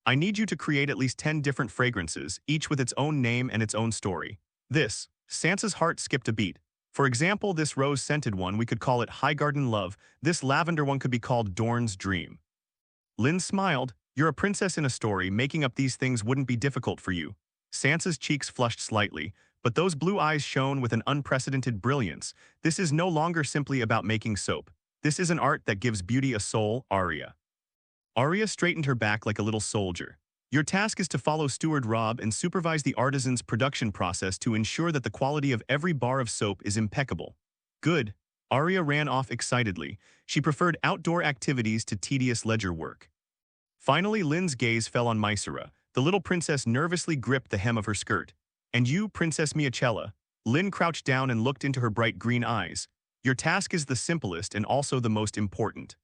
I need you to create at least 10 different fragrances, each with its own name and its own story. Sansa's heart skipped a beat. For example, this rose-scented one, we could call it Highgarden Love. This lavender one could be called Dorne's Dream. Lynn smiled. You're a princess in a story. Making up these things wouldn't be difficult for you. Sansa's cheeks flushed slightly, but those blue eyes shone with an unprecedented brilliance. This is no longer simply about making soap. This is an art that gives beauty a soul, Arya. Arya straightened her back like a little soldier. Your task is to follow Steward Robb and supervise the artisan's production process to ensure that the quality of every bar of soap is impeccable. Good. Arya ran off excitedly. She preferred outdoor activities to tedious ledger work. Finally, Lynn's gaze fell on Myrcella. The little princess nervously gripped the hem of her skirt. And you, Princess Myrcella? Lynn crouched down and looked into her bright green eyes. Your task is the simplest and also the most important.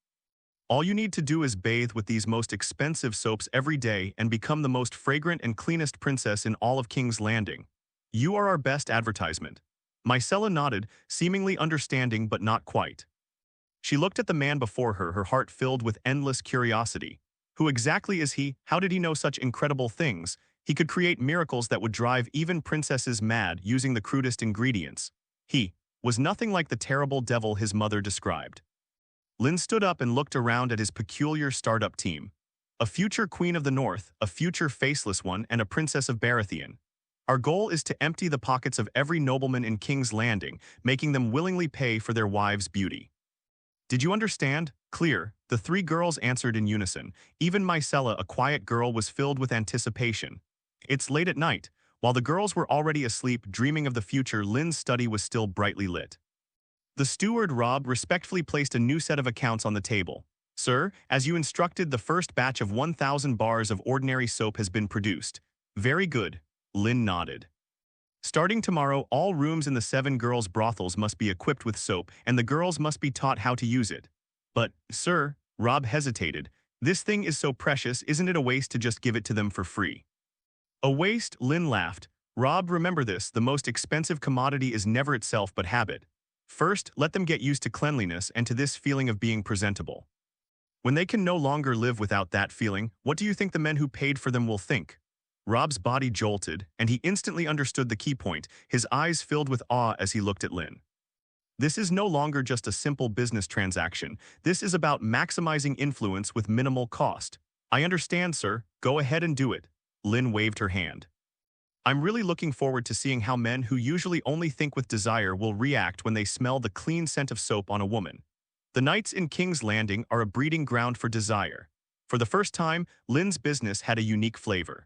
All you need to do is bathe with these most expensive soaps every day and become the most fragrant and cleanest princess in all of King's Landing. You are our best advertisement. Myrcella nodded, seemingly understanding but not quite. She looked at the man before her, her heart filled with endless curiosity. Who exactly is he? How did he know such incredible things? He could create miracles that would drive even princesses mad using the crudest ingredients. He was nothing like the terrible devil his mother described. Lynn stood up and looked around at his peculiar startup team. A future Queen of the North, a future Faceless One, and a Princess of Baratheon. Our goal is to empty the pockets of every nobleman in King's Landing, making them willingly pay for their wives' beauty. Did you understand? Clear. The three girls answered in unison. Even Myrcella, a quiet girl, was filled with anticipation. It's late at night. While the girls were already asleep, dreaming of the future, Lynn's study was still brightly lit. The steward Robb respectfully placed a new set of accounts on the table. Sir, as you instructed, the first batch of 1,000 bars of ordinary soap has been produced. Very good. Lynn nodded. Starting tomorrow, all rooms in the 7 girls' brothels must be equipped with soap, and the girls must be taught how to use it. But, sir, Robb hesitated, this thing is so precious, isn't it a waste to just give it to them for free? A waste? Lynn laughed. Robb, remember this, the most expensive commodity is never itself but habit. First, let them get used to cleanliness and to this feeling of being presentable. When they can no longer live without that feeling, what do you think the men who paid for them will think? Robb's body jolted, and he instantly understood the key point, his eyes filled with awe as he looked at Lynn. This is no longer just a simple business transaction. This is about maximizing influence with minimal cost. I understand, sir. Go ahead and do it. Lynn waved her hand. I'm really looking forward to seeing how men who usually only think with desire will react when they smell the clean scent of soap on a woman. The nights in King's Landing are a breeding ground for desire. For the first time, Lynn's business had a unique flavor.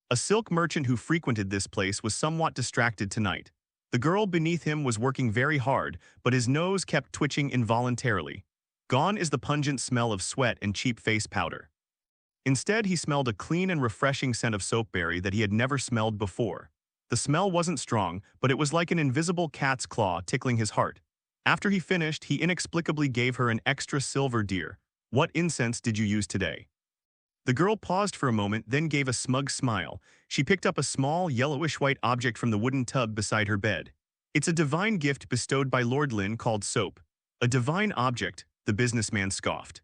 A silk merchant who frequented this place was somewhat distracted tonight. The girl beneath him was working very hard, but his nose kept twitching involuntarily. Gone is the pungent smell of sweat and cheap face powder. Instead, he smelled a clean and refreshing scent of soapberry that he had never smelled before. The smell wasn't strong, but it was like an invisible cat's claw tickling his heart. After he finished, he inexplicably gave her an extra silver deer. "What incense did you use today?" The girl paused for a moment, then gave a smug smile. She picked up a small, yellowish-white object from the wooden tub beside her bed. "It's a divine gift bestowed by Lord Lynn called soap." "A divine object," the businessman scoffed.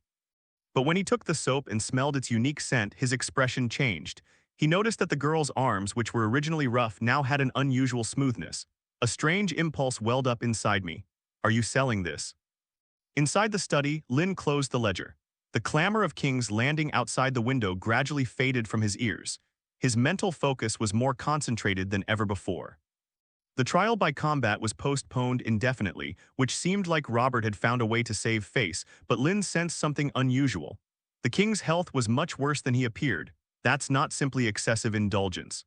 But when he took the soap and smelled its unique scent, his expression changed. He noticed that the girl's arms, which were originally rough, now had an unusual smoothness. A strange impulse welled up inside me. "Are you selling this?" Inside the study, Lynn closed the ledger. The clamor of King's Landing outside the window gradually faded from his ears. His mental focus was more concentrated than ever before. The trial by combat was postponed indefinitely, which seemed like Robert had found a way to save face, but Lynn sensed something unusual. The king's health was much worse than he appeared. That's not simply excessive indulgence.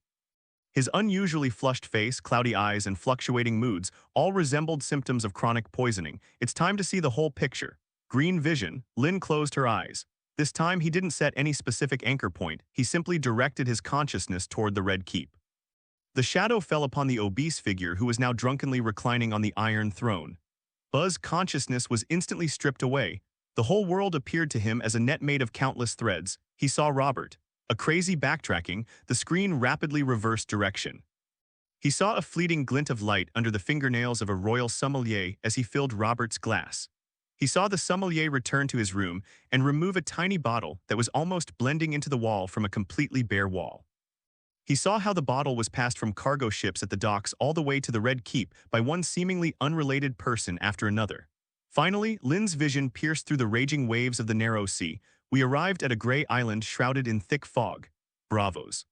His unusually flushed face, cloudy eyes, and fluctuating moods all resembled symptoms of chronic poisoning. It's time to see the whole picture. Green vision. Lynn closed her eyes. This time he didn't set any specific anchor point, he simply directed his consciousness toward the Red Keep. The shadow fell upon the obese figure who was now drunkenly reclining on the Iron Throne. Buzz's consciousness was instantly stripped away. The whole world appeared to him as a net made of countless threads. He saw Robert. A crazy backtracking, the screen rapidly reversed direction. He saw a fleeting glint of light under the fingernails of a royal sommelier as he filled Robert's glass. He saw the sommelier return to his room and remove a tiny bottle that was almost blending into the wall from a completely bare wall. He saw how the bottle was passed from cargo ships at the docks all the way to the Red Keep by one seemingly unrelated person after another. Finally, Lynn's vision pierced through the raging waves of the narrow sea. We arrived at a gray island shrouded in thick fog. Bravos.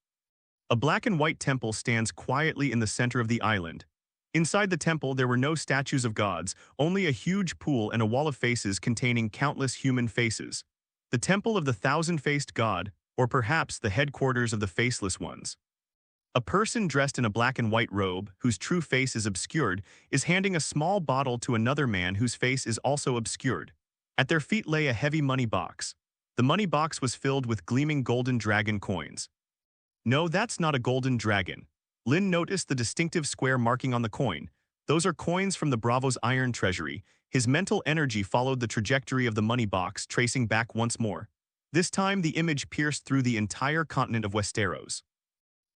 A black and white temple stands quietly in the center of the island. Inside the temple, there were no statues of gods, only a huge pool and a wall of faces containing countless human faces. The Temple of the Thousand-Faced God, or perhaps the headquarters of the Faceless Ones. A person dressed in a black and white robe, whose true face is obscured, is handing a small bottle to another man whose face is also obscured. At their feet lay a heavy money box. The money box was filled with gleaming golden dragon coins. No, that's not a golden dragon. Lynn noticed the distinctive square marking on the coin. Those are coins from the Bravo's iron treasury. His mental energy followed the trajectory of the money box, tracing back once more. This time, the image pierced through the entire continent of Westeros.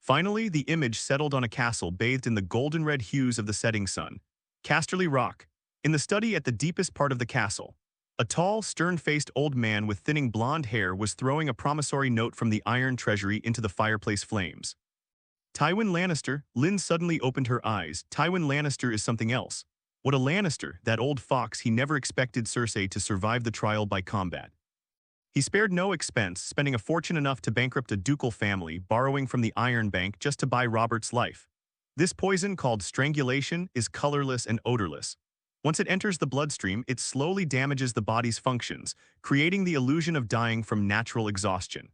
Finally, the image settled on a castle bathed in the golden-red hues of the setting sun. Casterly Rock. In the study at the deepest part of the castle, a tall, stern-faced old man with thinning blonde hair was throwing a promissory note from the iron treasury into the fireplace flames. Tywin Lannister. Lynn suddenly opened her eyes. Tywin Lannister is something else. What a Lannister, that old fox. He never expected Cersei to survive the trial by combat. He spared no expense, spending a fortune enough to bankrupt a ducal family, borrowing from the Iron Bank just to buy Robert's life. This poison, called strangulation, is colorless and odorless. Once it enters the bloodstream, it slowly damages the body's functions, creating the illusion of dying from natural exhaustion.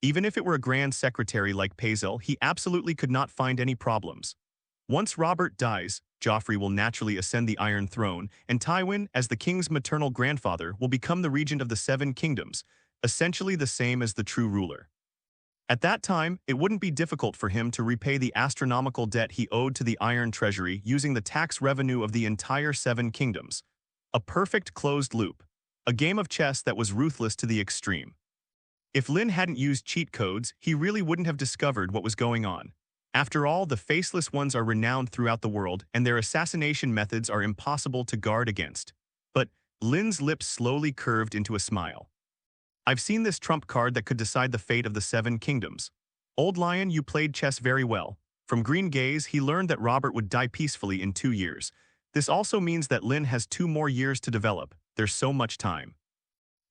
Even if it were a grand secretary like Pazel, he absolutely could not find any problems. Once Robert dies, Joffrey will naturally ascend the Iron Throne, and Tywin, as the king's maternal grandfather, will become the regent of the Seven Kingdoms, essentially the same as the true ruler. At that time, it wouldn't be difficult for him to repay the astronomical debt he owed to the Iron Treasury using the tax revenue of the entire Seven Kingdoms. A perfect closed loop. A game of chess that was ruthless to the extreme. If Lynn hadn't used cheat codes, he really wouldn't have discovered what was going on. After all, the Faceless Ones are renowned throughout the world, and their assassination methods are impossible to guard against. But Lynn's lips slowly curved into a smile. I've seen this trump card that could decide the fate of the Seven Kingdoms. Old Lion, you played chess very well. From Green Gaze, he learned that Robert would die peacefully in 2 years. This also means that Lynn has 2 more years to develop. There's so much time.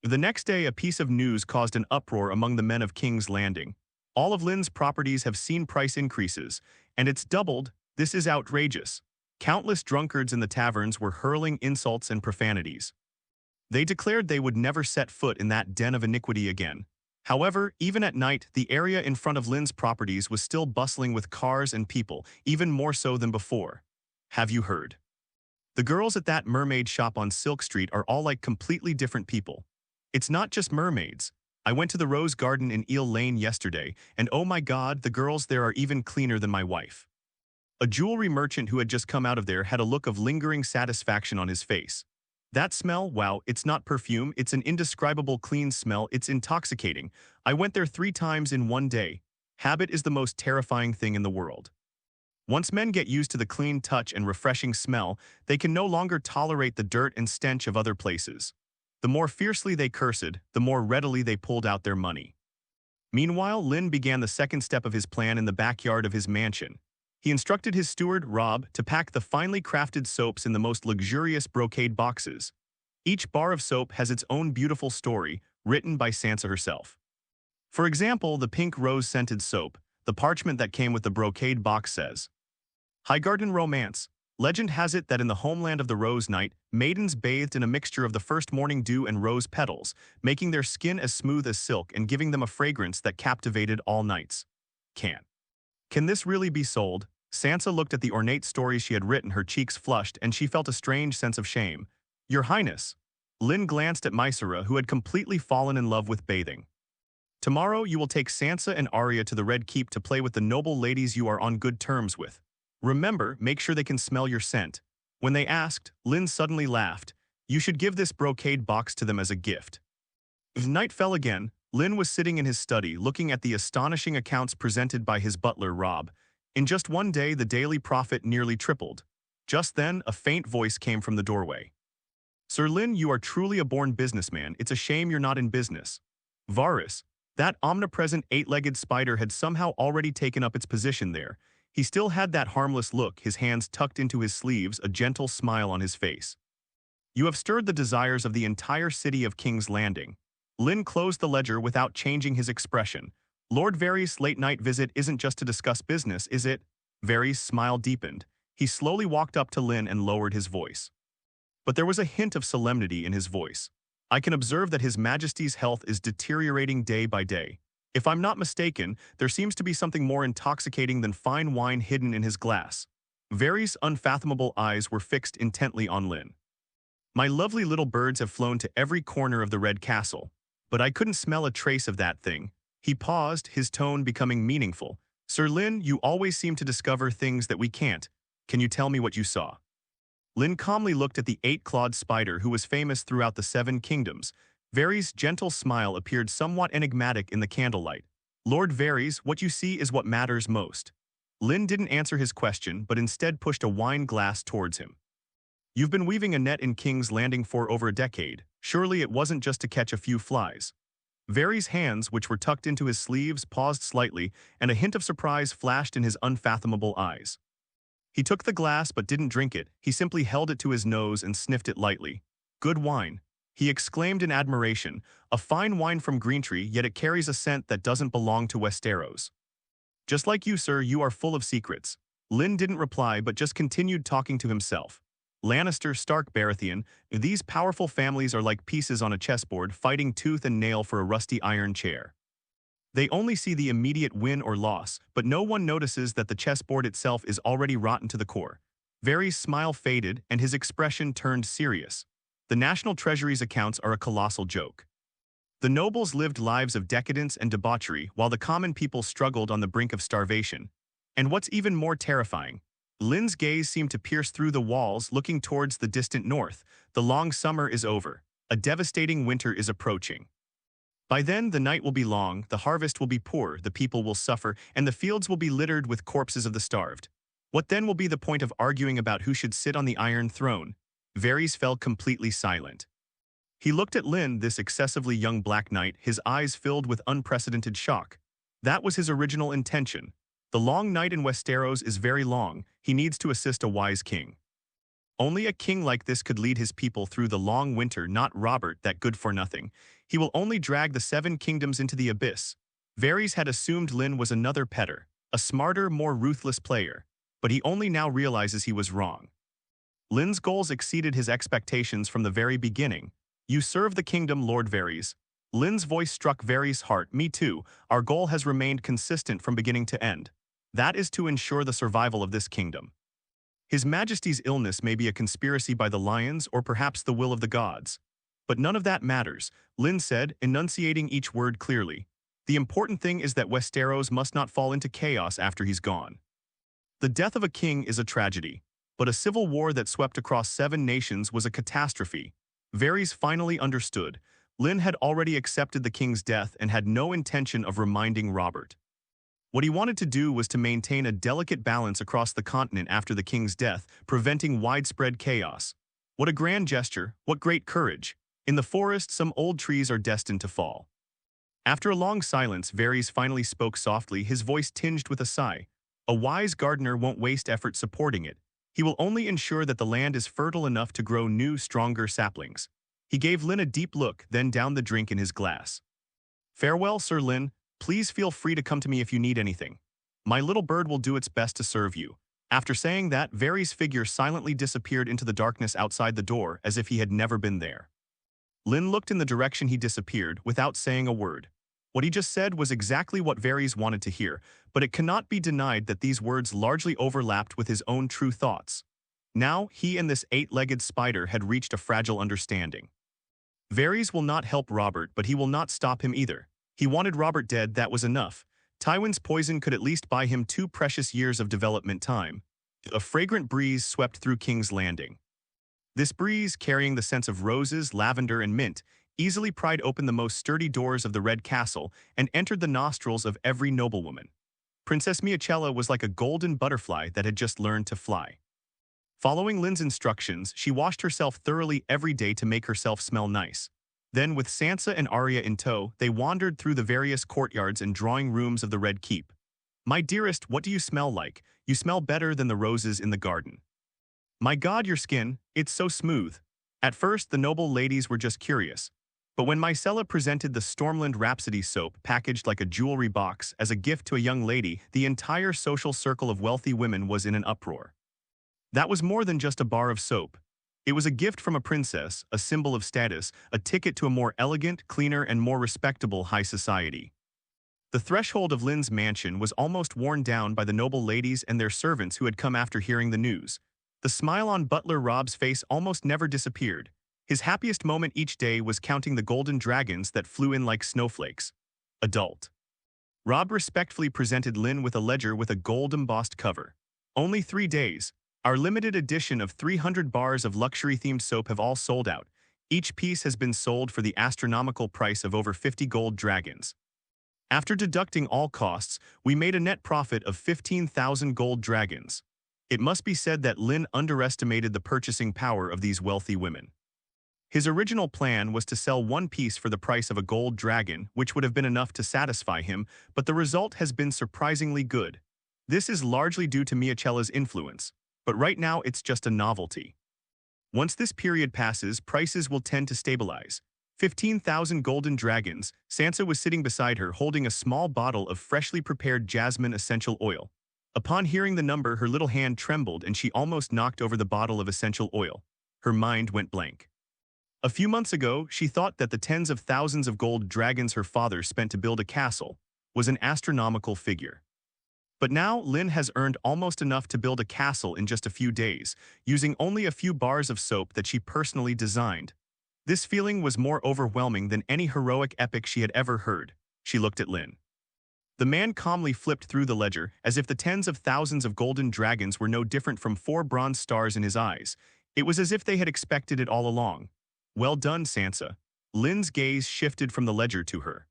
The next day, a piece of news caused an uproar among the men of King's Landing. All of Lynn's properties have seen price increases, and it's doubled. This is outrageous. Countless drunkards in the taverns were hurling insults and profanities. They declared they would never set foot in that den of iniquity again. However, even at night, the area in front of Lynn's properties was still bustling with cars and people, even more so than before. Have you heard? The girls at that mermaid shop on Silk Street are all like completely different people. It's not just mermaids. I went to the Rose Garden in Eel Lane yesterday, and oh my God, the girls there are even cleaner than my wife. A jewelry merchant who had just come out of there had a look of lingering satisfaction on his face. That smell, wow, it's not perfume, it's an indescribable clean smell, it's intoxicating. I went there 3 times in one day. Habit is the most terrifying thing in the world. Once men get used to the clean touch and refreshing smell, they can no longer tolerate the dirt and stench of other places. The more fiercely they cursed, the more readily they pulled out their money. Meanwhile, Lynn began the second step of his plan in the backyard of his mansion. He instructed his steward, Rob, to pack the finely crafted soaps in the most luxurious brocade boxes. Each bar of soap has its own beautiful story, written by Sansa herself. For example, the pink rose-scented soap, the parchment that came with the brocade box says, Highgarden Romance. Legend has it that in the homeland of the Rose Knight, maidens bathed in a mixture of the first morning dew and rose petals, making their skin as smooth as silk and giving them a fragrance that captivated all knights. Can this really be sold? Sansa looked at the ornate stories she had written, her cheeks flushed, and she felt a strange sense of shame. Your Highness. Lynn glanced at Myrcella, who had completely fallen in love with bathing. Tomorrow you will take Sansa and Arya to the Red Keep to play with the noble ladies you are on good terms with. Remember, make sure they can smell your scent. When they asked, Lynn suddenly laughed. You should give this brocade box to them as a gift. As night fell again, Lynn was sitting in his study looking at the astonishing accounts presented by his butler, Rob. In just one day, the daily profit nearly tripled. Just then, a faint voice came from the doorway. Sir Lynn, you are truly a born businessman. It's a shame you're not in business. Varys, that omnipresent 8-legged spider, had somehow already taken up its position there. He still had that harmless look, his hands tucked into his sleeves, a gentle smile on his face. You have stirred the desires of the entire city of King's Landing. Lynn closed the ledger without changing his expression. Lord Varys' late-night visit isn't just to discuss business, is it? Varys' smile deepened. He slowly walked up to Lynn and lowered his voice. But there was a hint of solemnity in his voice. I can observe that His Majesty's health is deteriorating day by day. If I'm not mistaken, there seems to be something more intoxicating than fine wine hidden in his glass. Varys' unfathomable eyes were fixed intently on Lynn. My lovely little birds have flown to every corner of the Red Castle, but I couldn't smell a trace of that thing. He paused, his tone becoming meaningful. Sir Lynn, you always seem to discover things that we can't. Can you tell me what you saw? Lynn calmly looked at the 8-clawed spider who was famous throughout the 7 kingdoms. Varys' gentle smile appeared somewhat enigmatic in the candlelight. Lord Varys, what you see is what matters most. Lynn didn't answer his question, but instead pushed a wine glass towards him. You've been weaving a net in King's Landing for over a decade. Surely it wasn't just to catch a few flies. Varys' hands, which were tucked into his sleeves, paused slightly, and a hint of surprise flashed in his unfathomable eyes. He took the glass but didn't drink it. He simply held it to his nose and sniffed it lightly. Good wine, he exclaimed in admiration. A fine wine from Greentree, yet it carries a scent that doesn't belong to Westeros. Just like you, sir, you are full of secrets. Lynn didn't reply but just continued talking to himself. Lannister, Stark, Baratheon, these powerful families are like pieces on a chessboard fighting tooth and nail for a rusty iron chair. They only see the immediate win or loss, but no one notices that the chessboard itself is already rotten to the core. Varys' smile faded and his expression turned serious. The National Treasury's accounts are a colossal joke. The nobles lived lives of decadence and debauchery while the common people struggled on the brink of starvation. And what's even more terrifying, Lynn's gaze seemed to pierce through the walls, looking towards the distant north. The long summer is over. A devastating winter is approaching. By then, the night will be long, the harvest will be poor, the people will suffer, and the fields will be littered with corpses of the starved. What then will be the point of arguing about who should sit on the Iron Throne? Varys fell completely silent. He looked at Lynn, this excessively young Black Knight, his eyes filled with unprecedented shock. That was his original intention. The long night in Westeros is very long. He needs to assist a wise king. Only a king like this could lead his people through the long winter, not Robert, that good-for-nothing. He will only drag the 7 kingdoms into the abyss. Varys had assumed Lynn was another petter, a smarter, more ruthless player, but he only now realizes he was wrong. Lynn's goals exceeded his expectations from the very beginning. "You serve the kingdom, Lord Varys." Lynn's voice struck Varys' heart. "Me too. Our goal has remained consistent from beginning to end. That is to ensure the survival of this kingdom. His Majesty's illness may be a conspiracy by the lions or perhaps the will of the gods. But none of that matters," Lynn said, enunciating each word clearly. "The important thing is that Westeros must not fall into chaos after he's gone. The death of a king is a tragedy, but a civil war that swept across 7 nations was a catastrophe." Varys finally understood. Lynn had already accepted the king's death and had no intention of reminding Robert. What he wanted to do was to maintain a delicate balance across the continent after the king's death, preventing widespread chaos. What a grand gesture, what great courage. In the forest, some old trees are destined to fall. After a long silence, Varys finally spoke softly, his voice tinged with a sigh. "A wise gardener won't waste effort supporting it. He will only ensure that the land is fertile enough to grow new, stronger saplings." He gave Lynn a deep look, then downed the drink in his glass. "Farewell, Sir Lynn. Please feel free to come to me if you need anything. My little bird will do its best to serve you." After saying that, Varys' figure silently disappeared into the darkness outside the door as if he had never been there. Lynn looked in the direction he disappeared without saying a word. What he just said was exactly what Varys wanted to hear, but it cannot be denied that these words largely overlapped with his own true thoughts. Now, he and this 8-legged spider had reached a fragile understanding. Varys will not help Robert, but he will not stop him either. He wanted Robert dead, that was enough. Tywin's poison could at least buy him 2 precious years of development time. A fragrant breeze swept through King's Landing. This breeze, carrying the scents of roses, lavender, and mint, easily pried open the most sturdy doors of the Red Castle and entered the nostrils of every noblewoman. Princess Myrcella was like a golden butterfly that had just learned to fly. Following Lynn's instructions, she washed herself thoroughly every day to make herself smell nice. Then, with Sansa and Arya in tow, they wandered through the various courtyards and drawing rooms of the Red Keep. "My dearest, what do you smell like? You smell better than the roses in the garden. My God, your skin, it's so smooth." At first, the noble ladies were just curious. But when Myrcella presented the Stormland Rhapsody soap packaged like a jewelry box as a gift to a young lady, the entire social circle of wealthy women was in an uproar. That was more than just a bar of soap. It was a gift from a princess, a symbol of status, a ticket to a more elegant, cleaner, and more respectable high society. The threshold of Lynn's mansion was almost worn down by the noble ladies and their servants who had come after hearing the news. The smile on butler Rob's face almost never disappeared. His happiest moment each day was counting the golden dragons that flew in like snowflakes. Adult. Rob respectfully presented Lynn with a ledger with a gold-embossed cover. "Only 3 days. Our limited edition of 300 bars of luxury-themed soap have all sold out. Each piece has been sold for the astronomical price of over 50 gold dragons. After deducting all costs, we made a net profit of 15,000 gold dragons." It must be said that Lynn underestimated the purchasing power of these wealthy women. His original plan was to sell 1 piece for the price of a gold dragon, which would have been enough to satisfy him, but the result has been surprisingly good. This is largely due to Myrcella's influence, but right now it's just a novelty. Once this period passes, prices will tend to stabilize. 15,000 golden dragons. Sansa was sitting beside her holding a small bottle of freshly prepared jasmine essential oil. Upon hearing the number, her little hand trembled and she almost knocked over the bottle of essential oil. Her mind went blank. A few months ago, she thought that the tens of thousands of gold dragons her father spent to build a castle was an astronomical figure. But now, Lynn has earned almost enough to build a castle in just a few days, using only a few bars of soap that she personally designed. This feeling was more overwhelming than any heroic epic she had ever heard. She looked at Lynn. The man calmly flipped through the ledger, as if the tens of thousands of golden dragons were no different from 4 bronze stars in his eyes. It was as if they had expected it all along. "Well done, Sansa." Lynn's gaze shifted from the ledger to her.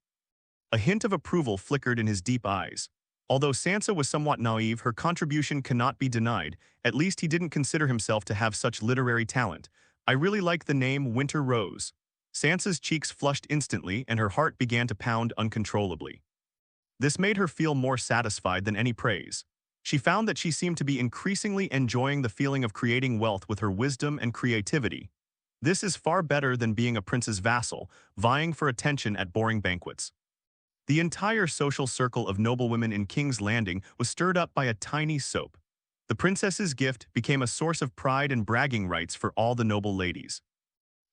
A hint of approval flickered in his deep eyes. Although Sansa was somewhat naive, her contribution cannot be denied. At least he didn't consider himself to have such literary talent. "I really like the name Winter Rose." Sansa's cheeks flushed instantly and her heart began to pound uncontrollably. This made her feel more satisfied than any praise. She found that she seemed to be increasingly enjoying the feeling of creating wealth with her wisdom and creativity. This is far better than being a prince's vassal, vying for attention at boring banquets. The entire social circle of noblewomen in King's Landing was stirred up by a tiny soap. The princess's gift became a source of pride and bragging rights for all the noble ladies.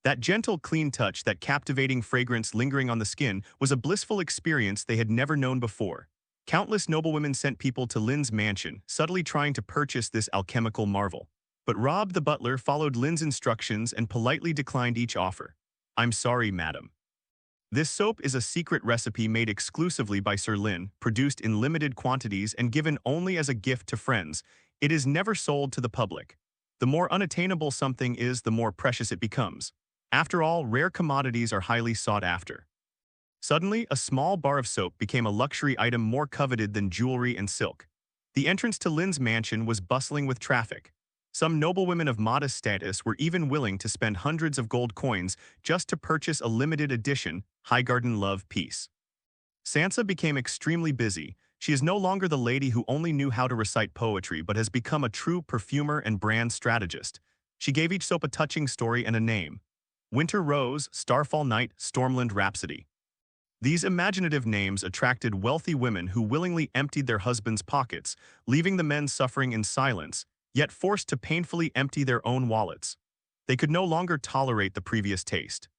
That gentle, clean touch, that captivating fragrance lingering on the skin, was a blissful experience they had never known before. Countless noblewomen sent people to Lynn's mansion, subtly trying to purchase this alchemical marvel. But Rob the butler followed Lynn's instructions and politely declined each offer. "I'm sorry, madam. This soap is a secret recipe made exclusively by Sir Lynn, produced in limited quantities and given only as a gift to friends. It is never sold to the public. The more unattainable something is, the more precious it becomes. After all, rare commodities are highly sought after." Suddenly, a small bar of soap became a luxury item more coveted than jewelry and silk. The entrance to Lynn's mansion was bustling with traffic. Some noblewomen of modest status were even willing to spend hundreds of gold coins just to purchase a limited edition Highgarden Love piece. Sansa became extremely busy. She is no longer the lady who only knew how to recite poetry but has become a true perfumer and brand strategist. She gave each soap a touching story and a name: Winter Rose, Starfall Night, Stormland Rhapsody. These imaginative names attracted wealthy women who willingly emptied their husbands' pockets, leaving the men suffering in silence, yet forced to painfully empty their own wallets. They could no longer tolerate the previous taste.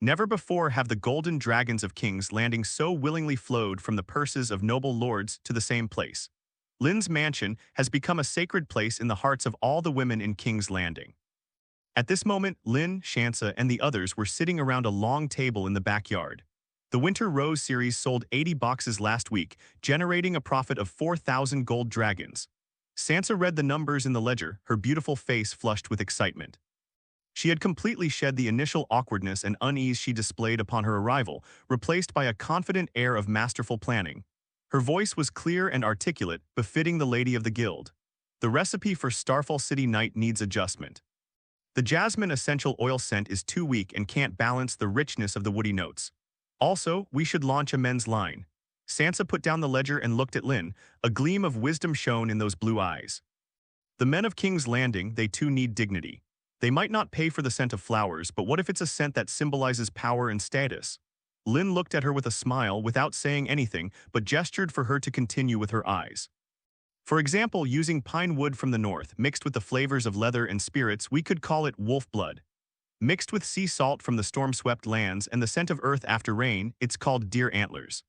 Never before have the golden dragons of King's Landing so willingly flowed from the purses of noble lords to the same place. Lynn's mansion has become a sacred place in the hearts of all the women in King's Landing. At this moment, Lynn, Sansa, and the others were sitting around a long table in the backyard. The Winter Rose series sold 80 boxes last week, generating a profit of 4,000 gold dragons. Sansa read the numbers in the ledger, her beautiful face flushed with excitement. She had completely shed the initial awkwardness and unease she displayed upon her arrival, replaced by a confident air of masterful planning. Her voice was clear and articulate, befitting the lady of the guild. "The recipe for Starfall City Night needs adjustment. The jasmine essential oil scent is too weak and can't balance the richness of the woody notes. Also, we should launch a men's line." Sansa put down the ledger and looked at Lynn, a gleam of wisdom shone in those blue eyes. "The men of King's Landing, they too need dignity. They might not pay for the scent of flowers, but what if it's a scent that symbolizes power and status?" Lynn looked at her with a smile without saying anything, but gestured for her to continue with her eyes. "For example, using pine wood from the north, mixed with the flavors of leather and spirits, we could call it wolf blood. Mixed with sea salt from the storm-swept lands and the scent of earth after rain, it's called deer antlers.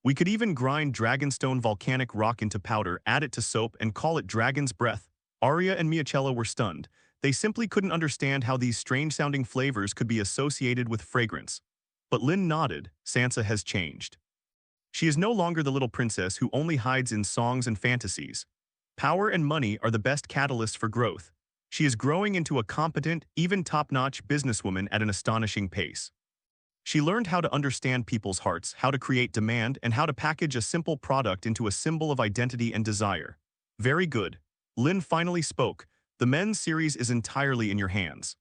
We could even grind dragonstone volcanic rock into powder, add it to soap, and call it dragon's breath." Arya and Myrcella were stunned. They simply couldn't understand how these strange-sounding flavors could be associated with fragrance. But Lynn nodded. Sansa has changed. She is no longer the little princess who only hides in songs and fantasies. Power and money are the best catalysts for growth. She is growing into a competent, even top-notch businesswoman at an astonishing pace. She learned how to understand people's hearts, how to create demand, and how to package a simple product into a symbol of identity and desire. "Very good." Lynn finally spoke. "The men's series is entirely in your hands.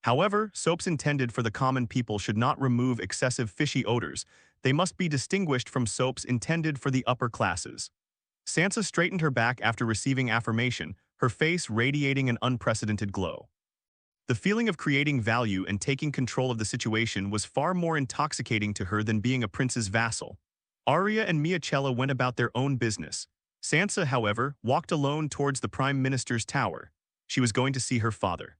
However, soaps intended for the common people should not remove excessive fishy odors. They must be distinguished from soaps intended for the upper classes." Sansa straightened her back after receiving affirmation, her face radiating an unprecedented glow. The feeling of creating value and taking control of the situation was far more intoxicating to her than being a prince's vassal. Arya and Myrcella went about their own business. Sansa, however, walked alone towards the Prime Minister's tower. She was going to see her father.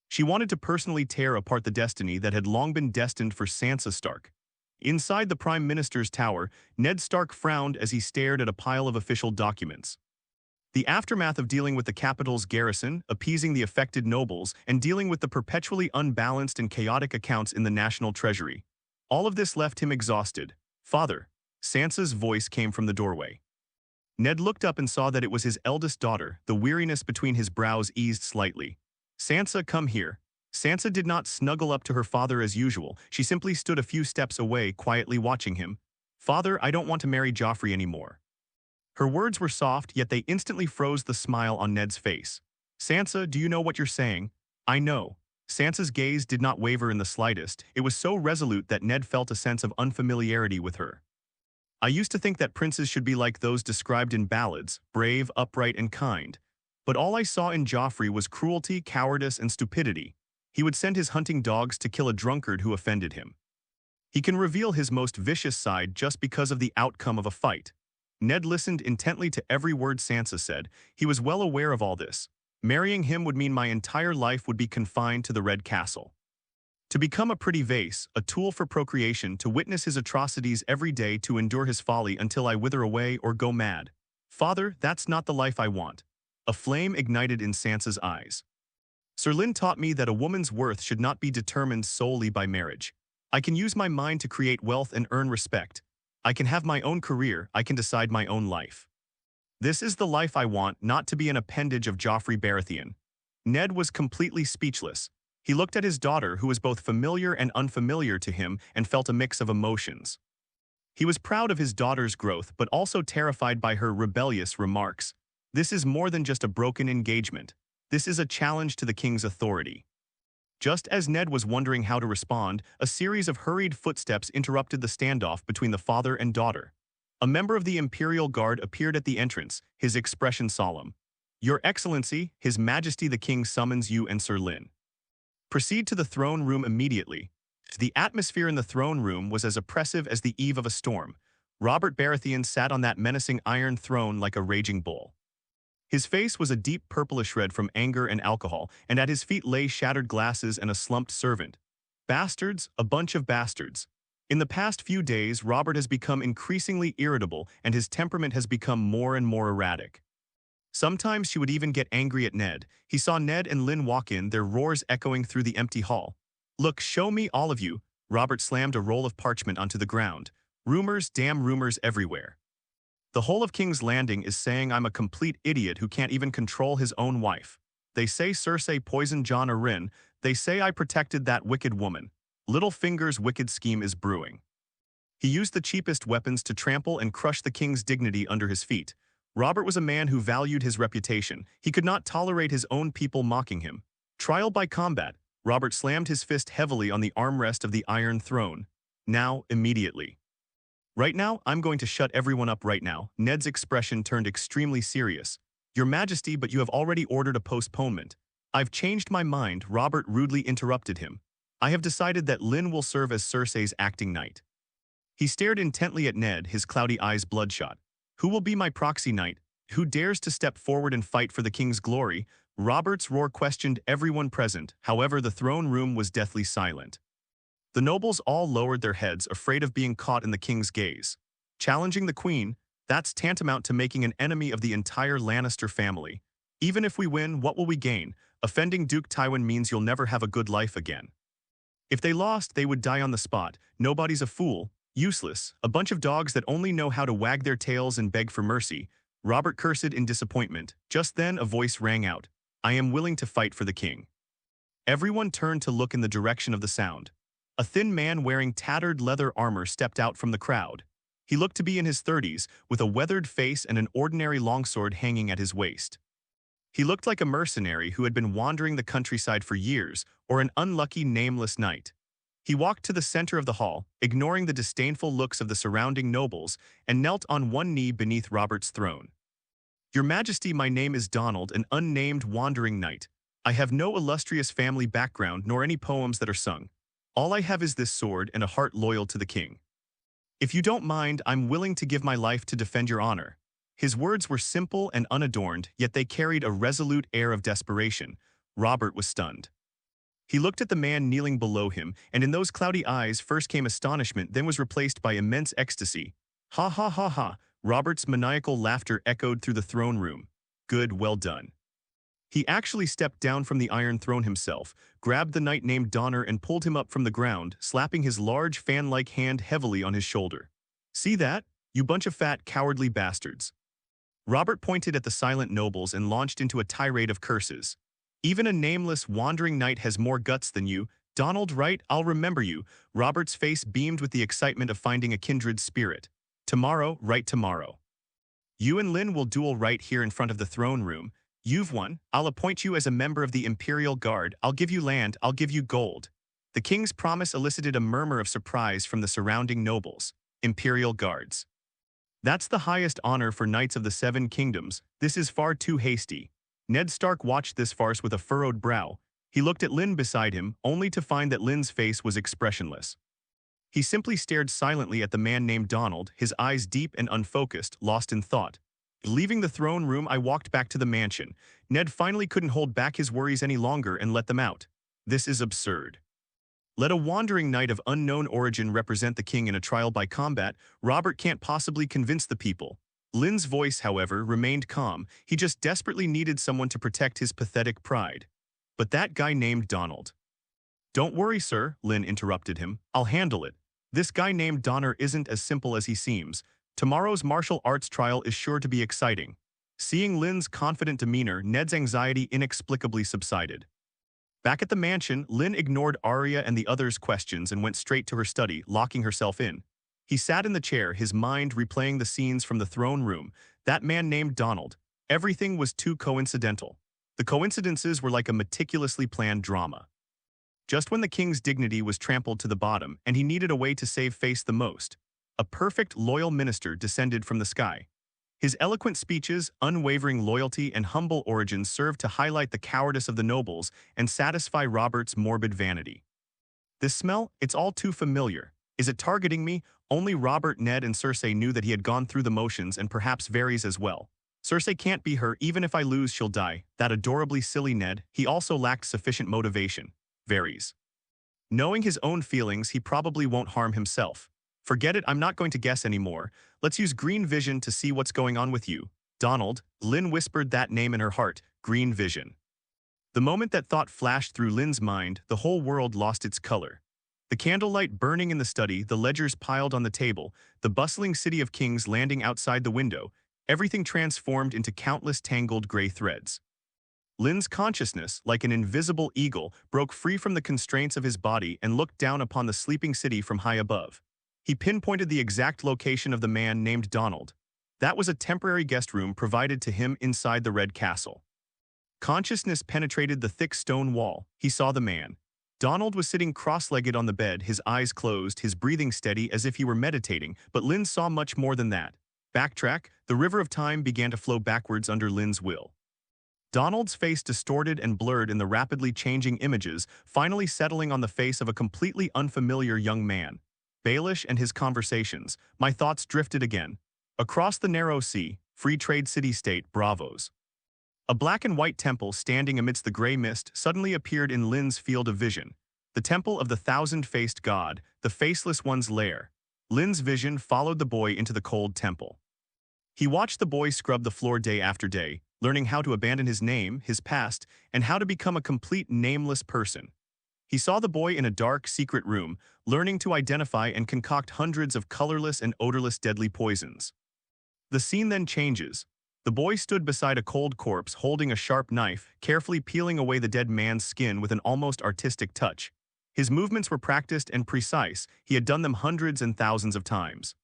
She wanted to personally tear apart the destiny that had long been destined for Sansa Stark. Inside the Prime Minister's tower, Ned Stark frowned as he stared at a pile of official documents. The aftermath of dealing with the capital's garrison, appeasing the affected nobles, and dealing with the perpetually unbalanced and chaotic accounts in the national treasury. All of this left him exhausted. "Father." Sansa's voice came from the doorway. Ned looked up and saw that it was his eldest daughter. The weariness between his brows eased slightly. "Sansa, come here." Sansa did not snuggle up to her father as usual. She simply stood a few steps away, quietly watching him. "Father, I don't want to marry Joffrey anymore." Her words were soft, yet they instantly froze the smile on Ned's face. "Sansa, do you know what you're saying?" "I know." Sansa's gaze did not waver in the slightest. It was so resolute that Ned felt a sense of unfamiliarity with her. "I used to think that princes should be like those described in ballads, brave, upright, and kind. But all I saw in Joffrey was cruelty, cowardice, and stupidity. He would send his hunting dogs to kill a drunkard who offended him. He can reveal his most vicious side just because of the outcome of a fight. Ned listened intently to every word Sansa said. He was well aware of all this. Marrying him would mean my entire life would be confined to the Red Castle. To become a pretty vase, a tool for procreation, to witness his atrocities every day, to endure his folly until I wither away or go mad. Father, that's not the life I want. A flame ignited in Sansa's eyes. Sir Lynn taught me that a woman's worth should not be determined solely by marriage. I can use my mind to create wealth and earn respect. I can have my own career, I can decide my own life. This is the life I want, not to be an appendage of Joffrey Baratheon. Ned was completely speechless. He looked at his daughter, who was both familiar and unfamiliar to him, and felt a mix of emotions. He was proud of his daughter's growth, but also terrified by her rebellious remarks. This is more than just a broken engagement. This is a challenge to the king's authority. Just as Ned was wondering how to respond, a series of hurried footsteps interrupted the standoff between the father and daughter. A member of the Imperial Guard appeared at the entrance, his expression solemn. "Your Excellency, His Majesty the King summons you and Sir Lynn. Proceed to the throne room immediately." The atmosphere in the throne room was as oppressive as the eve of a storm. Robert Baratheon sat on that menacing iron throne like a raging bull. His face was a deep purplish red from anger and alcohol, and at his feet lay shattered glasses and a slumped servant. Bastards, a bunch of bastards. In the past few days, Robert has become increasingly irritable, and his temperament has become more and more erratic. Sometimes she would even get angry at Ned. He saw Ned and Lynn walk in, their roars echoing through the empty hall. "Look, show me, all of you." Robert slammed a roll of parchment onto the ground. "Rumors, damn rumors everywhere. The whole of King's Landing is saying I'm a complete idiot who can't even control his own wife. They say Cersei poisoned Jon Arryn. They say I protected that wicked woman. Littlefinger's wicked scheme is brewing." He used the cheapest weapons to trample and crush the king's dignity under his feet. Robert was a man who valued his reputation. He could not tolerate his own people mocking him. Trial by combat, Robert slammed his fist heavily on the armrest of the Iron Throne. "Now, immediately. Right now, I'm going to shut everyone up right now." Ned's expression turned extremely serious. "Your Majesty, but you have already ordered a postponement." "I've changed my mind," Robert rudely interrupted him. "I have decided that Lynn will serve as Cersei's acting knight." He stared intently at Ned, his cloudy eyes bloodshot. "Who will be my proxy knight? Who dares to step forward and fight for the king's glory?" Robert's roar questioned everyone present. However, the throne room was deathly silent. The nobles all lowered their heads, afraid of being caught in the king's gaze. Challenging the queen, that's tantamount to making an enemy of the entire Lannister family. Even if we win, what will we gain? Offending Duke Tywin means you'll never have a good life again. If they lost, they would die on the spot. Nobody's a fool. Useless. A bunch of dogs that only know how to wag their tails and beg for mercy. Robert cursed in disappointment. Just then a voice rang out. "I am willing to fight for the king." Everyone turned to look in the direction of the sound. A thin man wearing tattered leather armor stepped out from the crowd. He looked to be in his 30s, with a weathered face and an ordinary longsword hanging at his waist. He looked like a mercenary who had been wandering the countryside for years, or an unlucky nameless knight. He walked to the center of the hall, ignoring the disdainful looks of the surrounding nobles, and knelt on one knee beneath Robert's throne. "Your Majesty, my name is Donald, an unnamed wandering knight. I have no illustrious family background nor any poems that are sung. All I have is this sword and a heart loyal to the king. If you don't mind, I'm willing to give my life to defend your honor." His words were simple and unadorned, yet they carried a resolute air of desperation. Robert was stunned. He looked at the man kneeling below him, and in those cloudy eyes first came astonishment, then was replaced by immense ecstasy. "Ha ha ha ha!" Robert's maniacal laughter echoed through the throne room. "Good, well done." He actually stepped down from the Iron Throne himself, grabbed the knight named Donner and pulled him up from the ground, slapping his large fan-like hand heavily on his shoulder. "See that? You bunch of fat, cowardly bastards." Robert pointed at the silent nobles and launched into a tirade of curses. "Even a nameless, wandering knight has more guts than you. Donald, right? I'll remember you." Robert's face beamed with the excitement of finding a kindred spirit. "Tomorrow, right tomorrow. You and Lynn will duel right here in front of the throne room. You've won. I'll appoint you as a member of the Imperial Guard. I'll give you land. I'll give you gold." The king's promise elicited a murmur of surprise from the surrounding nobles. Imperial Guards. That's the highest honor for Knights of the Seven Kingdoms. This is far too hasty. Ned Stark watched this farce with a furrowed brow. He looked at Lynn beside him, only to find that Lynn's face was expressionless. He simply stared silently at the man named Donald, his eyes deep and unfocused, lost in thought. Leaving the throne room, I walked back to the mansion. Ned finally couldn't hold back his worries any longer and let them out. This is absurd. Let a wandering knight of unknown origin represent the king in a trial by combat. Robert can't possibly convince the people. Lynn's voice, however, remained calm. He just desperately needed someone to protect his pathetic pride. But that guy named Donald. Don't worry, sir, Lynn interrupted him. I'll handle it. This guy named Donner isn't as simple as he seems. Tomorrow's martial arts trial is sure to be exciting. Seeing Lynn's confident demeanor, Ned's anxiety inexplicably subsided. Back at the mansion, Lynn ignored Arya and the others' questions and went straight to her study, locking herself in. He sat in the chair, his mind replaying the scenes from the throne room. That man named Donald. Everything was too coincidental. The coincidences were like a meticulously planned drama. Just when the king's dignity was trampled to the bottom and he needed a way to save face the most, a perfect, loyal minister descended from the sky. His eloquent speeches, unwavering loyalty, and humble origins served to highlight the cowardice of the nobles and satisfy Robert's morbid vanity. This smell, it's all too familiar. Is it targeting me? Only Robert, Ned, and Cersei knew that he had gone through the motions and perhaps Varys as well. Cersei can't be her, even if I lose she'll die. That adorably silly Ned, he also lacked sufficient motivation. Varys. Knowing his own feelings, he probably won't harm himself. Forget it, I'm not going to guess anymore. Let's use green vision to see what's going on with you. Donald, Lynn whispered that name in her heart, green vision. The moment that thought flashed through Lynn's mind, the whole world lost its color. The candlelight burning in the study, the ledgers piled on the table, the bustling city of kings landing outside the window, everything transformed into countless tangled gray threads. Lynn's consciousness, like an invisible eagle, broke free from the constraints of his body and looked down upon the sleeping city from high above. He pinpointed the exact location of the man named Donald. That was a temporary guest room provided to him inside the Red Castle. Consciousness penetrated the thick stone wall. He saw the man. Donald was sitting cross-legged on the bed, his eyes closed, his breathing steady as if he were meditating, but Lynn saw much more than that. Backtrack, the river of time began to flow backwards under Lynn's will. Donald's face distorted and blurred in the rapidly changing images, finally settling on the face of a completely unfamiliar young man. Baelish and his conversations, my thoughts drifted again. Across the narrow sea, free trade city-state, bravos. A black and white temple standing amidst the gray mist suddenly appeared in Lynn's field of vision. The temple of the thousand-faced god, the Faceless One's lair. Lynn's vision followed the boy into the cold temple. He watched the boy scrub the floor day after day, learning how to abandon his name, his past, and how to become a complete nameless person. He saw the boy in a dark, secret room, learning to identify and concoct hundreds of colorless and odorless deadly poisons. The scene then changes. The boy stood beside a cold corpse holding a sharp knife, carefully peeling away the dead man's skin with an almost artistic touch. His movements were practiced and precise. He had done them hundreds and thousands of times.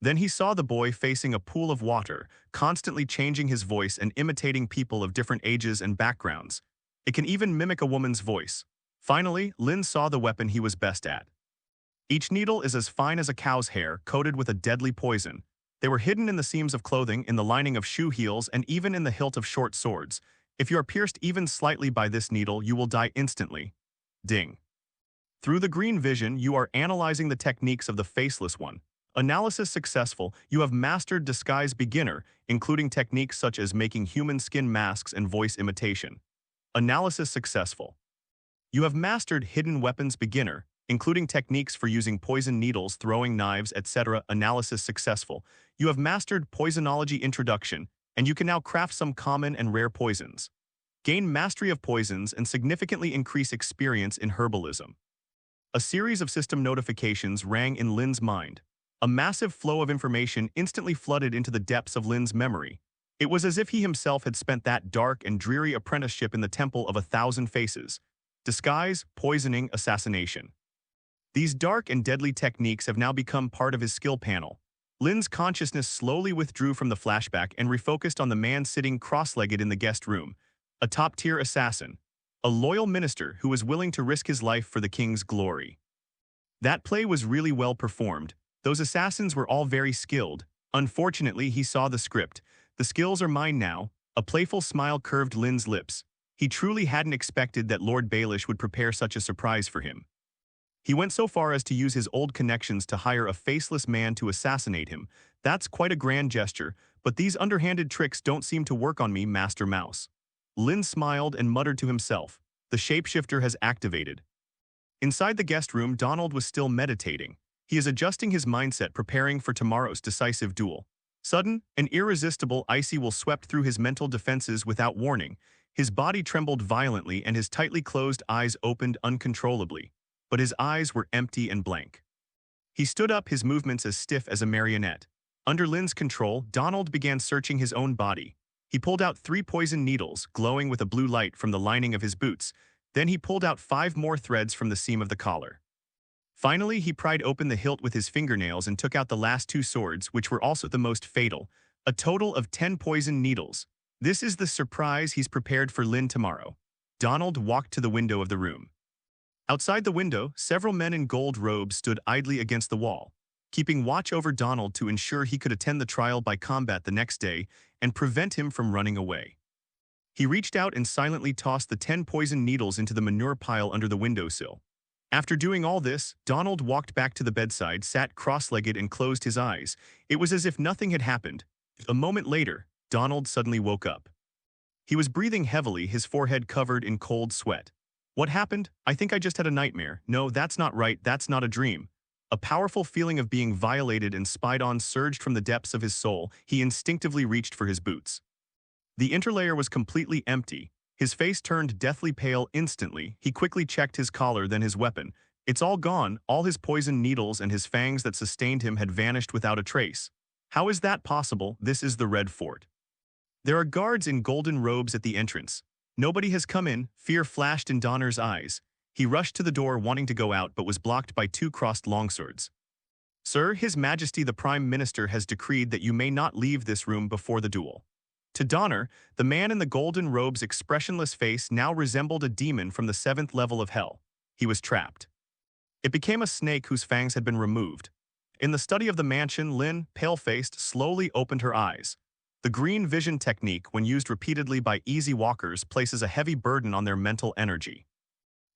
Then he saw the boy facing a pool of water, constantly changing his voice and imitating people of different ages and backgrounds. It can even mimic a woman's voice. Finally, Lynn saw the weapon he was best at. Each needle is as fine as a cow's hair, coated with a deadly poison. They were hidden in the seams of clothing, in the lining of shoe heels, and even in the hilt of short swords. If you are pierced even slightly by this needle, you will die instantly. Ding. Through the green vision, you are analyzing the techniques of the Faceless One. Analysis successful, you have mastered disguise beginner, including techniques such as making human skin masks and voice imitation. Analysis successful. You have mastered hidden weapons beginner, including techniques for using poison needles, throwing knives, etc. Analysis successful. You have mastered poisonology introduction, and you can now craft some common and rare poisons. Gain mastery of poisons and significantly increase experience in herbalism. A series of system notifications rang in Lynn's mind. A massive flow of information instantly flooded into the depths of Lynn's memory. It was as if he himself had spent that dark and dreary apprenticeship in the Temple of 1,000 Faces. Disguise, poisoning, assassination. These dark and deadly techniques have now become part of his skill panel. Lynn's consciousness slowly withdrew from the flashback and refocused on the man sitting cross-legged in the guest room. A top-tier assassin. A loyal minister who was willing to risk his life for the king's glory. That play was really well performed. Those assassins were all very skilled. Unfortunately, he saw the script. The skills are mine now. A playful smile curved Lynn's lips. He truly hadn't expected that Lord Baelish would prepare such a surprise for him. He went so far as to use his old connections to hire a faceless man to assassinate him. That's quite a grand gesture, but these underhanded tricks don't seem to work on me, Master Mouse. Lynn smiled and muttered to himself. The shapeshifter has activated. Inside the guest room, Donald was still meditating. He is adjusting his mindset, preparing for tomorrow's decisive duel. Sudden, an irresistible icy will swept through his mental defenses without warning. His body trembled violently and his tightly closed eyes opened uncontrollably. But his eyes were empty and blank. He stood up, his movements as stiff as a marionette. Under Lynn's control, Donald began searching his own body. He pulled out 3 poison needles, glowing with a blue light from the lining of his boots. Then he pulled out 5 more threads from the seam of the collar. Finally, he pried open the hilt with his fingernails and took out the last 2 swords, which were also the most fatal. A total of 10 poison needles. This is the surprise he's prepared for Lynn tomorrow. Donald walked to the window of the room. Outside the window, several men in gold robes stood idly against the wall, keeping watch over Donald to ensure he could attend the trial by combat the next day and prevent him from running away. He reached out and silently tossed the 10 poison needles into the manure pile under the windowsill. After doing all this, Donald walked back to the bedside, sat cross-legged and closed his eyes. It was as if nothing had happened. A moment later, Donald suddenly woke up. He was breathing heavily, his forehead covered in cold sweat. What happened? I think I just had a nightmare. No, that's not right, that's not a dream. A powerful feeling of being violated and spied on surged from the depths of his soul. He instinctively reached for his boots. The interlayer was completely empty. His face turned deathly pale instantly. He quickly checked his collar, then his weapon. It's all gone. All his poison needles and his fangs that sustained him had vanished without a trace. How is that possible? This is the Red Fort. There are guards in golden robes at the entrance. Nobody has come in. Fear flashed in Donner's eyes. He rushed to the door wanting to go out but was blocked by 2 crossed longswords. Sir, His Majesty the Prime Minister has decreed that you may not leave this room before the duel. To Donner, the man in the golden robe's expressionless face now resembled a demon from the 7th level of hell. He was trapped. It became a snake whose fangs had been removed. In the study of the mansion, Lynn, pale-faced, slowly opened her eyes. The green vision technique, when used repeatedly by easy walkers, places a heavy burden on their mental energy.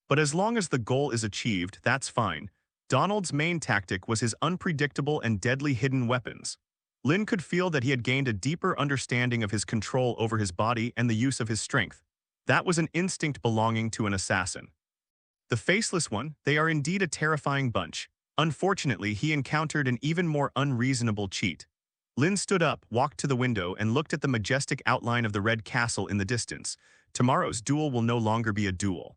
But as long as the goal is achieved, that's fine. Donald's main tactic was his unpredictable and deadly hidden weapons. Lynn could feel that he had gained a deeper understanding of his control over his body and the use of his strength. That was an instinct belonging to an assassin. The Faceless One, they are indeed a terrifying bunch. Unfortunately, he encountered an even more unreasonable cheat. Lynn stood up, walked to the window, and looked at the majestic outline of the Red Castle in the distance. Tomorrow's duel will no longer be a duel.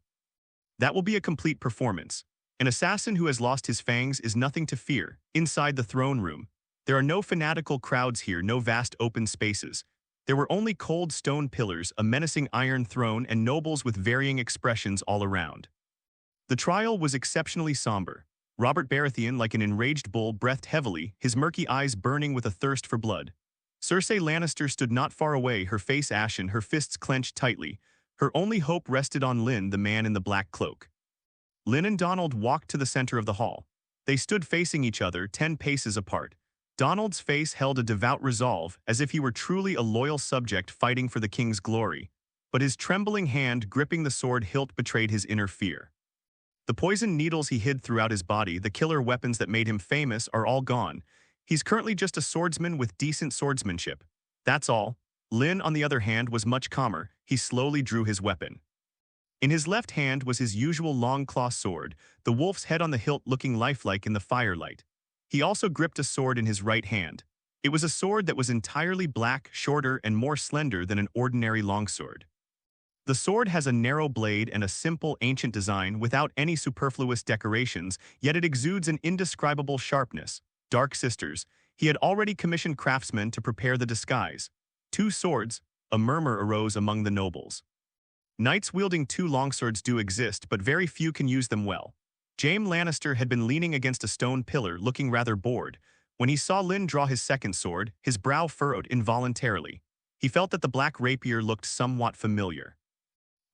That will be a complete performance. An assassin who has lost his fangs is nothing to fear. Inside the throne room, there are no fanatical crowds here, no vast open spaces. There were only cold stone pillars, a menacing iron throne, and nobles with varying expressions all around. The trial was exceptionally somber. Robert Baratheon, like an enraged bull, breathed heavily, his murky eyes burning with a thirst for blood. Cersei Lannister stood not far away, her face ashen, her fists clenched tightly. Her only hope rested on Lynn, the man in the black cloak. Lynn and Donald walked to the center of the hall. They stood facing each other, 10 paces apart. Donald's face held a devout resolve, as if he were truly a loyal subject fighting for the king's glory. But his trembling hand gripping the sword hilt betrayed his inner fear. The poison needles he hid throughout his body, the killer weapons that made him famous, are all gone. He's currently just a swordsman with decent swordsmanship. That's all. Lynn, on the other hand, was much calmer. He slowly drew his weapon. In his left hand was his usual long claw sword, the wolf's head on the hilt looking lifelike in the firelight. He also gripped a sword in his right hand. It was a sword that was entirely black, shorter, and more slender than an ordinary longsword. The sword has a narrow blade and a simple, ancient design without any superfluous decorations, yet it exudes an indescribable sharpness. Dark Sisters, he had already commissioned craftsmen to prepare the disguise. 2 swords, a murmur arose among the nobles. Knights wielding 2 longswords do exist, but very few can use them well. Jaime Lannister had been leaning against a stone pillar, looking rather bored. When he saw Lynn draw his second sword, his brow furrowed involuntarily. He felt that the black rapier looked somewhat familiar.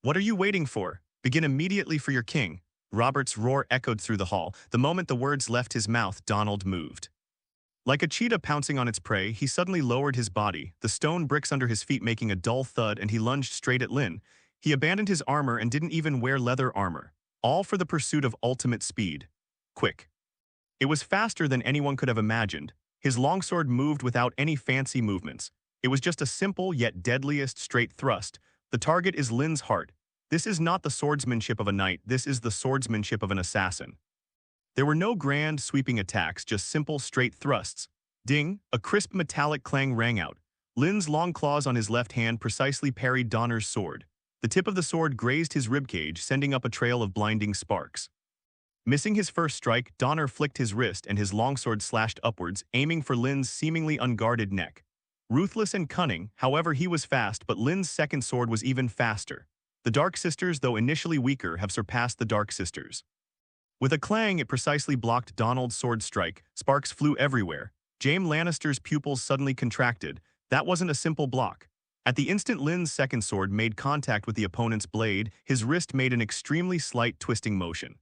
"What are you waiting for? Begin immediately for your king." Robert's roar echoed through the hall. The moment the words left his mouth, Donald moved. Like a cheetah pouncing on its prey, he suddenly lowered his body, the stone bricks under his feet making a dull thud, and he lunged straight at Lynn. He abandoned his armor and didn't even wear leather armor. All for the pursuit of ultimate speed. quick. It was faster than anyone could have imagined. His longsword moved without any fancy movements. It was just a simple yet deadliest straight thrust. The target is Lynn's heart. This is not the swordsmanship of a knight, this is the swordsmanship of an assassin. There were no grand, sweeping attacks, just simple, straight thrusts. Ding! A crisp metallic clang rang out. Lynn's long claws on his left hand precisely parried Donner's sword. The tip of the sword grazed his ribcage, sending up a trail of blinding sparks. Missing his first strike, Donner flicked his wrist and his longsword slashed upwards, aiming for Lynn's seemingly unguarded neck. Ruthless and cunning, however, he was fast, but Lynn's second sword was even faster. The Dark Sisters, though initially weaker, have surpassed the Dark Sisters. With a clang, it precisely blocked Donald's sword strike. Sparks flew everywhere. Jaime Lannister's pupils suddenly contracted. That wasn't a simple block. At the instant Lynn's second sword made contact with the opponent's blade, his wrist made an extremely slight twisting motion.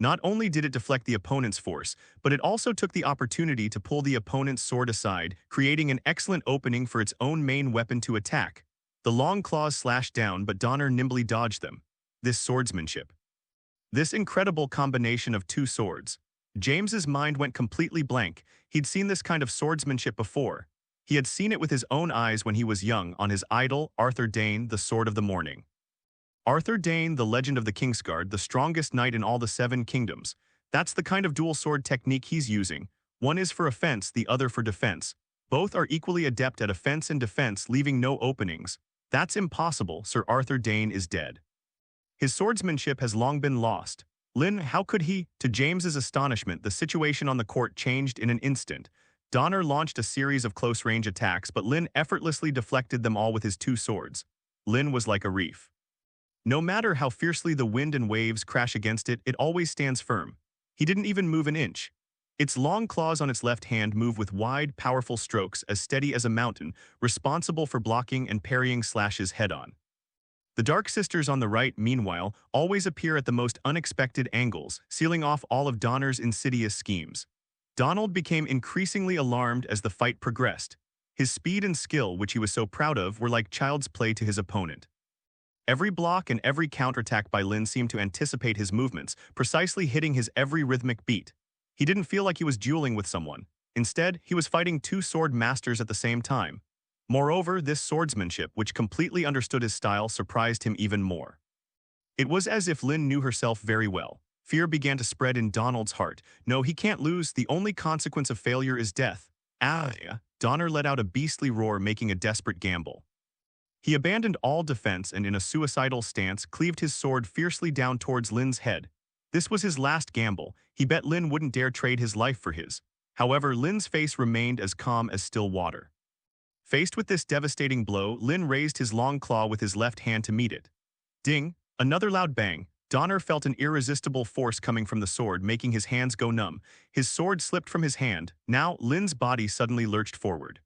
Not only did it deflect the opponent's force, but it also took the opportunity to pull the opponent's sword aside, creating an excellent opening for its own main weapon to attack. The long claws slashed down, but Donner nimbly dodged them. This swordsmanship. This incredible combination of two swords. James's mind went completely blank. He'd seen this kind of swordsmanship before. He had seen it with his own eyes when he was young on his idol, Arthur Dayne, the Sword of the Morning. Arthur Dayne, the legend of the Kingsguard, the strongest knight in all the Seven Kingdoms. That's the kind of dual sword technique he's using. One is for offense, the other for defense. Both are equally adept at offense and defense, leaving no openings. That's impossible. Sir Arthur Dayne is dead. His swordsmanship has long been lost. Lynn, how could he? To James's astonishment, the situation on the court changed in an instant. Donner launched a series of close-range attacks, but Lynn effortlessly deflected them all with his two swords. Lynn was like a reef. No matter how fiercely the wind and waves crash against it, it always stands firm. He didn't even move an inch. Its long claws on its left hand move with wide, powerful strokes as steady as a mountain, responsible for blocking and parrying slashes head-on. The Dark Sisters on the right, meanwhile, always appear at the most unexpected angles, sealing off all of Donner's insidious schemes. Donald became increasingly alarmed as the fight progressed. His speed and skill, which he was so proud of, were like child's play to his opponent. Every block and every counterattack by Lynn seemed to anticipate his movements, precisely hitting his every rhythmic beat. He didn't feel like he was dueling with someone. Instead, he was fighting two sword masters at the same time. Moreover, this swordsmanship, which completely understood his style, surprised him even more. It was as if Lynn knew herself very well. Fear began to spread in Donald's heart. No, he can't lose. The only consequence of failure is death. Arya! Donner let out a beastly roar, making a desperate gamble. He abandoned all defense and in a suicidal stance cleaved his sword fiercely down towards Lynn's head. This was his last gamble. He bet Lynn wouldn't dare trade his life for his. However, Lynn's face remained as calm as still water. Faced with this devastating blow, Lynn raised his long claw with his left hand to meet it. Ding! Another loud bang. Donner felt an irresistible force coming from the sword, making his hands go numb. His sword slipped from his hand. Now, Lynn's body suddenly lurched forward.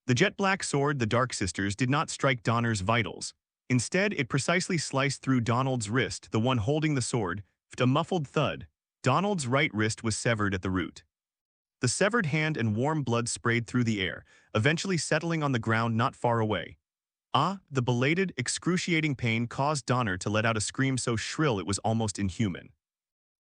The jet-black sword, the Dark Sisters, did not strike Donner's vitals. Instead, it precisely sliced through Donald's wrist, the one holding the sword. A muffled thud. Donald's right wrist was severed at the root. The severed hand and warm blood sprayed through the air, eventually settling on the ground not far away. The belated, excruciating pain caused Donner to let out a scream so shrill it was almost inhuman.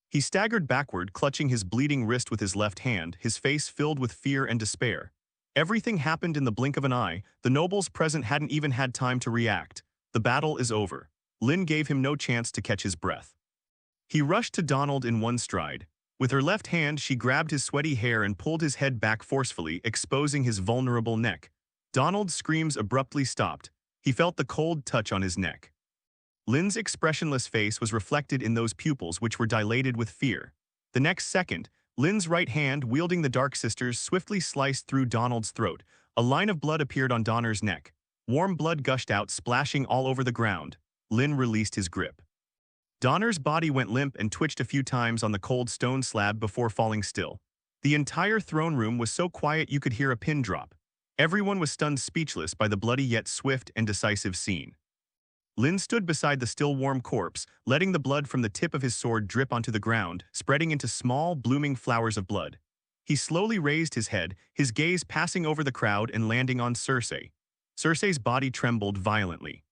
He staggered backward, clutching his bleeding wrist with his left hand, his face filled with fear and despair. Everything happened in the blink of an eye. The nobles present hadn't even had time to react. The battle is over. Lynn gave him no chance to catch his breath. He rushed to Donald in one stride. With her left hand, she grabbed his sweaty hair and pulled his head back forcefully, exposing his vulnerable neck. Donald's screams abruptly stopped. He felt the cold touch on his neck. Lynn's expressionless face was reflected in those pupils which were dilated with fear. The next second, Lynn's right hand, wielding the Dark Sisters, swiftly sliced through Donald's throat. A line of blood appeared on Donner's neck. Warm blood gushed out, splashing all over the ground. Lynn released his grip. Donner's body went limp and twitched a few times on the cold stone slab before falling still. The entire throne room was so quiet you could hear a pin drop. Everyone was stunned speechless by the bloody yet swift and decisive scene. Lynn stood beside the still warm corpse, letting the blood from the tip of his sword drip onto the ground, spreading into small, blooming flowers of blood. He slowly raised his head, his gaze passing over the crowd and landing on Cersei. Cersei's body trembled violently.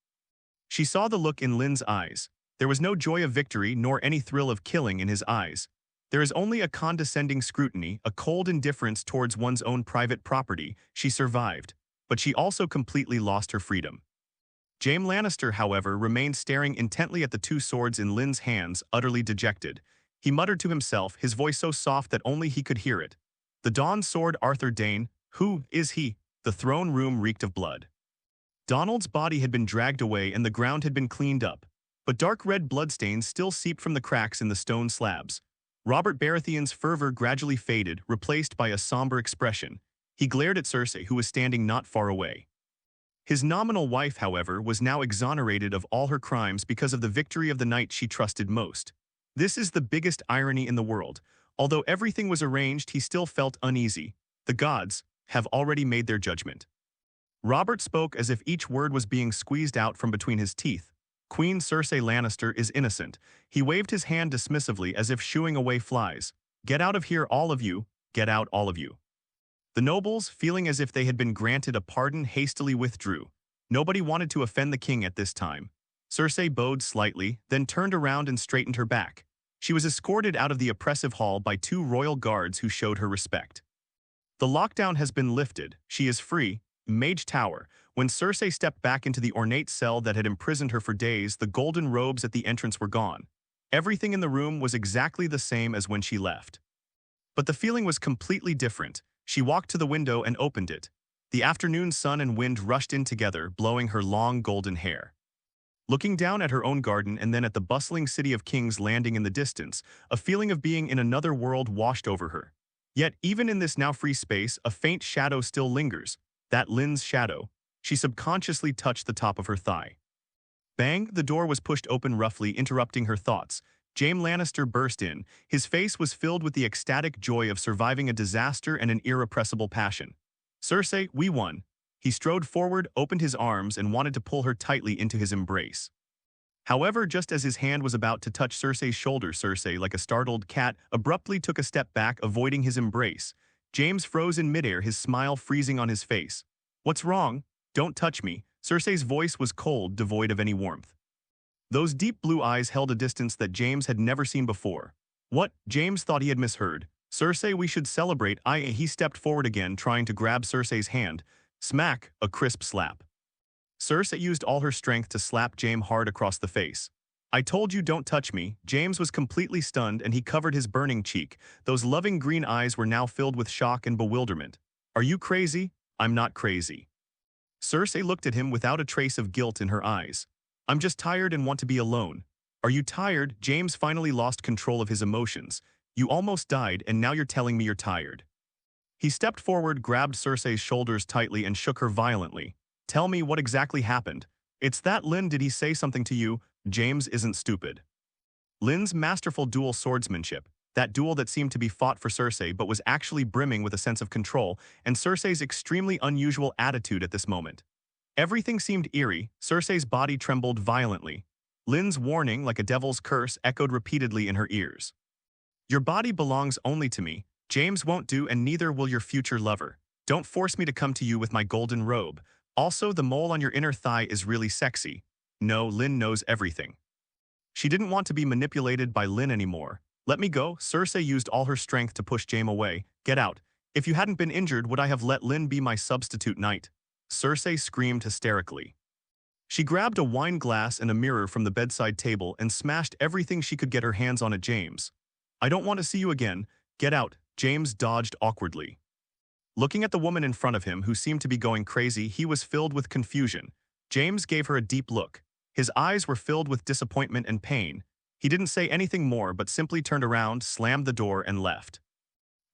She saw the look in Lynn's eyes. There was no joy of victory nor any thrill of killing in his eyes. There is only a condescending scrutiny, a cold indifference towards one's own private property. She survived, but she also completely lost her freedom. Jaime Lannister, however, remained staring intently at the two swords in Lynn's hands, utterly dejected. He muttered to himself, his voice so soft that only he could hear it. The Dawn Sword, Arthur Dayne, who is he? The throne room reeked of blood. Donald's body had been dragged away and the ground had been cleaned up, but dark red bloodstains still seeped from the cracks in the stone slabs. Robert Baratheon's fervor gradually faded, replaced by a somber expression. He glared at Cersei, who was standing not far away. His nominal wife, however, was now exonerated of all her crimes because of the victory of the knight she trusted most. This is the biggest irony in the world. Although everything was arranged, he still felt uneasy. The gods have already made their judgment. Robert spoke as if each word was being squeezed out from between his teeth. Queen Cersei Lannister is innocent. He waved his hand dismissively as if shooing away flies. Get out of here, all of you. Get out, all of you. The nobles, feeling as if they had been granted a pardon, hastily withdrew. Nobody wanted to offend the king at this time. Cersei bowed slightly, then turned around and straightened her back. She was escorted out of the oppressive hall by two royal guards who showed her respect. The lockdown has been lifted. She is free. Mage Tower. When Cersei stepped back into the ornate cell that had imprisoned her for days, the golden robes at the entrance were gone. Everything in the room was exactly the same as when she left. But the feeling was completely different. She walked to the window and opened it. The afternoon sun and wind rushed in together, blowing her long golden hair. Looking down at her own garden and then at the bustling city of King's Landing in the distance, a feeling of being in another world washed over her. Yet, even in this now free space, a faint shadow still lingers. That Lynn's shadow. She subconsciously touched the top of her thigh. Bang! The door was pushed open roughly, interrupting her thoughts. Jaime Lannister burst in. His face was filled with the ecstatic joy of surviving a disaster and an irrepressible passion. Cersei, we won. He strode forward, opened his arms, and wanted to pull her tightly into his embrace. However, just as his hand was about to touch Cersei's shoulder, Cersei, like a startled cat, abruptly took a step back, avoiding his embrace. James froze in midair, his smile freezing on his face. What's wrong? Don't touch me. Cersei's voice was cold, devoid of any warmth. Those deep blue eyes held a distance that James had never seen before. What? James thought he had misheard. Cersei, we should celebrate. He stepped forward again, trying to grab Cersei's hand. Smack, a crisp slap. Cersei used all her strength to slap Jaime hard across the face. I told you, don't touch me. James was completely stunned and he covered his burning cheek. Those loving green eyes were now filled with shock and bewilderment. Are you crazy? I'm not crazy. Cersei looked at him without a trace of guilt in her eyes. I'm just tired and want to be alone. Are you tired? James finally lost control of his emotions. You almost died and now you're telling me you're tired. He stepped forward, grabbed Cersei's shoulders tightly and shook her violently. Tell me what exactly happened. It's that Lynn, did he say something to you? James isn't stupid. Lynn's masterful dual swordsmanship, that duel that seemed to be fought for Cersei but was actually brimming with a sense of control, and Cersei's extremely unusual attitude at this moment. Everything seemed eerie. Cersei's body trembled violently. Lynn's warning, like a devil's curse, echoed repeatedly in her ears. Your body belongs only to me. James won't do, and neither will your future lover. Don't force me to come to you with my golden robe. Also, the mole on your inner thigh is really sexy. No, Lynn knows everything. She didn't want to be manipulated by Lynn anymore. Let me go. Cersei used all her strength to push Jaime away. Get out. If you hadn't been injured, would I have let Lynn be my substitute knight? Cersei screamed hysterically. She grabbed a wine glass and a mirror from the bedside table and smashed everything she could get her hands on at James. I don't want to see you again. Get out. James dodged awkwardly. Looking at the woman in front of him, who seemed to be going crazy, he was filled with confusion. James gave her a deep look. His eyes were filled with disappointment and pain. He didn't say anything more but simply turned around, slammed the door, and left.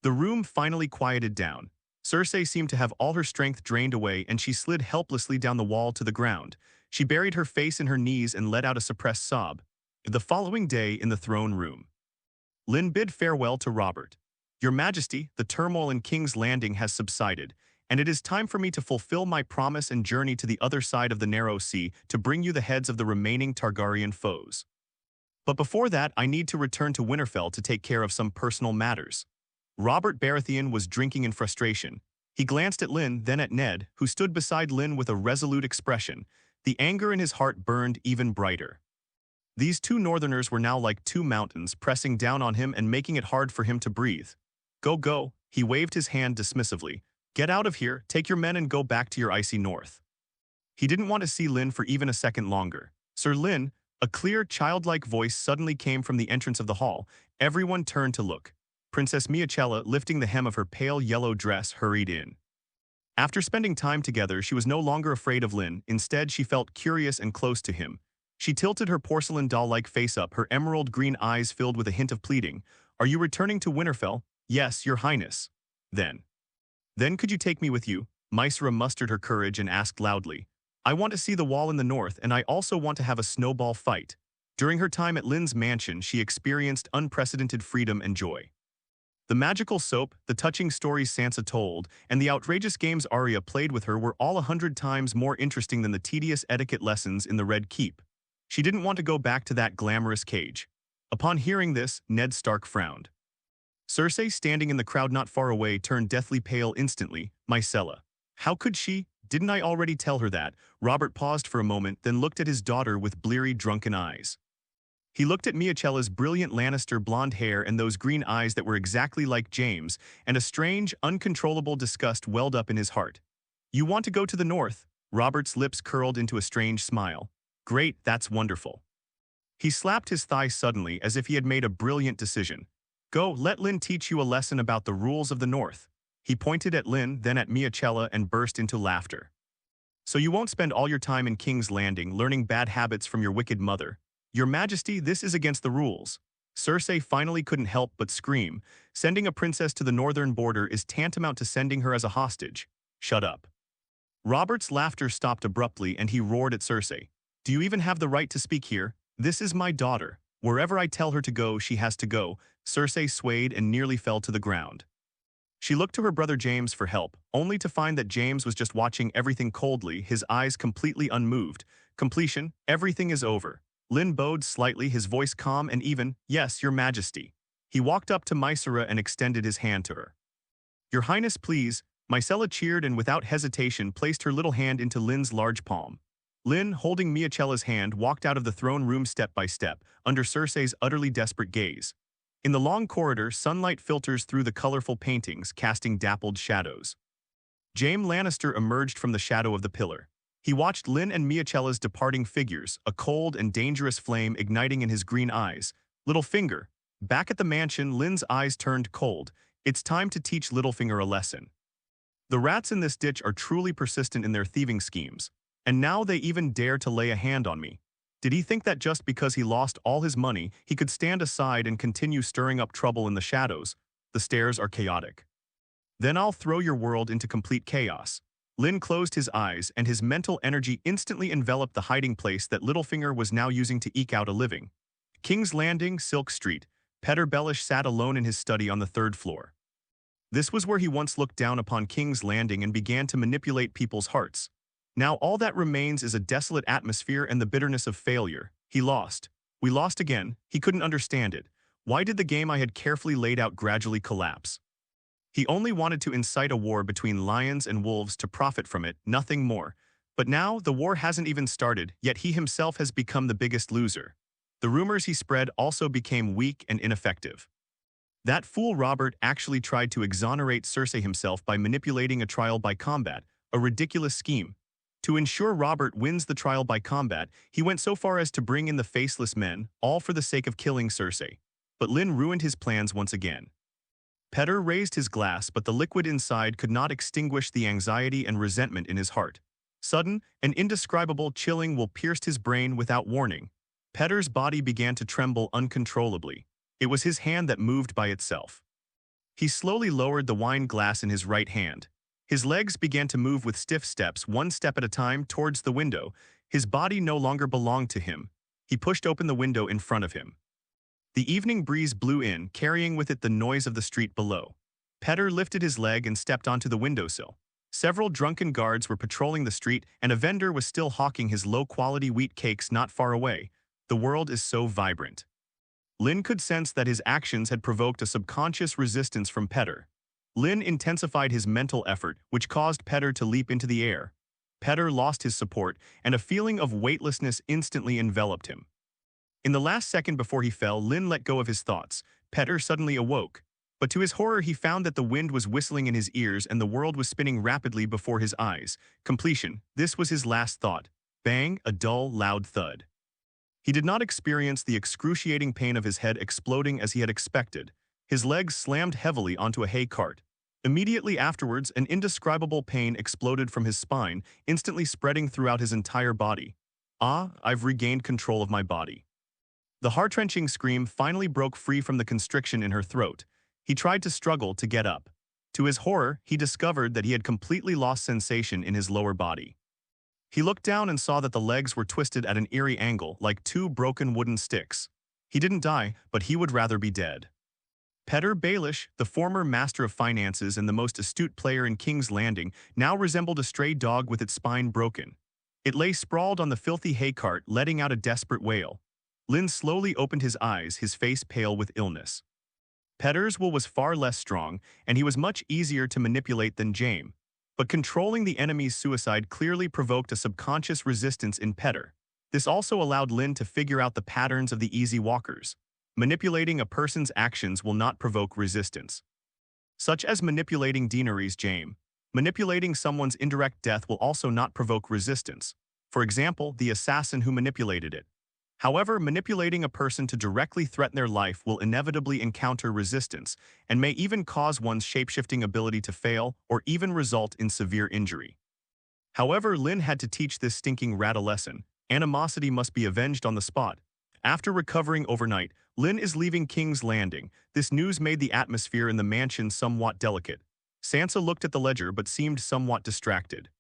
The room finally quieted down. Cersei seemed to have all her strength drained away and she slid helplessly down the wall to the ground. She buried her face in her knees and let out a suppressed sob. The following day in the throne room, Lynn bid farewell to Robert. Your Majesty, the turmoil in King's Landing has subsided, and it is time for me to fulfill my promise and journey to the other side of the narrow sea to bring you the heads of the remaining Targaryen foes. But before that, I need to return to Winterfell to take care of some personal matters. Robert Baratheon was drinking in frustration. He glanced at Lynn, then at Ned, who stood beside Lynn with a resolute expression. The anger in his heart burned even brighter. These two northerners were now like two mountains, pressing down on him and making it hard for him to breathe. Go, go, he waved his hand dismissively. Get out of here, take your men and go back to your icy north. He didn't want to see Lynn for even a second longer. Sir Lynn, a clear, childlike voice suddenly came from the entrance of the hall. Everyone turned to look. Princess Myrcella, lifting the hem of her pale yellow dress, hurried in. After spending time together, she was no longer afraid of Lynn. Instead, she felt curious and close to him. She tilted her porcelain doll-like face up, her emerald green eyes filled with a hint of pleading. Are you returning to Winterfell? Yes, your highness. Then could you take me with you? Myrcella mustered her courage and asked loudly. I want to see the wall in the north, and I also want to have a snowball fight. During her time at Lynn's mansion, she experienced unprecedented freedom and joy. The magical soap, the touching stories Sansa told, and the outrageous games Arya played with her were all 100 times more interesting than the tedious etiquette lessons in the Red Keep. She didn't want to go back to that glamorous cage. Upon hearing this, Ned Stark frowned. Cersei, standing in the crowd not far away, turned deathly pale instantly. Myrcella. How could she? Didn't I already tell her that? Robert paused for a moment, then looked at his daughter with bleary, drunken eyes. He looked at Myrcella's brilliant Lannister blonde hair and those green eyes that were exactly like James, and a strange, uncontrollable disgust welled up in his heart. You want to go to the north? Robert's lips curled into a strange smile. Great, that's wonderful. He slapped his thigh suddenly as if he had made a brilliant decision. Go, let Lynn teach you a lesson about the rules of the north. He pointed at Lynn, then at Myrcella, and burst into laughter. So you won't spend all your time in King's Landing learning bad habits from your wicked mother. Your Majesty, this is against the rules. Cersei finally couldn't help but scream. Sending a princess to the northern border is tantamount to sending her as a hostage. Shut up. Robert's laughter stopped abruptly and he roared at Cersei. Do you even have the right to speak here? This is my daughter. Wherever I tell her to go, she has to go. Cersei swayed and nearly fell to the ground. She looked to her brother James for help, only to find that James was just watching everything coldly, his eyes completely unmoved. Completion, everything is over. Lynn bowed slightly, his voice calm and even. Yes, your Majesty. He walked up to Myrcella and extended his hand to her. Your Highness, please. Myrcella cheered and without hesitation placed her little hand into Lynn's large palm. Lynn, holding Myrcella's hand, walked out of the throne room step by step, under Cersei's utterly desperate gaze. In the long corridor, sunlight filters through the colorful paintings, casting dappled shadows. Jaime Lannister emerged from the shadow of the pillar. He watched Lynn and Myrcella's departing figures, a cold and dangerous flame igniting in his green eyes. Littlefinger. Back at the mansion, Lynn's eyes turned cold. It's time to teach Littlefinger a lesson. The rats in this ditch are truly persistent in their thieving schemes. And now they even dare to lay a hand on me. Did he think that just because he lost all his money, he could stand aside and continue stirring up trouble in the shadows? The stairs are chaotic. Then I'll throw your world into complete chaos. Lynn closed his eyes, and his mental energy instantly enveloped the hiding place that Littlefinger was now using to eke out a living. King's Landing, Silk Street. Petyr Baelish sat alone in his study on the 3rd floor. This was where he once looked down upon King's Landing and began to manipulate people's hearts. Now all that remains is a desolate atmosphere and the bitterness of failure. He lost. We lost again. He couldn't understand it. Why did the game I had carefully laid out gradually collapse? He only wanted to incite a war between lions and wolves to profit from it, nothing more. But now the war hasn't even started, yet he himself has become the biggest loser. The rumors he spread also became weak and ineffective. That fool Robert actually tried to exonerate Cersei himself by manipulating a trial by combat, a ridiculous scheme. To ensure Robert wins the trial by combat, he went so far as to bring in the Faceless Men, all for the sake of killing Cersei. But Lynn ruined his plans once again. Petyr raised his glass, but the liquid inside could not extinguish the anxiety and resentment in his heart. Sudden, an indescribable chilling will pierced his brain without warning. Petyr's body began to tremble uncontrollably. It was his hand that moved by itself. He slowly lowered the wine glass in his right hand. His legs began to move with stiff steps, one step at a time, towards the window. His body no longer belonged to him. He pushed open the window in front of him. The evening breeze blew in, carrying with it the noise of the street below. Petyr lifted his leg and stepped onto the windowsill. Several drunken guards were patrolling the street, and a vendor was still hawking his low-quality wheat cakes not far away. The world is so vibrant. Lynn could sense that his actions had provoked a subconscious resistance from Petyr. Lynn intensified his mental effort, which caused Petyr to leap into the air. Petyr lost his support, and a feeling of weightlessness instantly enveloped him. In the last second before he fell, Lynn let go of his thoughts. Petter suddenly awoke. But to his horror, he found that the wind was whistling in his ears and the world was spinning rapidly before his eyes. Completion. This was his last thought. Bang, a dull, loud thud. He did not experience the excruciating pain of his head exploding as he had expected. His legs slammed heavily onto a hay cart. Immediately afterwards, an indescribable pain exploded from his spine, instantly spreading throughout his entire body. Ah, I've regained control of my body. The heart-wrenching scream finally broke free from the constriction in her throat. He tried to struggle to get up. To his horror, he discovered that he had completely lost sensation in his lower body. He looked down and saw that the legs were twisted at an eerie angle, like two broken wooden sticks. He didn't die, but he would rather be dead. Petter Baelish, the former master of finances and the most astute player in King's Landing, now resembled a stray dog with its spine broken. It lay sprawled on the filthy hay cart, letting out a desperate wail. Lynn slowly opened his eyes, his face pale with illness. Petter's will was far less strong, and he was much easier to manipulate than Jaime. But controlling the enemy's suicide clearly provoked a subconscious resistance in Petter. This also allowed Lynn to figure out the patterns of the easy walkers. Manipulating a person's actions will not provoke resistance. Such as manipulating Daenerys' Jaime. Manipulating someone's indirect death will also not provoke resistance. For example, the assassin who manipulated it. However, manipulating a person to directly threaten their life will inevitably encounter resistance and may even cause one's shapeshifting ability to fail or even result in severe injury. However, Lynn had to teach this stinking rat a lesson. Animosity must be avenged on the spot. After recovering overnight, Lynn is leaving King's Landing. This news made the atmosphere in the mansion somewhat delicate. Sansa looked at the ledger but seemed somewhat distracted.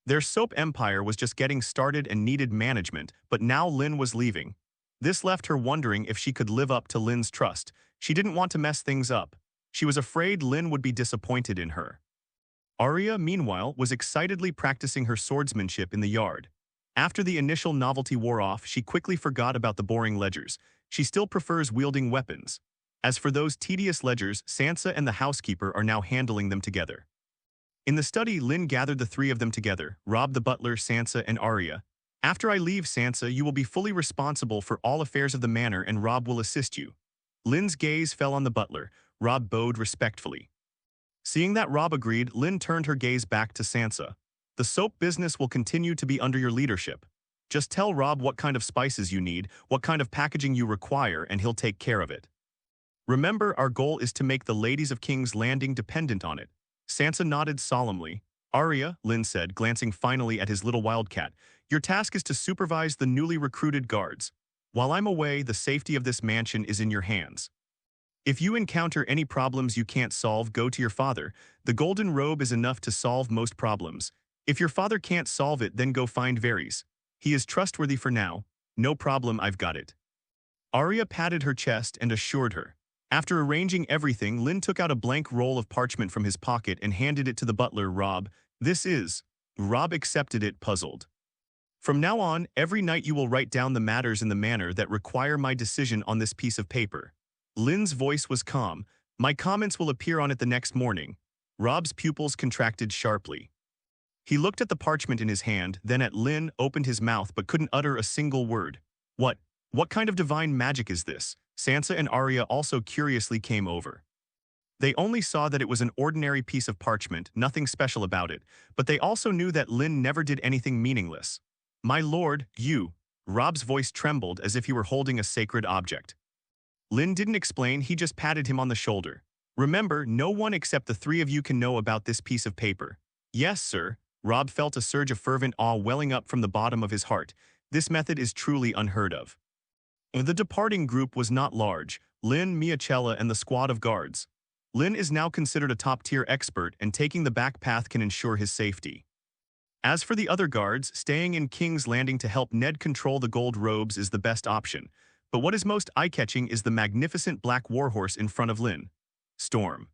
Their soap empire was just getting started and needed management, but now Lynn was leaving. This left her wondering if she could live up to Lynn's trust. She didn't want to mess things up. She was afraid Lynn would be disappointed in her. Arya, meanwhile, was excitedly practicing her swordsmanship in the yard. After the initial novelty wore off, she quickly forgot about the boring ledgers. She still prefers wielding weapons. As for those tedious ledgers, Sansa and the housekeeper are now handling them together. In the study, Lynn gathered the three of them together, Robb the butler, Sansa, and Arya. After I leave, Sansa, you will be fully responsible for all affairs of the manor and Robb will assist you. Lynn's gaze fell on the butler. Robb bowed respectfully. Seeing that Robb agreed, Lynn turned her gaze back to Sansa. The soap business will continue to be under your leadership. Just tell Robb what kind of spices you need, what kind of packaging you require, and he'll take care of it. Remember, our goal is to make the ladies of King's Landing dependent on it. Sansa nodded solemnly. Arya, Lynn said, glancing finally at his little wildcat, your task is to supervise the newly recruited guards. While I'm away, the safety of this mansion is in your hands. If you encounter any problems you can't solve, go to your father. The golden robe is enough to solve most problems. If your father can't solve it, then go find Varys. He is trustworthy for now. No problem, I've got it. Arya patted her chest and assured her. After arranging everything, Lynn took out a blank roll of parchment from his pocket and handed it to the butler, Robb. This is. Robb accepted it, puzzled. From now on, every night you will write down the matters in the manor that require my decision on this piece of paper. Lynn's voice was calm. My comments will appear on it the next morning. Robb's pupils contracted sharply. He looked at the parchment in his hand, then at Lynn, opened his mouth but couldn't utter a single word. What kind of divine magic is this? Sansa and Arya also curiously came over. They only saw that it was an ordinary piece of parchment, nothing special about it, but they also knew that Lynn never did anything meaningless. My lord, you. Robb's voice trembled as if he were holding a sacred object. Lynn didn't explain, he just patted him on the shoulder. Remember, no one except the three of you can know about this piece of paper. Yes, sir. Robb felt a surge of fervent awe welling up from the bottom of his heart. This method is truly unheard of. The departing group was not large. Lynn, Myrcella, and the squad of guards. Lynn is now considered a top-tier expert, and taking the back path can ensure his safety. As for the other guards, staying in King's Landing to help Ned control the gold robes is the best option. But what is most eye-catching is the magnificent black warhorse in front of Lynn. Storm.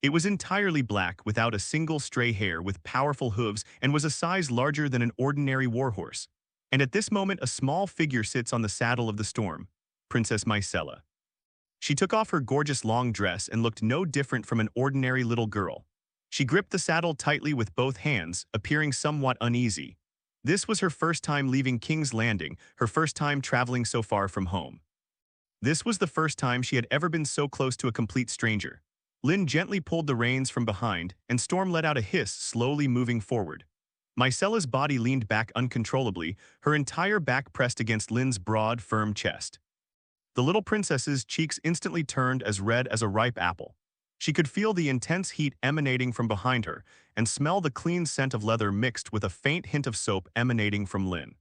It was entirely black, without a single stray hair, with powerful hooves, and was a size larger than an ordinary warhorse. And at this moment, a small figure sits on the saddle of the Storm, Princess Myrcella. She took off her gorgeous long dress and looked no different from an ordinary little girl. She gripped the saddle tightly with both hands, appearing somewhat uneasy. This was her first time leaving King's Landing, her first time traveling so far from home. This was the first time she had ever been so close to a complete stranger. Lynn gently pulled the reins from behind, and Storm let out a hiss, slowly moving forward. Myrcella's body leaned back uncontrollably, her entire back pressed against Lynn's broad, firm chest. The little princess's cheeks instantly turned as red as a ripe apple. She could feel the intense heat emanating from behind her and smell the clean scent of leather mixed with a faint hint of soap emanating from Lynn.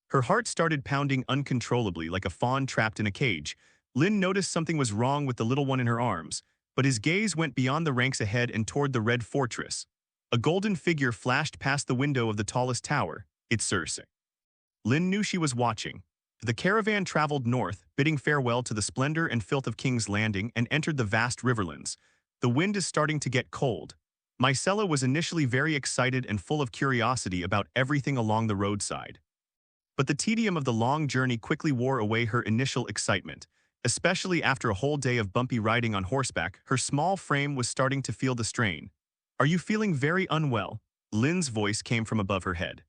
Her heart started pounding uncontrollably like a fawn trapped in a cage. Lynn noticed something was wrong with the little one in her arms, but his gaze went beyond the ranks ahead and toward the red fortress. A golden figure flashed past the window of the tallest tower. It's Cersei. Lynn knew she was watching. The caravan traveled north, bidding farewell to the splendor and filth of King's Landing, and entered the vast riverlands. The wind is starting to get cold. Myrcella was initially very excited and full of curiosity about everything along the roadside. But the tedium of the long journey quickly wore away her initial excitement. Especially after a whole day of bumpy riding on horseback, her small frame was starting to feel the strain. "Are you feeling very unwell?" Lynn's voice came from above her head.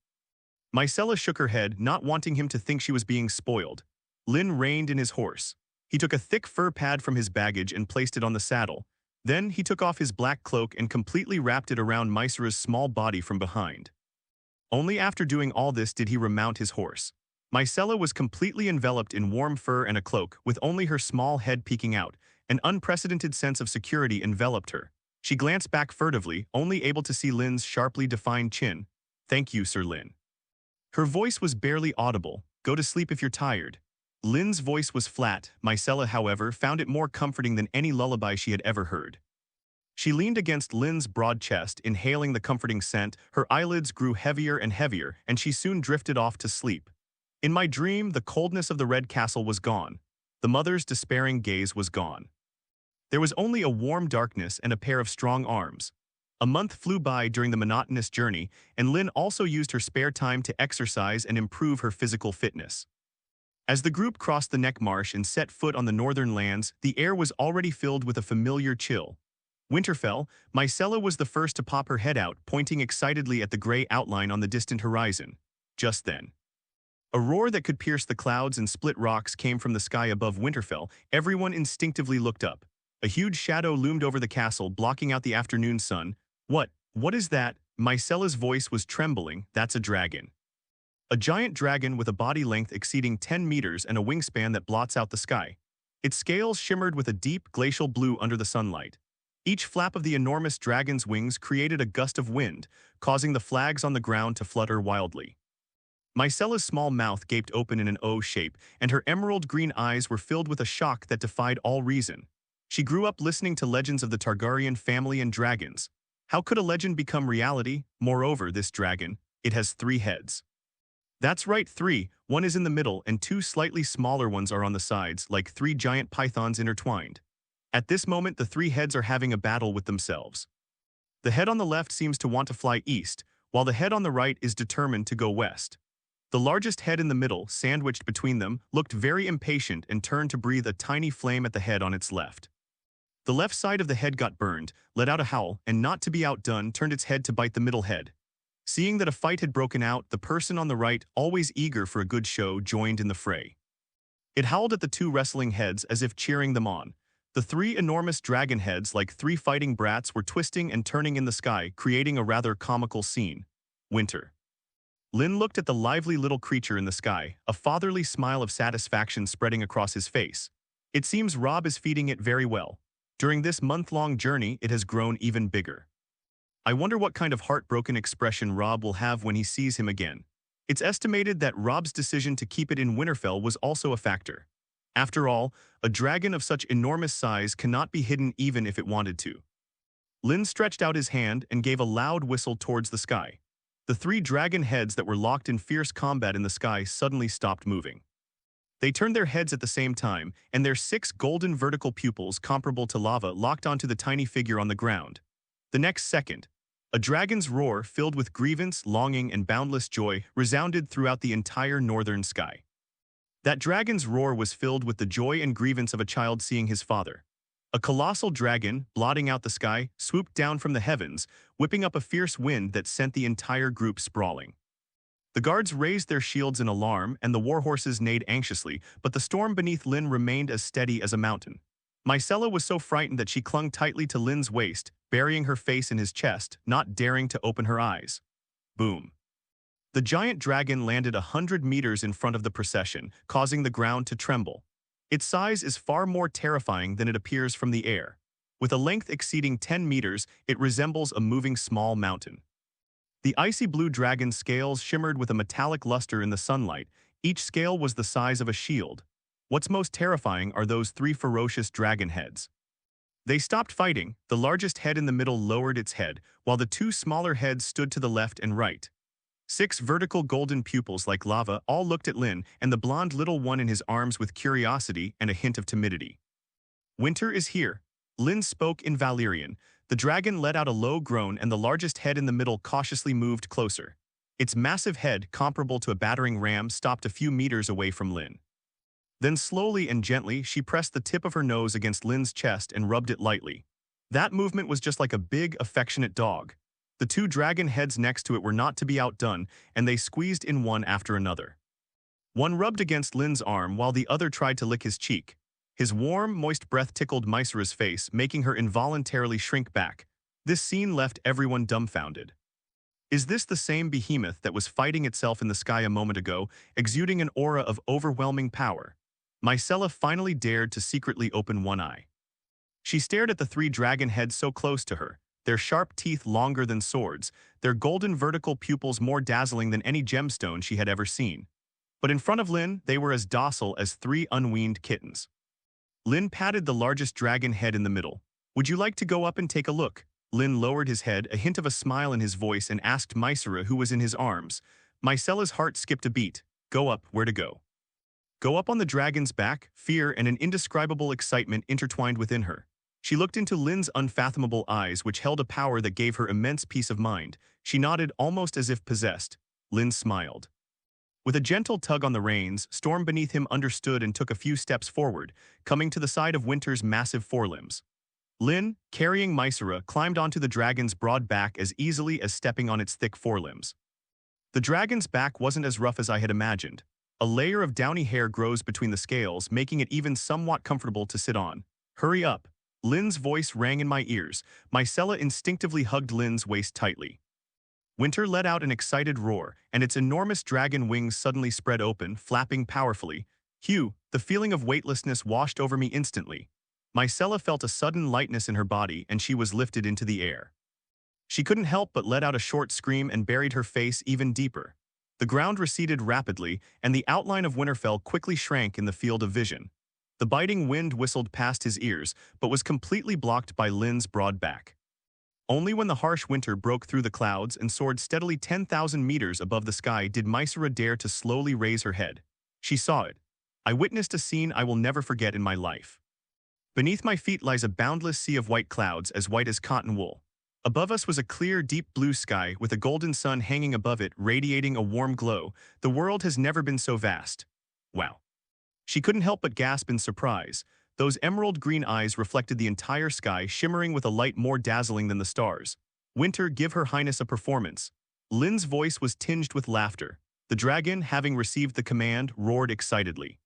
Myrcella shook her head, not wanting him to think she was being spoiled. Lynn reined in his horse. He took a thick fur pad from his baggage and placed it on the saddle. Then he took off his black cloak and completely wrapped it around Myrcella's small body from behind. Only after doing all this did he remount his horse. Myrcella was completely enveloped in warm fur and a cloak, with only her small head peeking out. An unprecedented sense of security enveloped her. She glanced back furtively, only able to see Lynn's sharply defined chin. "Thank you, Sir Lynn." Her voice was barely audible. "Go to sleep if you're tired." Lynn's voice was flat. Myrcella, however, found it more comforting than any lullaby she had ever heard. She leaned against Lynn's broad chest, inhaling the comforting scent. Her eyelids grew heavier and heavier, and she soon drifted off to sleep. In my dream, the coldness of the Red Castle was gone. The mother's despairing gaze was gone. There was only a warm darkness and a pair of strong arms. A month flew by during the monotonous journey, and Lynn also used her spare time to exercise and improve her physical fitness. As the group crossed the Neck Marsh and set foot on the northern lands, the air was already filled with a familiar chill. Winter fell. Myrcella was the first to pop her head out, pointing excitedly at the gray outline on the distant horizon. Just then, a roar that could pierce the clouds and split rocks came from the sky above Winterfell. Everyone instinctively looked up. A huge shadow loomed over the castle, blocking out the afternoon sun. What is that?" Myrcella's voice was trembling. "That's a dragon." A giant dragon with a body length exceeding 10 meters and a wingspan that blots out the sky. Its scales shimmered with a deep, glacial blue under the sunlight. Each flap of the enormous dragon's wings created a gust of wind, causing the flags on the ground to flutter wildly. Myrcella's small mouth gaped open in an O shape, and her emerald-green eyes were filled with a shock that defied all reason. She grew up listening to legends of the Targaryen family and dragons. How could a legend become reality? Moreover, this dragon, it has 3 heads. That's right, 3. One is in the middle, and 2 slightly smaller ones are on the sides, like 3 giant pythons intertwined. At this moment, the 3 heads are having a battle with themselves. The head on the left seems to want to fly east, while the head on the right is determined to go west. The largest head in the middle, sandwiched between them, looked very impatient and turned to breathe a tiny flame at the head on its left. The left side of the head got burned, let out a howl, and not to be outdone, turned its head to bite the middle head. Seeing that a fight had broken out, the person on the right, always eager for a good show, joined in the fray. It howled at the 2 wrestling heads as if cheering them on. The 3 enormous dragon heads, like 3 fighting brats, were twisting and turning in the sky, creating a rather comical scene. Winter. Lynn looked at the lively little creature in the sky, a fatherly smile of satisfaction spreading across his face. It seems Robb is feeding it very well. During this month-long journey, it has grown even bigger. I wonder what kind of heartbroken expression Robb will have when he sees him again. It's estimated that Robb's decision to keep it in Winterfell was also a factor. After all, a dragon of such enormous size cannot be hidden even if it wanted to. Lynn stretched out his hand and gave a loud whistle towards the sky. The 3 dragon heads that were locked in fierce combat in the sky suddenly stopped moving. They turned their heads at the same time, and their 6 golden vertical pupils comparable to lava locked onto the tiny figure on the ground. The next second, a dragon's roar filled with grievance, longing, and boundless joy resounded throughout the entire northern sky. That dragon's roar was filled with the joy and grievance of a child seeing his father. A colossal dragon, blotting out the sky, swooped down from the heavens, whipping up a fierce wind that sent the entire group sprawling. The guards raised their shields in alarm, and the warhorses neighed anxiously, but the storm beneath Lynn remained as steady as a mountain. Myrcella was so frightened that she clung tightly to Lynn's waist, burying her face in his chest, not daring to open her eyes. Boom. The giant dragon landed 100 meters in front of the procession, causing the ground to tremble. Its size is far more terrifying than it appears from the air. With a length exceeding 10 meters, it resembles a moving small mountain. The icy blue dragon's scales shimmered with a metallic luster in the sunlight. Each scale was the size of a shield. What's most terrifying are those 3 ferocious dragon heads. They stopped fighting. The largest head in the middle lowered its head, while the 2 smaller heads stood to the left and right. 6 vertical golden pupils like lava all looked at Lynn and the blonde little one in his arms with curiosity and a hint of timidity. "Winter is here," Lynn spoke in Valyrian. The dragon let out a low groan and the largest head in the middle cautiously moved closer. Its massive head, comparable to a battering ram, stopped a few meters away from Lynn. Then slowly and gently, she pressed the tip of her nose against Lynn's chest and rubbed it lightly. That movement was just like a big, affectionate dog. The 2 dragon heads next to it were not to be outdone, and they squeezed in one after another. One rubbed against Lynn's arm while the other tried to lick his cheek. His warm, moist breath tickled Myrcella's face, making her involuntarily shrink back. This scene left everyone dumbfounded. Is this the same behemoth that was fighting itself in the sky a moment ago, exuding an aura of overwhelming power? Myrcella finally dared to secretly open one eye. She stared at the 3 dragon heads so close to her, their sharp teeth longer than swords, their golden vertical pupils more dazzling than any gemstone she had ever seen. But in front of Lynn, they were as docile as 3 unweaned kittens. Lynn patted the largest dragon head in the middle. "Would you like to go up and take a look?" Lynn lowered his head, a hint of a smile in his voice, and asked Myrcella, who was in his arms. Myrcella's heart skipped a beat. "Go up, where to go?" Go up on the dragon's back. Fear and an indescribable excitement intertwined within her. She looked into Lynn's unfathomable eyes, which held a power that gave her immense peace of mind. She nodded almost as if possessed. Lynn smiled. With a gentle tug on the reins, Storm beneath him understood and took a few steps forward, coming to the side of Winter's massive forelimbs. Lynn, carrying Myrcella, climbed onto the dragon's broad back as easily as stepping on its thick forelimbs. The dragon's back wasn't as rough as I had imagined. A layer of downy hair grows between the scales, making it even somewhat comfortable to sit on. "Hurry up." Lynn's voice rang in my ears. Myrcella instinctively hugged Lynn's waist tightly. Winter let out an excited roar, and its enormous dragon wings suddenly spread open, flapping powerfully. "Hugh," the feeling of weightlessness washed over me instantly. Myrcella felt a sudden lightness in her body, and she was lifted into the air. She couldn't help but let out a short scream and buried her face even deeper. The ground receded rapidly, and the outline of Winterfell quickly shrank in the field of vision. The biting wind whistled past his ears, but was completely blocked by Lynn's broad back. Only when the harsh winter broke through the clouds and soared steadily 10,000 meters above the sky did Myrcella dare to slowly raise her head. She saw it. I witnessed a scene I will never forget in my life. Beneath my feet lies a boundless sea of white clouds, as white as cotton wool. Above us was a clear, deep blue sky with a golden sun hanging above it, radiating a warm glow. The world has never been so vast. Wow. She couldn't help but gasp in surprise. Those emerald green eyes reflected the entire sky, shimmering with a light more dazzling than the stars. "Winter, give Her Highness a performance." Lynn's voice was tinged with laughter. The dragon, having received the command, roared excitedly.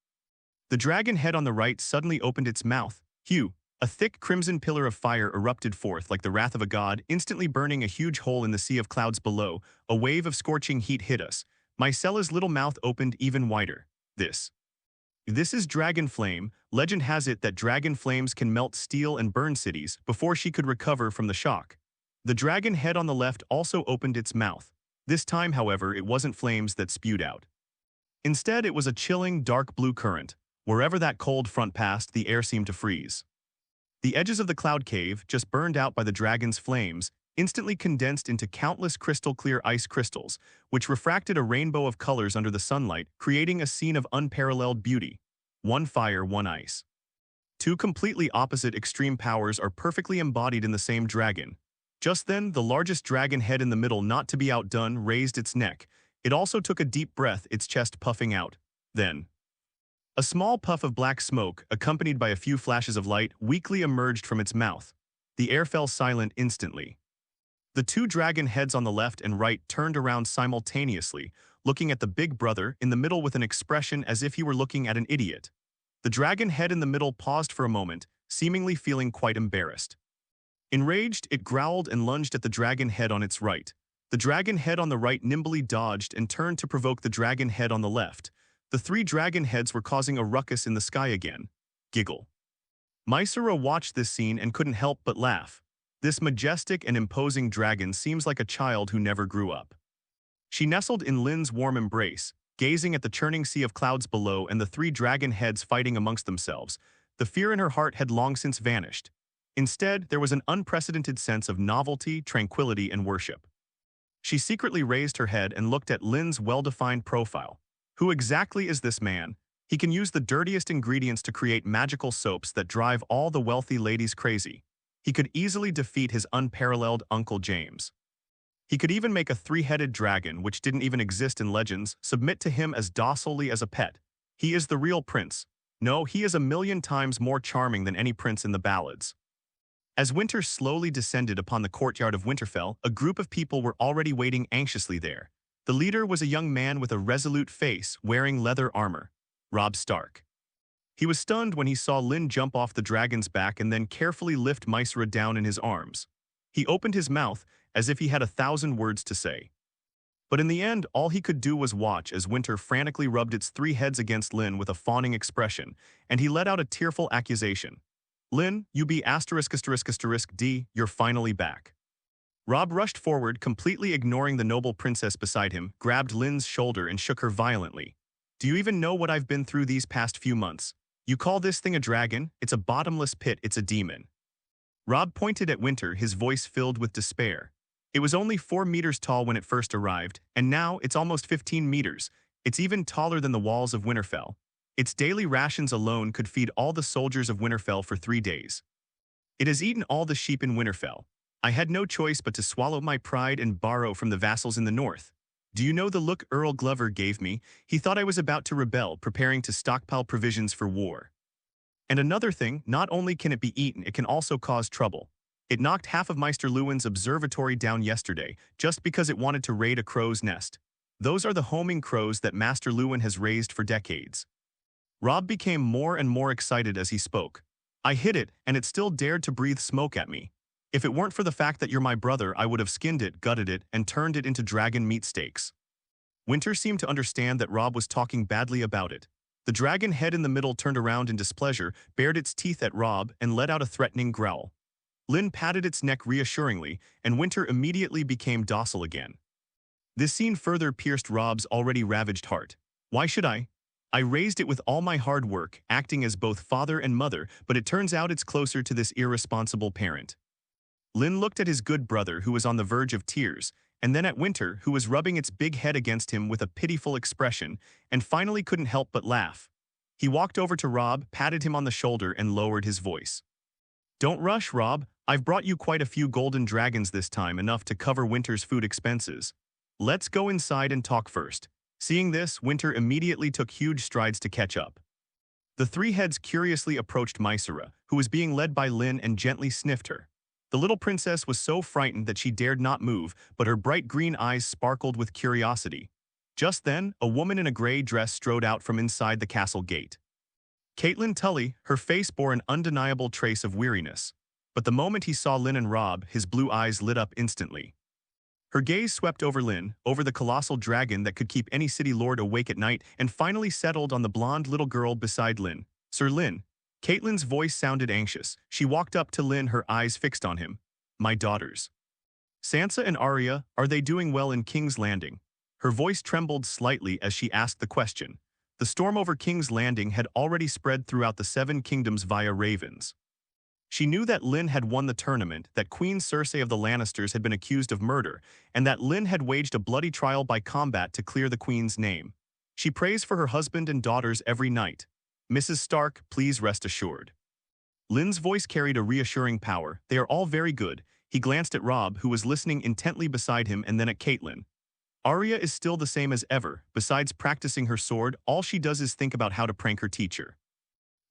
The dragon head on the right suddenly opened its mouth. Hugh, a thick crimson pillar of fire erupted forth like the wrath of a god, instantly burning a huge hole in the sea of clouds below. A wave of scorching heat hit us. Myrcella's little mouth opened even wider. This is dragon flame. Legend has it that dragon flames can melt steel and burn cities. Before she could recover from the shock, the dragon head on the left also opened its mouth. This time, however, it wasn't flames that spewed out. Instead, it was a chilling, dark blue current. Wherever that cold front passed, the air seemed to freeze. The edges of the cloud cave, just burned out by the dragon's flames, instantly condensed into countless crystal-clear ice crystals, which refracted a rainbow of colors under the sunlight, creating a scene of unparalleled beauty. One fire, one ice. 2 completely opposite extreme powers are perfectly embodied in the same dragon. Just then, the largest dragon head in the middle, not to be outdone, raised its neck. It also took a deep breath, its chest puffing out. Then, a small puff of black smoke, accompanied by a few flashes of light, weakly emerged from its mouth. The air fell silent instantly. The two dragon heads on the left and right turned around simultaneously, looking at the big brother in the middle with an expression as if he were looking at an idiot. The dragon head in the middle paused for a moment, seemingly feeling quite embarrassed. Enraged, it growled and lunged at the dragon head on its right. The dragon head on the right nimbly dodged and turned to provoke the dragon head on the left. The three dragon heads were causing a ruckus in the sky again. Giggle. Myrcella watched this scene and couldn't help but laugh. This majestic and imposing dragon seems like a child who never grew up. She nestled in Lynn's warm embrace, gazing at the churning sea of clouds below and the three dragon heads fighting amongst themselves. The fear in her heart had long since vanished. Instead, there was an unprecedented sense of novelty, tranquility, and worship. She secretly raised her head and looked at Lynn's well-defined profile. Who exactly is this man? He can use the dirtiest ingredients to create magical soaps that drive all the wealthy ladies crazy. He could easily defeat his unparalleled Uncle James. He could even make a three-headed dragon, which didn't even exist in legends, submit to him as docilely as a pet. He is the real prince. No, he is 1,000,000 times more charming than any prince in the ballads. As winter slowly descended upon the courtyard of Winterfell, a group of people were already waiting anxiously there. The leader was a young man with a resolute face, wearing leather armor. Robb Stark. He was stunned when he saw Lynn jump off the dragon's back and then carefully lift Myrcella down in his arms. He opened his mouth as if he had 1,000 words to say. But in the end, all he could do was watch as winter frantically rubbed its three heads against Lynn with a fawning expression, and he let out a tearful accusation. "Lynn, you be ****D, you're finally back." Robb rushed forward, completely ignoring the noble princess beside him, grabbed Lynn's shoulder and shook her violently. "Do you even know what I've been through these past few months? You call this thing a dragon? It's a bottomless pit, it's a demon." Robb pointed at Winter, his voice filled with despair. It was only 4 meters tall when it first arrived, and now it's almost 15 meters. It's even taller than the walls of Winterfell. Its daily rations alone could feed all the soldiers of Winterfell for 3 days. It has eaten all the sheep in Winterfell. I had no choice but to swallow my pride and borrow from the vassals in the north. Do you know the look Earl Glover gave me? He thought I was about to rebel, preparing to stockpile provisions for war. And another thing, not only can it be eaten, it can also cause trouble. It knocked half of Maester Lewin's observatory down yesterday, just because it wanted to raid a crow's nest. Those are the homing crows that Master Lewin has raised for decades. Robb became more and more excited as he spoke. I hit it, and it still dared to breathe smoke at me. If it weren't for the fact that you're my brother, I would have skinned it, gutted it, and turned it into dragon meat steaks. Winter seemed to understand that Robb was talking badly about it. The dragon head in the middle turned around in displeasure, bared its teeth at Robb, and let out a threatening growl. Lynn patted its neck reassuringly, and Winter immediately became docile again. This scene further pierced Robb's already ravaged heart. Why should I? I raised it with all my hard work, acting as both father and mother, but it turns out it's closer to this irresponsible parent. Lynn looked at his good brother, who was on the verge of tears, and then at Winter, who was rubbing its big head against him with a pitiful expression, and finally couldn't help but laugh. He walked over to Robb, patted him on the shoulder, and lowered his voice. Don't rush, Robb. I've brought you quite a few golden dragons this time, enough to cover Winter's food expenses. Let's go inside and talk first. Seeing this, Winter immediately took huge strides to catch up. The three heads curiously approached Myrcella, who was being led by Lynn, and gently sniffed her. The little princess was so frightened that she dared not move, but her bright green eyes sparkled with curiosity. Just then, a woman in a gray dress strode out from inside the castle gate. Catelyn Tully, her face bore an undeniable trace of weariness. But the moment he saw Lynn and Robb, his blue eyes lit up instantly. Her gaze swept over Lynn, over the colossal dragon that could keep any city lord awake at night, and finally settled on the blonde little girl beside Lynn. Sir Lynn. Catelyn's voice sounded anxious. She walked up to Lynn, her eyes fixed on him. My daughters. Sansa and Arya, are they doing well in King's Landing? Her voice trembled slightly as she asked the question. The storm over King's Landing had already spread throughout the 7 kingdoms via ravens. She knew that Lynn had won the tournament, that Queen Cersei of the Lannisters had been accused of murder, and that Lynn had waged a bloody trial by combat to clear the Queen's name. She prays for her husband and daughters every night. Mrs. Stark, please rest assured. Lynn's voice carried a reassuring power. They are all very good. He glanced at Robb, who was listening intently beside him, and then at Catelyn. Arya is still the same as ever. Besides practicing her sword, all she does is think about how to prank her teacher.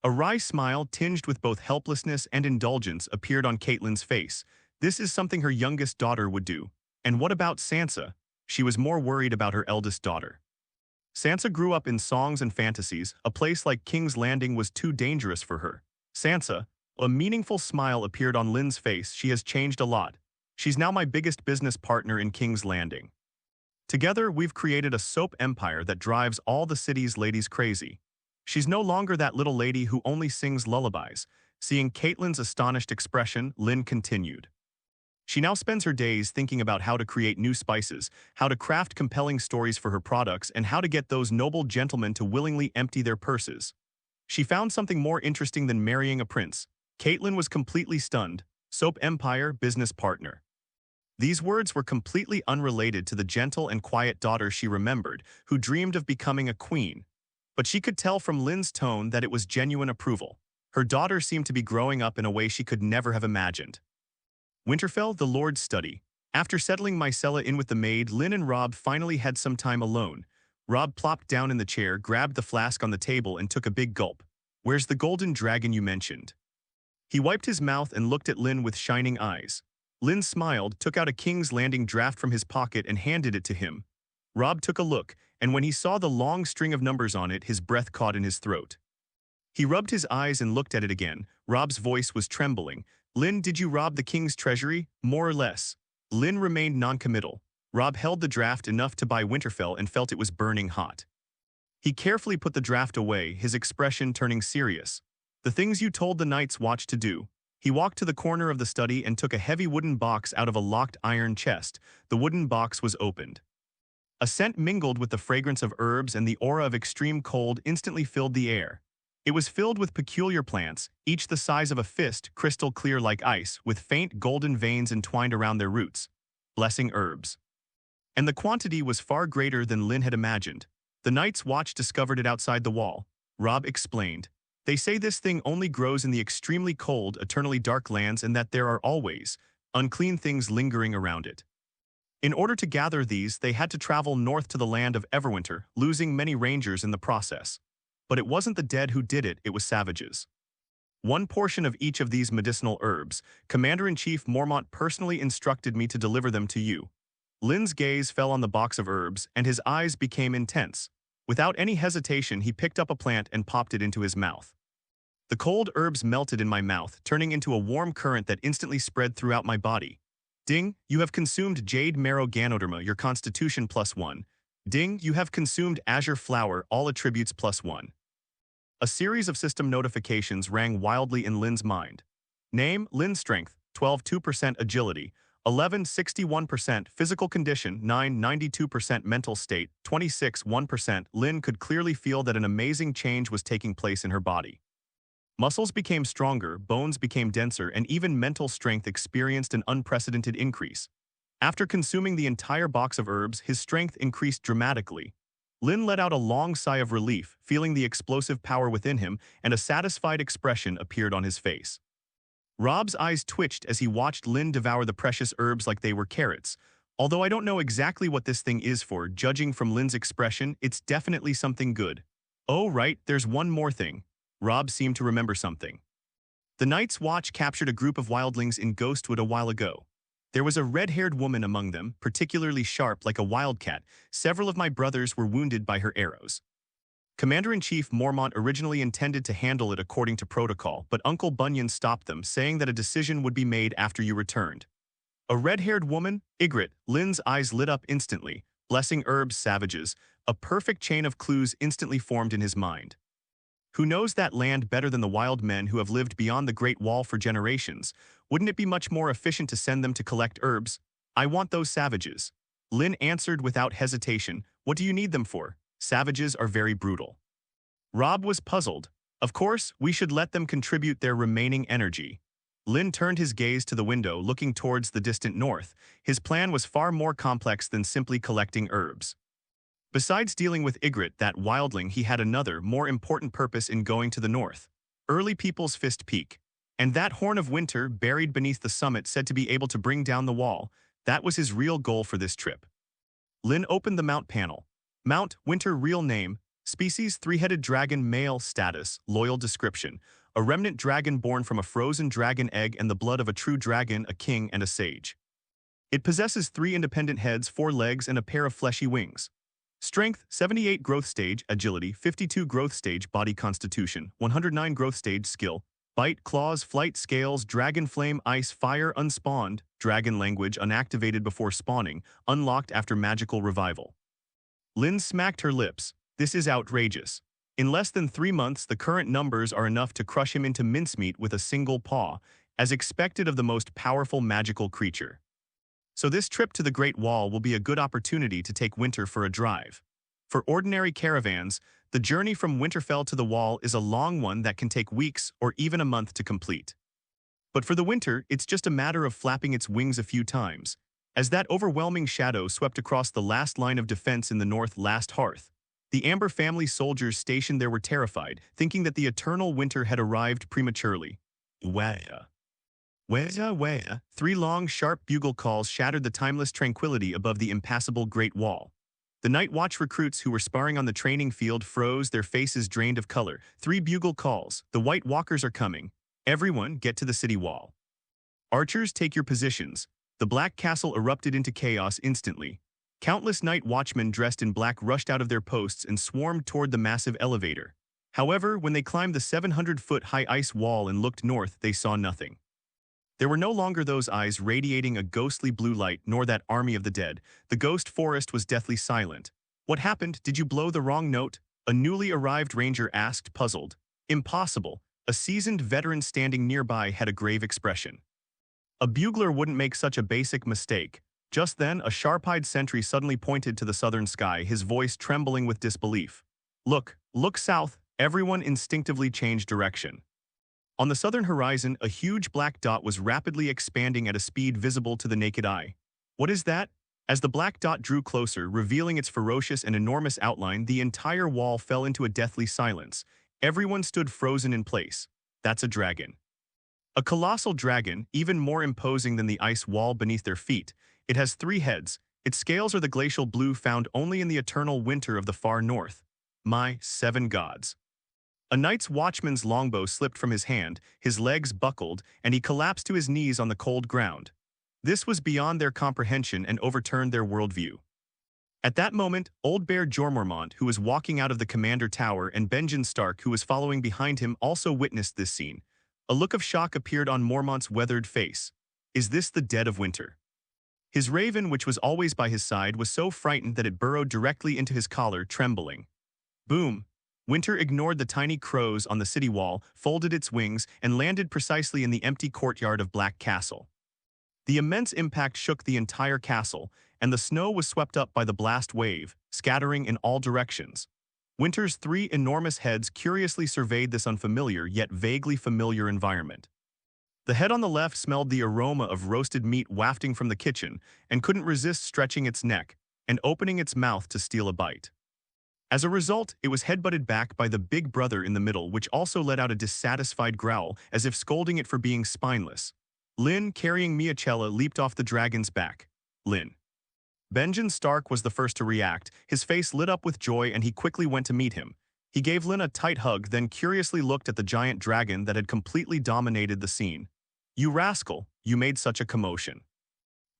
A wry smile tinged with both helplessness and indulgence appeared on Catelyn's face. This is something her youngest daughter would do. And what about Sansa? She was more worried about her eldest daughter. Sansa grew up in songs and fantasies. A place like King's Landing was too dangerous for her. Sansa, a meaningful smile appeared on Lynn's face. She has changed a lot. She's now my biggest business partner in King's Landing. Together, we've created a soap empire that drives all the city's ladies crazy. She's no longer that little lady who only sings lullabies. Seeing Catelyn's astonished expression, Lynn continued. She now spends her days thinking about how to create new spices, how to craft compelling stories for her products, and how to get those noble gentlemen to willingly empty their purses. She found something more interesting than marrying a prince. Catelyn was completely stunned. Soap empire, business partner. These words were completely unrelated to the gentle and quiet daughter she remembered, who dreamed of becoming a queen. But she could tell from Lynn's tone that it was genuine approval. Her daughter seemed to be growing up in a way she could never have imagined. Winterfell, the Lord's study. After settling Myrcella in with the maid, Lynn and Robb finally had some time alone. Robb plopped down in the chair, grabbed the flask on the table, and took a big gulp. "Where's the golden dragon you mentioned?" He wiped his mouth and looked at Lynn with shining eyes. Lynn smiled, took out a King's Landing draft from his pocket and handed it to him. Robb took a look, and when he saw the long string of numbers on it, his breath caught in his throat. He rubbed his eyes and looked at it again. Robb's voice was trembling. "Lynn, did you rob the king's treasury? More or less." Lynn remained noncommittal. Robb held the draft enough to buy Winterfell and felt it was burning hot. He carefully put the draft away, his expression turning serious. "The things you told the Night's Watch to do." He walked to the corner of the study and took a heavy wooden box out of a locked iron chest. The wooden box was opened. A scent mingled with the fragrance of herbs, and the aura of extreme cold instantly filled the air. It was filled with peculiar plants, each the size of a fist, crystal clear like ice, with faint golden veins entwined around their roots. Blessing herbs. And the quantity was far greater than Lynn had imagined. The Night's Watch discovered it outside the wall. Robb explained. "They say this thing only grows in the extremely cold, eternally dark lands, and that there are always unclean things lingering around it. In order to gather these, they had to travel north to the land of Everwinter, losing many rangers in the process. But it wasn't the dead who did it, it was savages. One portion of each of these medicinal herbs, Commander-in-Chief Mormont personally instructed me to deliver them to you." Lynn's gaze fell on the box of herbs, and his eyes became intense. Without any hesitation, he picked up a plant and popped it into his mouth. The cold herbs melted in my mouth, turning into a warm current that instantly spread throughout my body. "Ding, you have consumed Jade Marrow Ganoderma, your constitution +1. Ding, you have consumed Azure Flower, all attributes +1. A series of system notifications rang wildly in Lynn's mind. Name, Lynn Strength, 12 2% Agility, 11 61% Physical Condition, 9 92% Mental State, 26 1%. Lynn could clearly feel that an amazing change was taking place in her body. Muscles became stronger, bones became denser, and even mental strength experienced an unprecedented increase. After consuming the entire box of herbs, his strength increased dramatically. Lynn let out a long sigh of relief, feeling the explosive power within him, and a satisfied expression appeared on his face. Robb's eyes twitched as he watched Lynn devour the precious herbs like they were carrots. "Although I don't know exactly what this thing is for, judging from Lynn's expression, it's definitely something good. Oh, right, there's one more thing." Robb seemed to remember something. "The Night's Watch captured a group of wildlings in Ghostwood a while ago. There was a red-haired woman among them, particularly sharp like a wildcat. Several of my brothers were wounded by her arrows. Commander-in-Chief Mormont originally intended to handle it according to protocol, but Uncle Bunyan stopped them, saying that a decision would be made after you returned." "A red-haired woman? Ygritte." Lynn's eyes lit up instantly. Blessing herbs, savages. A perfect chain of clues instantly formed in his mind. Who knows that land better than the wild men who have lived beyond the Great Wall for generations? Wouldn't it be much more efficient to send them to collect herbs? "I want those savages." Lynn answered without hesitation. "What do you need them for?" "Savages are very brutal." Robb was puzzled. "Of course, we should let them contribute their remaining energy." Lynn turned his gaze to the window, looking towards the distant north. His plan was far more complex than simply collecting herbs. Besides dealing with Ygritte, that wildling, he had another, more important purpose in going to the north. Early People's Fist Peak. And that Horn of Winter, buried beneath the summit, said to be able to bring down the wall. That was his real goal for this trip. Lynn opened the Mount panel. Mount, Winter, real name, species, three-headed dragon, male, status, loyal description. a remnant dragon born from a frozen dragon egg and the blood of a true dragon, a king, and a sage. It possesses 3 independent heads, 4 legs, and a pair of fleshy wings. Strength, 78 growth stage, agility, 52 growth stage, body constitution, 109 growth stage, skill, bite, claws, flight, scales, dragon flame, ice, fire, unspawned, dragon language, unactivated before spawning, unlocked after magical revival. Lynn smacked her lips. This is outrageous. In less than 3 months, the current numbers are enough to crush him into mincemeat with a single paw, as expected of the most powerful magical creature. So this trip to the Great Wall will be a good opportunity to take Winter for a drive. For ordinary caravans, the journey from Winterfell to the Wall is a long one that can take weeks or even a month to complete. But for the Winter, it's just a matter of flapping its wings a few times, as that overwhelming shadow swept across the last line of defense in the north last hearth. The Amber family soldiers stationed there were terrified, thinking that the eternal winter had arrived prematurely. Wah. 3 long, sharp bugle calls shattered the timeless tranquility above the impassable Great Wall. The Night Watch recruits who were sparring on the training field froze, their faces drained of color. 3 bugle calls. The White Walkers are coming. Everyone, get to the city wall. Archers, take your positions. The Black Castle erupted into chaos instantly. Countless night watchmen dressed in black rushed out of their posts and swarmed toward the massive elevator. However, when they climbed the 700-foot-high ice wall and looked north, they saw nothing. There were no longer those eyes radiating a ghostly blue light, nor that army of the dead. The ghost forest was deathly silent. What happened? Did you blow the wrong note? A newly arrived ranger asked, puzzled. Impossible. A seasoned veteran standing nearby had a grave expression. A bugler wouldn't make such a basic mistake. Just then, a sharp-eyed sentry suddenly pointed to the southern sky, his voice trembling with disbelief. Look south. Everyone instinctively changed direction. On the southern horizon, a huge black dot was rapidly expanding at a speed visible to the naked eye. What is that? As the black dot drew closer, revealing its ferocious and enormous outline, the entire wall fell into a deathly silence. Everyone stood frozen in place. That's a dragon. A colossal dragon, even more imposing than the ice wall beneath their feet. It has 3 heads. Its scales are the glacial blue found only in the eternal winter of the far north. My 7 gods. A Night's Watchman's longbow slipped from his hand, his legs buckled, and he collapsed to his knees on the cold ground. This was beyond their comprehension and overturned their worldview. At that moment, Old Bear Jormormont, who was walking out of the commander tower, and Benjen Stark, who was following behind him, also witnessed this scene. A look of shock appeared on Mormont's weathered face. Is this the dead of winter? His raven, which was always by his side, was so frightened that it burrowed directly into his collar, trembling. Boom! Winter ignored the tiny crows on the city wall, folded its wings, and landed precisely in the empty courtyard of Black Castle. The immense impact shook the entire castle, and the snow was swept up by the blast wave, scattering in all directions. Winter's 3 enormous heads curiously surveyed this unfamiliar yet vaguely familiar environment. The head on the left smelled the aroma of roasted meat wafting from the kitchen and couldn't resist stretching its neck and opening its mouth to steal a bite. As a result, it was headbutted back by the big brother in the middle, which also let out a dissatisfied growl, as if scolding it for being spineless. Lynn, carrying Myrcella, leaped off the dragon's back. Lynn. Benjen Stark was the first to react. His face lit up with joy, and he quickly went to meet him. He gave Lynn a tight hug, then curiously looked at the giant dragon that had completely dominated the scene. You rascal, you made such a commotion.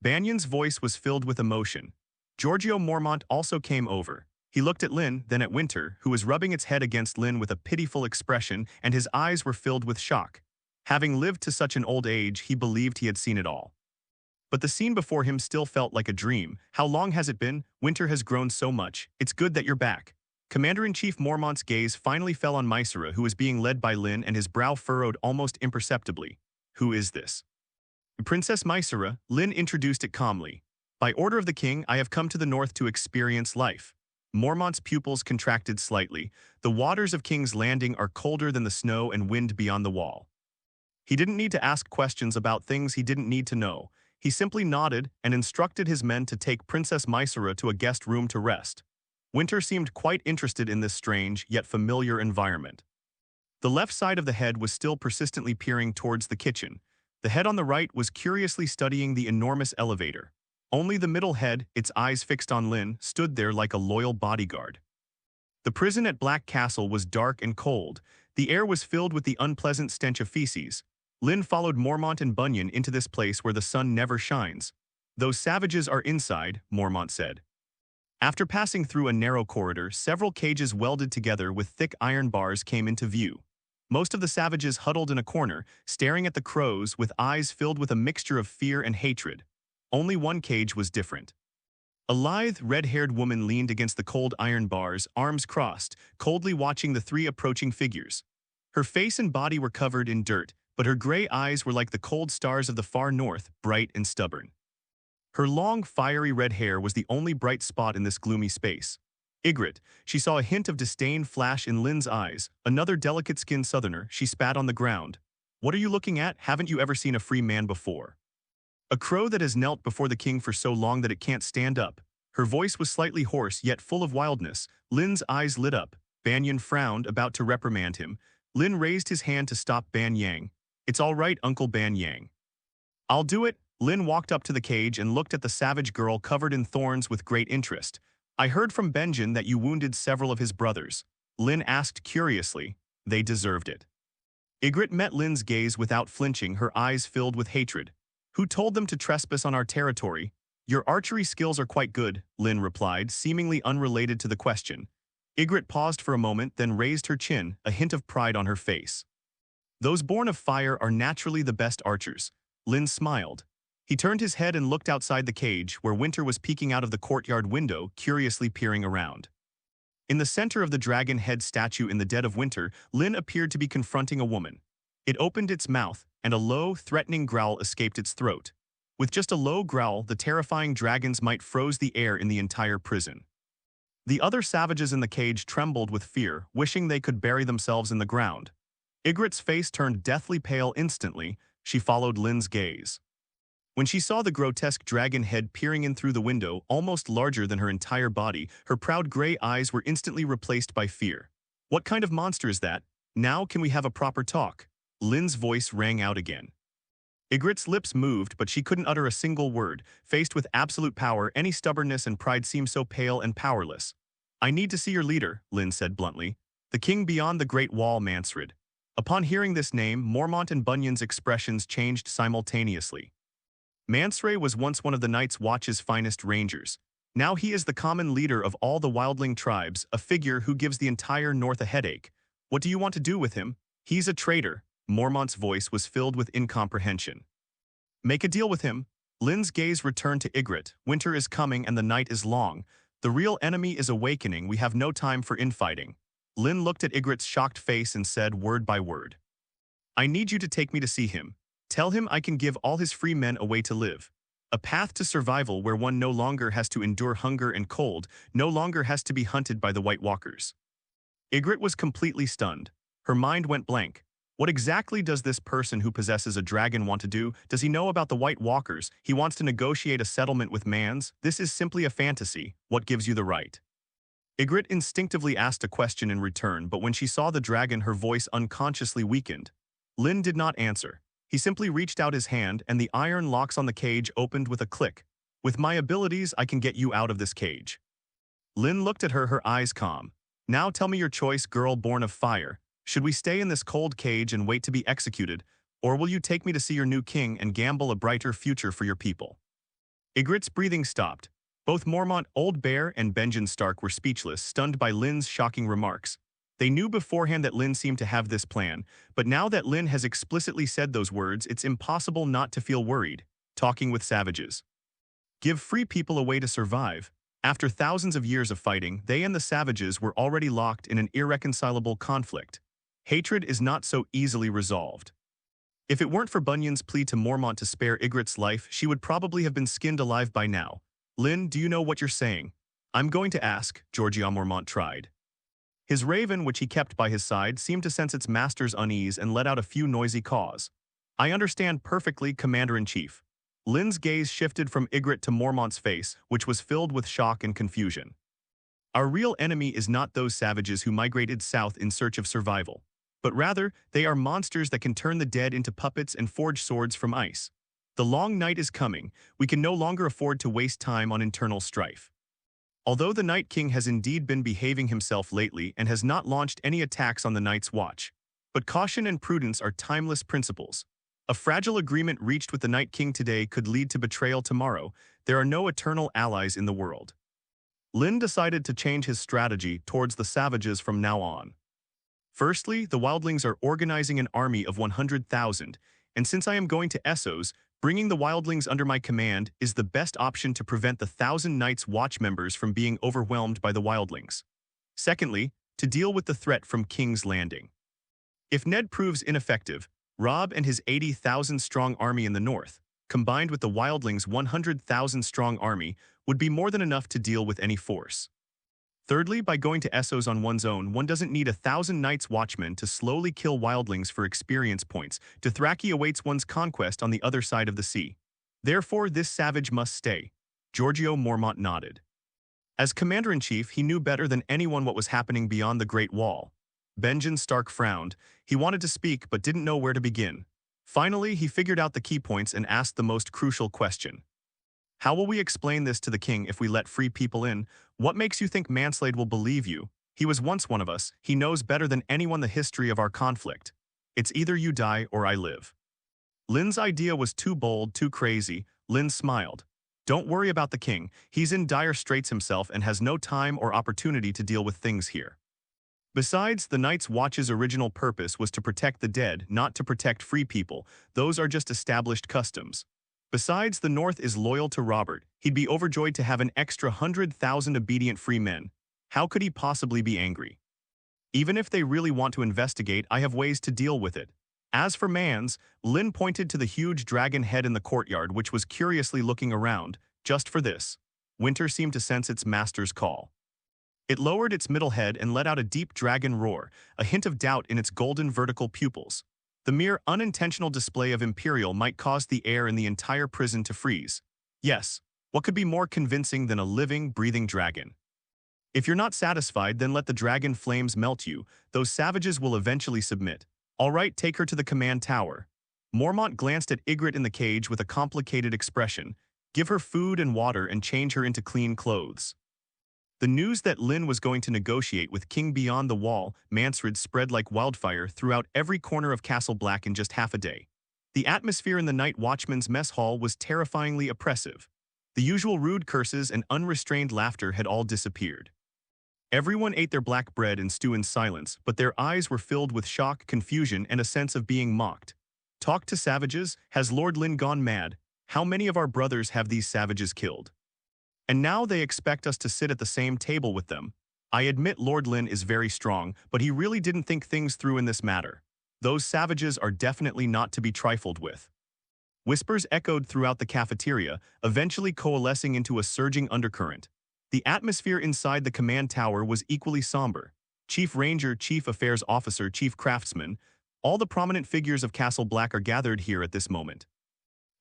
Banyan's voice was filled with emotion. Giorgio Mormont also came over. He looked at Lynn, then at Winter, who was rubbing its head against Lynn with a pitiful expression, and his eyes were filled with shock. Having lived to such an old age, he believed he had seen it all. But the scene before him still felt like a dream. How long has it been? Winter has grown so much. It's good that you're back. Commander-in-Chief Mormont's gaze finally fell on Myrcella, who was being led by Lynn, and his brow furrowed almost imperceptibly. Who is this? Princess Myrcella, Lynn introduced it calmly. By order of the king, I have come to the north to experience life. Mormont's pupils contracted slightly. The waters of King's Landing are colder than the snow and wind beyond the wall. He didn't need to ask questions about things he didn't need to know. He simply nodded and instructed his men to take Princess Myrcella to a guest room to rest. Winter seemed quite interested in this strange yet familiar environment. The left side of the head was still persistently peering towards the kitchen. The head on the right was curiously studying the enormous elevator. Only the middle head, its eyes fixed on Lynn, stood there like a loyal bodyguard. The prison at Black Castle was dark and cold. The air was filled with the unpleasant stench of feces. Lynn followed Mormont and Bunyan into this place where the sun never shines. Those savages are inside, Mormont said. After passing through a narrow corridor, several cages welded together with thick iron bars came into view. Most of the savages huddled in a corner, staring at the crows with eyes filled with a mixture of fear and hatred. Only one cage was different. A lithe, red-haired woman leaned against the cold iron bars, arms crossed, coldly watching the three approaching figures. Her face and body were covered in dirt, but her gray eyes were like the cold stars of the far north, bright and stubborn. Her long, fiery red hair was the only bright spot in this gloomy space. Ygritte, she saw a hint of disdain flash in Lynn's eyes. Another delicate-skinned southerner, she spat on the ground. "What are you looking at? Haven't you ever seen a free man before?" "A crow that has knelt before the king for so long that it can't stand up." Her voice was slightly hoarse, yet full of wildness. Lynn's eyes lit up. Banyan frowned, about to reprimand him. Lynn raised his hand to stop Ban Yang. "It's all right, Uncle Ban Yang." "I'll do it." Lynn walked up to the cage and looked at the savage girl covered in thorns with great interest. "I heard from Benjen that you wounded several of his brothers." Lynn asked curiously. "They deserved it." Ygritte met Lynn's gaze without flinching, her eyes filled with hatred. "Who told them to trespass on our territory?" "Your archery skills are quite good," Lynn replied, seemingly unrelated to the question. Ygritte paused for a moment, then raised her chin, a hint of pride on her face. "Those born of fire are naturally the best archers." Lynn smiled. He turned his head and looked outside the cage, where Winter was peeking out of the courtyard window, curiously peering around. In the center of the dragon head statue in the dead of winter, Lynn appeared to be confronting a woman. It opened its mouth, and a low, threatening growl escaped its throat. With just a low growl, the terrifying dragon's might froze the air in the entire prison. The other savages in the cage trembled with fear, wishing they could bury themselves in the ground. Ygritte's face turned deathly pale instantly. She followed Lynn's gaze. When she saw the grotesque dragon head peering in through the window, almost larger than her entire body, her proud gray eyes were instantly replaced by fear. "What kind of monster is that? Now can we have a proper talk?" Lynn's voice rang out again. Ygritte's lips moved, but she couldn't utter a single word. Faced with absolute power, any stubbornness and pride seemed so pale and powerless. "I need to see your leader," Lynn said bluntly. "The king beyond the Great Wall, Mansred." Upon hearing this name, Mormont and Bunyan's expressions changed simultaneously. Mansred was once one of the Night's Watch's finest rangers. Now he is the common leader of all the wildling tribes, a figure who gives the entire north a headache. "What do you want to do with him?" "He's a traitor." Mormont's voice was filled with incomprehension. "Make a deal with him." Lynn's gaze returned to Ygritte. "Winter is coming and the night is long. The real enemy is awakening. We have no time for infighting." Lynn looked at Ygritte's shocked face and said word by word. "I need you to take me to see him. Tell him I can give all his free men a way to live. A path to survival where one no longer has to endure hunger and cold, no longer has to be hunted by the White Walkers." Ygritte was completely stunned. Her mind went blank. What exactly does this person who possesses a dragon want to do? Does he know about the White Walkers? He wants to negotiate a settlement with Mans? This is simply a fantasy. What gives you the right? Ygritte instinctively asked a question in return, but when she saw the dragon, her voice unconsciously weakened. Lynn did not answer. He simply reached out his hand, and the iron locks on the cage opened with a click. "With my abilities, I can get you out of this cage." Lynn looked at her, her eyes calm. "Now tell me your choice, girl born of fire. Should we stay in this cold cage and wait to be executed, or will you take me to see your new king and gamble a brighter future for your people?" Ygritte's breathing stopped. Both Mormont, Old Bear, and Benjen Stark were speechless, stunned by Lynn's shocking remarks. They knew beforehand that Lynn seemed to have this plan, but now that Lynn has explicitly said those words, it's impossible not to feel worried. Talking with savages. Give free people a way to survive. After thousands of years of fighting, they and the savages were already locked in an irreconcilable conflict. Hatred is not so easily resolved. If it weren't for Bunyan's plea to Mormont to spare Ygritte's life, she would probably have been skinned alive by now. "Lynn, do you know what you're saying?" "I'm going to ask," Georgian Mormont tried. His raven, which he kept by his side, seemed to sense its master's unease and let out a few noisy caws. "I understand perfectly, Commander-in-Chief." Lynn's gaze shifted from Ygritte to Mormont's face, which was filled with shock and confusion. "Our real enemy is not those savages who migrated south in search of survival, but rather, they are monsters that can turn the dead into puppets and forge swords from ice. The long night is coming. We can no longer afford to waste time on internal strife. Although the Night King has indeed been behaving himself lately and has not launched any attacks on the Night's Watch, But caution and prudence are timeless principles. A fragile agreement reached with the Night King today could lead to betrayal tomorrow. There are no eternal allies in the world. Lynn decided to change his strategy towards the savages from now on. Firstly, the wildlings are organizing an army of 100,000, and since I am going to Essos, bringing the wildlings under my command is the best option to prevent the 1,000 Night's Watch members from being overwhelmed by the wildlings. Secondly, to deal with the threat from King's Landing. If Ned proves ineffective, Robb and his 80,000-strong army in the north, combined with the wildlings' 100,000-strong army, would be more than enough to deal with any force. Thirdly, by going to Essos on one's own, one doesn't need 1,000 Night's Watchmen to slowly kill wildlings for experience points. Dothraki awaits one's conquest on the other side of the sea. Therefore, this savage must stay. Giorgio Mormont nodded. As commander-in-chief, he knew better than anyone what was happening beyond the Great Wall. Benjen Stark frowned. He wanted to speak but didn't know where to begin. Finally, he figured out the key points and asked the most crucial question. How will we explain this to the king if we let free people in? What makes you think Manslade will believe you? He was once one of us. He knows better than anyone the history of our conflict. It's either you die or I live. Lynn's idea was too bold, too crazy. Lynn smiled. Don't worry about the king. He's in dire straits himself and has no time or opportunity to deal with things here. Besides, the Night's Watch's original purpose was to protect the dead, not to protect free people. Those are just established customs. Besides, the North is loyal to Robert. He'd be overjoyed to have an extra 100,000 obedient free men. How could he possibly be angry? Even if they really want to investigate, I have ways to deal with it. As for Mans, Lynn pointed to the huge dragon head in the courtyard, which was curiously looking around. Just for this. Winter seemed to sense its master's call. It lowered its middle head and let out a deep dragon roar, a hint of doubt in its golden vertical pupils. The mere unintentional display of Imperial might cause the air in the entire prison to freeze. Yes, what could be more convincing than a living, breathing dragon? If you're not satisfied, then let the dragon flames melt you. Those savages will eventually submit. All right, take her to the command tower. Mormont glanced at Ygritte in the cage with a complicated expression. Give her food and water and change her into clean clothes. The news that Lynn was going to negotiate with King beyond the wall, Mansred, spread like wildfire throughout every corner of Castle Black in just half a day. The atmosphere in the Night Watchman's mess hall was terrifyingly oppressive. The usual rude curses and unrestrained laughter had all disappeared. Everyone ate their black bread and stew in silence, but their eyes were filled with shock, confusion, and a sense of being mocked. Talk to savages? Has Lord Lynn gone mad? How many of our brothers have these savages killed? And now they expect us to sit at the same table with them. I admit Lord Lynn is very strong, but he really didn't think things through in this matter. Those savages are definitely not to be trifled with. Whispers echoed throughout the cafeteria, eventually coalescing into a surging undercurrent. The atmosphere inside the command tower was equally somber. Chief Ranger, Chief Affairs Officer, Chief Craftsman, all the prominent figures of Castle Black are gathered here at this moment.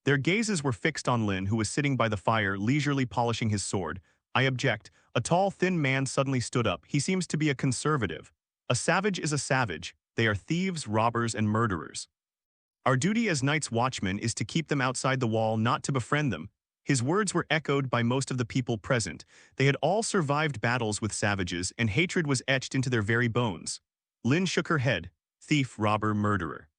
Their gazes were fixed on Lynn, who was sitting by the fire, leisurely polishing his sword. I object. A tall, thin man suddenly stood up. He seems to be a conservative. A savage is a savage. They are thieves, robbers, and murderers. Our duty as Night's Watchmen is to keep them outside the wall, not to befriend them. His words were echoed by most of the people present. They had all survived battles with savages, and hatred was etched into their very bones. Lynn shook her head. Thief, robber, murderer.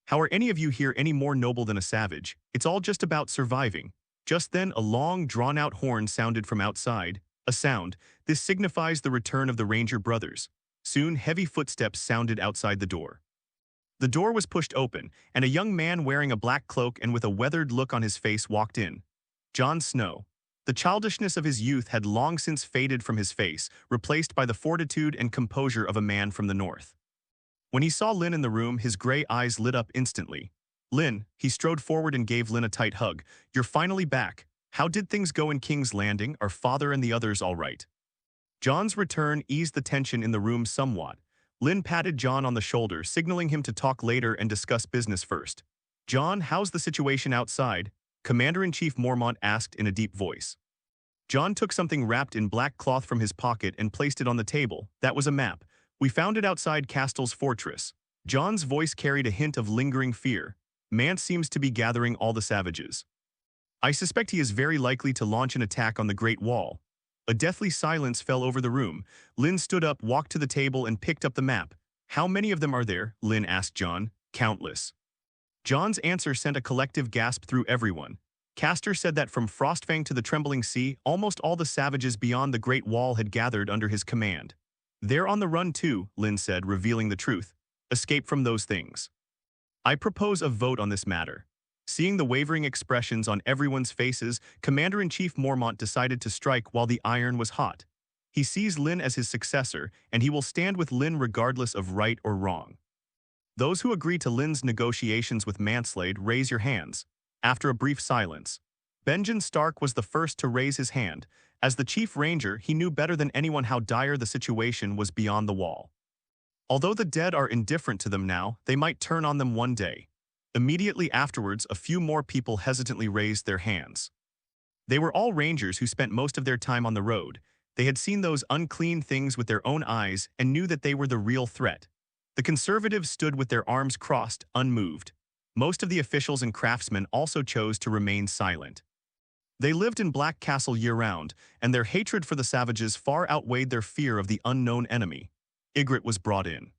How are any of you here any more noble than a savage? It's all just about surviving. Just then, a long, drawn-out horn sounded from outside. A sound. This signifies the return of the Ranger brothers. Soon, heavy footsteps sounded outside the door. The door was pushed open, and a young man wearing a black cloak and with a weathered look on his face walked in. Jon Snow. The childishness of his youth had long since faded from his face, replaced by the fortitude and composure of a man from the north. When he saw Lynn in the room, his gray eyes lit up instantly. Lynn, he strode forward and gave Lynn a tight hug. You're finally back. How did things go in King's Landing? Are father and the others all right? Jon's return eased the tension in the room somewhat. Lynn patted Jon on the shoulder, signaling him to talk later and discuss business first. Jon, how's the situation outside? Commander-in-Chief Mormont asked in a deep voice. Jon took something wrapped in black cloth from his pocket and placed it on the table. That was a map. We found it outside Castle's fortress. Jon's voice carried a hint of lingering fear. Mance seems to be gathering all the savages. I suspect he is very likely to launch an attack on the Great Wall. A deathly silence fell over the room. Lynn stood up, walked to the table, and picked up the map. How many of them are there? Lynn asked Jon. Countless. Jon's answer sent a collective gasp through everyone. Castor said that from Frostfang to the Trembling Sea, almost all the savages beyond the Great Wall had gathered under his command. They're on the run too, Lynn said, revealing the truth. Escape from those things. I propose a vote on this matter. Seeing the wavering expressions on everyone's faces, Commander-in-Chief Mormont decided to strike while the iron was hot. He sees Lynn as his successor, and he will stand with Lynn regardless of right or wrong. Those who agree to Lynn's negotiations with Manslade, raise your hands. After a brief silence, Benjen Stark was the first to raise his hand. As the Chief Ranger, he knew better than anyone how dire the situation was beyond the wall. Although the dead are indifferent to them now, they might turn on them one day. Immediately afterwards, a few more people hesitantly raised their hands. They were all rangers who spent most of their time on the road. They had seen those unclean things with their own eyes and knew that they were the real threat. The conservatives stood with their arms crossed, unmoved. Most of the officials and craftsmen also chose to remain silent. They lived in Black Castle year-round, and their hatred for the savages far outweighed their fear of the unknown enemy. Ygritte was brought in.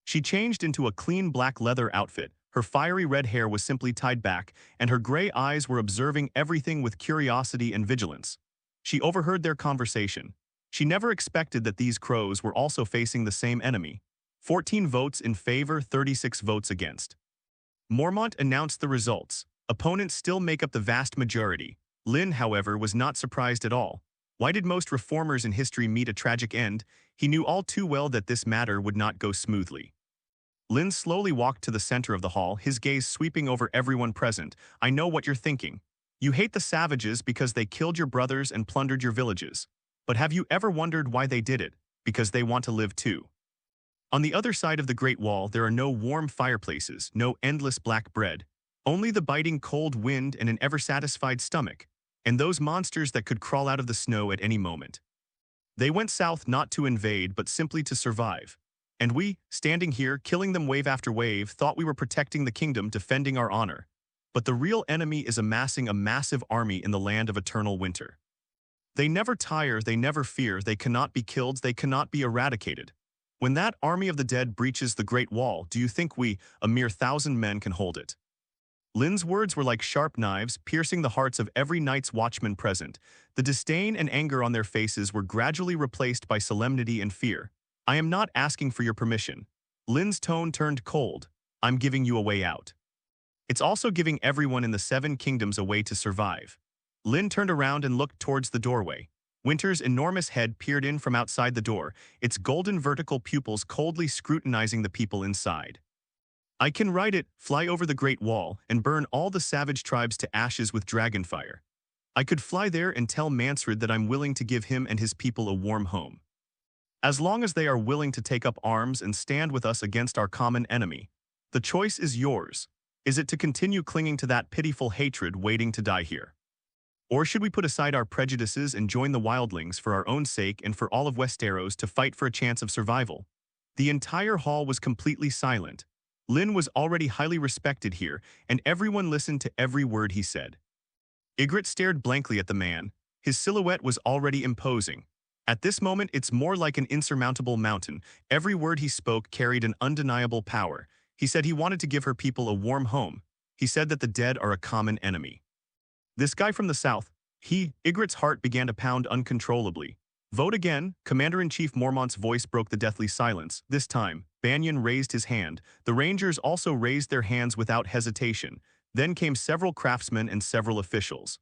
She changed into a clean black leather outfit. Her fiery red hair was simply tied back, and her gray eyes were observing everything with curiosity and vigilance. She overheard their conversation. She never expected that these crows were also facing the same enemy. 14 votes in favor, 36 votes against. Mormont announced the results. Opponents still make up the vast majority. Lynn, however, was not surprised at all. Why did most reformers in history meet a tragic end? He knew all too well that this matter would not go smoothly. Lynn slowly walked to the center of the hall, his gaze sweeping over everyone present. I know what you're thinking. You hate the savages because they killed your brothers and plundered your villages. But have you ever wondered why they did it? Because they want to live too. On the other side of the Great Wall, there are no warm fireplaces, no endless black bread. Only the biting cold wind and an ever-satisfied stomach. And those monsters that could crawl out of the snow at any moment. They went south not to invade, but simply to survive. And we, standing here, killing them wave after wave, thought we were protecting the kingdom, defending our honor. But the real enemy is amassing a massive army in the land of eternal winter. They never tire, they never fear, they cannot be killed, they cannot be eradicated. When that army of the dead breaches the Great Wall, do you think we, a mere 1,000 men, can hold it? Lynn's words were like sharp knives, piercing the hearts of every Night's Watchman present. The disdain and anger on their faces were gradually replaced by solemnity and fear. I am not asking for your permission. Lynn's tone turned cold. I'm giving you a way out. It's also giving everyone in the 7 kingdoms a way to survive. Lynn turned around and looked towards the doorway. Winter's enormous head peered in from outside the door, its golden vertical pupils coldly scrutinizing the people inside. I can ride it, fly over the Great Wall, and burn all the savage tribes to ashes with dragonfire. I could fly there and tell Mansred that I'm willing to give him and his people a warm home. As long as they are willing to take up arms and stand with us against our common enemy, the choice is yours. Is it to continue clinging to that pitiful hatred waiting to die here? Or should we put aside our prejudices and join the wildlings for our own sake and for all of Westeros to fight for a chance of survival? The entire hall was completely silent. Lynn was already highly respected here, and everyone listened to every word he said. Ygritte stared blankly at the man. His silhouette was already imposing. At this moment, it's more like an insurmountable mountain. Every word he spoke carried an undeniable power. He said he wanted to give her people a warm home. He said that the dead are a common enemy. This guy from the south, Ygritte's heart began to pound uncontrollably. Vote again, Commander-in-Chief Mormont's voice broke the deathly silence. This time, Banyan raised his hand. The Rangers also raised their hands without hesitation. Then came several craftsmen and several officials.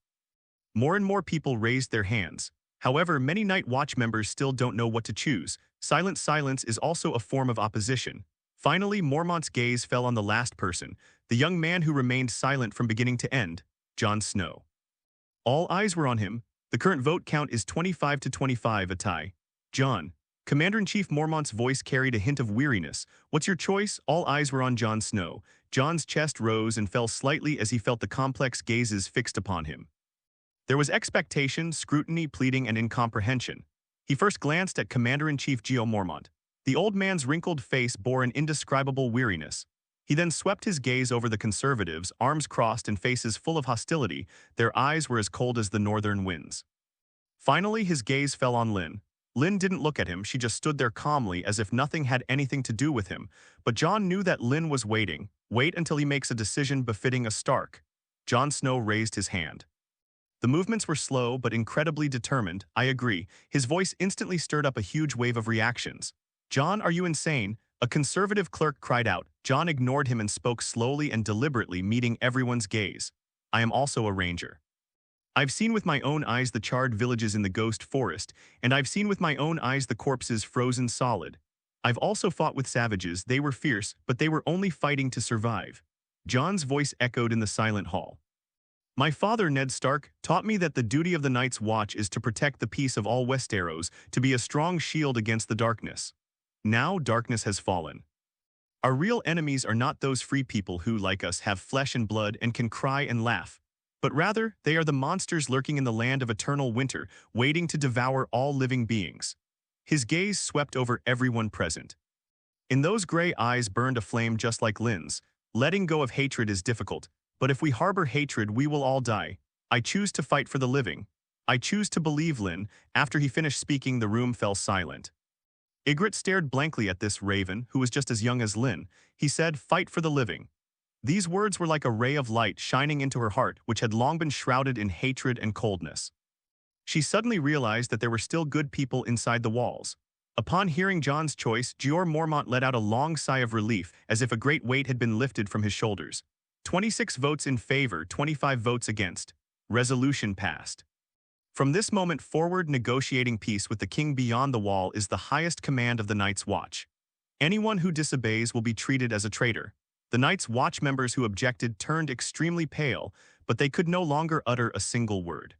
More and more people raised their hands. However, many Night Watch members still don't know what to choose. Silent silence is also a form of opposition. Finally, Mormont's gaze fell on the last person, the young man who remained silent from beginning to end, Jon Snow. All eyes were on him. The current vote count is 25 to 25, a tie. Jon. Commander-in-Chief Mormont's voice carried a hint of weariness. What's your choice? All eyes were on Jon Snow. Jon's chest rose and fell slightly as he felt the complex gazes fixed upon him. There was expectation, scrutiny, pleading, and incomprehension. He first glanced at Commander-in-Chief Geo Mormont. The old man's wrinkled face bore an indescribable weariness. He then swept his gaze over the conservatives, arms crossed and faces full of hostility. Their eyes were as cold as the northern winds. Finally, his gaze fell on Lynn. Lynn didn't look at him, she just stood there calmly as if nothing had anything to do with him. But Jon knew that Lynn was waiting. Wait until he makes a decision befitting a Stark. Jon Snow raised his hand. The movements were slow but incredibly determined, I agree. His voice instantly stirred up a huge wave of reactions. Jon, are you insane? A conservative clerk cried out. Jon ignored him and spoke slowly and deliberately, meeting everyone's gaze. I am also a ranger. I've seen with my own eyes the charred villages in the ghost forest, and I've seen with my own eyes the corpses frozen solid. I've also fought with savages, they were fierce, but they were only fighting to survive. Jon's voice echoed in the silent hall. My father, Ned Stark, taught me that the duty of the Night's Watch is to protect the peace of all Westeros, to be a strong shield against the darkness. Now darkness has fallen. Our real enemies are not those free people who, like us, have flesh and blood and can cry and laugh. But rather, they are the monsters lurking in the land of eternal winter, waiting to devour all living beings. His gaze swept over everyone present. In those gray eyes burned a flame just like Lynn's. Letting go of hatred is difficult, but if we harbor hatred, we will all die. I choose to fight for the living. I choose to believe Lynn. After he finished speaking, the room fell silent. Ygritte stared blankly at this raven, who was just as young as Lynn. He said, fight for the living. These words were like a ray of light shining into her heart, which had long been shrouded in hatred and coldness. She suddenly realized that there were still good people inside the walls. Upon hearing Jon's choice, Jeor Mormont let out a long sigh of relief, as if a great weight had been lifted from his shoulders. 26 votes in favor, 25 votes against. Resolution passed. From this moment forward, negotiating peace with the king beyond the wall is the highest command of the Night's Watch. Anyone who disobeys will be treated as a traitor. The Night's Watch members who objected turned extremely pale, but they could no longer utter a single word.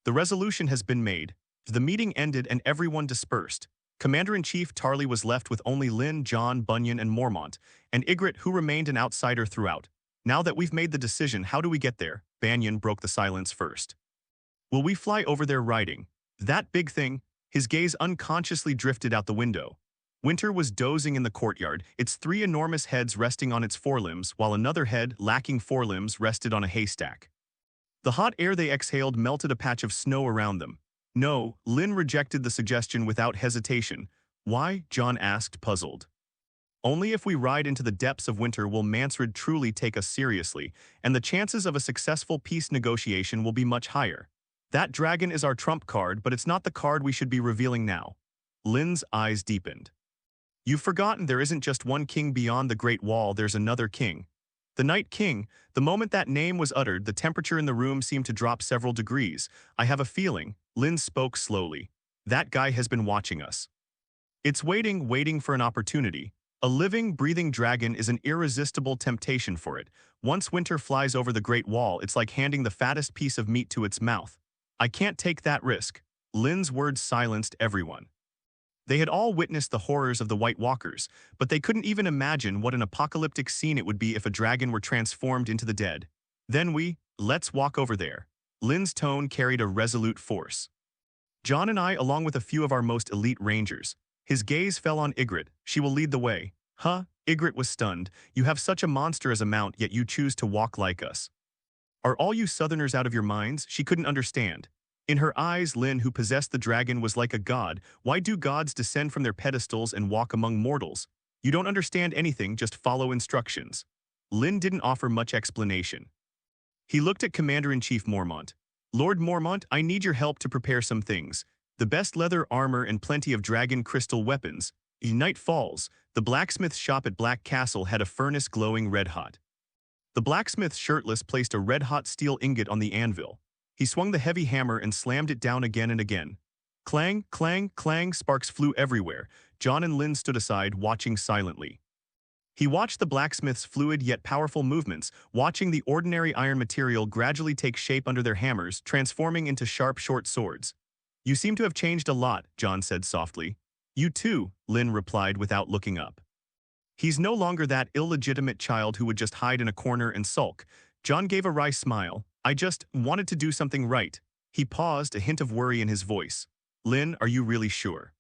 The resolution has been made. The meeting ended and everyone dispersed. Commander-in-Chief Tarly was left with only Lynn, Jon, Bunyan, and Mormont, and Ygritte, who remained an outsider throughout. Now that we've made the decision, how do we get there? Banyan broke the silence first. Will we fly over there riding? That big thing? His gaze unconsciously drifted out the window. Winter was dozing in the courtyard, its 3 enormous heads resting on its forelimbs, while another head, lacking forelimbs, rested on a haystack. The hot air they exhaled melted a patch of snow around them. No, Lynn rejected the suggestion without hesitation. Why? Jon asked, puzzled. Only if we ride into the depths of winter will Mansred truly take us seriously, and the chances of a successful peace negotiation will be much higher. That dragon is our trump card, but it's not the card we should be revealing now. Lynn's eyes deepened. You've forgotten there isn't just one king beyond the Great Wall, there's another king. The Night King. The moment that name was uttered, the temperature in the room seemed to drop several degrees. I have a feeling, Lynn spoke slowly. That guy has been watching us. It's waiting for an opportunity. A living, breathing dragon is an irresistible temptation for it. Once winter flies over the Great Wall, it's like handing the fattest piece of meat to its mouth. I can't take that risk. Lynn's words silenced everyone. They had all witnessed the horrors of the White Walkers, but they couldn't even imagine what an apocalyptic scene it would be if a dragon were transformed into the dead. Then let's walk over there. Lynn's tone carried a resolute force. Jon and I, along with a few of our most elite rangers. His gaze fell on Ygritte. She will lead the way. Huh? Ygritte was stunned. You have such a monster as a mount, yet you choose to walk like us. Are all you Southerners out of your minds? She couldn't understand. In her eyes, Lynn, who possessed the dragon, was like a god. Why do gods descend from their pedestals and walk among mortals? You don't understand anything, just follow instructions. Lynn didn't offer much explanation. He looked at Commander-in-Chief Mormont. Lord Mormont, I need your help to prepare some things. The best leather armor and plenty of dragon crystal weapons. Night falls. The blacksmith's shop at Black Castle had a furnace glowing red-hot. The blacksmith, shirtless, placed a red-hot steel ingot on the anvil. He swung the heavy hammer and slammed it down again and again. Clang, clang, clang, sparks flew everywhere. Jon and Lynn stood aside, watching silently. He watched the blacksmith's fluid yet powerful movements, watching the ordinary iron material gradually take shape under their hammers, transforming into sharp, short swords. You seem to have changed a lot, Jon said softly. You too, Lynn replied without looking up. He's no longer that illegitimate child who would just hide in a corner and sulk. Jon gave a wry smile. I just wanted to do something right. He paused, a hint of worry in his voice. Lynn, are you really sure?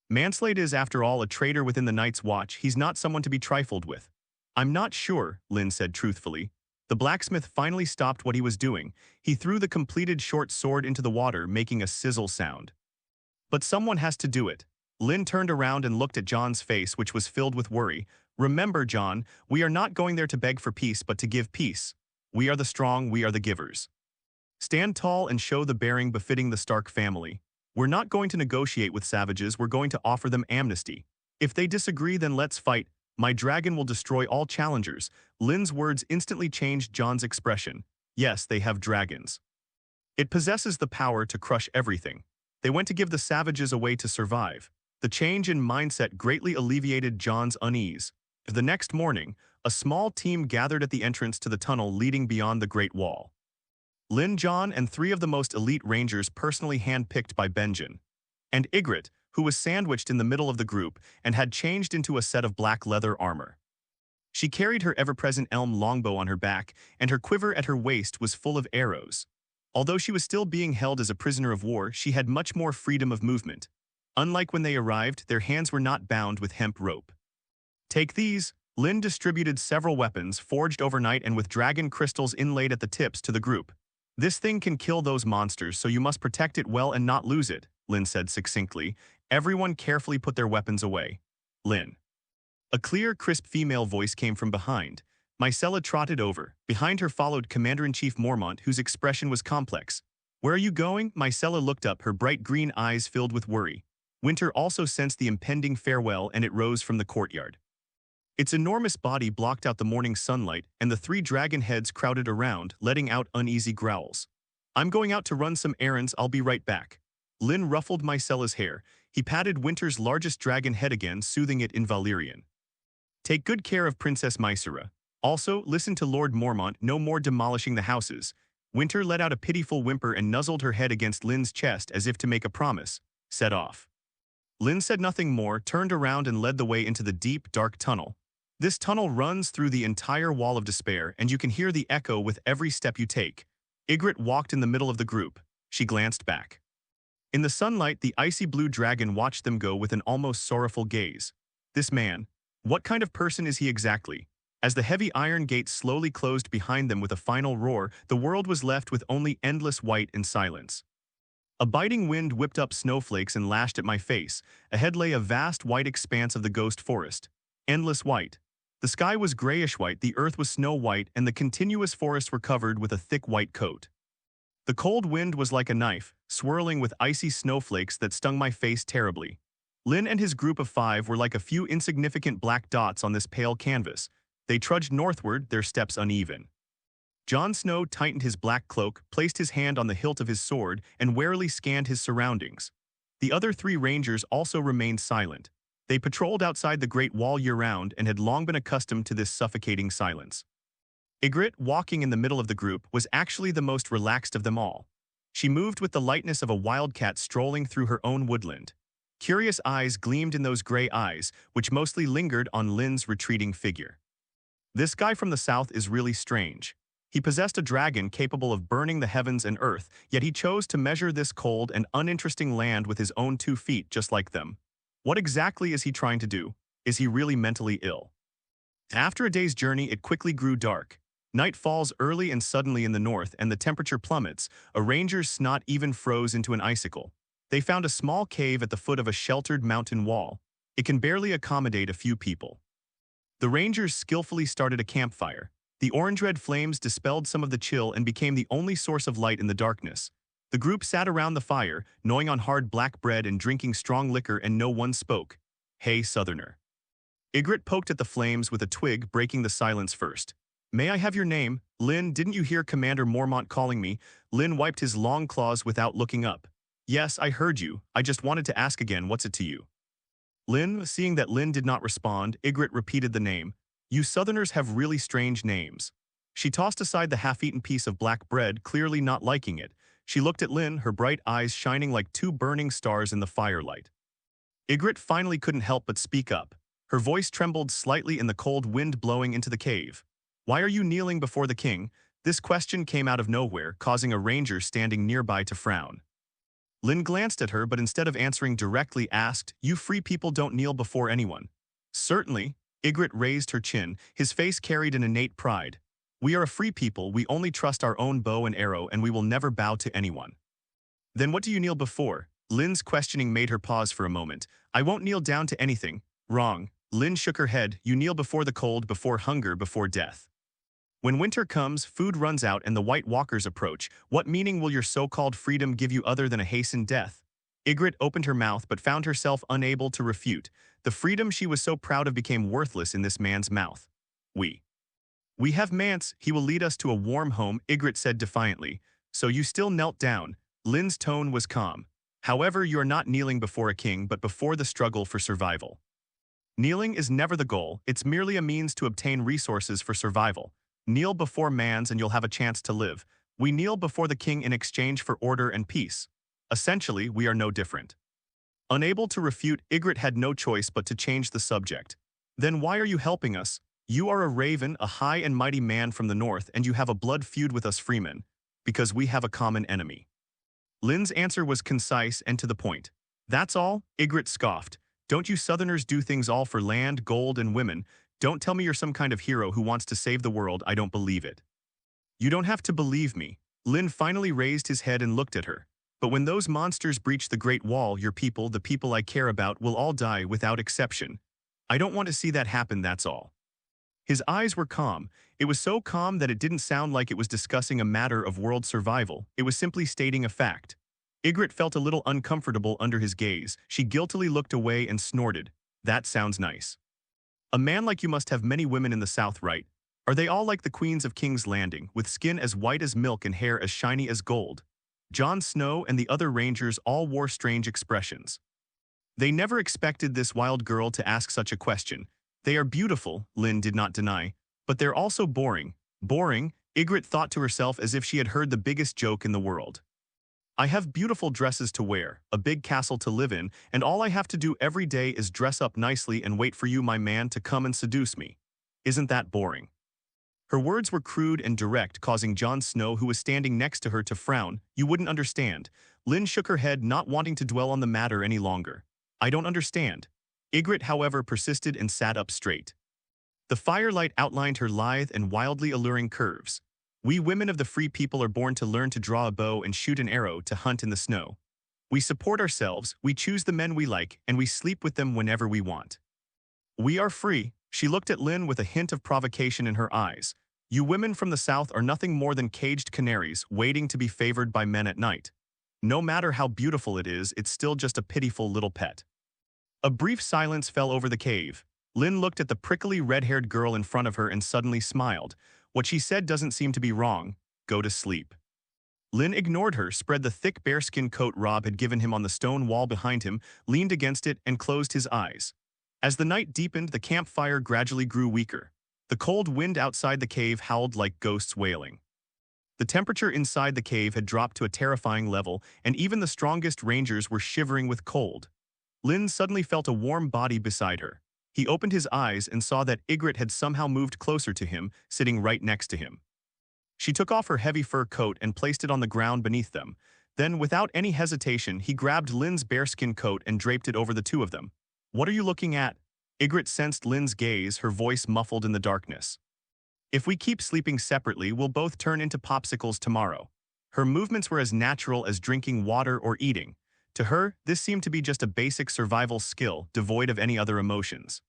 Manslade is, after all, a traitor within the Night's Watch. He's not someone to be trifled with. I'm not sure, Lynn said truthfully. The blacksmith finally stopped what he was doing. He threw the completed short sword into the water, making a sizzle sound. But someone has to do it. Lynn turned around and looked at Jon's face, which was filled with worry. Remember, Jon, we are not going there to beg for peace, but to give peace. We are the strong, we are the givers. Stand tall and show the bearing befitting the Stark family. We're not going to negotiate with savages, we're going to offer them amnesty. If they disagree, then let's fight. My dragon will destroy all challengers. Lynn's words instantly changed Jon's expression. Yes, they have dragons. It possesses the power to crush everything. They went to give the savages a way to survive. The change in mindset greatly alleviated Jon's unease. The next morning, a small team gathered at the entrance to the tunnel leading beyond the Great Wall. Lynn, Jon, and 3 of the most elite rangers personally handpicked by Benjen. And Ygritte, who was sandwiched in the middle of the group and had changed into a set of black leather armor. She carried her ever-present elm longbow on her back, and her quiver at her waist was full of arrows. Although she was still being held as a prisoner of war, she had much more freedom of movement. Unlike when they arrived, their hands were not bound with hemp rope. Take these. Lynn distributed several weapons forged overnight and with dragon crystals inlaid at the tips to the group. This thing can kill those monsters, so you must protect it well and not lose it, Lynn said succinctly. Everyone carefully put their weapons away. Lynn. A clear, crisp female voice came from behind. Myrcella trotted over. Behind her followed Commander-in-Chief Mormont, whose expression was complex. Where are you going? Myrcella looked up, her bright green eyes filled with worry. Winter also sensed the impending farewell, and it rose from the courtyard. Its enormous body blocked out the morning sunlight, and the 3 dragon heads crowded around, letting out uneasy growls. I'm going out to run some errands, I'll be right back. Lynn ruffled Myrcella's hair. He patted Winter's largest dragon head again, soothing it in Valyrian. Take good care of Princess Myrcella. Also, listen to Lord Mormont, no more demolishing the houses. Winter let out a pitiful whimper and nuzzled her head against Lynn's chest as if to make a promise. Set off. Lynn said nothing more, turned around and led the way into the deep, dark tunnel. This tunnel runs through the entire Wall of Despair, and you can hear the echo with every step you take. Ygritte walked in the middle of the group. She glanced back. In the sunlight, the icy blue dragon watched them go with an almost sorrowful gaze. This man, what kind of person is he exactly? As the heavy iron gates slowly closed behind them with a final roar, the world was left with only endless white and silence. A biting wind whipped up snowflakes and lashed at my face. Ahead lay a vast white expanse of the ghost forest. Endless white. The sky was grayish-white, the earth was snow-white, and the continuous forests were covered with a thick white coat. The cold wind was like a knife, swirling with icy snowflakes that stung my face terribly. Lynn and his group of 5 were like a few insignificant black dots on this pale canvas. They trudged northward, their steps uneven. Jon Snow tightened his black cloak, placed his hand on the hilt of his sword, and warily scanned his surroundings. The other 3 rangers also remained silent. They patrolled outside the Great Wall year-round and had long been accustomed to this suffocating silence. Ygritte, walking in the middle of the group, was actually the most relaxed of them all. She moved with the lightness of a wildcat strolling through her own woodland. Curious eyes gleamed in those gray eyes, which mostly lingered on Lynn's retreating figure. This guy from the south is really strange. He possessed a dragon capable of burning the heavens and earth, yet he chose to measure this cold and uninteresting land with his own 2 feet just like them. What exactly is he trying to do? Is he really mentally ill? After a day's journey, it quickly grew dark. Night falls early and suddenly in the north, and the temperature plummets. A ranger's snot even froze into an icicle. They found a small cave at the foot of a sheltered mountain wall. It can barely accommodate a few people. The rangers skillfully started a campfire. The orange-red flames dispelled some of the chill and became the only source of light in the darkness. The group sat around the fire, gnawing on hard black bread and drinking strong liquor, and no one spoke. Hey, Southerner. Ygritte poked at the flames with a twig, breaking the silence first. May I have your name? Lynn, didn't you hear Commander Mormont calling me? Lynn wiped his long claws without looking up. Yes, I heard you. I just wanted to ask again, what's it to you? Lynn, seeing that Lynn did not respond, Ygritte repeated the name. You Southerners have really strange names. She tossed aside the half-eaten piece of black bread, clearly not liking it. She looked at Lynn, her bright eyes shining like 2 burning stars in the firelight. Ygritte finally couldn't help but speak up. Her voice trembled slightly in the cold wind blowing into the cave. Why are you kneeling before the king? This question came out of nowhere, causing a ranger standing nearby to frown. Lynn glanced at her, but instead of answering directly asked, You free people don't kneel before anyone. Certainly. Ygritte raised her chin. His face carried an innate pride. We are a free people, we only trust our own bow and arrow, and we will never bow to anyone. Then what do you kneel before? Lynn's questioning made her pause for a moment. I won't kneel down to anything. Wrong. Lynn shook her head. You kneel before the cold, before hunger, before death. When winter comes, food runs out and the White Walkers approach. What meaning will your so-called freedom give you other than a hastened death? Ygritte opened her mouth but found herself unable to refute. The freedom she was so proud of became worthless in this man's mouth. We have Mance, he will lead us to a warm home, Ygritte said defiantly. So you still knelt down. Lynn's tone was calm. However, you are not kneeling before a king but before the struggle for survival. Kneeling is never the goal, it's merely a means to obtain resources for survival. Kneel before Mans and you'll have a chance to live. We kneel before the king in exchange for order and peace. Essentially, we are no different. Unable to refute, Ygritte had no choice but to change the subject. Then why are you helping us? You are a raven, a high and mighty man from the north, and you have a blood feud with us freemen. Because we have a common enemy. Lynn's answer was concise and to the point. That's all? Ygritte scoffed. Don't you southerners do things all for land, gold, and women? Don't tell me you're some kind of hero who wants to save the world, I don't believe it. You don't have to believe me. Lynn finally raised his head and looked at her. But when those monsters breach the Great Wall, your people, the people I care about, will all die without exception. I don't want to see that happen, that's all. His eyes were calm. It was so calm that it didn't sound like it was discussing a matter of world survival. It was simply stating a fact. Ygritte felt a little uncomfortable under his gaze. She guiltily looked away and snorted. That sounds nice. A man like you must have many women in the south, right? Are they all like the queens of King's Landing, with skin as white as milk and hair as shiny as gold? Jon Snow and the other rangers all wore strange expressions. They never expected this wild girl to ask such a question. They are beautiful, Lynn did not deny, but they're also boring. Boring, Ygritte thought to herself as if she had heard the biggest joke in the world. I have beautiful dresses to wear, a big castle to live in, and all I have to do every day is dress up nicely and wait for you, my man, to come and seduce me. Isn't that boring? Her words were crude and direct, causing Jon Snow, who was standing next to her, to frown. You wouldn't understand. Lynn shook her head, not wanting to dwell on the matter any longer. I don't understand. Ygritte, however, persisted and sat up straight. The firelight outlined her lithe and wildly alluring curves. We women of the free people are born to learn to draw a bow and shoot an arrow, to hunt in the snow. We support ourselves, we choose the men we like, and we sleep with them whenever we want. We are free. She looked at Lynn with a hint of provocation in her eyes. You women from the south are nothing more than caged canaries, waiting to be favored by men at night. No matter how beautiful it is, it's still just a pitiful little pet. A brief silence fell over the cave. Lynn looked at the prickly red-haired girl in front of her and suddenly smiled. What she said doesn't seem to be wrong. Go to sleep. Lynn ignored her, spread the thick bearskin coat Robb had given him on the stone wall behind him, leaned against it, and closed his eyes. As the night deepened, the campfire gradually grew weaker. The cold wind outside the cave howled like ghosts wailing. The temperature inside the cave had dropped to a terrifying level, and even the strongest rangers were shivering with cold. Lynn suddenly felt a warm body beside her. He opened his eyes and saw that Ygritte had somehow moved closer to him, sitting right next to him. She took off her heavy fur coat and placed it on the ground beneath them. Then, without any hesitation, he grabbed Lynn's bearskin coat and draped it over the two of them. What are you looking at? Ygritte sensed Lynn's gaze, her voice muffled in the darkness. If we keep sleeping separately, we'll both turn into popsicles tomorrow. Her movements were as natural as drinking water or eating. To her, this seemed to be just a basic survival skill, devoid of any other emotions.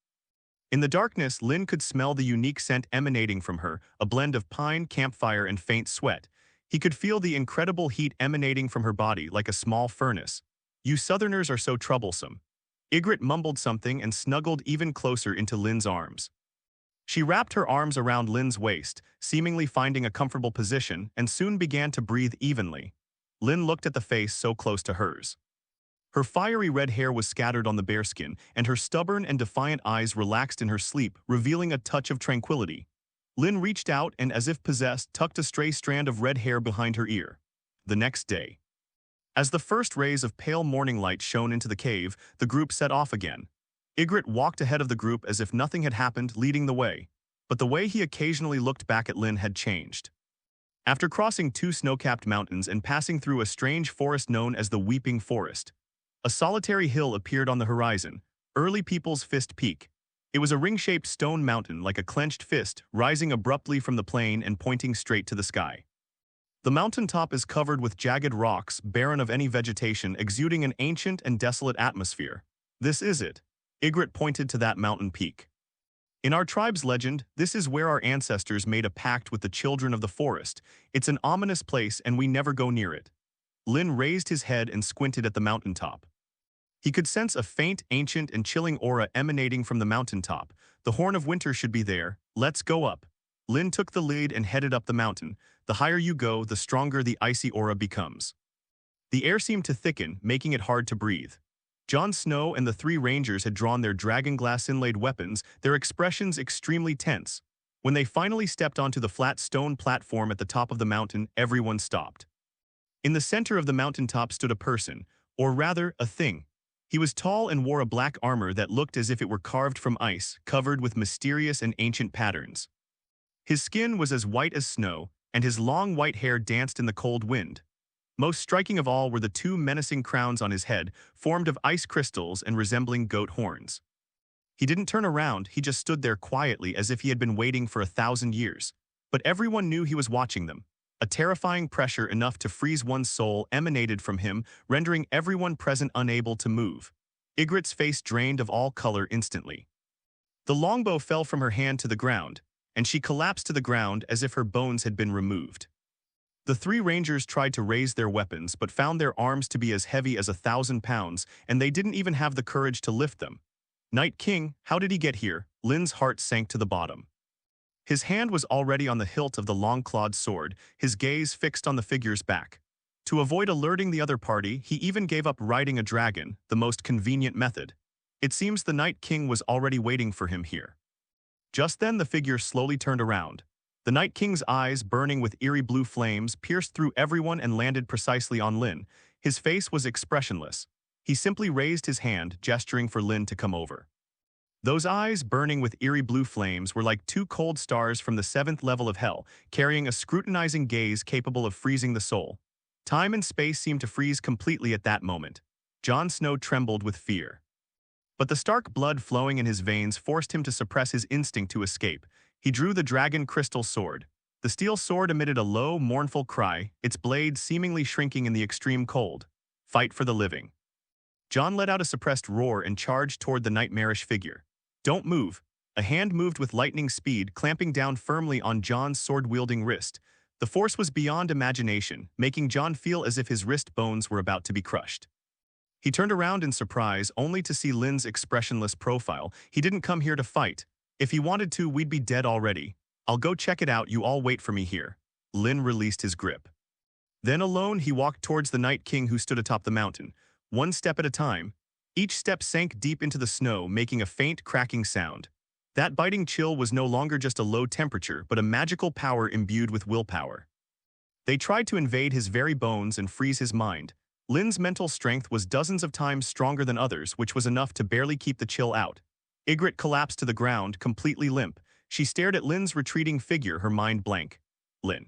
In the darkness, Lynn could smell the unique scent emanating from her, a blend of pine, campfire, and faint sweat. He could feel the incredible heat emanating from her body like a small furnace. You southerners are so troublesome. Ygritte mumbled something and snuggled even closer into Lynn's arms. She wrapped her arms around Lynn's waist, seemingly finding a comfortable position, and soon began to breathe evenly. Lynn looked at the face so close to hers. Her fiery red hair was scattered on the bearskin, and her stubborn and defiant eyes relaxed in her sleep, revealing a touch of tranquility. Lynn reached out and, as if possessed, tucked a stray strand of red hair behind her ear. The next day. As the first rays of pale morning light shone into the cave, the group set off again. Ygritte walked ahead of the group as if nothing had happened, leading the way. But the way he occasionally looked back at Lynn had changed. After crossing 2 snow-capped mountains and passing through a strange forest known as the Weeping Forest, a solitary hill appeared on the horizon, Early People's Fist Peak. It was a ring-shaped stone mountain like a clenched fist, rising abruptly from the plain and pointing straight to the sky. The mountaintop is covered with jagged rocks, barren of any vegetation, exuding an ancient and desolate atmosphere. This is it. Ygritte pointed to that mountain peak. In our tribe's legend, this is where our ancestors made a pact with the children of the forest. It's an ominous place and we never go near it. Lynn raised his head and squinted at the mountaintop. He could sense a faint, ancient, and chilling aura emanating from the mountaintop. The Horn of Winter should be there. Let's go up. Lynn took the lead and headed up the mountain. The higher you go, the stronger the icy aura becomes. The air seemed to thicken, making it hard to breathe. Jon Snow and the three rangers had drawn their dragonglass-inlaid weapons, their expressions extremely tense. When they finally stepped onto the flat stone platform at the top of the mountain, everyone stopped. In the center of the mountaintop stood a person, or rather, a thing. He was tall and wore a black armor that looked as if it were carved from ice, covered with mysterious and ancient patterns. His skin was as white as snow, and his long white hair danced in the cold wind. Most striking of all were the two menacing crowns on his head, formed of ice crystals and resembling goat horns. He didn't turn around, he just stood there quietly as if he had been waiting for 1,000 years. But everyone knew he was watching them. A terrifying pressure enough to freeze one's soul emanated from him, rendering everyone present unable to move. Ygritte's face drained of all color instantly. The longbow fell from her hand to the ground, and she collapsed to the ground as if her bones had been removed. The three rangers tried to raise their weapons but found their arms to be as heavy as 1,000 pounds, and they didn't even have the courage to lift them. Night King, how did he get here? Lynn's heart sank to the bottom. His hand was already on the hilt of the long-clawed sword, his gaze fixed on the figure's back. To avoid alerting the other party, he even gave up riding a dragon, the most convenient method. It seems the Night King was already waiting for him here. Just then the figure slowly turned around. The Night King's eyes, burning with eerie blue flames, pierced through everyone and landed precisely on Lynn. His face was expressionless. He simply raised his hand, gesturing for Lynn to come over. Those eyes, burning with eerie blue flames, were like two cold stars from the 7th level of hell, carrying a scrutinizing gaze capable of freezing the soul. Time and space seemed to freeze completely at that moment. Jon Snow trembled with fear. But the Stark blood flowing in his veins forced him to suppress his instinct to escape. He drew the dragon crystal sword. The steel sword emitted a low, mournful cry, its blade seemingly shrinking in the extreme cold. Fight for the living. Jon let out a suppressed roar and charged toward the nightmarish figure. Don't move. A hand moved with lightning speed, clamping down firmly on Jon's sword-wielding wrist. The force was beyond imagination, making Jon feel as if his wrist bones were about to be crushed. He turned around in surprise, only to see Lynn's expressionless profile. He didn't come here to fight. If he wanted to, we'd be dead already. I'll go check it out, you all wait for me here. Lynn released his grip. Then alone, he walked towards the Night King who stood atop the mountain. One step at a time. Each step sank deep into the snow, making a faint cracking sound. That biting chill was no longer just a low temperature, but a magical power imbued with willpower. They tried to invade his very bones and freeze his mind. Lynn's mental strength was dozens of times stronger than others, which was enough to barely keep the chill out. Ygritte collapsed to the ground, completely limp. She stared at Lynn's retreating figure, her mind blank. Lynn.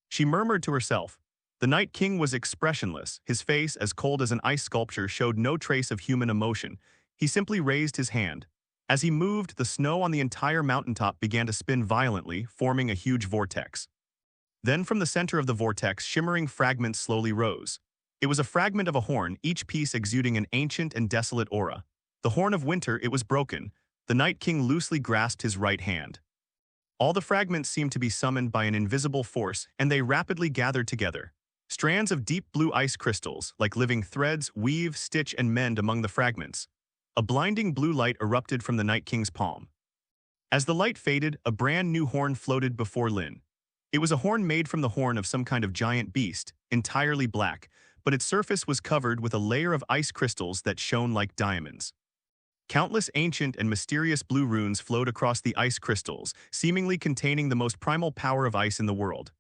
She murmured to herself. The Night King was expressionless. His face, as cold as an ice sculpture, showed no trace of human emotion. He simply raised his hand. As he moved, the snow on the entire mountaintop began to spin violently, forming a huge vortex. Then from the center of the vortex, shimmering fragments slowly rose. It was a fragment of a horn, each piece exuding an ancient and desolate aura. The Horn of Winter, it was broken. The Night King loosely grasped his right hand. All the fragments seemed to be summoned by an invisible force, and they rapidly gathered together. Strands of deep blue ice crystals, like living threads, weave, stitch, and mend among the fragments. A blinding blue light erupted from the Night King's palm. As the light faded, a brand new horn floated before Lynn. It was a horn made from the horn of some kind of giant beast, entirely black, but its surface was covered with a layer of ice crystals that shone like diamonds. Countless ancient and mysterious blue runes flowed across the ice crystals, seemingly containing the most primal power of ice in the world.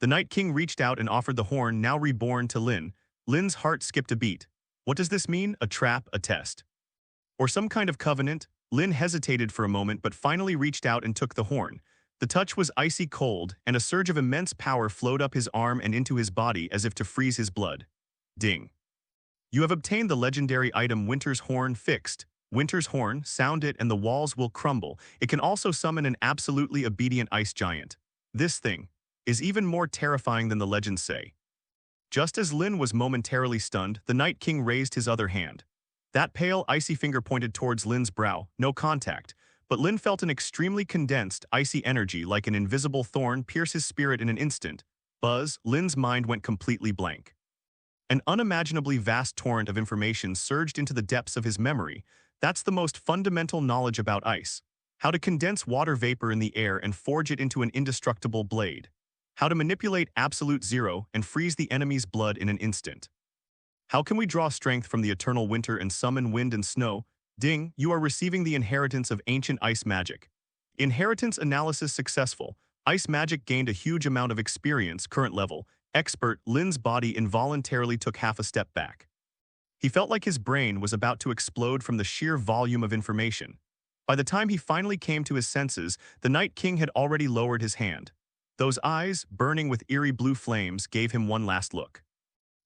The Night King reached out and offered the horn, now reborn, to Lynn. Lynn's heart skipped a beat. What does this mean? A trap, a test? Or some kind of covenant? Lynn hesitated for a moment but finally reached out and took the horn. The touch was icy cold, and a surge of immense power flowed up his arm and into his body as if to freeze his blood. Ding. You have obtained the legendary item Winter's Horn fixed. Winter's Horn, sound it and the walls will crumble. It can also summon an absolutely obedient ice giant. This thing. is even more terrifying than the legends say. Just as Lynn was momentarily stunned, the Night King raised his other hand. That pale, icy finger pointed towards Lynn's brow, no contact, but Lynn felt an extremely condensed, icy energy like an invisible thorn pierce his spirit in an instant. Lynn's mind went completely blank. An unimaginably vast torrent of information surged into the depths of his memory. That's the most fundamental knowledge about ice. How to condense water vapor in the air and forge it into an indestructible blade. How to manipulate absolute zero and freeze the enemy's blood in an instant. How can we draw strength from the eternal winter and summon wind and snow? Ding, you are receiving the inheritance of ancient ice magic. Inheritance analysis successful. Ice magic gained a huge amount of experience, current level. Expert. Lynn's body involuntarily took half a step back. He felt like his brain was about to explode from the sheer volume of information. By the time he finally came to his senses, the Night King had already lowered his hand. Those eyes, burning with eerie blue flames, gave him one last look.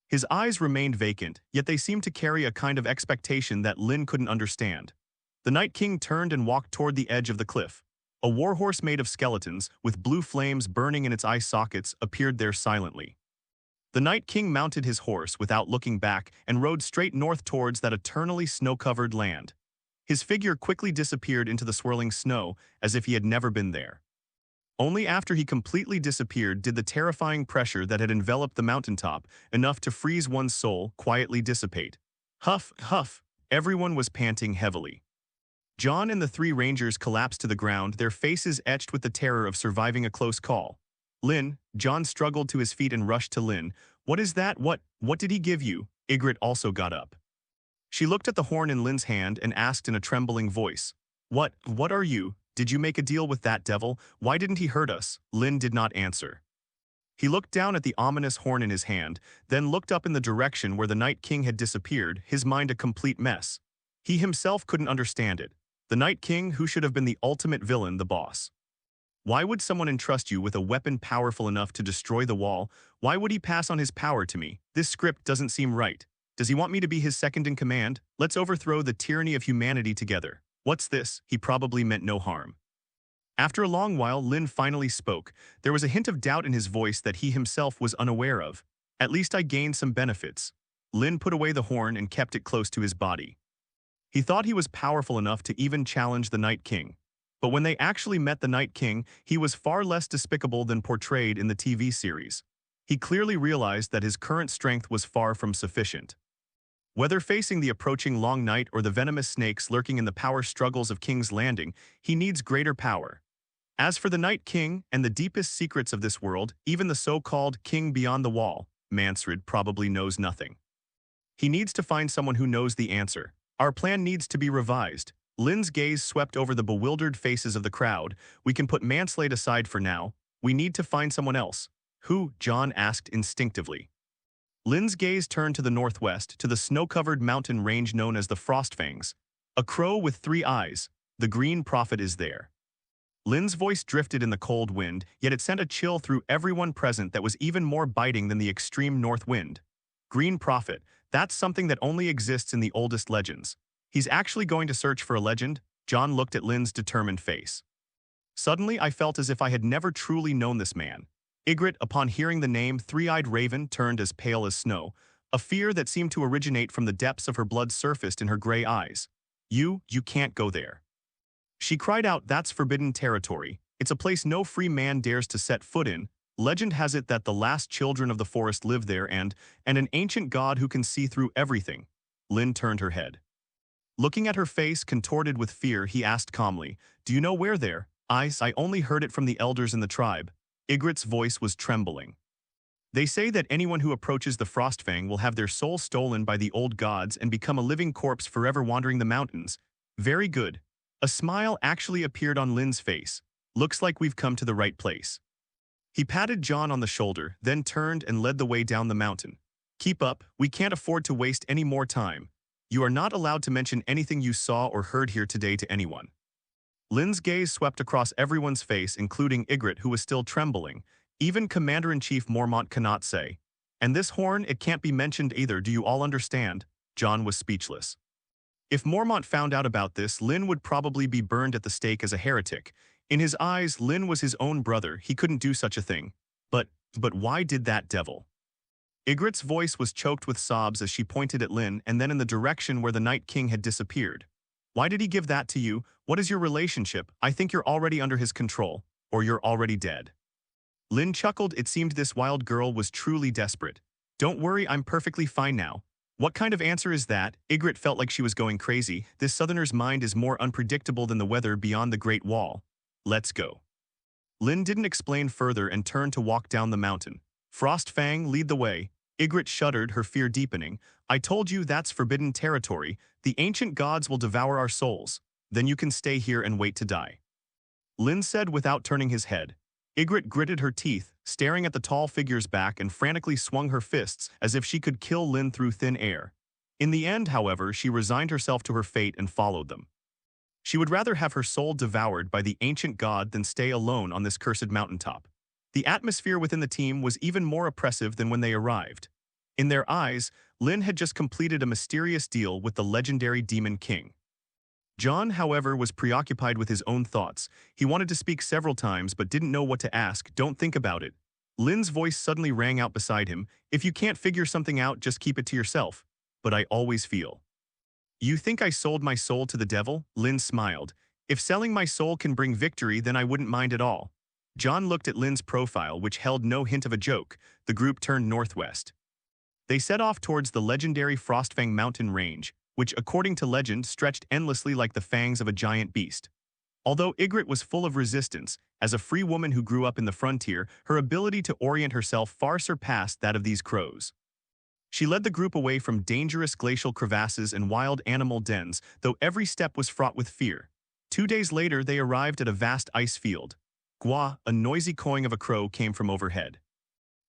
His eyes remained vacant, yet they seemed to carry a kind of expectation that Lynn couldn't understand. The Night King turned and walked toward the edge of the cliff. A warhorse made of skeletons, with blue flames burning in its eye sockets, appeared there silently. The Night King mounted his horse without looking back and rode straight north towards that eternally snow-covered land. His figure quickly disappeared into the swirling snow, as if he had never been there. Only after he completely disappeared did the terrifying pressure that had enveloped the mountaintop, enough to freeze one's soul, quietly dissipate. Huff, huff, everyone was panting heavily. Jon and the three rangers collapsed to the ground, their faces etched with the terror of surviving a close call. Lynn, Jon struggled to his feet and rushed to Lynn. What is that? What did he give you? Ygritte also got up. She looked at the horn in Lynn's hand and asked in a trembling voice. What are you? Did you make a deal with that devil? Why didn't he hurt us? Lynn did not answer. He looked down at the ominous horn in his hand, then looked up in the direction where the Night King had disappeared, his mind a complete mess. He himself couldn't understand it. The Night King, who should have been the ultimate villain, the boss. Why would someone entrust you with a weapon powerful enough to destroy the wall? Why would he pass on his power to me? This script doesn't seem right. Does he want me to be his second in command? Let's overthrow the tyranny of humanity together. What's this? He probably meant no harm. After a long while, Lynn finally spoke. There was a hint of doubt in his voice that he himself was unaware of. At least I gained some benefits. Lynn put away the horn and kept it close to his body. He thought he was powerful enough to even challenge the Night King. But when they actually met the Night King, he was far less despicable than portrayed in the TV series. He clearly realized that his current strength was far from sufficient. Whether facing the approaching long night or the venomous snakes lurking in the power struggles of King's Landing, he needs greater power. As for the Night King and the deepest secrets of this world, even the so-called King Beyond the Wall, Mansred probably knows nothing. He needs to find someone who knows the answer. Our plan needs to be revised. Lynn's gaze swept over the bewildered faces of the crowd. We can put Manslade aside for now. We need to find someone else. Who? Jon asked instinctively. Lynn's gaze turned to the northwest, to the snow-covered mountain range known as the Frostfangs. A crow with 3 eyes. The Green Prophet is there. Lynn's voice drifted in the cold wind, yet it sent a chill through everyone present that was even more biting than the extreme north wind. Green Prophet, that's something that only exists in the oldest legends. He's actually going to search for a legend? Jon looked at Lynn's determined face. Suddenly, I felt as if I had never truly known this man. Ygritte, upon hearing the name Three-Eyed Raven, turned as pale as snow. A fear that seemed to originate from the depths of her blood surfaced in her gray eyes. You can't go there. She cried out, that's forbidden territory. It's a place no free man dares to set foot in. Legend has it that the last children of the forest live there and an ancient god who can see through everything. Lynn turned her head. Looking at her face contorted with fear, he asked calmly, do you know where there? I only heard it from the elders in the tribe. Ygritte's voice was trembling. They say that anyone who approaches the Frostfang will have their soul stolen by the old gods and become a living corpse forever wandering the mountains. Very good. A smile actually appeared on Lynn's face. Looks like we've come to the right place. He patted Jon on the shoulder, then turned and led the way down the mountain. Keep up, we can't afford to waste any more time. You are not allowed to mention anything you saw or heard here today to anyone. Lynn's gaze swept across everyone's face, including Ygritte, who was still trembling. Even Commander-in-Chief Mormont cannot say. And this horn, it can't be mentioned either, do you all understand? Jon was speechless. If Mormont found out about this, Lynn would probably be burned at the stake as a heretic. In his eyes, Lynn was his own brother, he couldn't do such a thing. But, but why did that devil? Ygritte's voice was choked with sobs as she pointed at Lynn and then in the direction where the Night King had disappeared. Why did he give that to you? What is your relationship? I think you're already under his control, or you're already dead. Lynn chuckled. It seemed this wild girl was truly desperate. Don't worry, I'm perfectly fine now. What kind of answer is that? Ygritte felt like she was going crazy. This southerner's mind is more unpredictable than the weather beyond the Great Wall. Let's go. Lynn didn't explain further and turned to walk down the mountain. Frostfang, lead the way. Ygritte shuddered, her fear deepening. I told you that's forbidden territory. The ancient gods will devour our souls. Then you can stay here and wait to die. Lynn said without turning his head. Ygritte gritted her teeth, staring at the tall figure's back and frantically swung her fists as if she could kill Lynn through thin air. In the end, however, she resigned herself to her fate and followed them. She would rather have her soul devoured by the ancient god than stay alone on this cursed mountaintop. The atmosphere within the team was even more oppressive than when they arrived. In their eyes, Lynn had just completed a mysterious deal with the legendary Demon King. Jon, however, was preoccupied with his own thoughts. He wanted to speak several times but didn't know what to ask. Don't think about it. Lynn's voice suddenly rang out beside him. If you can't figure something out, just keep it to yourself. But I always feel. You think I sold my soul to the devil? Lynn smiled. If selling my soul can bring victory, then I wouldn't mind at all. Jon looked at Lynn's profile, which held no hint of a joke. The group turned northwest. They set off towards the legendary Frostfang mountain range, which, according to legend, stretched endlessly like the fangs of a giant beast. Although Ygritte was full of resistance, as a free woman who grew up in the frontier, her ability to orient herself far surpassed that of these crows. She led the group away from dangerous glacial crevasses and wild animal dens, though every step was fraught with fear. 2 days later, they arrived at a vast ice field. Gwa, a noisy cawing of a crow, came from overhead.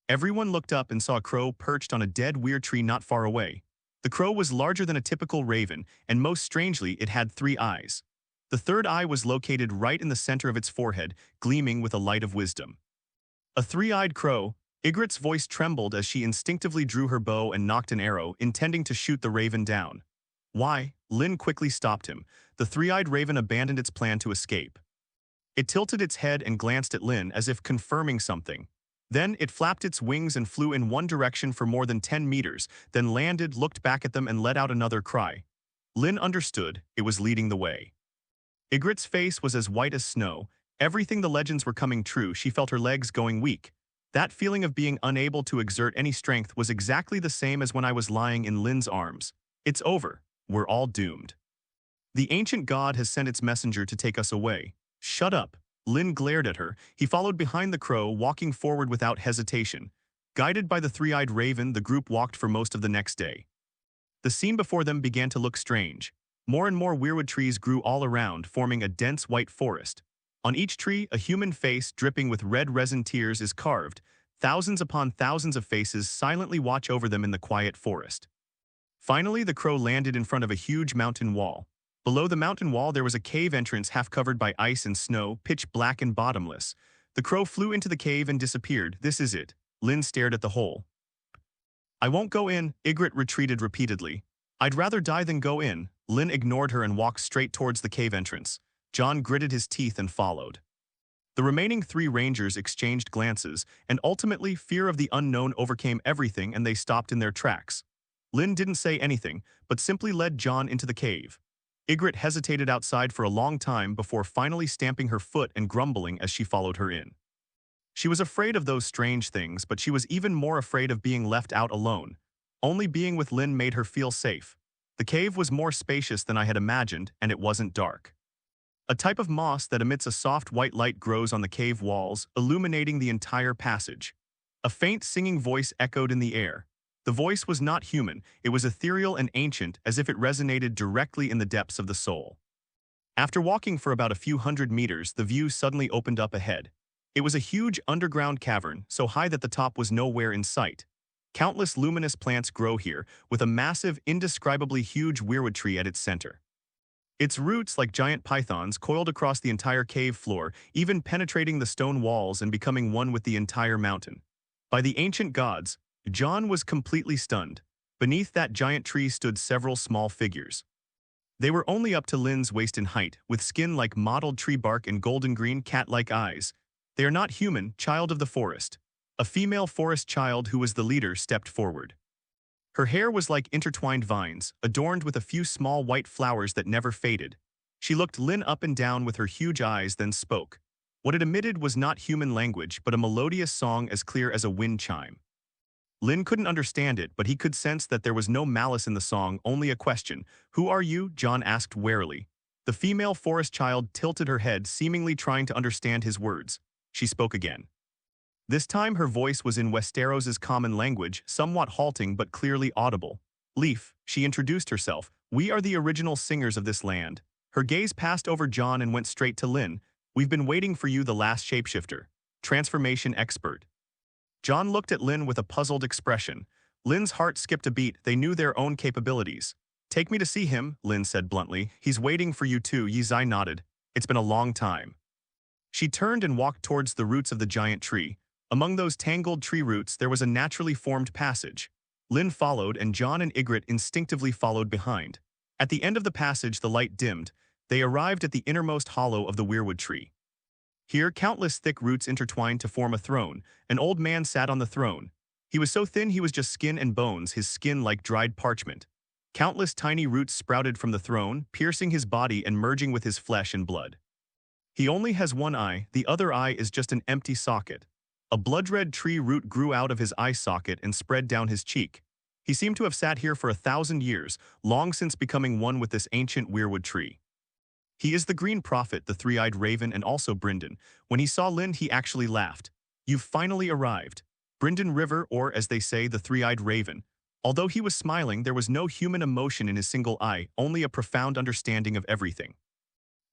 Everyone looked up and saw a crow perched on a dead weir tree not far away. The crow was larger than a typical raven, and most strangely, it had 3 eyes. The third eye was located right in the center of its forehead, gleaming with a light of wisdom. A 3-eyed crow. Ygritte's voice trembled as she instinctively drew her bow and nocked an arrow, intending to shoot the raven down. Why? Lynn quickly stopped him. The 3-eyed raven abandoned its plan to escape. It tilted its head and glanced at Lynn as if confirming something. Then it flapped its wings and flew in one direction for more than 10 meters, then landed, looked back at them and let out another cry. Lynn understood. It was leading the way. Ygritte's face was as white as snow. Everything the legends were coming true. She felt her legs going weak. That feeling of being unable to exert any strength was exactly the same as when I was lying in Lynn's arms. It's over. We're all doomed. The ancient god has sent its messenger to take us away. Shut up. Lynn glared at her. He followed behind the crow, walking forward without hesitation. Guided by the 3-eyed raven, the group walked for most of the next day. The scene before them began to look strange. More and more weirwood trees grew all around, forming a dense white forest. On each tree, a human face dripping with red resin tears is carved. Thousands upon thousands of faces silently watch over them in the quiet forest. Finally, the crow landed in front of a huge mountain wall. Below the mountain wall, there was a cave entrance half covered by ice and snow, pitch black and bottomless. The crow flew into the cave and disappeared. This is it. Lynn stared at the hole. I won't go in. Ygritte retreated repeatedly. I'd rather die than go in. Lynn ignored her and walked straight towards the cave entrance. Jon gritted his teeth and followed. The remaining 3 rangers exchanged glances, and ultimately fear of the unknown overcame everything and they stopped in their tracks. Lynn didn't say anything, but simply led Jon into the cave. Ygritte hesitated outside for a long time before finally stamping her foot and grumbling as she followed her in. She was afraid of those strange things, but she was even more afraid of being left out alone. Only being with Lynn made her feel safe. The cave was more spacious than I had imagined, and it wasn't dark. A type of moss that emits a soft white light grows on the cave walls, illuminating the entire passage. A faint singing voice echoed in the air. The voice was not human, it was ethereal and ancient, as if it resonated directly in the depths of the soul. After walking for about a few hundred meters, the view suddenly opened up ahead. It was a huge underground cavern, so high that the top was nowhere in sight. Countless luminous plants grow here, with a massive, indescribably huge weirwood tree at its center. Its roots, like giant pythons, coiled across the entire cave floor, even penetrating the stone walls and becoming one with the entire mountain. By the ancient gods, Jon was completely stunned. Beneath that giant tree stood several small figures. They were only up to Lynn's waist in height, with skin like mottled tree bark and golden green cat-like eyes. They are not human, child of the forest. A female forest child who was the leader stepped forward. Her hair was like intertwined vines, adorned with a few small white flowers that never faded. She looked Lynn up and down with her huge eyes, then spoke. What it emitted was not human language, but a melodious song as clear as a wind chime. Lynn couldn't understand it, but he could sense that there was no malice in the song, only a question. "Who are you?" Jon asked warily. The female forest child tilted her head, seemingly trying to understand his words. She spoke again. This time her voice was in Westeros's common language, somewhat halting but clearly audible. "Leaf," she introduced herself. "We are the original singers of this land." Her gaze passed over Jon and went straight to Lynn. "We've been waiting for you, the last shapeshifter. Transformation expert." Jon looked at Lynn with a puzzled expression. Lynn's heart skipped a beat. They knew their own capabilities. "Take me to see him," Lynn said bluntly. "He's waiting for you too." Yizai nodded. "It's been a long time." She turned and walked towards the roots of the giant tree. Among those tangled tree roots there was a naturally formed passage. Lynn followed, and Jon and Ygritte instinctively followed behind. At the end of the passage the light dimmed. They arrived at the innermost hollow of the weirwood tree. Here countless thick roots intertwined to form a throne. An old man sat on the throne. He was so thin he was just skin and bones, his skin like dried parchment. Countless tiny roots sprouted from the throne, piercing his body and merging with his flesh and blood. He only has one eye, the other eye is just an empty socket. A blood-red tree root grew out of his eye socket and spread down his cheek. He seemed to have sat here for 1,000 years, long since becoming one with this ancient weirwood tree. "He is the Green Prophet," the three-eyed raven, and also Brynden. When he saw Lynn, he actually laughed. "You've finally arrived." Brynden River, or as they say, the three-eyed raven. Although he was smiling, there was no human emotion in his single eye, only a profound understanding of everything.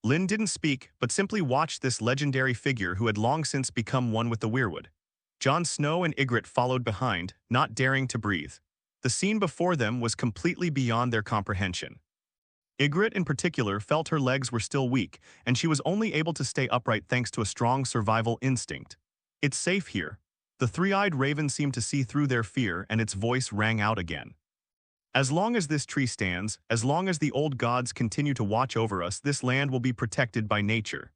Lynn didn't speak, but simply watched this legendary figure who had long since become one with the weirwood. Jon Snow and Ygritte followed behind, not daring to breathe. The scene before them was completely beyond their comprehension. Ygritte in particular felt her legs were still weak, and she was only able to stay upright thanks to a strong survival instinct. "It's safe here." The three-eyed raven seemed to see through their fear, and its voice rang out again. "As long as this tree stands, as long as the old gods continue to watch over us, this land will be protected by nature."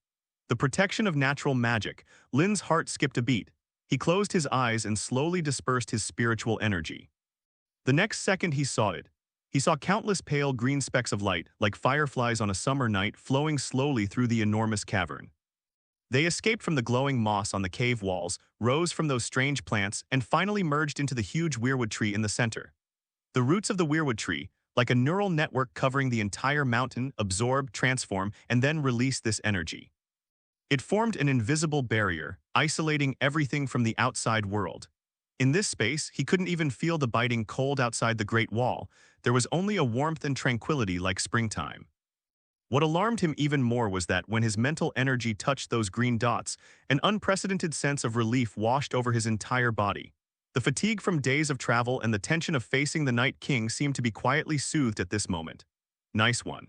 The protection of natural magic. Lynn's heart skipped a beat. He closed his eyes and slowly dispersed his spiritual energy. The next second he saw it. He saw countless pale green specks of light, like fireflies on a summer night, flowing slowly through the enormous cavern. They escaped from the glowing moss on the cave walls, rose from those strange plants, and finally merged into the huge weirwood tree in the center. The roots of the weirwood tree, like a neural network covering the entire mountain, absorb, transform, and then release this energy. It formed an invisible barrier, isolating everything from the outside world. In this space, he couldn't even feel the biting cold outside the Great Wall. There was only a warmth and tranquility like springtime. What alarmed him even more was that when his mental energy touched those green dots, an unprecedented sense of relief washed over his entire body. The fatigue from days of travel and the tension of facing the Night King seemed to be quietly soothed at this moment. Nice one.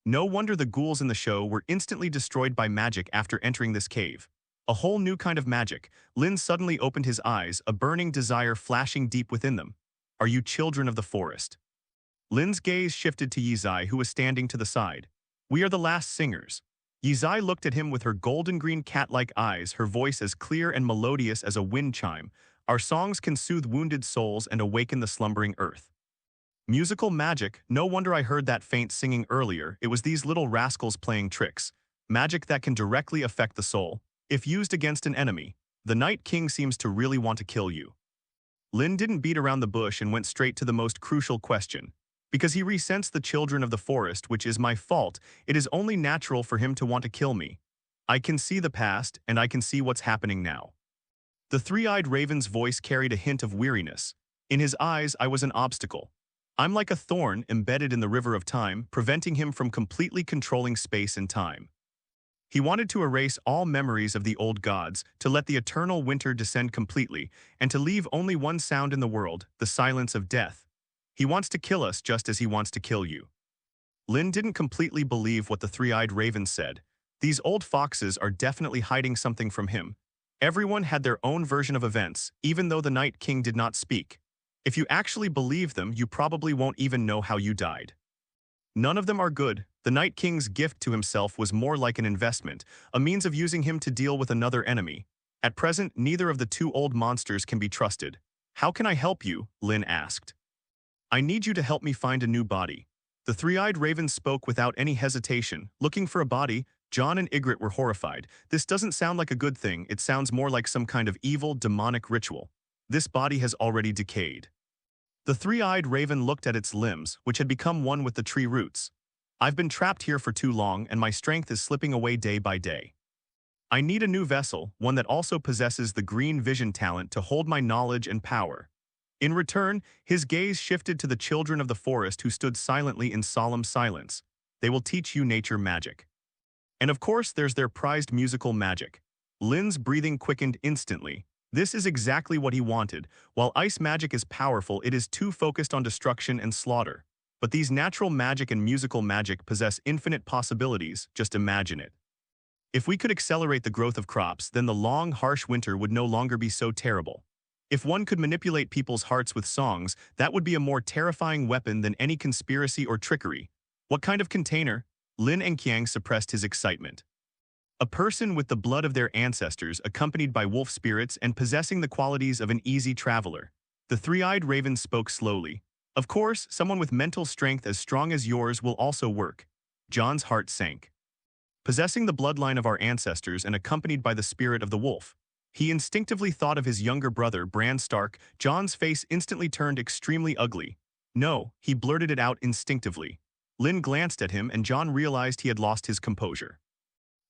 No wonder the ghouls in the show were instantly destroyed by magic after entering this cave. A whole new kind of magic. Lynn suddenly opened his eyes, a burning desire flashing deep within them. "Are you children of the forest?" Lynn's gaze shifted to Yizai, who was standing to the side. "We are the last singers." Yizai looked at him with her golden-green cat-like eyes, her voice as clear and melodious as a wind chime. "Our songs can soothe wounded souls and awaken the slumbering earth." Musical magic. No wonder I heard that faint singing earlier. It was these little rascals playing tricks. Magic that can directly affect the soul. If used against an enemy, the Night King seems to really want to kill you. Lynn didn't beat around the bush and went straight to the most crucial question. Because he resents the children of the forest, which is my fault, it is only natural for him to want to kill me. I can see the past, and I can see what's happening now. The three-eyed raven's voice carried a hint of weariness. In his eyes, I was an obstacle. I'm like a thorn embedded in the river of time, preventing him from completely controlling space and time. He wanted to erase all memories of the old gods, to let the eternal winter descend completely, and to leave only one sound in the world, the silence of death. He wants to kill us just as he wants to kill you. Lynn didn't completely believe what the three-eyed raven said. These old foxes are definitely hiding something from him. Everyone had their own version of events, even though the Night King did not speak. If you actually believe them, you probably won't even know how you died. None of them are good. The Night King's gift to himself was more like an investment, a means of using him to deal with another enemy. At present, neither of the two old monsters can be trusted. How can I help you? Lynn asked. I need you to help me find a new body. The three-eyed raven spoke without any hesitation. Looking for a body, Jon and Ygritte were horrified. This doesn't sound like a good thing, it sounds more like some kind of evil, demonic ritual. This body has already decayed. The three-eyed raven looked at its limbs, which had become one with the tree roots. I've been trapped here for too long, and my strength is slipping away day by day. I need a new vessel, one that also possesses the green vision talent to hold my knowledge and power. In return, his gaze shifted to the children of the forest who stood silently in solemn silence. They will teach you nature magic. And of course, there's their prized musical magic. Lynn's breathing quickened instantly. This is exactly what he wanted. While ice magic is powerful, it is too focused on destruction and slaughter. But these natural magic and musical magic possess infinite possibilities, just imagine it. If we could accelerate the growth of crops, then the long, harsh winter would no longer be so terrible. If one could manipulate people's hearts with songs, that would be a more terrifying weapon than any conspiracy or trickery. What kind of container? Lynn and Qiang suppressed his excitement. A person with the blood of their ancestors, accompanied by wolf spirits and possessing the qualities of an easy traveler. The three-eyed raven spoke slowly. Of course, someone with mental strength as strong as yours will also work. Jon's heart sank. Possessing the bloodline of our ancestors and accompanied by the spirit of the wolf. He instinctively thought of his younger brother, Bran Stark. Jon's face instantly turned extremely ugly. No, he blurted it out instinctively. Lynn glanced at him and Jon realized he had lost his composure.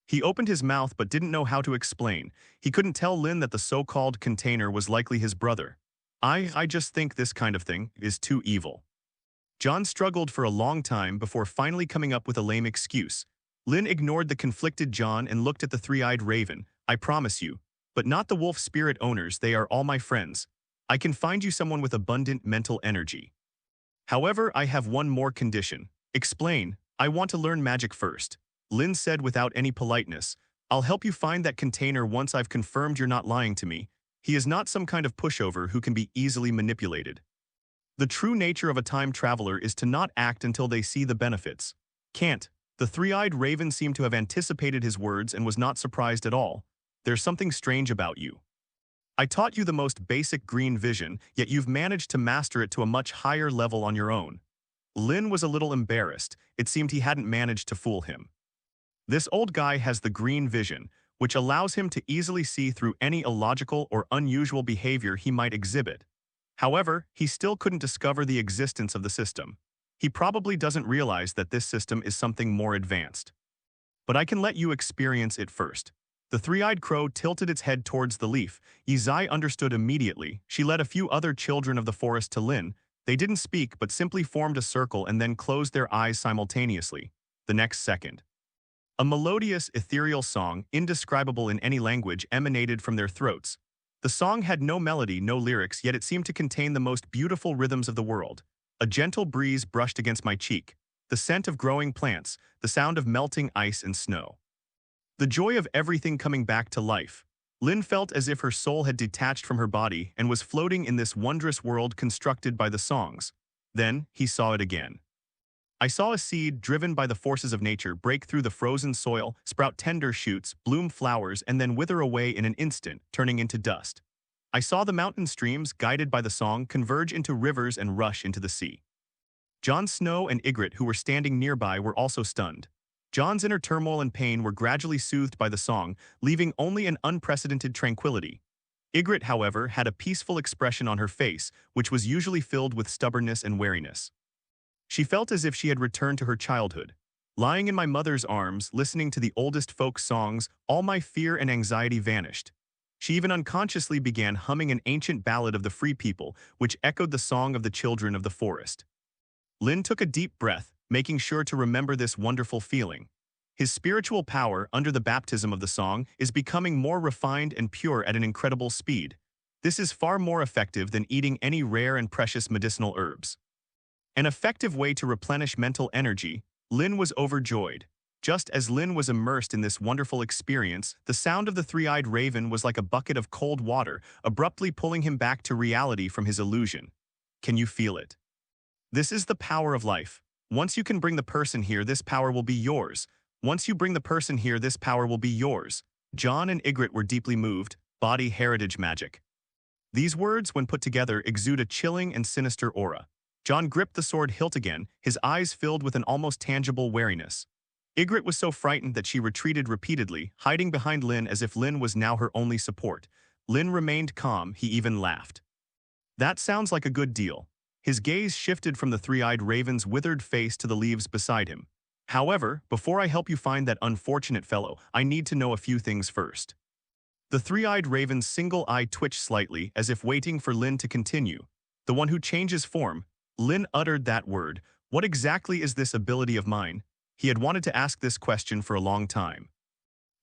He opened his mouth but didn't know how to explain. He couldn't tell Lynn that the so-called container was likely his brother. I just think this kind of thing is too evil. Jon struggled for a long time before finally coming up with a lame excuse. Lynn ignored the conflicted Jon and looked at the three-eyed raven. I promise you. But not the wolf spirit owners, they are all my friends. I can find you someone with abundant mental energy. However, I have one more condition. Explain. I want to learn magic first. Lynn said without any politeness. I'll help you find that container once I've confirmed you're not lying to me. He is not some kind of pushover who can be easily manipulated. The true nature of a time traveler is to not act until they see the benefits. Can't. The three-eyed raven seemed to have anticipated his words and was not surprised at all. There's something strange about you. I taught you the most basic green vision, yet you've managed to master it to a much higher level on your own. Lynn was a little embarrassed. It seemed he hadn't managed to fool him. This old guy has the green vision, which allows him to easily see through any illogical or unusual behavior he might exhibit. However, he still couldn't discover the existence of the system. He probably doesn't realize that this system is something more advanced. But I can let you experience it first. The three-eyed crow tilted its head towards the leaf. Yizai understood immediately. She led a few other children of the forest to Lynn. They didn't speak but simply formed a circle and then closed their eyes simultaneously. The next second. A melodious, ethereal song, indescribable in any language, emanated from their throats. The song had no melody, no lyrics, yet it seemed to contain the most beautiful rhythms of the world. A gentle breeze brushed against my cheek. The scent of growing plants, the sound of melting ice and snow. The joy of everything coming back to life. Lynn felt as if her soul had detached from her body and was floating in this wondrous world constructed by the songs. Then, he saw it again. I saw a seed, driven by the forces of nature, break through the frozen soil, sprout tender shoots, bloom flowers, and then wither away in an instant, turning into dust. I saw the mountain streams, guided by the song, converge into rivers and rush into the sea. Jon Snow and Ygritte, who were standing nearby, were also stunned. Jon's inner turmoil and pain were gradually soothed by the song, leaving only an unprecedented tranquility. Ygritte, however, had a peaceful expression on her face, which was usually filled with stubbornness and wariness. She felt as if she had returned to her childhood. Lying in my mother's arms, listening to the oldest folk songs, all my fear and anxiety vanished. She even unconsciously began humming an ancient ballad of the free people, which echoed the song of the children of the forest. Lynn took a deep breath, making sure to remember this wonderful feeling. His spiritual power, under the baptism of the song, is becoming more refined and pure at an incredible speed. This is far more effective than eating any rare and precious medicinal herbs. An effective way to replenish mental energy. Lynn was overjoyed. Just as Lynn was immersed in this wonderful experience, the sound of the three-eyed raven was like a bucket of cold water, abruptly pulling him back to reality from his illusion. Can you feel it? This is the power of life. Once you can bring the person here, this power will be yours. Once you bring the person here, this power will be yours. Jon and Ygritte were deeply moved. body heritage magic. These words, when put together, exude a chilling and sinister aura. Jon gripped the sword hilt again, his eyes filled with an almost tangible wariness. Ygritte was so frightened that she retreated repeatedly, hiding behind Lynn as if Lynn was now her only support. Lynn remained calm, he even laughed. That sounds like a good deal. His gaze shifted from the three-eyed raven's withered face to the leaves beside him. However, before I help you find that unfortunate fellow, I need to know a few things first. The three-eyed raven's single eye twitched slightly, as if waiting for Lynn to continue. The one who changes form. Lynn uttered that word. What exactly is this ability of mine? He had wanted to ask this question for a long time.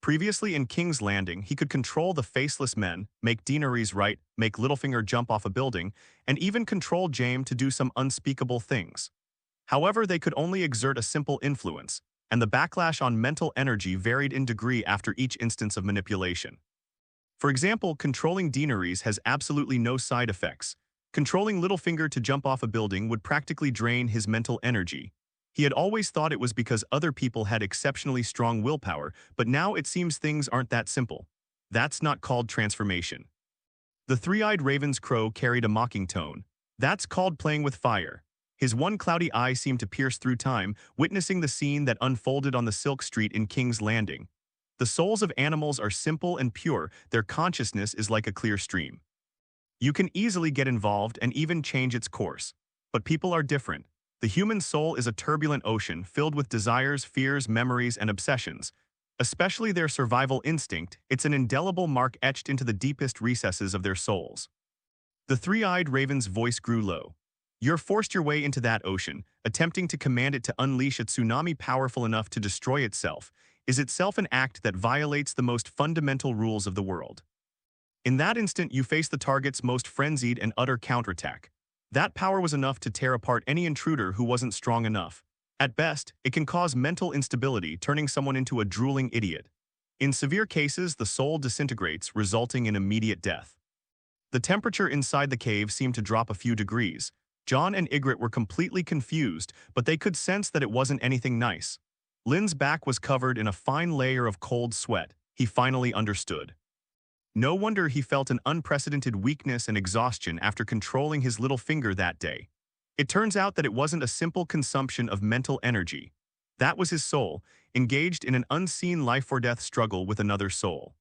Previously in King's Landing, he could control the Faceless Men, make Daenerys right, make Littlefinger jump off a building, and even control Jaime to do some unspeakable things. However, they could only exert a simple influence, and the backlash on mental energy varied in degree after each instance of manipulation. For example, controlling Daenerys has absolutely no side effects. Controlling Littlefinger to jump off a building would practically drain his mental energy. He had always thought it was because other people had exceptionally strong willpower, but now it seems things aren't that simple. That's not called transformation. The three-eyed raven's crow carried a mocking tone. That's called playing with fire. His one cloudy eye seemed to pierce through time, witnessing the scene that unfolded on the Silk Street in King's Landing. The souls of animals are simple and pure, their consciousness is like a clear stream. You can easily get involved and even change its course. But people are different. The human soul is a turbulent ocean filled with desires, fears, memories, and obsessions. Especially their survival instinct, it's an indelible mark etched into the deepest recesses of their souls. The three-eyed raven's voice grew low. You're forced your way into that ocean, attempting to command it to unleash a tsunami powerful enough to destroy itself. Is itself an act that violates the most fundamental rules of the world. In that instant, you face the target's most frenzied and utter counterattack. That power was enough to tear apart any intruder who wasn't strong enough. At best, it can cause mental instability, turning someone into a drooling idiot. In severe cases, the soul disintegrates, resulting in immediate death. The temperature inside the cave seemed to drop a few degrees. Jon and Ygritte were completely confused, but they could sense that it wasn't anything nice. Lynn's back was covered in a fine layer of cold sweat. He finally understood. No wonder he felt an unprecedented weakness and exhaustion after controlling his little finger that day. It turns out that it wasn't a simple consumption of mental energy. That was his soul, engaged in an unseen life-or-death struggle with another soul.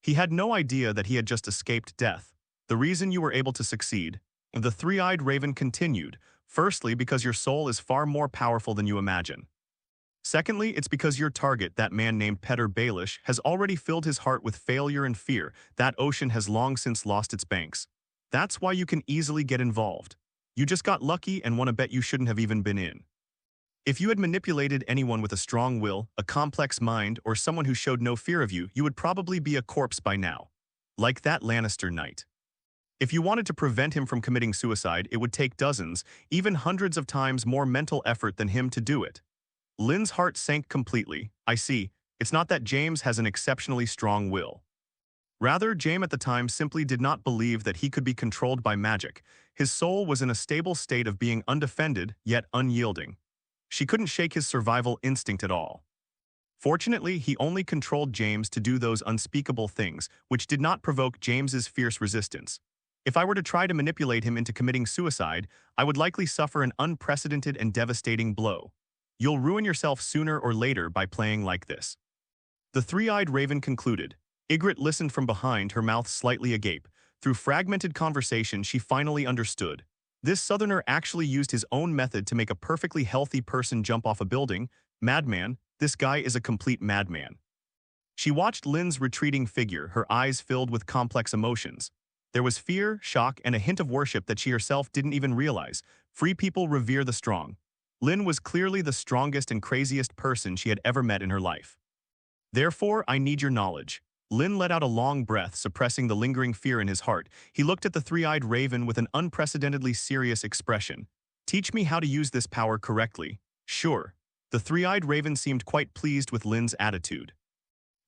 He had no idea that he had just escaped death. The reason you were able to succeed, the three-eyed raven continued, firstly because your soul is far more powerful than you imagine. Secondly, it's because your target, that man named Petyr Baelish, has already filled his heart with failure and fear. That ocean has long since lost its banks. That's why you can easily get involved. You just got lucky and want to bet you shouldn't have even been in. If you had manipulated anyone with a strong will, a complex mind, or someone who showed no fear of you, you would probably be a corpse by now. Like that Lannister knight. If you wanted to prevent him from committing suicide, it would take dozens, even hundreds of times more mental effort than him to do it. Lynn's heart sank completely. I see. It's not that James has an exceptionally strong will. Rather, Jaime at the time simply did not believe that he could be controlled by magic. His soul was in a stable state of being undefended, yet unyielding. She couldn't shake his survival instinct at all. Fortunately, he only controlled James to do those unspeakable things, which did not provoke James's fierce resistance. If I were to try to manipulate him into committing suicide, I would likely suffer an unprecedented and devastating blow. You'll ruin yourself sooner or later by playing like this. The three-eyed raven concluded. Ygritte listened from behind, her mouth slightly agape. Through fragmented conversation, she finally understood. This southerner actually used his own method to make a perfectly healthy person jump off a building. Madman, this guy is a complete madman. She watched Lynn's retreating figure, her eyes filled with complex emotions. There was fear, shock, and a hint of worship that she herself didn't even realize. Free people revere the strong. Lynn was clearly the strongest and craziest person she had ever met in her life. Therefore, I need your knowledge. Lynn let out a long breath, suppressing the lingering fear in his heart. He looked at the three-eyed raven with an unprecedentedly serious expression. Teach me how to use this power correctly. Sure. The three-eyed raven seemed quite pleased with Lynn's attitude.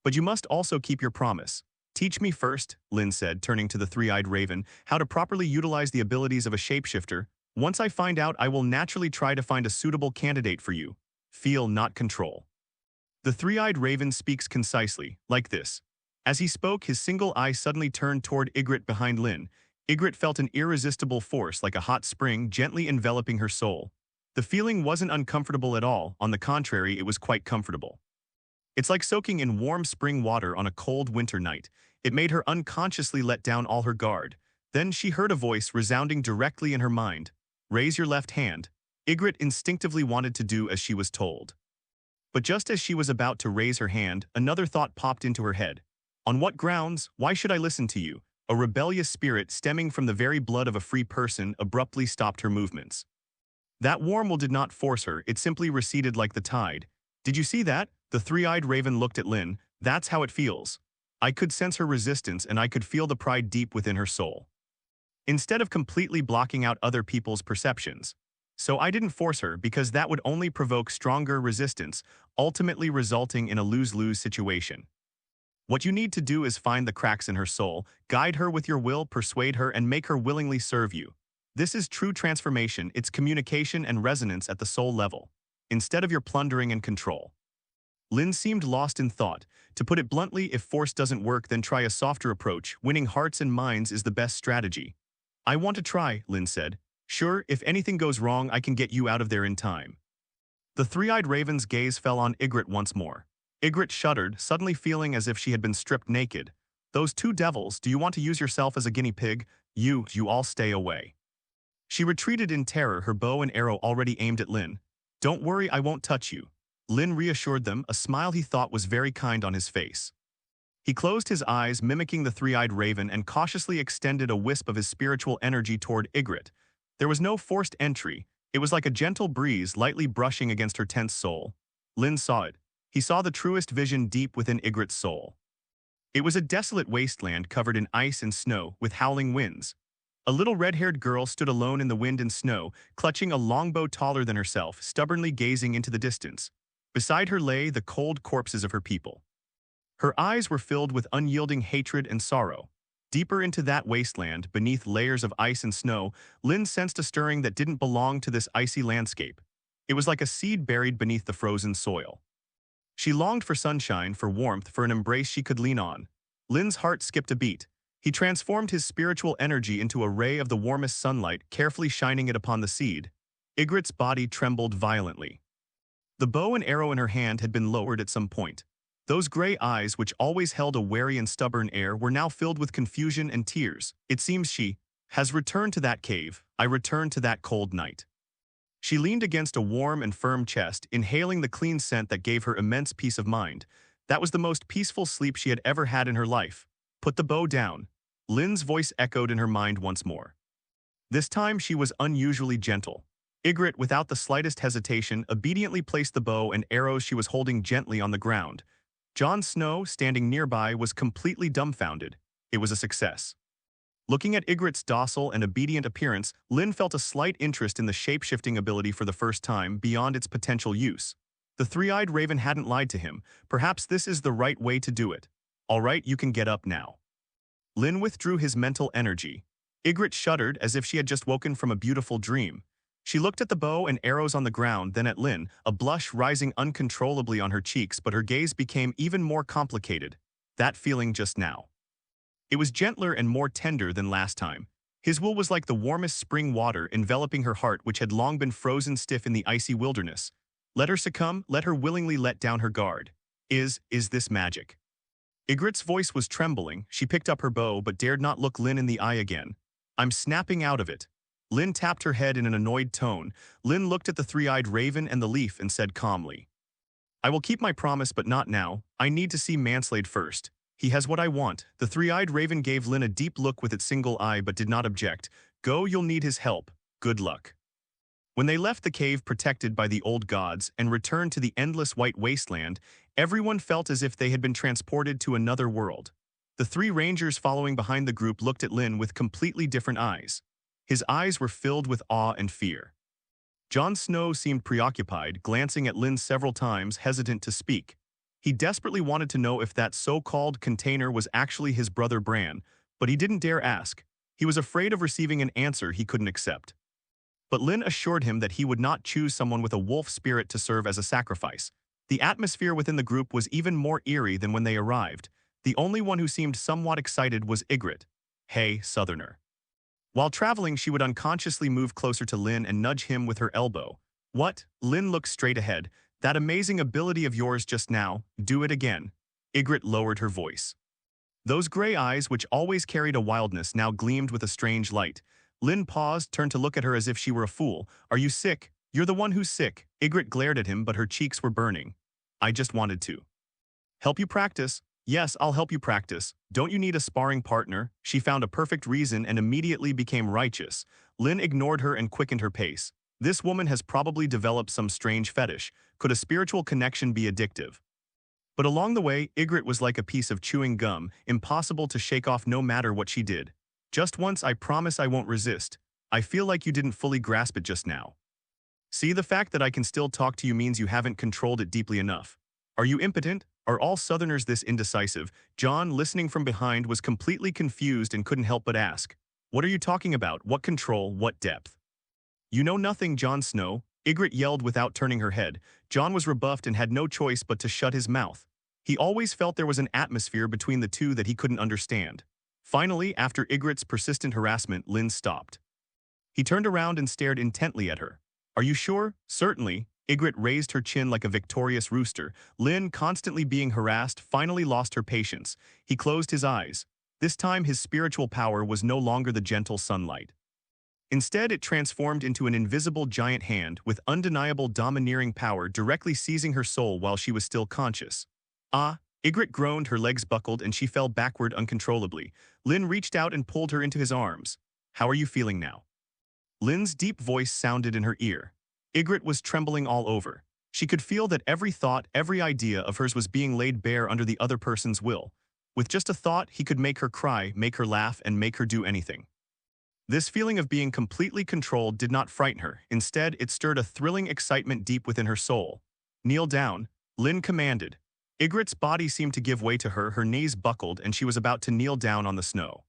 But you must also keep your promise. Teach me first, Lynn said, turning to the three-eyed raven, how to properly utilize the abilities of a shapeshifter. Once I find out, I will naturally try to find a suitable candidate for you. Feel, not control. The three-eyed raven speaks concisely, like this. As he spoke, his single eye suddenly turned toward Ygritte behind Lynn. Ygritte felt an irresistible force like a hot spring gently enveloping her soul. The feeling wasn't uncomfortable at all, on the contrary, it was quite comfortable. It's like soaking in warm spring water on a cold winter night. It made her unconsciously let down all her guard. Then she heard a voice resounding directly in her mind. "Raise your left hand." Ygritte instinctively wanted to do as she was told. But just as she was about to raise her hand, another thought popped into her head. On what grounds? Why should I listen to you? A rebellious spirit stemming from the very blood of a free person abruptly stopped her movements. That warm will did not force her, it simply receded like the tide. Did you see that? The three-eyed raven looked at Lynn. That's how it feels. I could sense her resistance and I could feel the pride deep within her soul. Instead of completely blocking out other people's perceptions. So I didn't force her because that would only provoke stronger resistance, ultimately resulting in a lose-lose situation. What you need to do is find the cracks in her soul, guide her with your will, persuade her, and make her willingly serve you. This is true transformation, it's communication and resonance at the soul level, instead of your plundering and control. Lynn seemed lost in thought. To put it bluntly, if force doesn't work, then try a softer approach. Winning hearts and minds is the best strategy. I want to try, Lynn said. Sure, if anything goes wrong, I can get you out of there in time. The three-eyed raven's gaze fell on Ygritte once more. Ygritte shuddered, suddenly feeling as if she had been stripped naked. Those two devils, do you want to use yourself as a guinea pig? You all stay away. She retreated in terror, her bow and arrow already aimed at Lynn. Don't worry, I won't touch you. Lynn reassured them, a smile he thought was very kind on his face. He closed his eyes, mimicking the three-eyed raven, and cautiously extended a wisp of his spiritual energy toward Ygritte. There was no forced entry. It was like a gentle breeze lightly brushing against her tense soul. Lynn saw it. He saw the truest vision deep within Ygritte's soul. It was a desolate wasteland covered in ice and snow, with howling winds. A little red-haired girl stood alone in the wind and snow, clutching a longbow taller than herself, stubbornly gazing into the distance. Beside her lay the cold corpses of her people. Her eyes were filled with unyielding hatred and sorrow. Deeper into that wasteland, beneath layers of ice and snow, Lynn sensed a stirring that didn't belong to this icy landscape. It was like a seed buried beneath the frozen soil. She longed for sunshine, for warmth, for an embrace she could lean on. Lynn's heart skipped a beat. He transformed his spiritual energy into a ray of the warmest sunlight, carefully shining it upon the seed. Ygritte's body trembled violently. The bow and arrow in her hand had been lowered at some point. Those gray eyes, which always held a wary and stubborn air, were now filled with confusion and tears. It seems she has returned to that cave. I returned to that cold night. She leaned against a warm and firm chest, inhaling the clean scent that gave her immense peace of mind. That was the most peaceful sleep she had ever had in her life. Put the bow down. Lynn's voice echoed in her mind once more. This time she was unusually gentle. Ygritte, without the slightest hesitation, obediently placed the bow and arrows she was holding gently on the ground. Jon Snow, standing nearby, was completely dumbfounded. It was a success. Looking at Ygritte's docile and obedient appearance, Lynn felt a slight interest in the shape-shifting ability for the first time beyond its potential use. The three-eyed raven hadn't lied to him. Perhaps this is the right way to do it. All right, you can get up now. Lynn withdrew his mental energy. Ygritte shuddered as if she had just woken from a beautiful dream. She looked at the bow and arrows on the ground, then at Lynn, a blush rising uncontrollably on her cheeks, but her gaze became even more complicated. That feeling just now. It was gentler and more tender than last time. His will was like the warmest spring water enveloping her heart, which had long been frozen stiff in the icy wilderness. Let her succumb, let her willingly let down her guard. Is this magic? Ygritte's voice was trembling. She picked up her bow but dared not look Lynn in the eye again. I'm snapping out of it. Lynn tapped her head in an annoyed tone. Lynn looked at the three-eyed raven and the leaf and said calmly, I will keep my promise, but not now. I need to see Manslade first. He has what I want. The three-eyed raven gave Lynn a deep look with its single eye but did not object. Go, you'll need his help. Good luck. When they left the cave protected by the old gods and returned to the endless white wasteland, everyone felt as if they had been transported to another world. The three rangers following behind the group looked at Lynn with completely different eyes. His eyes were filled with awe and fear. Jon Snow seemed preoccupied, glancing at Lynn several times, hesitant to speak. He desperately wanted to know if that so-called container was actually his brother Bran, but he didn't dare ask. He was afraid of receiving an answer he couldn't accept. But Lynn assured him that he would not choose someone with a wolf spirit to serve as a sacrifice. The atmosphere within the group was even more eerie than when they arrived. The only one who seemed somewhat excited was Ygritte. Hey, Southerner. While traveling, she would unconsciously move closer to Lynn and nudge him with her elbow. What? Lynn looked straight ahead. That amazing ability of yours just now, do it again. Ygritte lowered her voice. Those gray eyes, which always carried a wildness, now gleamed with a strange light. Lynn paused, turned to look at her as if she were a fool. Are you sick? You're the one who's sick. Ygritte glared at him, but her cheeks were burning. I just wanted to. Help you practice? Yes, I'll help you practice. Don't you need a sparring partner? She found a perfect reason and immediately became righteous. Lynn ignored her and quickened her pace. This woman has probably developed some strange fetish. Could a spiritual connection be addictive? But along the way, Ygritte was like a piece of chewing gum, impossible to shake off no matter what she did. Just once, I promise I won't resist. I feel like you didn't fully grasp it just now. See, the fact that I can still talk to you means you haven't controlled it deeply enough. Are you impotent? Are all Southerners this indecisive? Jon, listening from behind, was completely confused and couldn't help but ask. What are you talking about? What control? What depth? You know nothing, Jon Snow, Ygritte yelled without turning her head. Jon was rebuffed and had no choice but to shut his mouth. He always felt there was an atmosphere between the two that he couldn't understand. Finally, after Ygritte's persistent harassment, Lynn stopped. He turned around and stared intently at her. Are you sure? Certainly. Ygritte raised her chin like a victorious rooster. Lynn, constantly being harassed, finally lost her patience. He closed his eyes. This time his spiritual power was no longer the gentle sunlight. Instead, it transformed into an invisible giant hand with undeniable domineering power directly seizing her soul while she was still conscious. Ah! Ygritte groaned, her legs buckled, and she fell backward uncontrollably. Lynn reached out and pulled her into his arms. How are you feeling now? Lynn's deep voice sounded in her ear. Ygritte was trembling all over. She could feel that every thought, every idea of hers was being laid bare under the other person's will. With just a thought, he could make her cry, make her laugh, and make her do anything. This feeling of being completely controlled did not frighten her. Instead, it stirred a thrilling excitement deep within her soul. Kneel down, Lynn commanded. Ygritte's body seemed to give way to her, her knees buckled, and she was about to kneel down on the snow.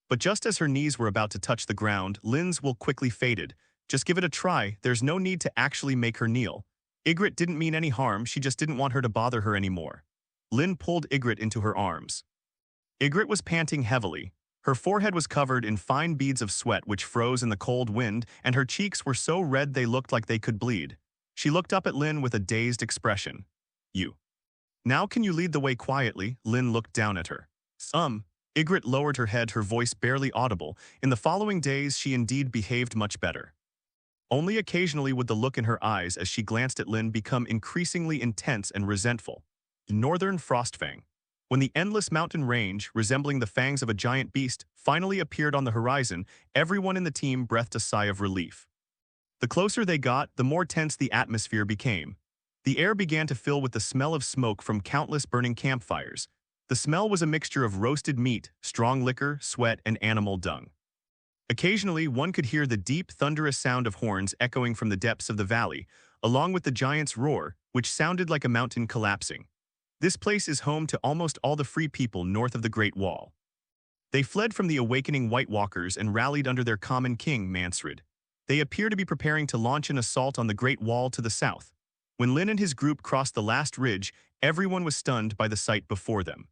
But just as her knees were about to touch the ground, Lynn's will quickly faded. Just give it a try, there's no need to actually make her kneel. Ygritte didn't mean any harm, she just didn't want her to bother her anymore. Lynn pulled Ygritte into her arms. Ygritte was panting heavily. Her forehead was covered in fine beads of sweat which froze in the cold wind, and her cheeks were so red they looked like they could bleed. She looked up at Lynn with a dazed expression. You. Now can you lead the way quietly? Lynn looked down at her. Ygritte lowered her head, her voice barely audible. In the following days, she indeed behaved much better. Only occasionally would the look in her eyes as she glanced at Lynn become increasingly intense and resentful. Northern Frostfang. When the endless mountain range, resembling the fangs of a giant beast, finally appeared on the horizon, everyone in the team breathed a sigh of relief. The closer they got, the more tense the atmosphere became. The air began to fill with the smell of smoke from countless burning campfires. The smell was a mixture of roasted meat, strong liquor, sweat, and animal dung. Occasionally, one could hear the deep, thunderous sound of horns echoing from the depths of the valley, along with the giant's roar, which sounded like a mountain collapsing. This place is home to almost all the free people north of the Great Wall. They fled from the awakening White Walkers and rallied under their common king, Mansred. They appear to be preparing to launch an assault on the Great Wall to the south. When Lynn and his group crossed the last ridge, everyone was stunned by the sight before them.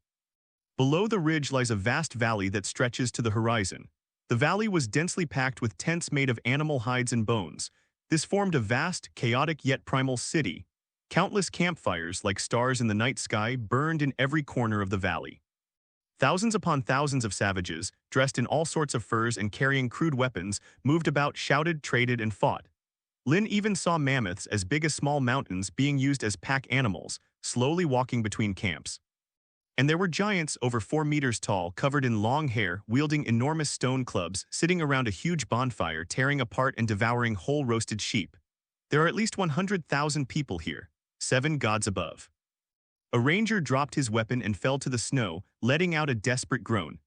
Below the ridge lies a vast valley that stretches to the horizon. The valley was densely packed with tents made of animal hides and bones. This formed a vast, chaotic yet primal city. Countless campfires, like stars in the night sky, burned in every corner of the valley. Thousands upon thousands of savages, dressed in all sorts of furs and carrying crude weapons, moved about, shouted, traded, and fought. Lynn even saw mammoths as big as small mountains being used as pack animals, slowly walking between camps. And there were giants over 4 meters tall, covered in long hair, wielding enormous stone clubs, sitting around a huge bonfire, tearing apart and devouring whole roasted sheep. There are at least 100,000 people here, 7 gods above. A ranger dropped his weapon and fell to the snow, letting out a desperate groan.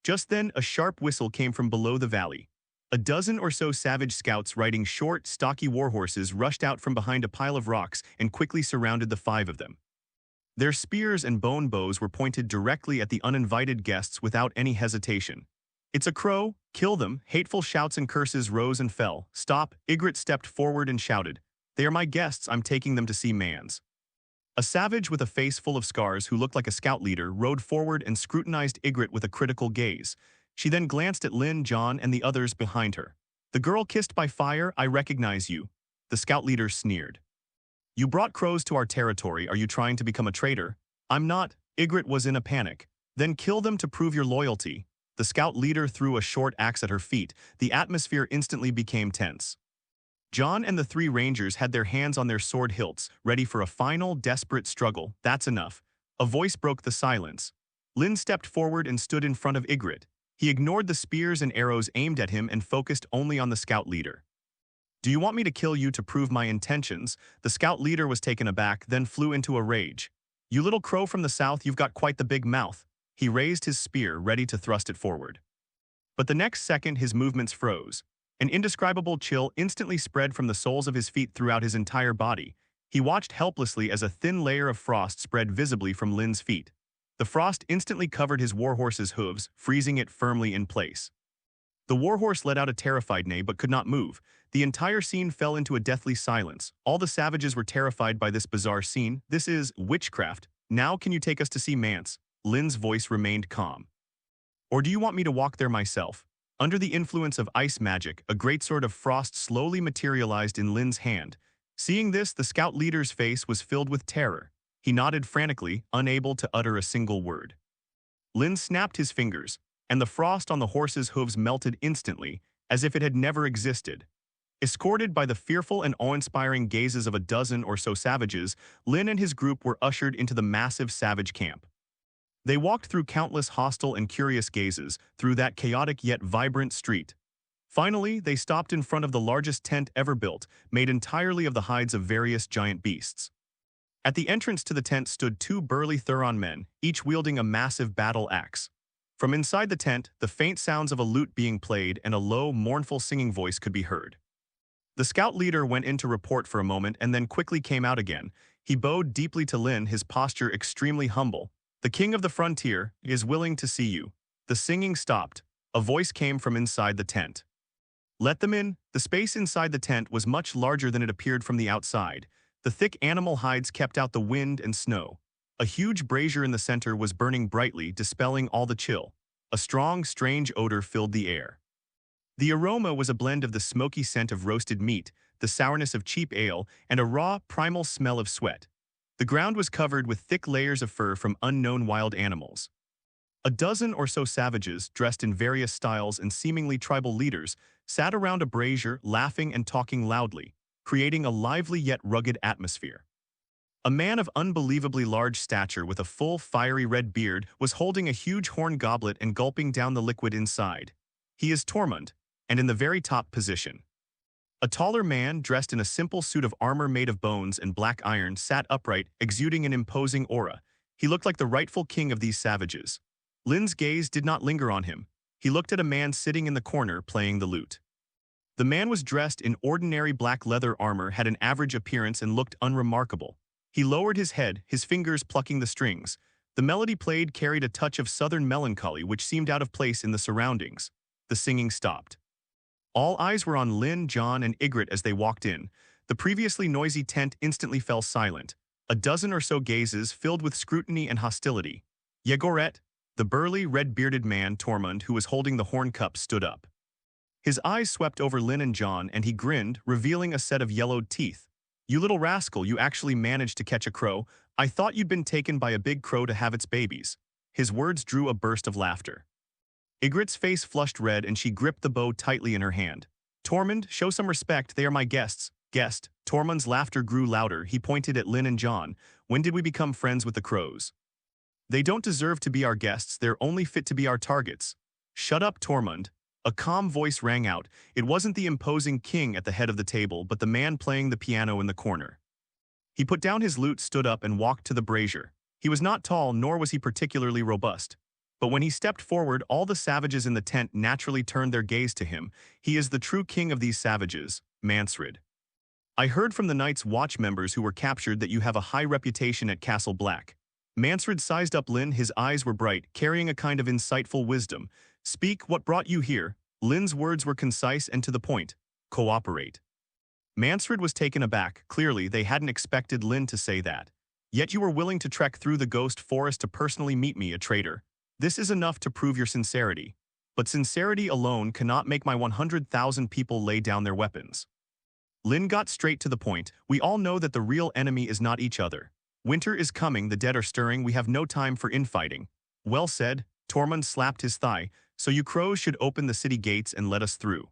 Just then, a sharp whistle came from below the valley. A dozen or so savage scouts riding short, stocky warhorses rushed out from behind a pile of rocks and quickly surrounded the 5 of them. Their spears and bone bows were pointed directly at the uninvited guests without any hesitation. It's a crow, kill them, hateful shouts and curses rose and fell. Stop, Ygritte stepped forward and shouted. They are my guests, I'm taking them to see Mans. A savage with a face full of scars who looked like a scout leader rode forward and scrutinized Ygritte with a critical gaze. She then glanced at Lynn, Jon, and the others behind her. "The girl kissed by fire, I recognize you," the scout leader sneered. "You brought crows to our territory, are you trying to become a traitor?" "I'm not," Ygritte was in a panic. "Then kill them to prove your loyalty." The scout leader threw a short axe at her feet. The atmosphere instantly became tense. Jon and the three rangers had their hands on their sword hilts, ready for a final, desperate struggle. "That's enough." A voice broke the silence. Lynn stepped forward and stood in front of Ygritte. He ignored the spears and arrows aimed at him and focused only on the scout leader. "Do you want me to kill you to prove my intentions?" The scout leader was taken aback, then flew into a rage. "You little crow from the south, you've got quite the big mouth." He raised his spear, ready to thrust it forward. But the next second, his movements froze. An indescribable chill instantly spread from the soles of his feet throughout his entire body. He watched helplessly as a thin layer of frost spread visibly from Lynn's feet. The frost instantly covered his warhorse's hooves, freezing it firmly in place. The warhorse let out a terrified neigh but could not move. The entire scene fell into a deathly silence. All the savages were terrified by this bizarre scene. "This is witchcraft. Now can you take us to see Mance?" Lynn's voice remained calm. "Or do you want me to walk there myself?" Under the influence of ice magic, a great sword of frost slowly materialized in Lynn's hand. Seeing this, the scout leader's face was filled with terror. He nodded frantically, unable to utter a single word. Lynn snapped his fingers, and the frost on the horse's hooves melted instantly, as if it had never existed. Escorted by the fearful and awe-inspiring gazes of a dozen or so savages, Lynn and his group were ushered into the massive savage camp. They walked through countless hostile and curious gazes, through that chaotic yet vibrant street. Finally, they stopped in front of the largest tent ever built, made entirely of the hides of various giant beasts. At the entrance to the tent stood two burly Thuron men, each wielding a massive battle axe. From inside the tent, the faint sounds of a lute being played and a low, mournful singing voice could be heard. The scout leader went in to report for a moment and then quickly came out again. He bowed deeply to Lynn, his posture extremely humble. "The king of the frontier is willing to see you." The singing stopped. A voice came from inside the tent. "Let them in." The space inside the tent was much larger than it appeared from the outside. The thick animal hides kept out the wind and snow. A huge brazier in the center was burning brightly, dispelling all the chill. A strong, strange odor filled the air. The aroma was a blend of the smoky scent of roasted meat, the sourness of cheap ale, and a raw, primal smell of sweat. The ground was covered with thick layers of fur from unknown wild animals. A dozen or so savages, dressed in various styles and seemingly tribal leaders, sat around a brazier, laughing and talking loudly, creating a lively yet rugged atmosphere. A man of unbelievably large stature with a full, fiery red beard was holding a huge horn goblet and gulping down the liquid inside. He is Tormund, and in the very top position. A taller man, dressed in a simple suit of armor made of bones and black iron, sat upright, exuding an imposing aura. He looked like the rightful king of these savages. Lynn's gaze did not linger on him. He looked at a man sitting in the corner playing the lute. The man was dressed in ordinary black leather armor, had an average appearance, and looked unremarkable. He lowered his head, his fingers plucking the strings. The melody played carried a touch of southern melancholy which seemed out of place in the surroundings. The singing stopped. All eyes were on Lynn, Jon, and Ygritte as they walked in. The previously noisy tent instantly fell silent. A dozen or so gazes filled with scrutiny and hostility. Yegoret, the burly, red-bearded man, Tormund, who was holding the horn cup, stood up. His eyes swept over Lynn and Jon, and he grinned, revealing a set of yellowed teeth. "You little rascal, you actually managed to catch a crow. I thought you'd been taken by a big crow to have its babies." His words drew a burst of laughter. Ygritte's face flushed red and she gripped the bow tightly in her hand. "Tormund, show some respect, they are my guests." "Guest?" Tormund's laughter grew louder. He pointed at Lynn and Jon. "When did we become friends with the crows? They don't deserve to be our guests, they're only fit to be our targets." "Shut up, Tormund." A calm voice rang out. It wasn't the imposing king at the head of the table, but the man playing the piano in the corner. He put down his lute, stood up, and walked to the brazier. He was not tall, nor was he particularly robust. But when he stepped forward, all the savages in the tent naturally turned their gaze to him. "He is the true king of these savages, Mansred. I heard from the Night's Watch members who were captured that you have a high reputation at Castle Black." Mansred sized up Lynn, his eyes were bright, carrying a kind of insightful wisdom. "Speak, what brought you here?" Lynn's words were concise and to the point. "Cooperate." Mansred was taken aback. Clearly, they hadn't expected Lynn to say that. Yet you were willing to trek through the ghost forest to personally meet me, a traitor. This is enough to prove your sincerity. But sincerity alone cannot make my 100,000 people lay down their weapons. Lynn got straight to the point. We all know that the real enemy is not each other. Winter is coming, the dead are stirring, we have no time for infighting. Well said, Tormund slapped his thigh. So you crows should open the city gates and let us through.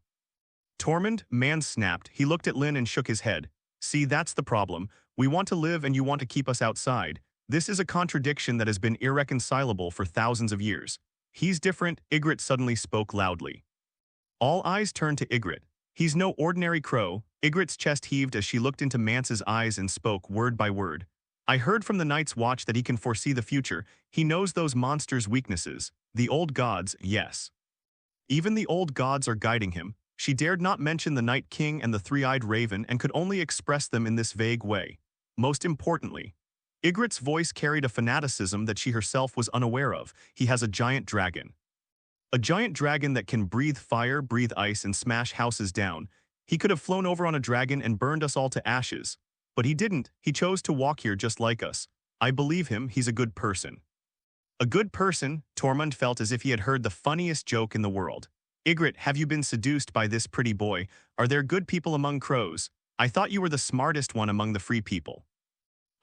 Tormund, man snapped. He looked at Lynn and shook his head. See, that's the problem. We want to live and you want to keep us outside. This is a contradiction that has been irreconcilable for thousands of years. He's different, Ygritte suddenly spoke loudly. All eyes turned to Ygritte. He's no ordinary crow. Ygritte's chest heaved as she looked into Mance's eyes and spoke word by word. I heard from the Night's Watch that he can foresee the future. He knows those monsters' weaknesses. The old gods, yes. Even the old gods are guiding him. She dared not mention the Night King and the three-eyed raven and could only express them in this vague way. Most importantly, Ygritte's voice carried a fanaticism that she herself was unaware of. He has a giant dragon. A giant dragon that can breathe fire, breathe ice, and smash houses down. He could have flown over on a dragon and burned us all to ashes. But he didn't. He chose to walk here just like us. I believe him. He's a good person. A good person? Tormund felt as if he had heard the funniest joke in the world. Ygritte, have you been seduced by this pretty boy? Are there good people among crows? I thought you were the smartest one among the free people.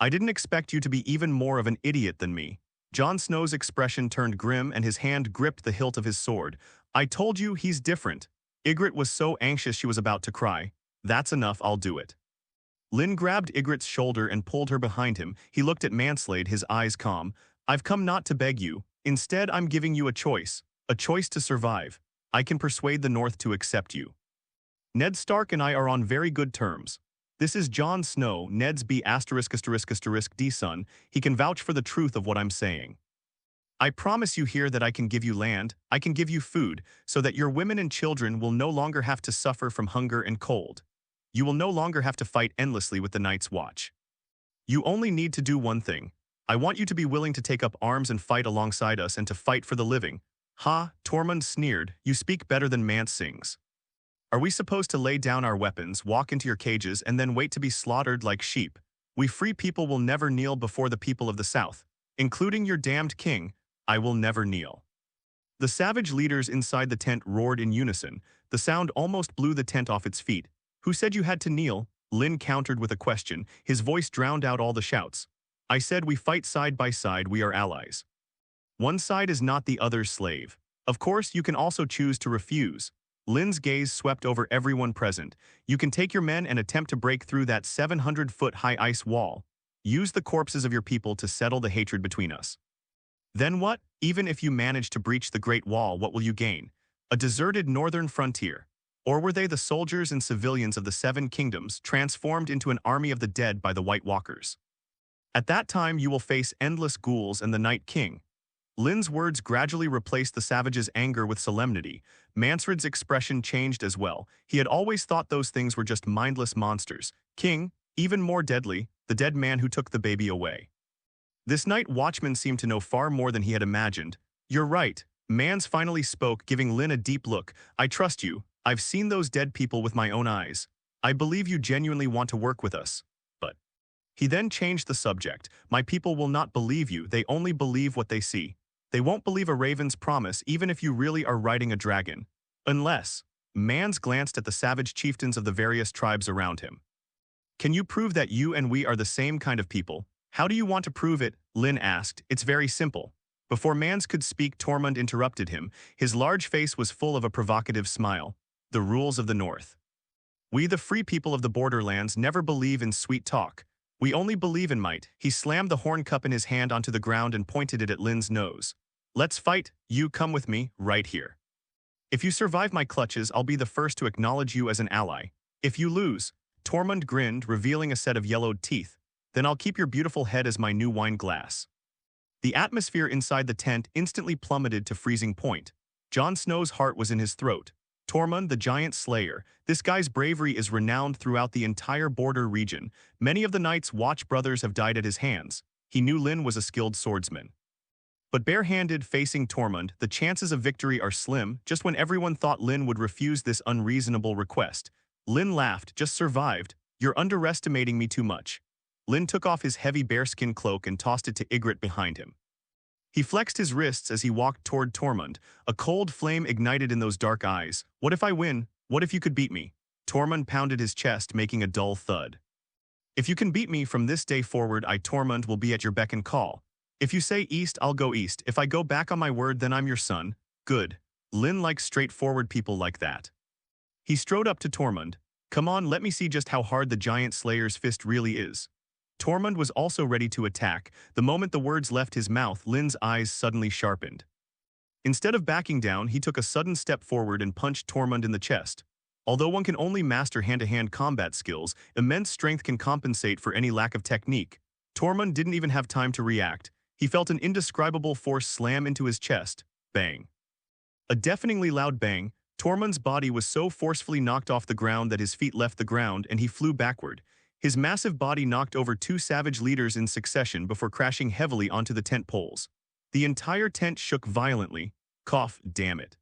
I didn't expect you to be even more of an idiot than me. Jon Snow's expression turned grim and his hand gripped the hilt of his sword. I told you he's different. Ygritte was so anxious she was about to cry. That's enough, I'll do it. Lynn grabbed Ygritte's shoulder and pulled her behind him. He looked at Manslade, his eyes calm. I've come not to beg you. Instead, I'm giving you a choice to survive. I can persuade the North to accept you. Ned Stark and I are on very good terms. This is Jon Snow, Ned's B******** D son. He can vouch for the truth of what I'm saying. I promise you here that I can give you land, I can give you food, so that your women and children will no longer have to suffer from hunger and cold. You will no longer have to fight endlessly with the Night's Watch. You only need to do one thing. I want you to be willing to take up arms and fight alongside us and to fight for the living. Ha, Tormund sneered, you speak better than Mance sings. Are we supposed to lay down our weapons, walk into your cages, and then wait to be slaughtered like sheep? We free people will never kneel before the people of the South, including your damned king. I will never kneel. The savage leaders inside the tent roared in unison. The sound almost blew the tent off its feet. Who said you had to kneel? Lynn countered with a question. His voice drowned out all the shouts. I said we fight side by side, we are allies. One side is not the other's slave. Of course, you can also choose to refuse. Lynn's gaze swept over everyone present. You can take your men and attempt to break through that 700-foot-high ice wall. Use the corpses of your people to settle the hatred between us. Then what? Even if you manage to breach the Great Wall, what will you gain? A deserted northern frontier. Or were they the soldiers and civilians of the Seven Kingdoms transformed into an army of the dead by the White Walkers? At that time you will face endless ghouls and the Night King. Lynn's words gradually replaced the savage's anger with solemnity. Mansred's expression changed as well. He had always thought those things were just mindless monsters. King, even more deadly, the dead man who took the baby away. This night watchman seemed to know far more than he had imagined. You're right. Mans finally spoke, giving Lynn a deep look. I trust you. I've seen those dead people with my own eyes. I believe you genuinely want to work with us. But he then changed the subject. My people will not believe you. They only believe what they see. They won't believe a raven's promise even if you really are riding a dragon. Unless, Mans glanced at the savage chieftains of the various tribes around him. Can you prove that you and we are the same kind of people? How do you want to prove it? Lynn asked. It's very simple. Before Mans could speak, Tormund interrupted him. His large face was full of a provocative smile. The rules of the North. We, the free people of the borderlands, never believe in sweet talk. We only believe in might. He slammed the horn cup in his hand onto the ground and pointed it at Lynn's nose. Let's fight. You come with me, right here. If you survive my clutches, I'll be the first to acknowledge you as an ally. If you lose, Tormund grinned, revealing a set of yellowed teeth. Then I'll keep your beautiful head as my new wine glass. The atmosphere inside the tent instantly plummeted to freezing point. Jon Snow's heart was in his throat. Tormund, the giant slayer, this guy's bravery is renowned throughout the entire border region. Many of the Night's Watch brothers have died at his hands. He knew Lynn was a skilled swordsman. But barehanded facing Tormund, the chances of victory are slim. Just when everyone thought Lynn would refuse this unreasonable request, Lynn laughed. Just survived. You're underestimating me too much. Lynn took off his heavy bearskin cloak and tossed it to Ygritte behind him. He flexed his wrists as he walked toward Tormund. A cold flame ignited in those dark eyes. What if I win? What if you could beat me? Tormund pounded his chest, making a dull thud. If you can beat me from this day forward, I, Tormund, will be at your beck and call. If you say east, I'll go east. If I go back on my word, then I'm your son. Good. Lynn likes straightforward people like that. He strode up to Tormund. Come on, let me see just how hard the giant slayer's fist really is. Tormund was also ready to attack. The moment the words left his mouth, Lynn's eyes suddenly sharpened. Instead of backing down, he took a sudden step forward and punched Tormund in the chest. Although one can only master hand-to-hand combat skills, immense strength can compensate for any lack of technique. Tormund didn't even have time to react. He felt an indescribable force slam into his chest. Bang. A deafeningly loud bang. Tormund's body was so forcefully knocked off the ground that his feet left the ground and he flew backward. His massive body knocked over two savage leaders in succession before crashing heavily onto the tent poles. The entire tent shook violently. Cough, damn it.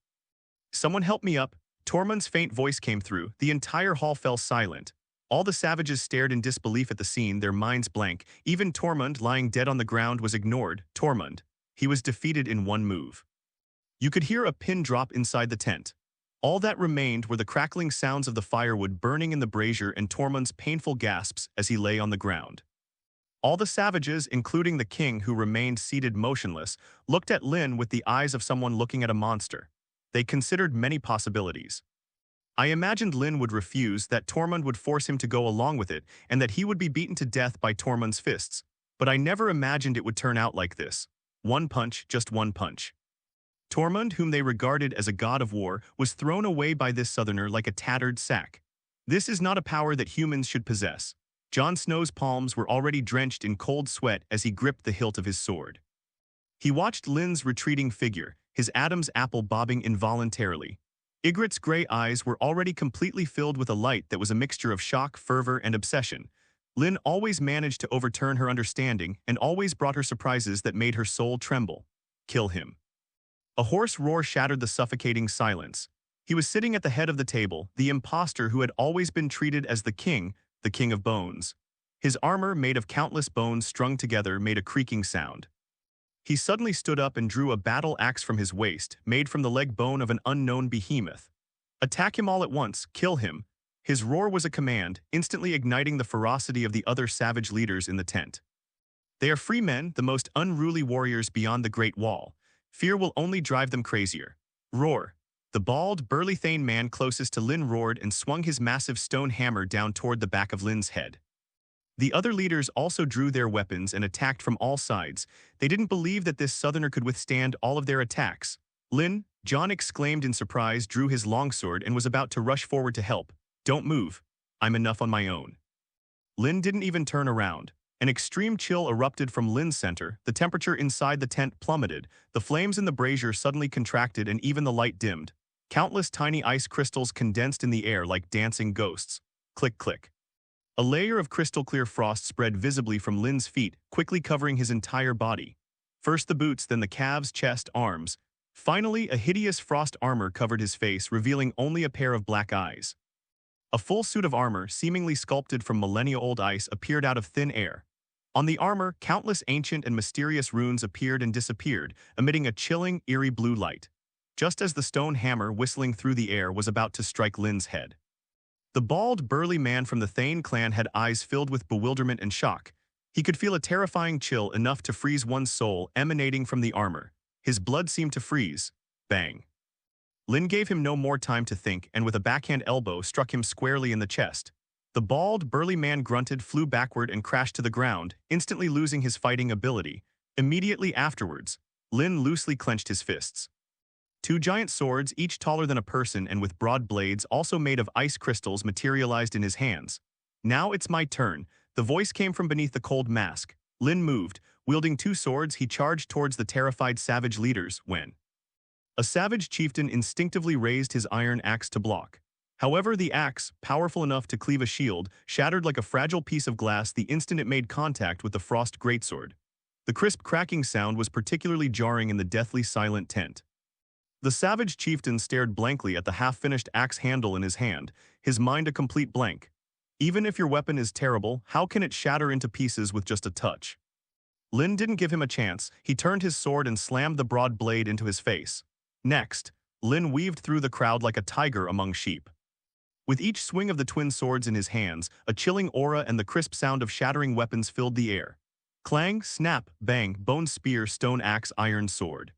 Someone help me up. Tormund's faint voice came through. The entire hall fell silent. All the savages stared in disbelief at the scene, their minds blank. Even Tormund, lying dead on the ground, was ignored. Tormund. He was defeated in one move. You could hear a pin drop inside the tent. All that remained were the crackling sounds of the firewood burning in the brazier and Tormund's painful gasps as he lay on the ground. All the savages, including the king who remained seated motionless, looked at Lynn with the eyes of someone looking at a monster. They considered many possibilities. I imagined Lynn would refuse, that Tormund would force him to go along with it, and that he would be beaten to death by Tormund's fists. But I never imagined it would turn out like this. One punch, just one punch. Tormund, whom they regarded as a god of war, was thrown away by this southerner like a tattered sack. This is not a power that humans should possess. Jon Snow's palms were already drenched in cold sweat as he gripped the hilt of his sword. He watched Lynn's retreating figure, his Adam's apple bobbing involuntarily. Ygritte's gray eyes were already completely filled with a light that was a mixture of shock, fervor, and obsession. Lynn always managed to overturn her understanding and always brought her surprises that made her soul tremble. Kill him. A hoarse roar shattered the suffocating silence. He was sitting at the head of the table, the impostor who had always been treated as the king of bones. His armor, made of countless bones strung together, made a creaking sound. He suddenly stood up and drew a battle axe from his waist, made from the leg bone of an unknown behemoth. Attack him all at once, kill him. His roar was a command, instantly igniting the ferocity of the other savage leaders in the tent. They are free men, the most unruly warriors beyond the Great Wall. Fear will only drive them crazier. Roar. The bald, burly Thane man closest to Lynn roared and swung his massive stone hammer down toward the back of Lynn's head. The other leaders also drew their weapons and attacked from all sides. They didn't believe that this southerner could withstand all of their attacks. Lynn, Jon exclaimed in surprise, drew his longsword and was about to rush forward to help. Don't move. I'm enough on my own. Lynn didn't even turn around. An extreme chill erupted from Lynn's center. The temperature inside the tent plummeted. The flames in the brazier suddenly contracted and even the light dimmed. Countless tiny ice crystals condensed in the air like dancing ghosts. Click, click. A layer of crystal-clear frost spread visibly from Lynn's feet, quickly covering his entire body. First the boots, then the calves, chest, arms. Finally, a hideous frost armor covered his face, revealing only a pair of black eyes. A full suit of armor, seemingly sculpted from millennia-old ice, appeared out of thin air. On the armor, countless ancient and mysterious runes appeared and disappeared, emitting a chilling, eerie blue light. Just as the stone hammer whistling through the air was about to strike Lynn's head. The bald, burly man from the Thane clan had eyes filled with bewilderment and shock. He could feel a terrifying chill enough to freeze one's soul emanating from the armor. His blood seemed to freeze. Bang. Lynn gave him no more time to think and with a backhand elbow struck him squarely in the chest. The bald, burly man grunted, flew backward and crashed to the ground, instantly losing his fighting ability. Immediately afterwards, Lynn loosely clenched his fists. Two giant swords, each taller than a person and with broad blades also made of ice crystals, materialized in his hands. Now it's my turn. The voice came from beneath the cold mask. Lynn moved. Wielding two swords, he charged towards the terrified savage leaders when a savage chieftain instinctively raised his iron axe to block. However, the axe, powerful enough to cleave a shield, shattered like a fragile piece of glass the instant it made contact with the frost greatsword. The crisp cracking sound was particularly jarring in the deathly silent tent. The savage chieftain stared blankly at the half-finished axe handle in his hand, his mind a complete blank. Even if your weapon is terrible, how can it shatter into pieces with just a touch? Lynn didn't give him a chance. He turned his sword and slammed the broad blade into his face. Next, Lynn weaved through the crowd like a tiger among sheep. With each swing of the twin swords in his hands, a chilling aura and the crisp sound of shattering weapons filled the air. Clang, snap, bang, bone spear, stone axe, iron sword.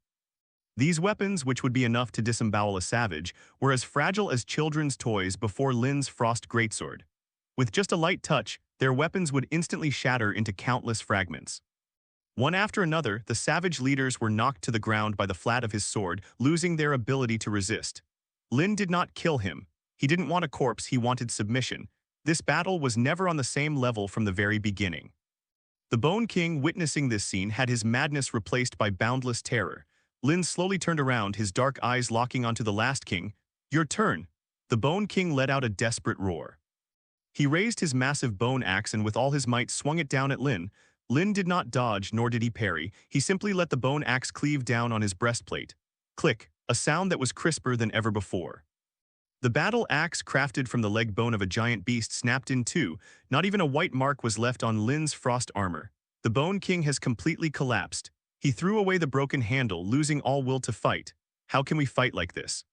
These weapons, which would be enough to disembowel a savage, were as fragile as children's toys before Lynn's frost greatsword. With just a light touch, their weapons would instantly shatter into countless fragments. One after another, the savage leaders were knocked to the ground by the flat of his sword, losing their ability to resist. Lynn did not kill him. He didn't want a corpse, he wanted submission. This battle was never on the same level from the very beginning. The Bone King, witnessing this scene, had his madness replaced by boundless terror. Lynn slowly turned around, his dark eyes locking onto the last king. "Your turn." The Bone King let out a desperate roar. He raised his massive bone axe and with all his might swung it down at Lynn. Lynn did not dodge, nor did he parry. He simply let the bone axe cleave down on his breastplate. Click, a sound that was crisper than ever before. The battle axe, crafted from the leg bone of a giant beast, snapped in two. Not even a white mark was left on Lynn's frost armor. The Bone King has completely collapsed. He threw away the broken handle, losing all will to fight. How can we fight like this?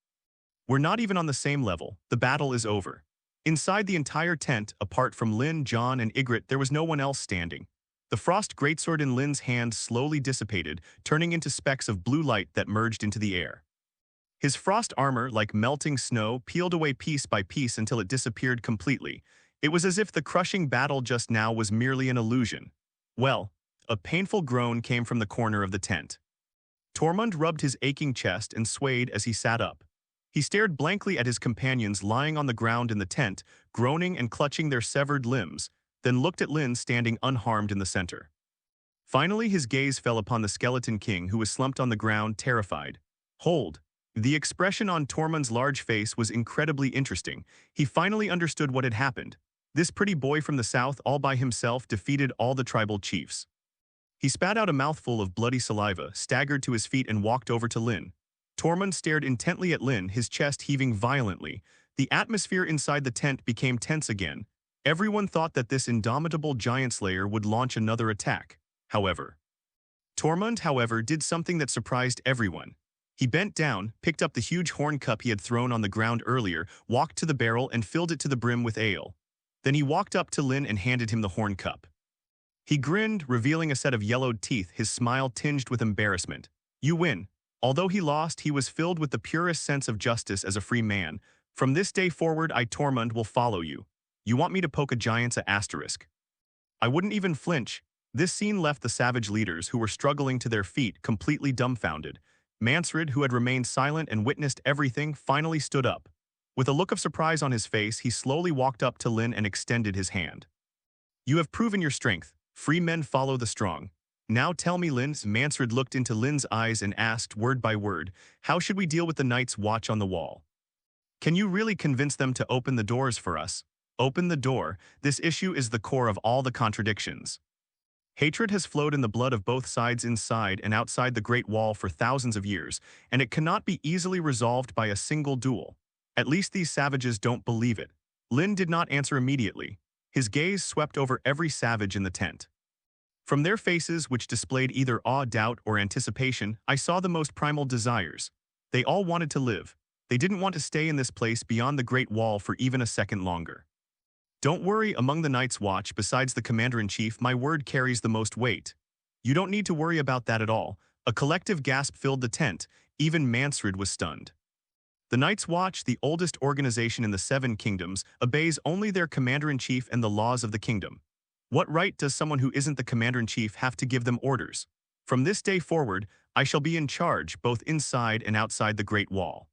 We're not even on the same level. The battle is over. Inside the entire tent, apart from Lynn, Jon, and Ygritte, there was no one else standing. The frost greatsword in Lynn's hand slowly dissipated, turning into specks of blue light that merged into the air. His frost armor, like melting snow, peeled away piece by piece until it disappeared completely. It was as if the crushing battle just now was merely an illusion. Well, a painful groan came from the corner of the tent. Tormund rubbed his aching chest and swayed as he sat up. He stared blankly at his companions lying on the ground in the tent, groaning and clutching their severed limbs, then looked at Lynn standing unharmed in the center. Finally, his gaze fell upon the Skeleton King, who was slumped on the ground, terrified. Hold. The expression on Tormund's large face was incredibly interesting. He finally understood what had happened. This pretty boy from the south, all by himself, defeated all the tribal chiefs. He spat out a mouthful of bloody saliva, staggered to his feet and walked over to Lynn. Tormund stared intently at Lynn, his chest heaving violently. The atmosphere inside the tent became tense again. Everyone thought that this indomitable giant slayer would launch another attack. Tormund, however, did something that surprised everyone. He bent down, picked up the huge horn cup he had thrown on the ground earlier, walked to the barrel and filled it to the brim with ale. Then he walked up to Lynn and handed him the horn cup. He grinned, revealing a set of yellowed teeth, his smile tinged with embarrassment. "You win." Although he lost, he was filled with the purest sense of justice as a free man. "From this day forward, I, Tormund, will follow you. You want me to poke a giant's asterisk?" I wouldn't even flinch. This scene left the savage leaders, who were struggling to their feet, completely dumbfounded. Mansred, who had remained silent and witnessed everything, finally stood up. With a look of surprise on his face, he slowly walked up to Lynn and extended his hand. "You have proven your strength. Free men follow the strong. Now tell me, Lynn." Mansred looked into Lynn's eyes and asked, word by word, "How should we deal with the Night's Watch on the wall? Can you really convince them to open the doors for us?" Open the door. This issue is the core of all the contradictions. Hatred has flowed in the blood of both sides inside and outside the Great Wall for thousands of years, and it cannot be easily resolved by a single duel. At least these savages don't believe it. Lynn did not answer immediately. His gaze swept over every savage in the tent. From their faces, which displayed either awe, doubt, or anticipation, I saw the most primal desires. They all wanted to live. They didn't want to stay in this place beyond the Great Wall for even a second longer. Don't worry, among the Night's Watch, besides the Commander-in-Chief, my word carries the most weight. You don't need to worry about that at all. A collective gasp filled the tent. Even Mansred was stunned. The Night's Watch, the oldest organization in the Seven Kingdoms, obeys only their Commander-in-Chief and the laws of the kingdom. What right does someone who isn't the Commander-in-Chief have to give them orders? From this day forward, I shall be in charge, both inside and outside the Great Wall.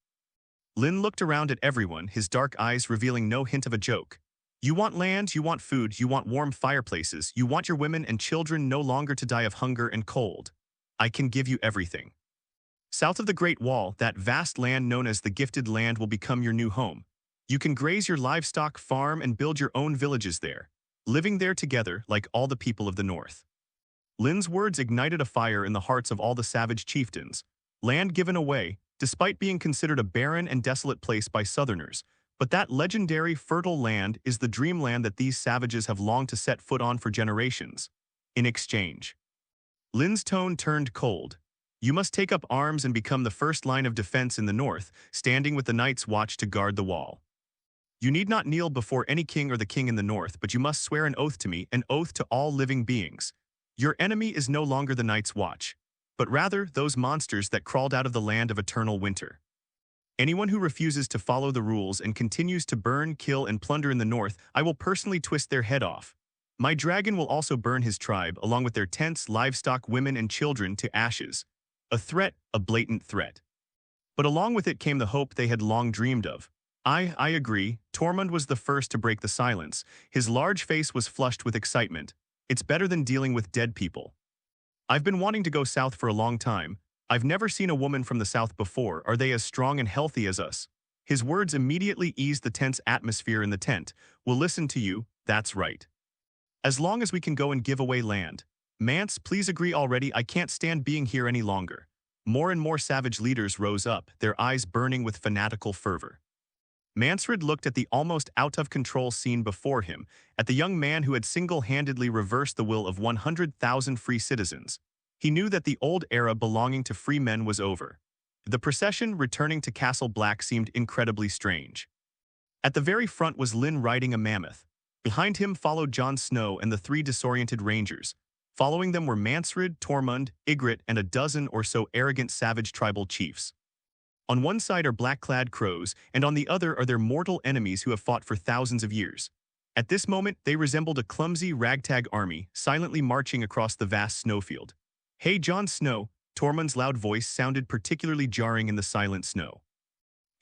Lynn looked around at everyone, his dark eyes revealing no hint of a joke. You want land, you want food, you want warm fireplaces, you want your women and children no longer to die of hunger and cold. I can give you everything. South of the Great Wall, that vast land known as the Gifted Land will become your new home. You can graze your livestock, farm, and build your own villages there, living there together like all the people of the North. Lynn's words ignited a fire in the hearts of all the savage chieftains. Land given away, despite being considered a barren and desolate place by Southerners, But that legendary fertile land is the dreamland that these savages have longed to set foot on for generations. In exchange, Lynn's tone turned cold. You must take up arms and become the first line of defense in the north, standing with the Night's Watch to guard the wall. You need not kneel before any king or the king in the north, but you must swear an oath to me, an oath to all living beings. Your enemy is no longer the Night's Watch, but rather those monsters that crawled out of the land of eternal winter. Anyone who refuses to follow the rules and continues to burn, kill, and plunder in the north, I will personally twist their head off. My dragon will also burn his tribe, along with their tents, livestock, women, and children, to ashes. A threat, a blatant threat. But along with it came the hope they had long dreamed of. I agree. Tormund was the first to break the silence. His large face was flushed with excitement. It's better than dealing with dead people. I've been wanting to go south for a long time. I've never seen a woman from the south before. Are they as strong and healthy as us? His words immediately eased the tense atmosphere in the tent. We'll listen to you, that's right. As long as we can go and give away land. Mance, please agree already. I can't stand being here any longer. More and more savage leaders rose up, their eyes burning with fanatical fervor. Mansfred looked at the almost out-of-control scene before him, at the young man who had single-handedly reversed the will of 100,000 free citizens. He knew that the old era belonging to free men was over. The procession returning to Castle Black seemed incredibly strange. At the very front was Lynn riding a mammoth. Behind him followed Jon Snow and the 3 disoriented rangers. Following them were Mansfred, Tormund, Ygritte, and a dozen or so arrogant savage tribal chiefs. On one side are black-clad crows, and on the other are their mortal enemies who have fought for thousands of years. At this moment, they resembled a clumsy ragtag army, silently marching across the vast snowfield. Hey, Jon Snow, Tormund's loud voice sounded particularly jarring in the silent snow.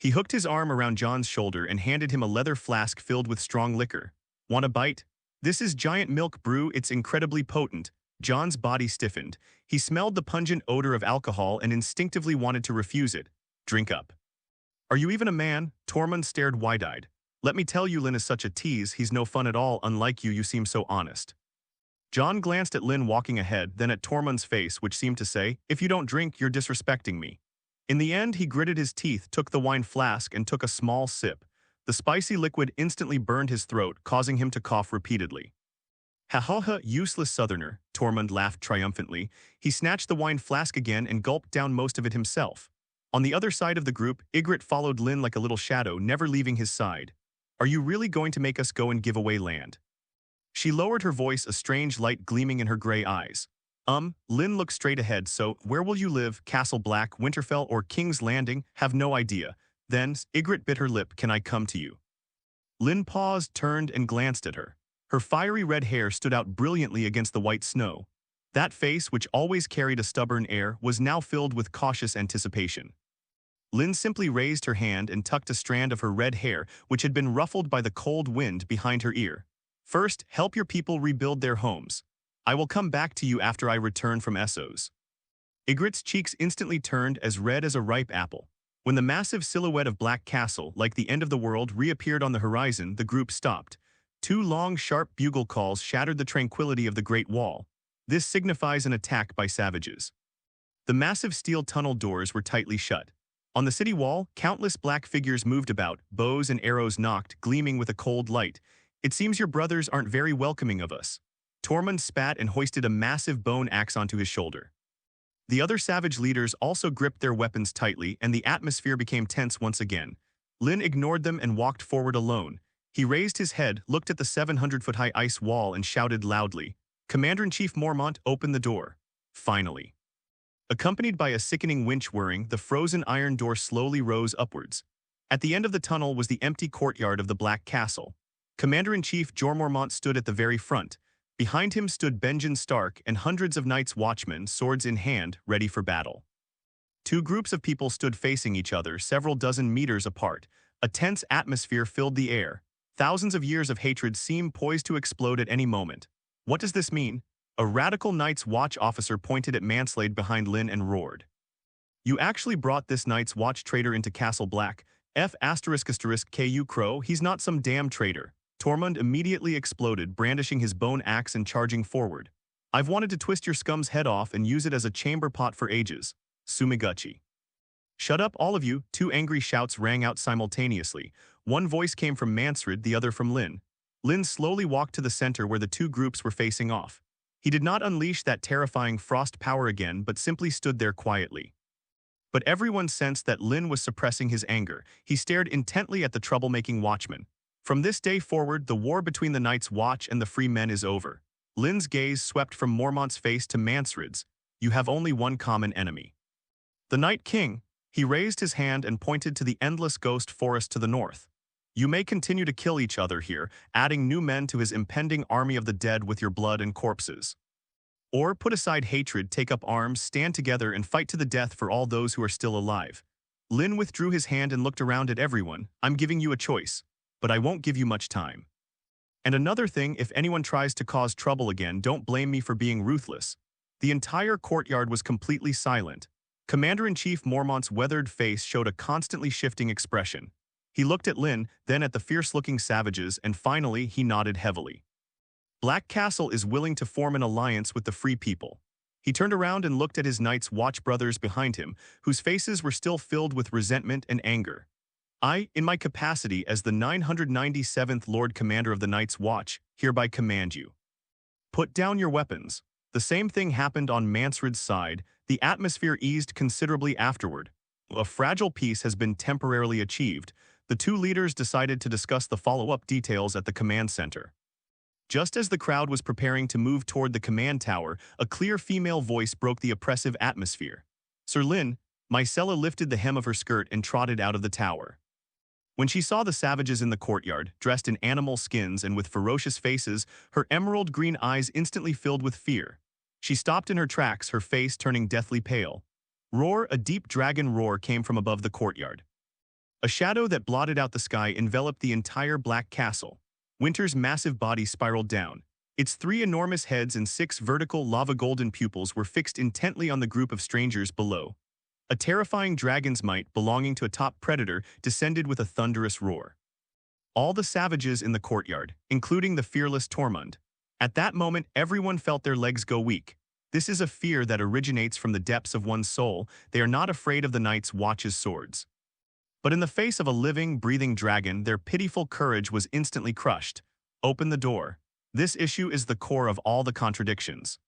He hooked his arm around Jon's shoulder and handed him a leather flask filled with strong liquor. Want a bite? This is giant milk brew, it's incredibly potent. Jon's body stiffened. He smelled the pungent odor of alcohol and instinctively wanted to refuse it. Drink up. Are you even a man? Tormund stared wide-eyed. Let me tell you, Lynn is such a tease, he's no fun at all, unlike you seem so honest. Jon glanced at Lynn walking ahead, then at Tormund's face, which seemed to say, if you don't drink, you're disrespecting me. In the end, he gritted his teeth, took the wine flask, and took a small sip. The spicy liquid instantly burned his throat, causing him to cough repeatedly. Ha ha ha, useless southerner, Tormund laughed triumphantly. He snatched the wine flask again and gulped down most of it himself. On the other side of the group, Ygritte followed Lynn like a little shadow, never leaving his side. Are you really going to make us go and give away land? She lowered her voice, a strange light gleaming in her gray eyes. Lynn looked straight ahead. So, where will you live? Castle Black, Winterfell, or King's Landing? Have no idea. Then, Ygritte bit her lip. Can I come to you? Lynn paused, turned, and glanced at her. Her fiery red hair stood out brilliantly against the white snow. That face, which always carried a stubborn air, was now filled with cautious anticipation. Lynn simply raised her hand and tucked a strand of her red hair, which had been ruffled by the cold wind, behind her ear. First, help your people rebuild their homes. I will come back to you after I return from Essos. Ygritte's cheeks instantly turned as red as a ripe apple. When the massive silhouette of Black Castle, like the end of the world, reappeared on the horizon, the group stopped. 2 long, sharp bugle calls shattered the tranquility of the Great Wall. This signifies an attack by savages. The massive steel tunnel doors were tightly shut. On the city wall, countless black figures moved about, bows and arrows knocked, gleaming with a cold light. It seems your brothers aren't very welcoming of us. Tormund spat and hoisted a massive bone axe onto his shoulder. The other savage leaders also gripped their weapons tightly, and the atmosphere became tense once again. Lynn ignored them and walked forward alone. He raised his head, looked at the 700-foot-high ice wall, and shouted loudly. Commander-in-Chief Mormont opened the door. Finally. Accompanied by a sickening winch whirring, the frozen iron door slowly rose upwards. At the end of the tunnel was the empty courtyard of the Black Castle. Commander-in-Chief Jorah Mormont stood at the very front. Behind him stood Benjen Stark and hundreds of Night's Watchmen, swords in hand, ready for battle. 2 groups of people stood facing each other, several dozen meters apart. A tense atmosphere filled the air. Thousands of years of hatred seemed poised to explode at any moment. What does this mean? A radical Night's Watch officer pointed at Manslade behind Lynn and roared. You actually brought this Night's Watch traitor into Castle Black. Ku Crow, he's not some damn traitor. Tormund immediately exploded, brandishing his bone axe and charging forward. I've wanted to twist your scum's head off and use it as a chamber pot for ages. Sumiguchi. "Shut up, all of you!" Two angry shouts rang out simultaneously. One voice came from Mansred, the other from Lynn. Lynn slowly walked to the center where the two groups were facing off. He did not unleash that terrifying frost power again, but simply stood there quietly. But everyone sensed that Lynn was suppressing his anger. He stared intently at the troublemaking watchman. From this day forward, the war between the Night's Watch and the Free Men is over. Lynn's gaze swept from Mormont's face to Mansred's. "You have only one common enemy." The Night King. He raised his hand and pointed to the endless ghost forest to the north. "You may continue to kill each other here, adding new men to his impending army of the dead with your blood and corpses. Or put aside hatred, take up arms, stand together, and fight to the death for all those who are still alive." Lynn withdrew his hand and looked around at everyone. "I'm giving you a choice, but I won't give you much time. And another thing, if anyone tries to cause trouble again, don't blame me for being ruthless." The entire courtyard was completely silent. Commander-in-Chief Mormont's weathered face showed a constantly shifting expression. He looked at Lynn, then at the fierce-looking savages, and finally he nodded heavily. "Black Castle is willing to form an alliance with the Free People." He turned around and looked at his Night's Watch brothers behind him, whose faces were still filled with resentment and anger. "I, in my capacity as the 997th Lord Commander of the Night's Watch, hereby command you. Put down your weapons." The same thing happened on Mansred's side. The atmosphere eased considerably afterward. A fragile peace has been temporarily achieved. The two leaders decided to discuss the follow-up details at the command center. Just as the crowd was preparing to move toward the command tower, a clear female voice broke the oppressive atmosphere. "Sir Lynn." Myrcella lifted the hem of her skirt and trotted out of the tower. When she saw the savages in the courtyard, dressed in animal skins and with ferocious faces, her emerald green eyes instantly filled with fear. She stopped in her tracks, her face turning deathly pale. Roar! A deep dragon roar came from above the courtyard. A shadow that blotted out the sky enveloped the entire Black Castle. Winter's massive body spiraled down. Its 3 enormous heads and 6 vertical lava-golden pupils were fixed intently on the group of strangers below. A terrifying dragon's might belonging to a top predator descended with a thunderous roar. All the savages in the courtyard, including the fearless Tormund. At that moment, everyone felt their legs go weak. This is a fear that originates from the depths of one's soul. They are not afraid of the Night's Watch's swords. But in the face of a living, breathing dragon, their pitiful courage was instantly crushed. Open the door. This issue is the core of all the contradictions.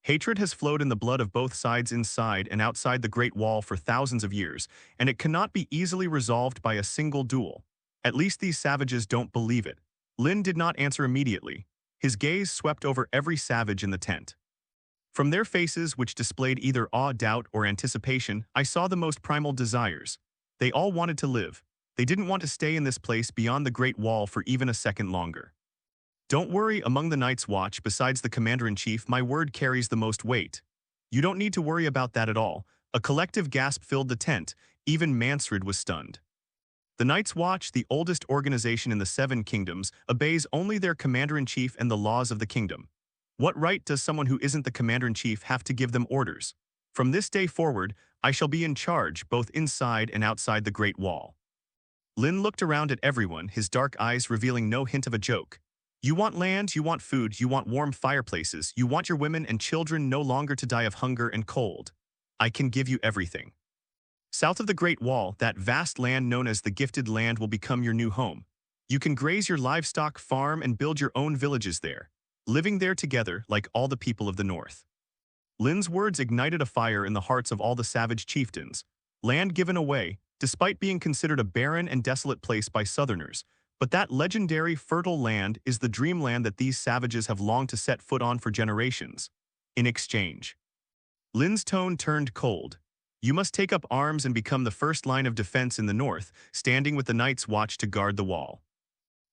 Hatred has flowed in the blood of both sides inside and outside the Great Wall for thousands of years, and it cannot be easily resolved by a single duel. At least these savages don't believe it. Lynn did not answer immediately. His gaze swept over every savage in the tent. From their faces, which displayed either awe, doubt, or anticipation, I saw the most primal desires. They all wanted to live. They didn't want to stay in this place beyond the Great Wall for even a second longer. Don't worry, among the Night's Watch, besides the Commander-in-Chief, my word carries the most weight. You don't need to worry about that at all. A collective gasp filled the tent. Even Mansred was stunned. The Night's Watch, the oldest organization in the 7 kingdoms, obeys only their Commander-in-Chief and the laws of the kingdom. What right does someone who isn't the Commander-in-Chief have to give them orders? From this day forward, I shall be in charge, both inside and outside the Great Wall. Lynn looked around at everyone, his dark eyes revealing no hint of a joke. You want land, you want food, you want warm fireplaces, you want your women and children no longer to die of hunger and cold. I can give you everything. South of the Great Wall, that vast land known as the Gifted Land will become your new home. You can graze your livestock, farm, and build your own villages there, living there together like all the people of the North. Lynn's words ignited a fire in the hearts of all the savage chieftains. Land given away, despite being considered a barren and desolate place by Southerners, but that legendary fertile land is the dreamland that these savages have longed to set foot on for generations. In exchange, Lynn's tone turned cold. You must take up arms and become the first line of defense in the north, standing with the Night's Watch to guard the wall.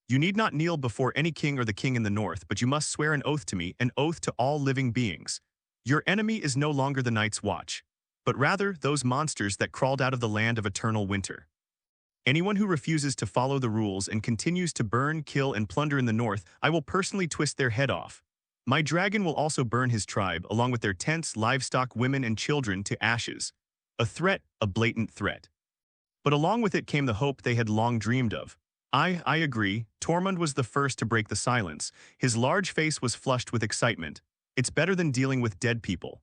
You need not kneel before any king or the king in the north, but you must swear an oath to me, an oath to all living beings. Your enemy is no longer the Night's Watch, but rather those monsters that crawled out of the land of eternal winter. Anyone who refuses to follow the rules and continues to burn, kill, and plunder in the north, I will personally twist their head off. My dragon will also burn his tribe, along with their tents, livestock, women, and children, to ashes. A threat, a blatant threat. But along with it came the hope they had long dreamed of. I agree. Tormund was the first to break the silence. His large face was flushed with excitement. It's better than dealing with dead people.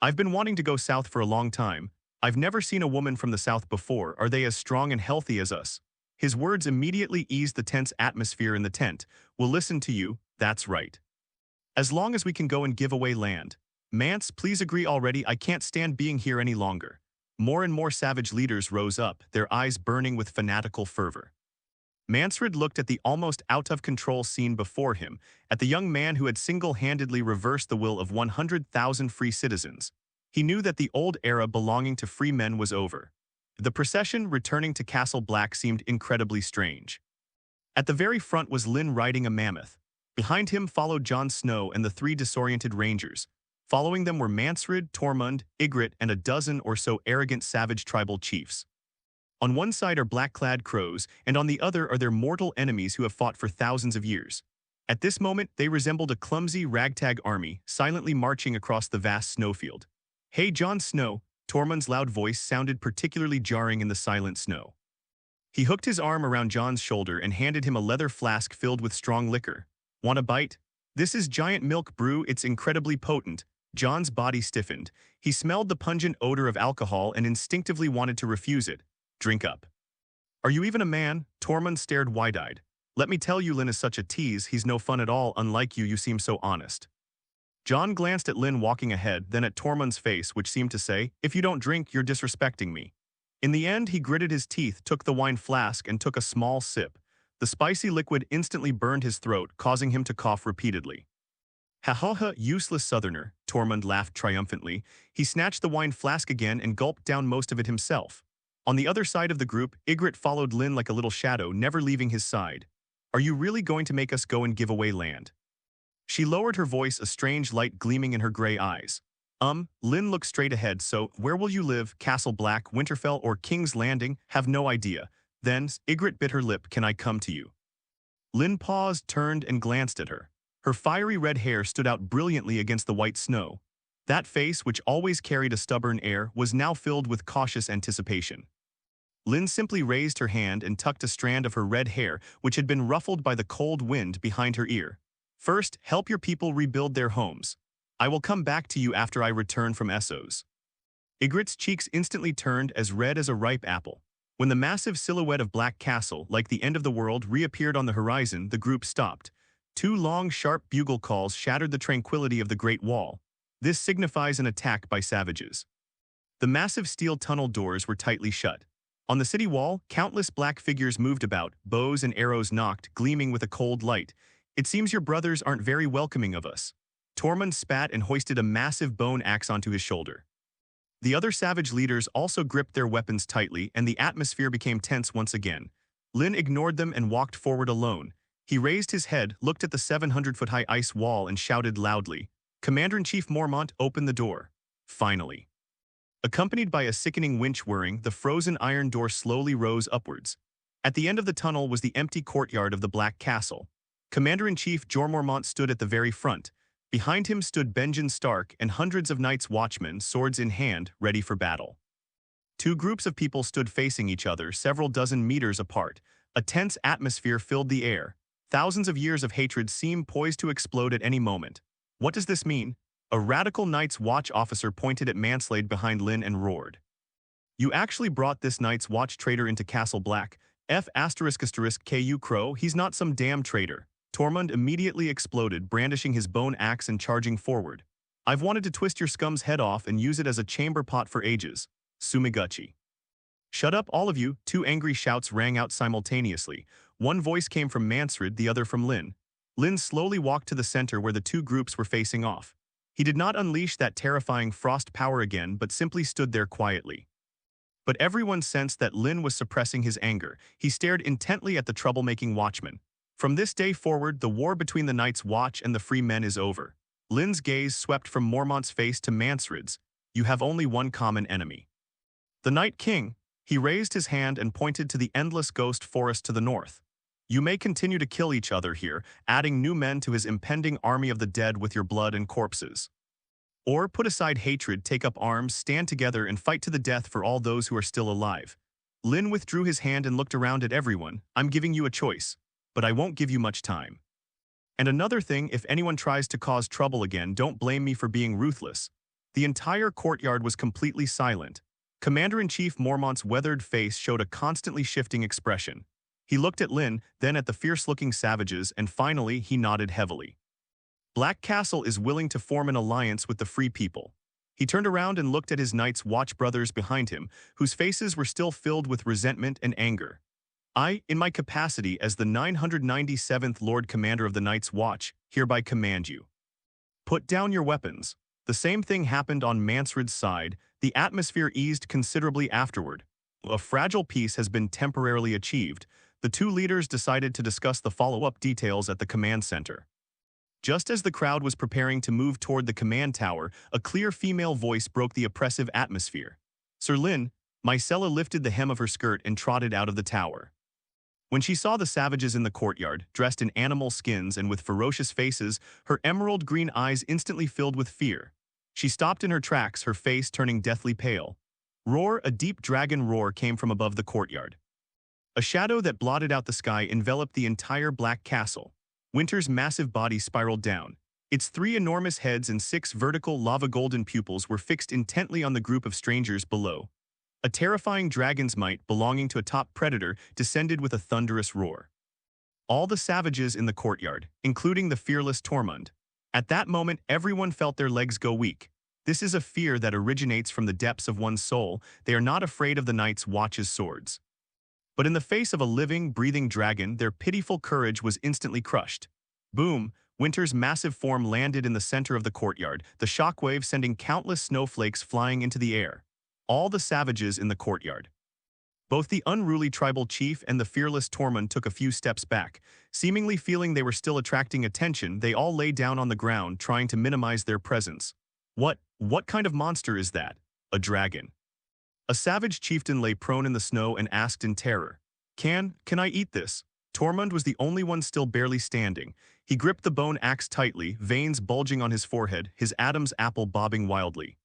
I've been wanting to go south for a long time. I've never seen a woman from the south before. Are they as strong and healthy as us? His words immediately eased the tense atmosphere in the tent. We'll listen to you, that's right. As long as we can go and give away land. Mance, please agree already. I can't stand being here any longer. More and more savage leaders rose up, their eyes burning with fanatical fervor. Mansred looked at the almost out-of-control scene before him, at the young man who had single-handedly reversed the will of 100,000 free citizens. He knew that the old era belonging to free men was over. The procession returning to Castle Black seemed incredibly strange. At the very front was Lynn riding a mammoth. Behind him followed Jon Snow and the three disoriented rangers. Following them were Mansred, Tormund, Ygritte, and a dozen or so arrogant savage tribal chiefs. On one side are black-clad crows, and on the other are their mortal enemies who have fought for thousands of years. At this moment, they resembled a clumsy ragtag army, silently marching across the vast snowfield. "Hey, Jon Snow," Tormund's loud voice sounded particularly jarring in the silent snow. He hooked his arm around Jon's shoulder and handed him a leather flask filled with strong liquor. "Want a bite? This is giant milk brew, it's incredibly potent." Jon's body stiffened. He smelled the pungent odor of alcohol and instinctively wanted to refuse it. "Drink up." "Are you even a man?" Tormund stared wide-eyed. "Let me tell you, Lynn is such a tease, he's no fun at all, unlike you seem so honest." Jon glanced at Lynn walking ahead, then at Tormund's face, which seemed to say, "If you don't drink, you're disrespecting me." In the end, he gritted his teeth, took the wine flask, and took a small sip. The spicy liquid instantly burned his throat, causing him to cough repeatedly. "Ha ha ha, useless southerner," Tormund laughed triumphantly. He snatched the wine flask again and gulped down most of it himself. On the other side of the group, Ygritte followed Lynn like a little shadow, never leaving his side. "Are you really going to make us go and give away land?" She lowered her voice, a strange light gleaming in her gray eyes. Lynn looked straight ahead. "So, where will you live? Castle Black, Winterfell, or King's Landing? Have no idea." Then, Ygritte bit her lip. "Can I come to you?" Lynn paused, turned, and glanced at her. Her fiery red hair stood out brilliantly against the white snow. That face, which always carried a stubborn air, was now filled with cautious anticipation. Lynn simply raised her hand and tucked a strand of her red hair, which had been ruffled by the cold wind, behind her ear. "First, help your people rebuild their homes. I will come back to you after I return from Essos." Ygritte's cheeks instantly turned as red as a ripe apple. When the massive silhouette of Black Castle, like the end of the world, reappeared on the horizon, the group stopped. Two long, sharp bugle calls shattered the tranquility of the Great Wall. This signifies an attack by savages. The massive steel tunnel doors were tightly shut. On the city wall, countless black figures moved about, bows and arrows knocked, gleaming with a cold light. "It seems your brothers aren't very welcoming of us." Tormund spat and hoisted a massive bone axe onto his shoulder. The other savage leaders also gripped their weapons tightly, and the atmosphere became tense once again. Lynn ignored them and walked forward alone. He raised his head, looked at the 700-foot-high ice wall, and shouted loudly. Commander-in-Chief Mormont opened the door. Finally. Accompanied by a sickening winch whirring, the frozen iron door slowly rose upwards. At the end of the tunnel was the empty courtyard of the Black Castle. Commander-in-Chief Jorah Mormont stood at the very front. Behind him stood Eddard Stark and hundreds of Night's Watchmen, swords in hand, ready for battle. Two groups of people stood facing each other, several dozen meters apart. A tense atmosphere filled the air. Thousands of years of hatred seemed poised to explode at any moment. "What does this mean?" A radical Night's Watch officer pointed at Manslade behind Lynn and roared. "You actually brought this Night's Watch traitor into Castle Black? Ku Crow, he's not some damn traitor." Tormund immediately exploded, brandishing his bone axe and charging forward. "I've wanted to twist your scum's head off and use it as a chamber pot for ages. Sumiguchi." "Shut up, all of you," two angry shouts rang out simultaneously. One voice came from Mansred, the other from Lynn. Lynn slowly walked to the center where the two groups were facing off. He did not unleash that terrifying frost power again, but simply stood there quietly. But everyone sensed that Lynn was suppressing his anger. He stared intently at the troublemaking watchman. From this day forward, the war between the Night's Watch and the Free Men is over. Lynn's gaze swept from Mormont's face to Mansred's. "You have only one common enemy. The Night King." He raised his hand and pointed to the endless ghost forest to the north. "You may continue to kill each other here, adding new men to his impending army of the dead with your blood and corpses. Or put aside hatred, take up arms, stand together, and fight to the death for all those who are still alive." Lynn withdrew his hand and looked around at everyone. "I'm giving you a choice, but I won't give you much time. And another thing, if anyone tries to cause trouble again, don't blame me for being ruthless." The entire courtyard was completely silent. Commander-in-Chief Mormont's weathered face showed a constantly shifting expression. He looked at Lynn, then at the fierce-looking savages, and finally he nodded heavily. Black Castle is willing to form an alliance with the Free People. He turned around and looked at his Night's Watch brothers behind him, whose faces were still filled with resentment and anger. I, in my capacity as the 997th Lord Commander of the Night's Watch, hereby command you. Put down your weapons. The same thing happened on Mansred's side. The atmosphere eased considerably afterward. A fragile peace has been temporarily achieved. The two leaders decided to discuss the follow-up details at the command center. Just as the crowd was preparing to move toward the command tower, a clear female voice broke the oppressive atmosphere. Sir Lynn, Myrcella lifted the hem of her skirt and trotted out of the tower. When she saw the savages in the courtyard, dressed in animal skins and with ferocious faces, her emerald green eyes instantly filled with fear. She stopped in her tracks, her face turning deathly pale. Roar, a deep dragon roar came from above the courtyard. A shadow that blotted out the sky enveloped the entire Black Castle. Winter's massive body spiraled down. Its 3 enormous heads and 6 vertical lava-golden pupils were fixed intently on the group of strangers below. A terrifying dragon's might belonging to a top predator descended with a thunderous roar. All the savages in the courtyard, including the fearless Tormund. At that moment, everyone felt their legs go weak. This is a fear that originates from the depths of one's soul. They are not afraid of the Night's Watch's swords. But in the face of a living, breathing dragon, their pitiful courage was instantly crushed. Boom! Winter's massive form landed in the center of the courtyard, the shockwave sending countless snowflakes flying into the air. All the savages in the courtyard. Both the unruly tribal chief and the fearless Tormund took a few steps back. Seemingly feeling they were still attracting attention, they all lay down on the ground, trying to minimize their presence. What kind of monster is that? A dragon. A savage chieftain lay prone in the snow and asked in terror. Can I eat this? Tormund was the only one still barely standing. He gripped the bone axe tightly, veins bulging on his forehead, his Adam's apple bobbing wildly.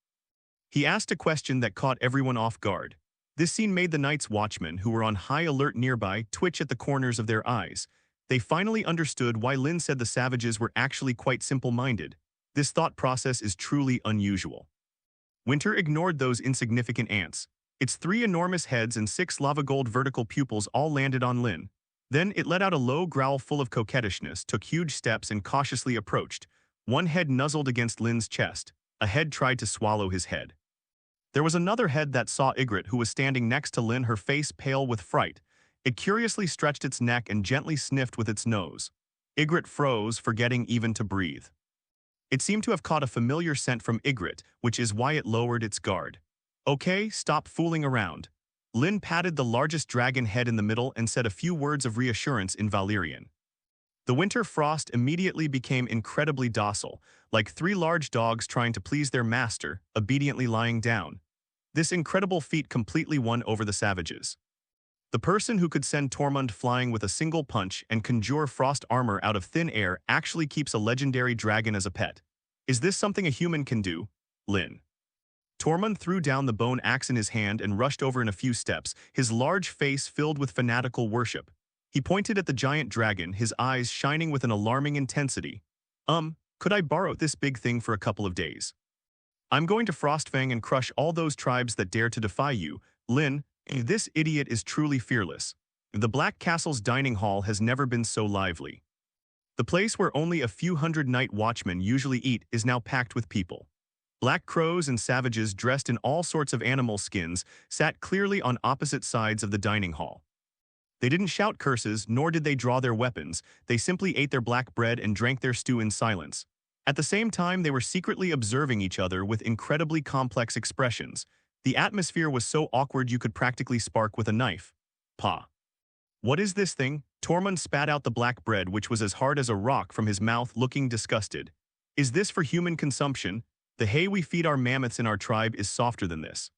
He asked a question that caught everyone off guard. This scene made the Night's Watchmen, who were on high alert nearby, twitch at the corners of their eyes. They finally understood why Lynn said the savages were actually quite simple-minded. This thought process is truly unusual. Winter ignored those insignificant ants. Its 3 enormous heads and 6 lava-gold vertical pupils all landed on Lynn. Then it let out a low growl full of coquettishness, took huge steps and cautiously approached. One head nuzzled against Lynn's chest. A head tried to swallow his head. There was another head that saw Ygritte, who was standing next to Lynn, her face pale with fright. It curiously stretched its neck and gently sniffed with its nose. Ygritte froze, forgetting even to breathe. It seemed to have caught a familiar scent from Ygritte, which is why it lowered its guard. Okay, stop fooling around. Lynn patted the largest dragon head in the middle and said a few words of reassurance in Valyrian. The winter frost immediately became incredibly docile, like 3 large dogs trying to please their master, obediently lying down. This incredible feat completely won over the savages. The person who could send Tormund flying with a single punch and conjure frost armor out of thin air actually keeps a legendary dragon as a pet. Is this something a human can do? Lynn. Tormund threw down the bone axe in his hand and rushed over in a few steps, his large face filled with fanatical worship. He pointed at the giant dragon, his eyes shining with an alarming intensity. Could I borrow this big thing for a couple of days? I'm going to Frostfang and crush all those tribes that dare to defy you. Lynn, this idiot is truly fearless. The Black Castle's dining hall has never been so lively. The place where only a few hundred night watchmen usually eat is now packed with people. Black crows and savages dressed in all sorts of animal skins sat clearly on opposite sides of the dining hall. They didn't shout curses, nor did they draw their weapons. They simply ate their black bread and drank their stew in silence. At the same time, they were secretly observing each other with incredibly complex expressions. The atmosphere was so awkward you could practically spark with a knife. Pa. What is this thing? Tormund spat out the black bread, which was as hard as a rock, from his mouth, looking disgusted. Is this for human consumption? The hay we feed our mammoths in our tribe is softer than this.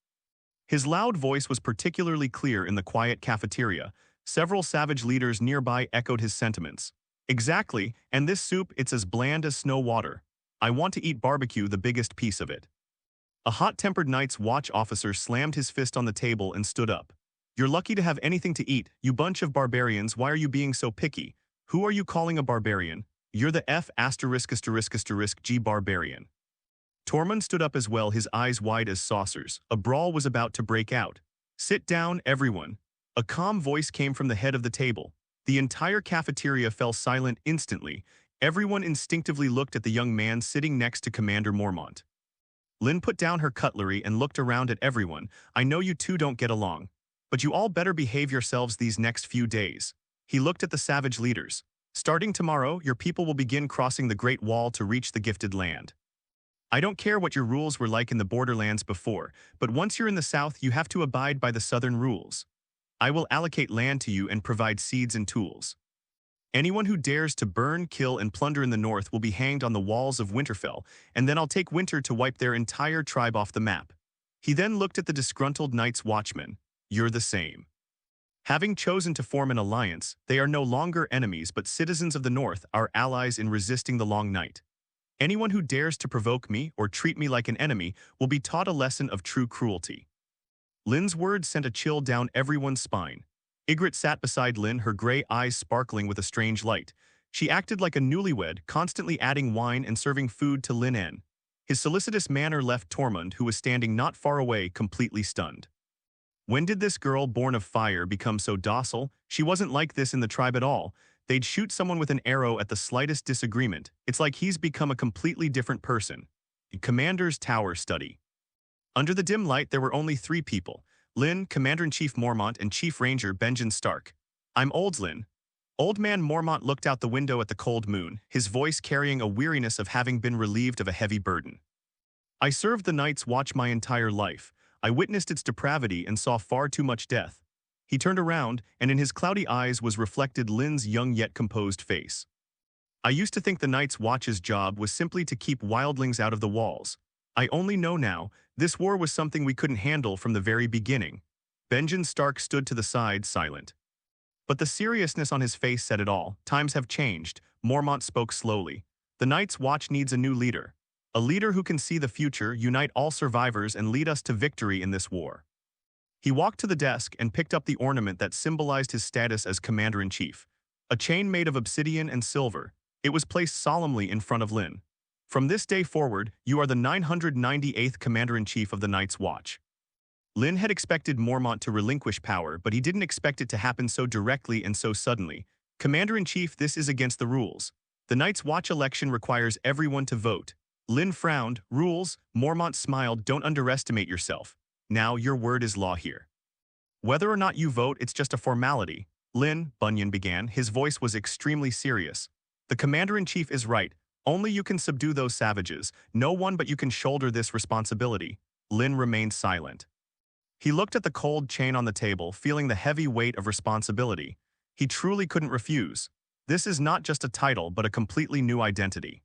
His loud voice was particularly clear in the quiet cafeteria. Several savage leaders nearby echoed his sentiments. Exactly, and this soup, it's as bland as snow water. I want to eat barbecue, the biggest piece of it. A hot-tempered Night's Watch officer slammed his fist on the table and stood up. You're lucky to have anything to eat, you bunch of barbarians. Why are you being so picky? Who are you calling a barbarian? You're the F***G barbarian. Tormund stood up as well, his eyes wide as saucers. A brawl was about to break out. "Sit down, everyone." A calm voice came from the head of the table. The entire cafeteria fell silent instantly. Everyone instinctively looked at the young man sitting next to Commander Mormont. Lynn put down her cutlery and looked around at everyone. "I know you two don't get along, but you all better behave yourselves these next few days." He looked at the savage leaders. "Starting tomorrow, your people will begin crossing the Great Wall to reach the Gifted Land. I don't care what your rules were like in the borderlands before, but once you're in the south, you have to abide by the southern rules. I will allocate land to you and provide seeds and tools. Anyone who dares to burn, kill, and plunder in the north will be hanged on the walls of Winterfell, and then I'll take winter to wipe their entire tribe off the map." He then looked at the disgruntled Night's Watchmen. "You're the same. Having chosen to form an alliance, they are no longer enemies but citizens of the north, our allies in resisting the Long Night. Anyone who dares to provoke me or treat me like an enemy will be taught a lesson of true cruelty." Lynn's words sent a chill down everyone's spine. Ygritte sat beside Lynn, her gray eyes sparkling with a strange light. She acted like a newlywed, constantly adding wine and serving food to Lynn. His solicitous manner left Tormund, who was standing not far away, completely stunned. When did this girl born of fire become so docile? She wasn't like this in the tribe at all. They'd shoot someone with an arrow at the slightest disagreement. It's like he's become a completely different person. Commander's Tower Study. Under the dim light, there were only 3 people. Lynn, Commander-in-Chief Mormont, and Chief Ranger Benjen Stark. "I'm old, Lynn." Old man Mormont looked out the window at the cold moon, his voice carrying a weariness of having been relieved of a heavy burden. "I served the Night's Watch my entire life. I witnessed its depravity and saw far too much death." He turned around, and in his cloudy eyes was reflected Lynn's young yet composed face. "I used to think the Night's Watch's job was simply to keep wildlings out of the walls. I only know now, this war was something we couldn't handle from the very beginning." Benjen Stark stood to the side, silent. But the seriousness on his face said it all. "Times have changed," Mormont spoke slowly. "The Night's Watch needs a new leader. A leader who can see the future, unite all survivors, and lead us to victory in this war." He walked to the desk and picked up the ornament that symbolized his status as Commander-in-Chief. A chain made of obsidian and silver. It was placed solemnly in front of Lynn. "From this day forward, you are the 998th Commander-in-Chief of the Night's Watch." Lynn had expected Mormont to relinquish power, but he didn't expect it to happen so directly and so suddenly. "Commander-in-Chief, this is against the rules. The Night's Watch election requires everyone to vote." Lynn frowned. "Rules?" Mormont smiled. "Don't underestimate yourself. Now your word is law here. Whether or not you vote, it's just a formality." "Lynn," Bunyan began, his voice was extremely serious. "The Commander-in-Chief is right. Only you can subdue those savages. No one but you can shoulder this responsibility." Lynn remained silent. He looked at the cold chain on the table, feeling the heavy weight of responsibility. He truly couldn't refuse. This is not just a title, but a completely new identity.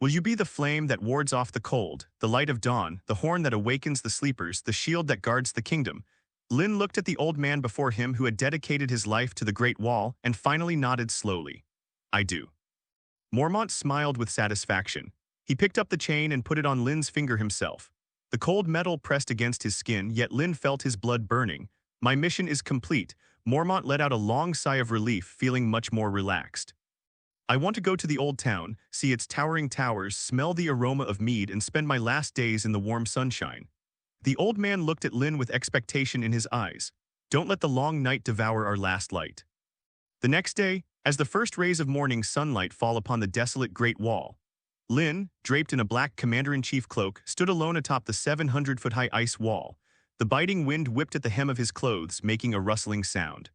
"Will you be the flame that wards off the cold, the light of dawn, the horn that awakens the sleepers, the shield that guards the kingdom?" Lynn looked at the old man before him who had dedicated his life to the Great Wall and finally nodded slowly. "I do." Mormont smiled with satisfaction. He picked up the chain and put it on Lynn's finger himself. The cold metal pressed against his skin, yet Lynn felt his blood burning. "My mission is complete." Mormont let out a long sigh of relief, feeling much more relaxed. "I want to go to the old town, see its towering towers, smell the aroma of mead, and spend my last days in the warm sunshine." The old man looked at Lynn with expectation in his eyes. "Don't let the long night devour our last light." The next day, as the first rays of morning sunlight fall upon the desolate Great Wall, Lynn, draped in a black Commander-in-Chief cloak, stood alone atop the 700-foot-high ice wall. The biting wind whipped at the hem of his clothes, making a rustling sound.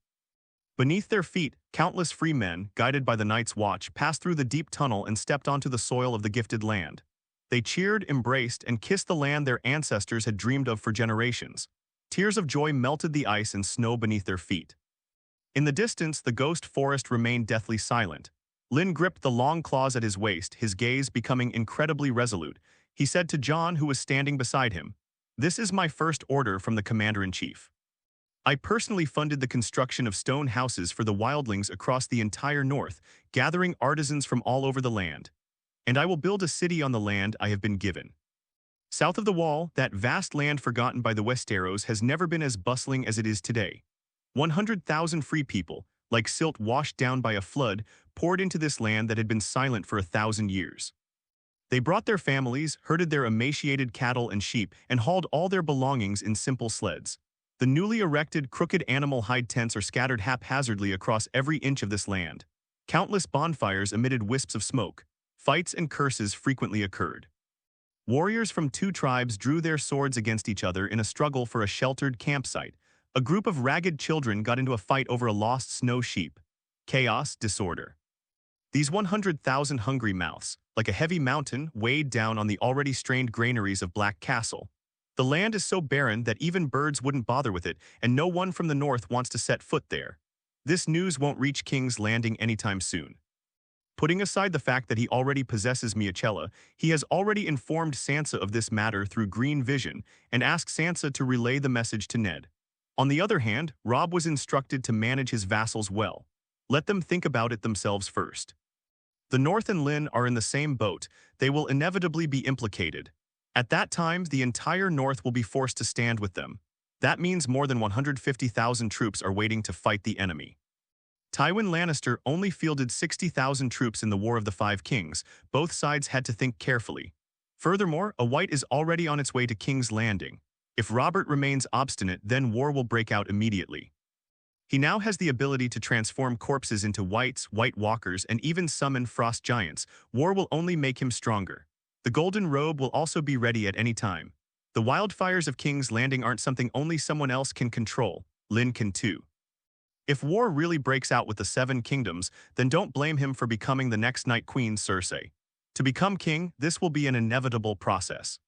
Beneath their feet, countless free men, guided by the Night's Watch, passed through the deep tunnel and stepped onto the soil of the Gifted Land. They cheered, embraced, and kissed the land their ancestors had dreamed of for generations. Tears of joy melted the ice and snow beneath their feet. In the distance, the ghost forest remained deathly silent. Lynn gripped the long claws at his waist, his gaze becoming incredibly resolute. He said to Jon, who was standing beside him, "This is my first order from the Commander-in-Chief. I personally funded the construction of stone houses for the wildlings across the entire north, gathering artisans from all over the land. And I will build a city on the land I have been given. South of the Wall, that vast land forgotten by the Westeros has never been as bustling as it is today. 100,000 free people, like silt washed down by a flood, poured into this land that had been silent for 1,000 years. They brought their families, herded their emaciated cattle and sheep, and hauled all their belongings in simple sleds. The newly erected, crooked animal hide tents are scattered haphazardly across every inch of this land. Countless bonfires emitted wisps of smoke. Fights and curses frequently occurred. Warriors from two tribes drew their swords against each other in a struggle for a sheltered campsite. A group of ragged children got into a fight over a lost snow sheep. Chaos, disorder. These 100,000 hungry mouths, like a heavy mountain, weighed down on the already strained granaries of Black Castle. The land is so barren that even birds wouldn't bother with it, and no one from the north wants to set foot there. This news won't reach King's Landing anytime soon. Putting aside the fact that he already possesses Myrcella, he has already informed Sansa of this matter through Green Vision and asked Sansa to relay the message to Ned. On the other hand, Robb was instructed to manage his vassals well. Let them think about it themselves first. The North and Lynn are in the same boat. They will inevitably be implicated. At that time, the entire North will be forced to stand with them. That means more than 150,000 troops are waiting to fight the enemy. Tywin Lannister only fielded 60,000 troops in the War of the Five Kings. Both sides had to think carefully. Furthermore, a White is already on its way to King's Landing. If Robert remains obstinate, then war will break out immediately. He now has the ability to transform corpses into Whites, White Walkers, and even summon Frost Giants. War will only make him stronger. The Golden Robe will also be ready at any time. The wildfires of King's Landing aren't something only someone else can control. Lynn can too. If war really breaks out with the Seven Kingdoms, then don't blame him for becoming the next Night Queen Cersei. To become king, this will be an inevitable process.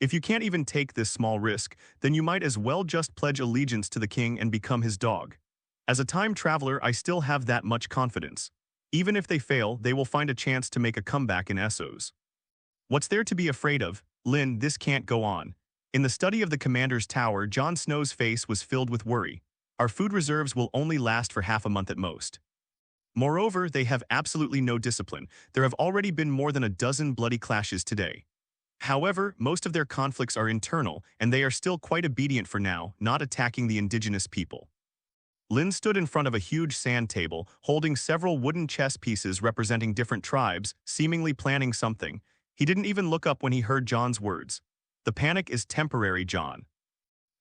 If you can't even take this small risk, then you might as well just pledge allegiance to the king and become his dog. As a time traveler, I still have that much confidence. Even if they fail, they will find a chance to make a comeback in Essos. What's there to be afraid of? Lynn, this can't go on. In the study of the commander's tower, Jon Snow's face was filled with worry. Our food reserves will only last for half a month at most. Moreover, they have absolutely no discipline. There have already been more than a dozen bloody clashes today. However, most of their conflicts are internal, and they are still quite obedient for now, not attacking the indigenous people. Lynn stood in front of a huge sand table, holding several wooden chess pieces representing different tribes, seemingly planning something. He didn't even look up when he heard Jon's words. The panic is temporary, Jon.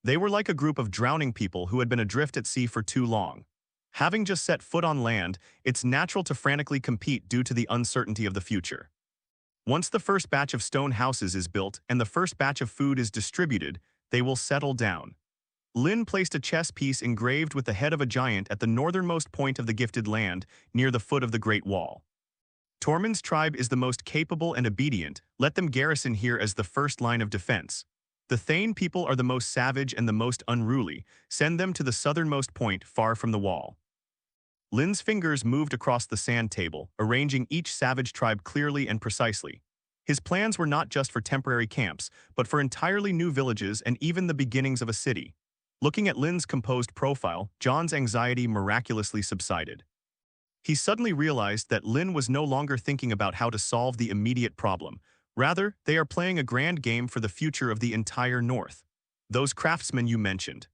They were like a group of drowning people who had been adrift at sea for too long. Having just set foot on land, it's natural to frantically compete due to the uncertainty of the future. Once the first batch of stone houses is built and the first batch of food is distributed, they will settle down. Lynn placed a chess piece engraved with the head of a giant at the northernmost point of the gifted land, near the foot of the Great Wall. Tormund's tribe is the most capable and obedient. Let them garrison here as the first line of defense. The Thane people are the most savage and the most unruly. Send them to the southernmost point, far from the wall. Lynn's fingers moved across the sand table, arranging each savage tribe clearly and precisely. His plans were not just for temporary camps, but for entirely new villages and even the beginnings of a city. Looking at Lynn's composed profile, Jon's anxiety miraculously subsided. He suddenly realized that Lynn was no longer thinking about how to solve the immediate problem. Rather, they are playing a grand game for the future of the entire North. Those craftsmen you mentioned.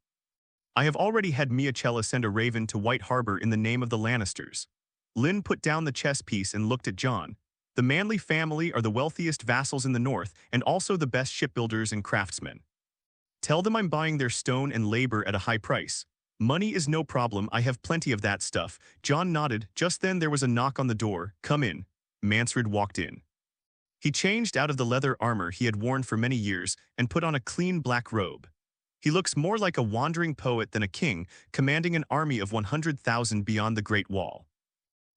I have already had Myrcella send a raven to White Harbor in the name of the Lannisters. Lynn put down the chess piece and looked at Jon. The Manly family are the wealthiest vassals in the North and also the best shipbuilders and craftsmen. Tell them I'm buying their stone and labor at a high price. Money is no problem, I have plenty of that stuff. Jon nodded. Just then there was a knock on the door. Come in. Mansred walked in. He changed out of the leather armor he had worn for many years and put on a clean black robe. He looks more like a wandering poet than a king, commanding an army of 100,000 beyond the Great Wall.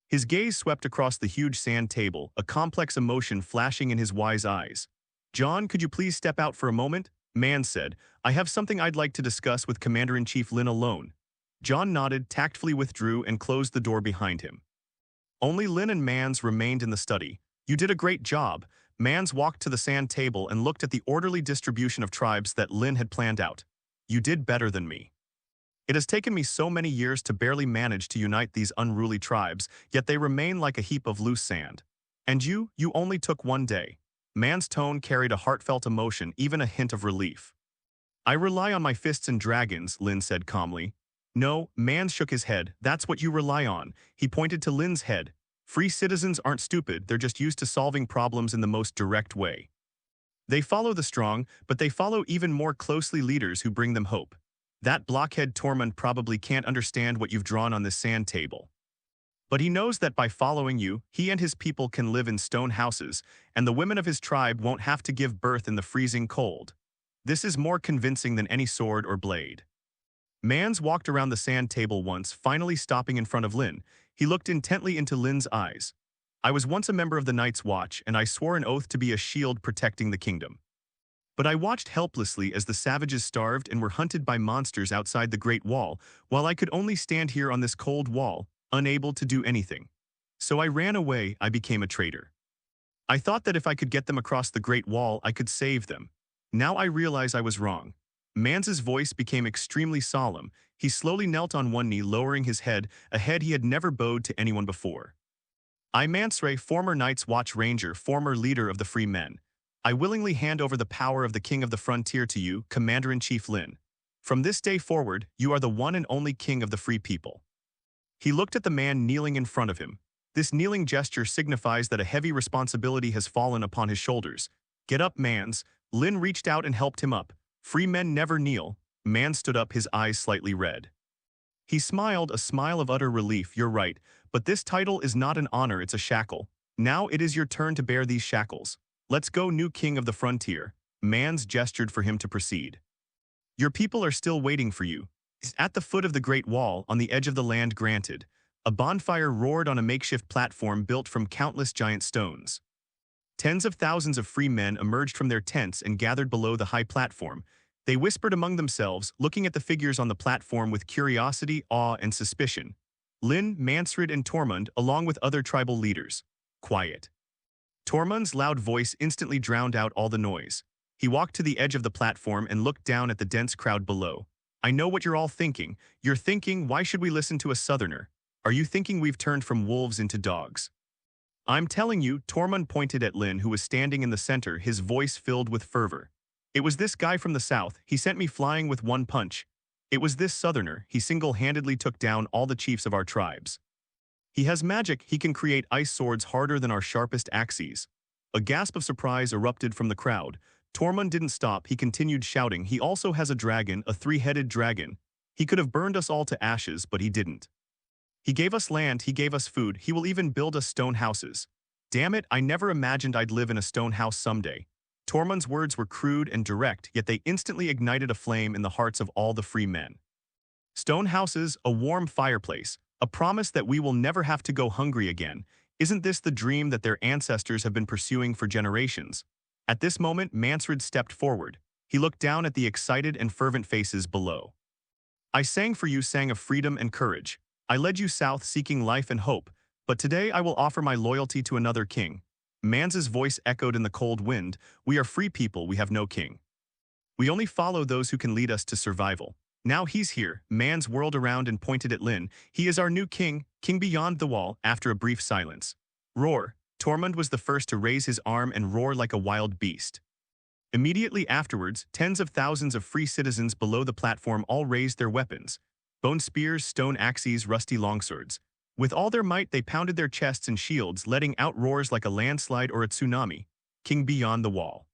His gaze swept across the huge sand table, a complex emotion flashing in his wise eyes. Jon, could you please step out for a moment? Mans said, I have something I'd like to discuss with Commander-in-Chief Lynn alone. Jon nodded, tactfully withdrew, and closed the door behind him. Only Lynn and Mans remained in the study. You did a great job. Mans walked to the sand table and looked at the orderly distribution of tribes that Lynn had planned out. You did better than me. It has taken me so many years to barely manage to unite these unruly tribes, yet they remain like a heap of loose sand. And you only took one day. Mans' tone carried a heartfelt emotion, even a hint of relief. I rely on my fists and dragons, Lynn said calmly. No, Mans shook his head. That's what you rely on. He pointed to Lynn's head. Free citizens aren't stupid, they're just used to solving problems in the most direct way. They follow the strong, but they follow even more closely leaders who bring them hope. That blockhead Tormund probably can't understand what you've drawn on this sand table. But he knows that by following you, he and his people can live in stone houses, and the women of his tribe won't have to give birth in the freezing cold. This is more convincing than any sword or blade. Mans walked around the sand table once, finally stopping in front of Lynn. He looked intently into Lynn's eyes. I was once a member of the Night's Watch, and I swore an oath to be a shield protecting the kingdom. But I watched helplessly as the savages starved and were hunted by monsters outside the Great Wall, while I could only stand here on this cold wall, unable to do anything. So I ran away, I became a traitor. I thought that if I could get them across the Great Wall, I could save them. Now I realize I was wrong. Mans's voice became extremely solemn. He slowly knelt on one knee, lowering his head, a head he had never bowed to anyone before. I, Mansray, former Night's Watch Ranger, former leader of the Free Men. I willingly hand over the power of the King of the Frontier to you, Commander-in-Chief Lynn. From this day forward, you are the one and only King of the Free People. He looked at the man kneeling in front of him. This kneeling gesture signifies that a heavy responsibility has fallen upon his shoulders. Get up, Mans. Lynn reached out and helped him up. Free men never kneel. Mans stood up, his eyes slightly red. He smiled, a smile of utter relief. You're right, but this title is not an honor, it's a shackle. Now it is your turn to bear these shackles. Let's go, new King of the Frontier. Mans gestured for him to proceed. Your people are still waiting for you. At the foot of the Great Wall, on the edge of the land granted, a bonfire roared on a makeshift platform built from countless giant stones. Tens of thousands of free men emerged from their tents and gathered below the high platform. They whispered among themselves, looking at the figures on the platform with curiosity, awe, and suspicion. Lynn, Mansred, and Tormund, along with other tribal leaders. Quiet. Tormund's loud voice instantly drowned out all the noise. He walked to the edge of the platform and looked down at the dense crowd below. I know what you're all thinking. You're thinking, why should we listen to a southerner? Are you thinking we've turned from wolves into dogs? I'm telling you, Tormund pointed at Lynn, who was standing in the center, his voice filled with fervor. It was this guy from the south, he sent me flying with one punch. It was this southerner, he single-handedly took down all the chiefs of our tribes. He has magic, he can create ice swords harder than our sharpest axes. A gasp of surprise erupted from the crowd. Tormund didn't stop, he continued shouting, he also has a dragon, a three-headed dragon. He could have burned us all to ashes, but he didn't. He gave us land, he gave us food, he will even build us stone houses. Damn it, I never imagined I'd live in a stone house someday. Tormund's words were crude and direct, yet they instantly ignited a flame in the hearts of all the free men. Stone houses, a warm fireplace, a promise that we will never have to go hungry again. Isn't this the dream that their ancestors have been pursuing for generations? At this moment, Mansred stepped forward. He looked down at the excited and fervent faces below. I sang for you, sang of freedom and courage. I led you south seeking life and hope, but today I will offer my loyalty to another king. Mans's voice echoed in the cold wind. We are free people, we have no king. We only follow those who can lead us to survival. Now he's here. Mans whirled around and pointed at Lynn. He is our new king, king beyond the wall, after a brief silence. Roar. Tormund was the first to raise his arm and roar like a wild beast. Immediately afterwards, tens of thousands of free citizens below the platform all raised their weapons. Bone spears, stone axes, rusty longswords. With all their might, they pounded their chests and shields, letting out roars like a landslide or a tsunami. King beyond the wall.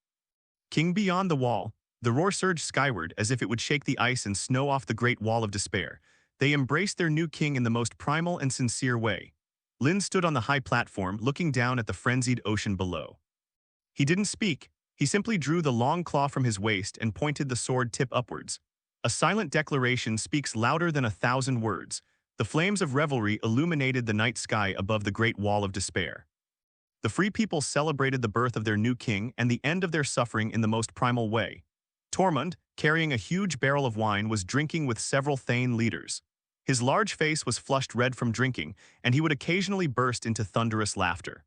King beyond the wall. The roar surged skyward as if it would shake the ice and snow off the great wall of despair. They embraced their new king in the most primal and sincere way. Lynn stood on the high platform, looking down at the frenzied ocean below. He didn't speak. He simply drew the long claw from his waist and pointed the sword tip upwards. A silent declaration speaks louder than 1,000 words. The flames of revelry illuminated the night sky above the great wall of despair. The free people celebrated the birth of their new king and the end of their suffering in the most primal way. Tormund, carrying a huge barrel of wine, was drinking with several Thane leaders. His large face was flushed red from drinking, and he would occasionally burst into thunderous laughter.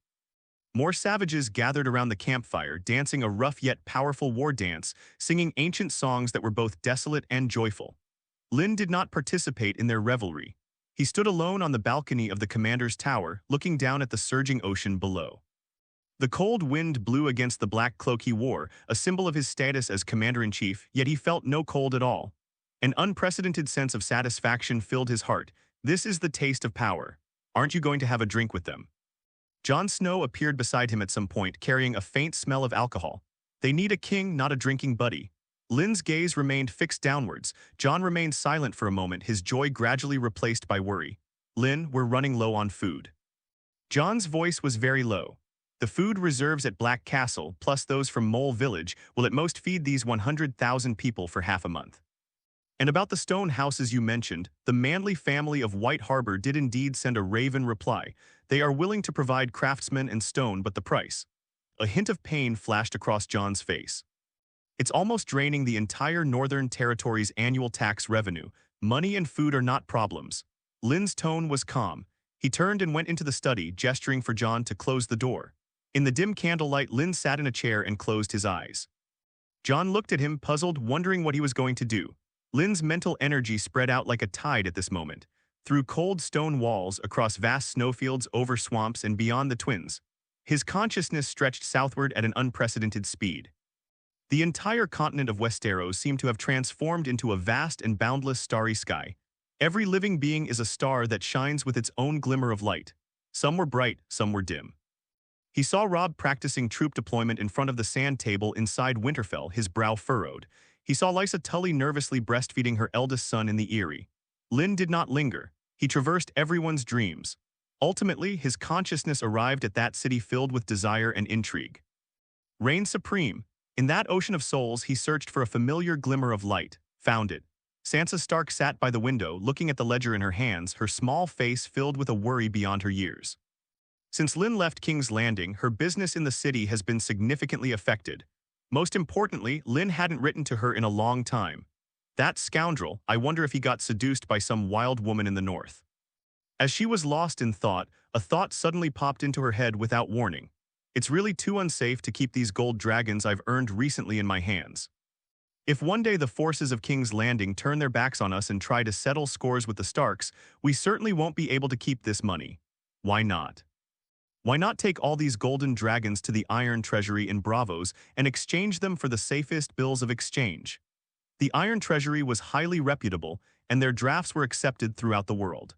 More savages gathered around the campfire, dancing a rough yet powerful war dance, singing ancient songs that were both desolate and joyful. Lynn did not participate in their revelry. He stood alone on the balcony of the commander's tower, looking down at the surging ocean below. The cold wind blew against the black cloak he wore, a symbol of his status as commander-in-chief, yet he felt no cold at all. An unprecedented sense of satisfaction filled his heart. This is the taste of power. Aren't you going to have a drink with them? Jon Snow appeared beside him at some point, carrying a faint smell of alcohol. They need a king, not a drinking buddy. Lynn's gaze remained fixed downwards. Jon remained silent for a moment, his joy gradually replaced by worry. Lynn, we're running low on food. Jon's voice was very low. The food reserves at Black Castle, plus those from Mole Village, will at most feed these 100,000 people for half a month. And about the stone houses you mentioned, the Manley family of White Harbor did indeed send a raven reply. They are willing to provide craftsmen and stone, but the price. A hint of pain flashed across Jon's face. It's almost draining the entire Northern Territory's annual tax revenue. Money and food are not problems. Lynn's tone was calm. He turned and went into the study, gesturing for Jon to close the door. In the dim candlelight, Lynn sat in a chair and closed his eyes. Jon looked at him, puzzled, wondering what he was going to do. Lynn's mental energy spread out like a tide at this moment, through cold stone walls, across vast snowfields, over swamps, and beyond the Twins. His consciousness stretched southward at an unprecedented speed. The entire continent of Westeros seemed to have transformed into a vast and boundless starry sky. Every living being is a star that shines with its own glimmer of light. Some were bright, some were dim. He saw Robb practicing troop deployment in front of the sand table inside Winterfell, his brow furrowed. He saw Lysa Tully nervously breastfeeding her eldest son in the Eyrie. Lynn did not linger. He traversed everyone's dreams. Ultimately, his consciousness arrived at that city filled with desire and intrigue. Reigned supreme. In that ocean of souls, he searched for a familiar glimmer of light, found it. Sansa Stark sat by the window, looking at the ledger in her hands, her small face filled with a worry beyond her years. Since Lynn left King's Landing, her business in the city has been significantly affected. Most importantly, Lynn hadn't written to her in a long time. That scoundrel, I wonder if he got seduced by some wild woman in the north. As she was lost in thought, a thought suddenly popped into her head without warning. It's really too unsafe to keep these gold dragons I've earned recently in my hands. If one day the forces of King's Landing turn their backs on us and try to settle scores with the Starks, we certainly won't be able to keep this money. Why not? Why not take all these golden dragons to the Iron Treasury in Bravos and exchange them for the safest bills of exchange? The Iron Treasury was highly reputable, and their drafts were accepted throughout the world.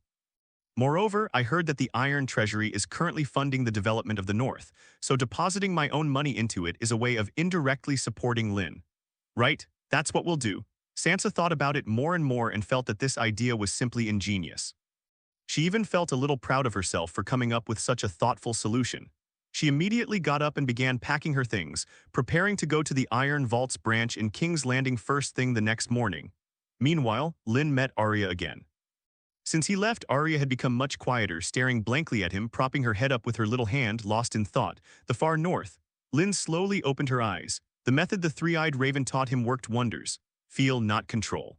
Moreover, I heard that the Iron Treasury is currently funding the development of the North, so depositing my own money into it is a way of indirectly supporting Lynn. Right, that's what we'll do. Sansa thought about it more and more and felt that this idea was simply ingenious. She even felt a little proud of herself for coming up with such a thoughtful solution. She immediately got up and began packing her things, preparing to go to the Iron Vaults branch in King's Landing first thing the next morning. Meanwhile, Lynn met Arya again. Since he left, Arya had become much quieter, staring blankly at him, propping her head up with her little hand, lost in thought. The far north. Lynn slowly opened her eyes. The method the three-eyed raven taught him worked wonders. Feel, not control.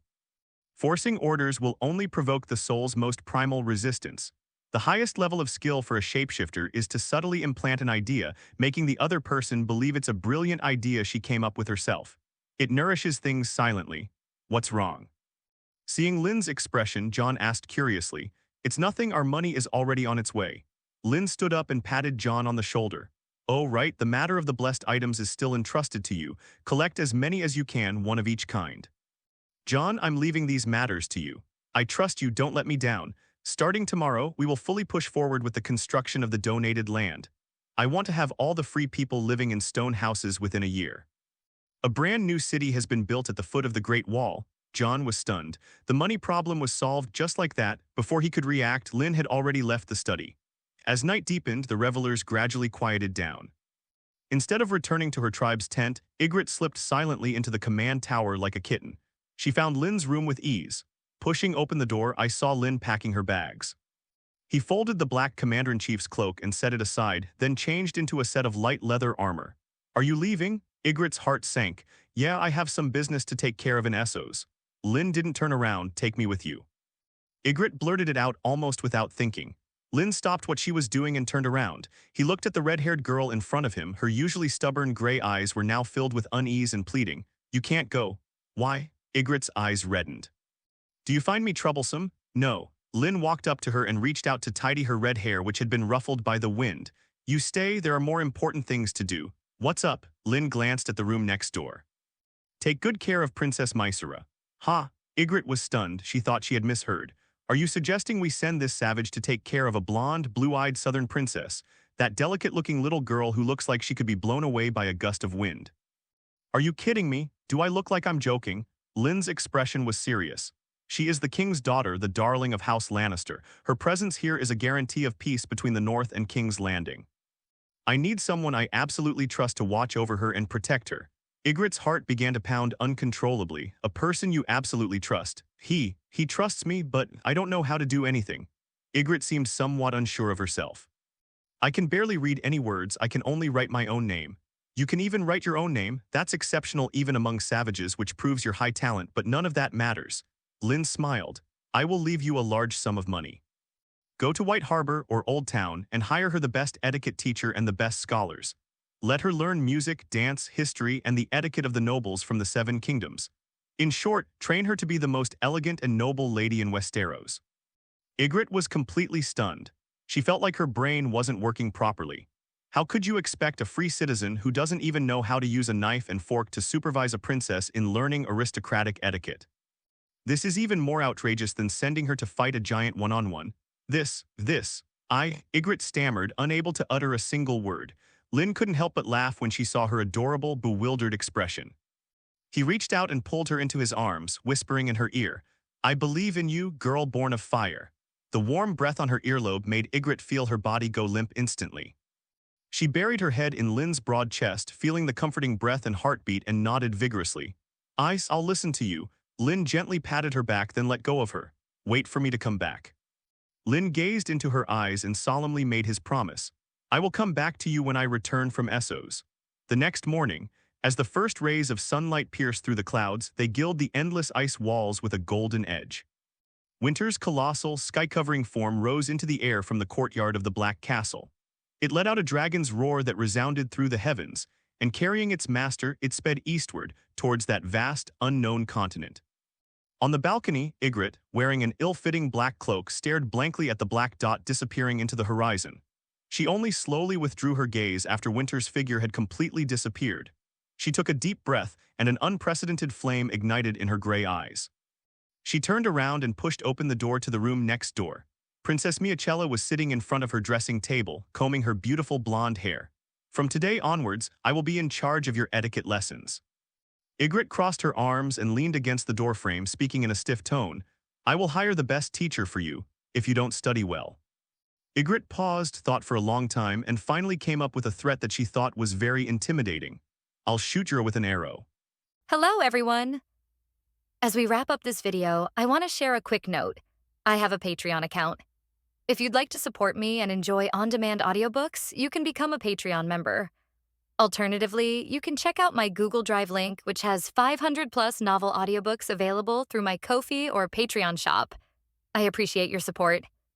Forcing orders will only provoke the soul's most primal resistance. The highest level of skill for a shapeshifter is to subtly implant an idea, making the other person believe it's a brilliant idea she came up with herself. It nourishes things silently. What's wrong? Seeing Lynn's expression, Jon asked curiously, "It's nothing, our money is already on its way." Lynn stood up and patted Jon on the shoulder. "Oh, right, the matter of the blessed items is still entrusted to you. Collect as many as you can, one of each kind." "Jon, I'm leaving these matters to you. I trust you, don't let me down. Starting tomorrow, we will fully push forward with the construction of the donated land. I want to have all the free people living in stone houses within a year." A brand new city has been built at the foot of the Great Wall. Jon was stunned. The money problem was solved just like that. Before he could react, Lynn had already left the study. As night deepened, the revelers gradually quieted down. Instead of returning to her tribe's tent, Ygritte slipped silently into the command tower like a kitten. She found Lynn's room with ease. Pushing open the door, I saw Lynn packing her bags. He folded the black commander-in-chief's cloak and set it aside, then changed into a set of light leather armor. "Are you leaving?" Ygritte's heart sank. "Yeah, I have some business to take care of in Essos." Lynn didn't turn around. "Take me with you." Ygritte blurted it out almost without thinking. Lynn stopped what she was doing and turned around. He looked at the red-haired girl in front of him. Her usually stubborn gray eyes were now filled with unease and pleading. "You can't go." "Why?" Ygritte's eyes reddened. "Do you find me troublesome?" "No." Lynn walked up to her and reached out to tidy her red hair, which had been ruffled by the wind. "You stay, there are more important things to do." "What's up?" Lynn glanced at the room next door. "Take good care of Princess Myrcella." "Ha!" Ygritte was stunned. She thought she had misheard. "Are you suggesting we send this savage to take care of a blonde, blue-eyed southern princess?" that delicate-looking little girl who looks like she could be blown away by a gust of wind. Are you kidding me? Do I look like I'm joking? Lynn's expression was serious. She is the king's daughter, the darling of House Lannister. Her presence here is a guarantee of peace between the North and King's Landing. I need someone I absolutely trust to watch over her and protect her. Ygritte's heart began to pound uncontrollably. A person you absolutely trust. He trusts me, but I don't know how to do anything. Ygritte seemed somewhat unsure of herself. I can barely read any words, I can only write my own name. You can even write your own name, that's exceptional even among savages, which proves your high talent, but none of that matters. Lynn smiled. I will leave you a large sum of money. Go to White Harbor or Old Town and hire her the best etiquette teacher and the best scholars. Let her learn music, dance, history, and the etiquette of the nobles from the Seven Kingdoms. In short, train her to be the most elegant and noble lady in Westeros. Ygritte was completely stunned. She felt like her brain wasn't working properly. How could you expect a free citizen who doesn't even know how to use a knife and fork to supervise a princess in learning aristocratic etiquette? This is even more outrageous than sending her to fight a giant one-on-one. Ygritte stammered, unable to utter a single word. Lynn couldn't help but laugh when she saw her adorable, bewildered expression. He reached out and pulled her into his arms, whispering in her ear, I believe in you, girl born of fire. The warm breath on her earlobe made Ygritte feel her body go limp instantly. She buried her head in Lynn's broad chest, feeling the comforting breath and heartbeat, and nodded vigorously. I'll listen to you. Lynn gently patted her back, then let go of her. Wait for me to come back. Lynn gazed into her eyes and solemnly made his promise. I will come back to you when I return from Essos. The next morning, as the first rays of sunlight pierced through the clouds, they gilded the endless ice walls with a golden edge. Winter's colossal, sky-covering form rose into the air from the courtyard of the Black Castle. It let out a dragon's roar that resounded through the heavens, and carrying its master, it sped eastward towards that vast, unknown continent. On the balcony, Ygritte, wearing an ill-fitting black cloak, stared blankly at the black dot disappearing into the horizon. She only slowly withdrew her gaze after Winter's figure had completely disappeared. She took a deep breath, and an unprecedented flame ignited in her gray eyes. She turned around and pushed open the door to the room next door. Princess Myrcella was sitting in front of her dressing table, combing her beautiful blonde hair. From today onwards, I will be in charge of your etiquette lessons. Ygritte crossed her arms and leaned against the doorframe, speaking in a stiff tone. I will hire the best teacher for you, if you don't study well. Ygritte paused, thought for a long time, and finally came up with a threat that she thought was very intimidating. I'll shoot you with an arrow. Hello, everyone. As we wrap up this video, I want to share a quick note. I have a Patreon account. If you'd like to support me and enjoy on-demand audiobooks, you can become a Patreon member. Alternatively, you can check out my Google Drive link, which has 500+ novel audiobooks available through my Ko-fi or Patreon shop. I appreciate your support.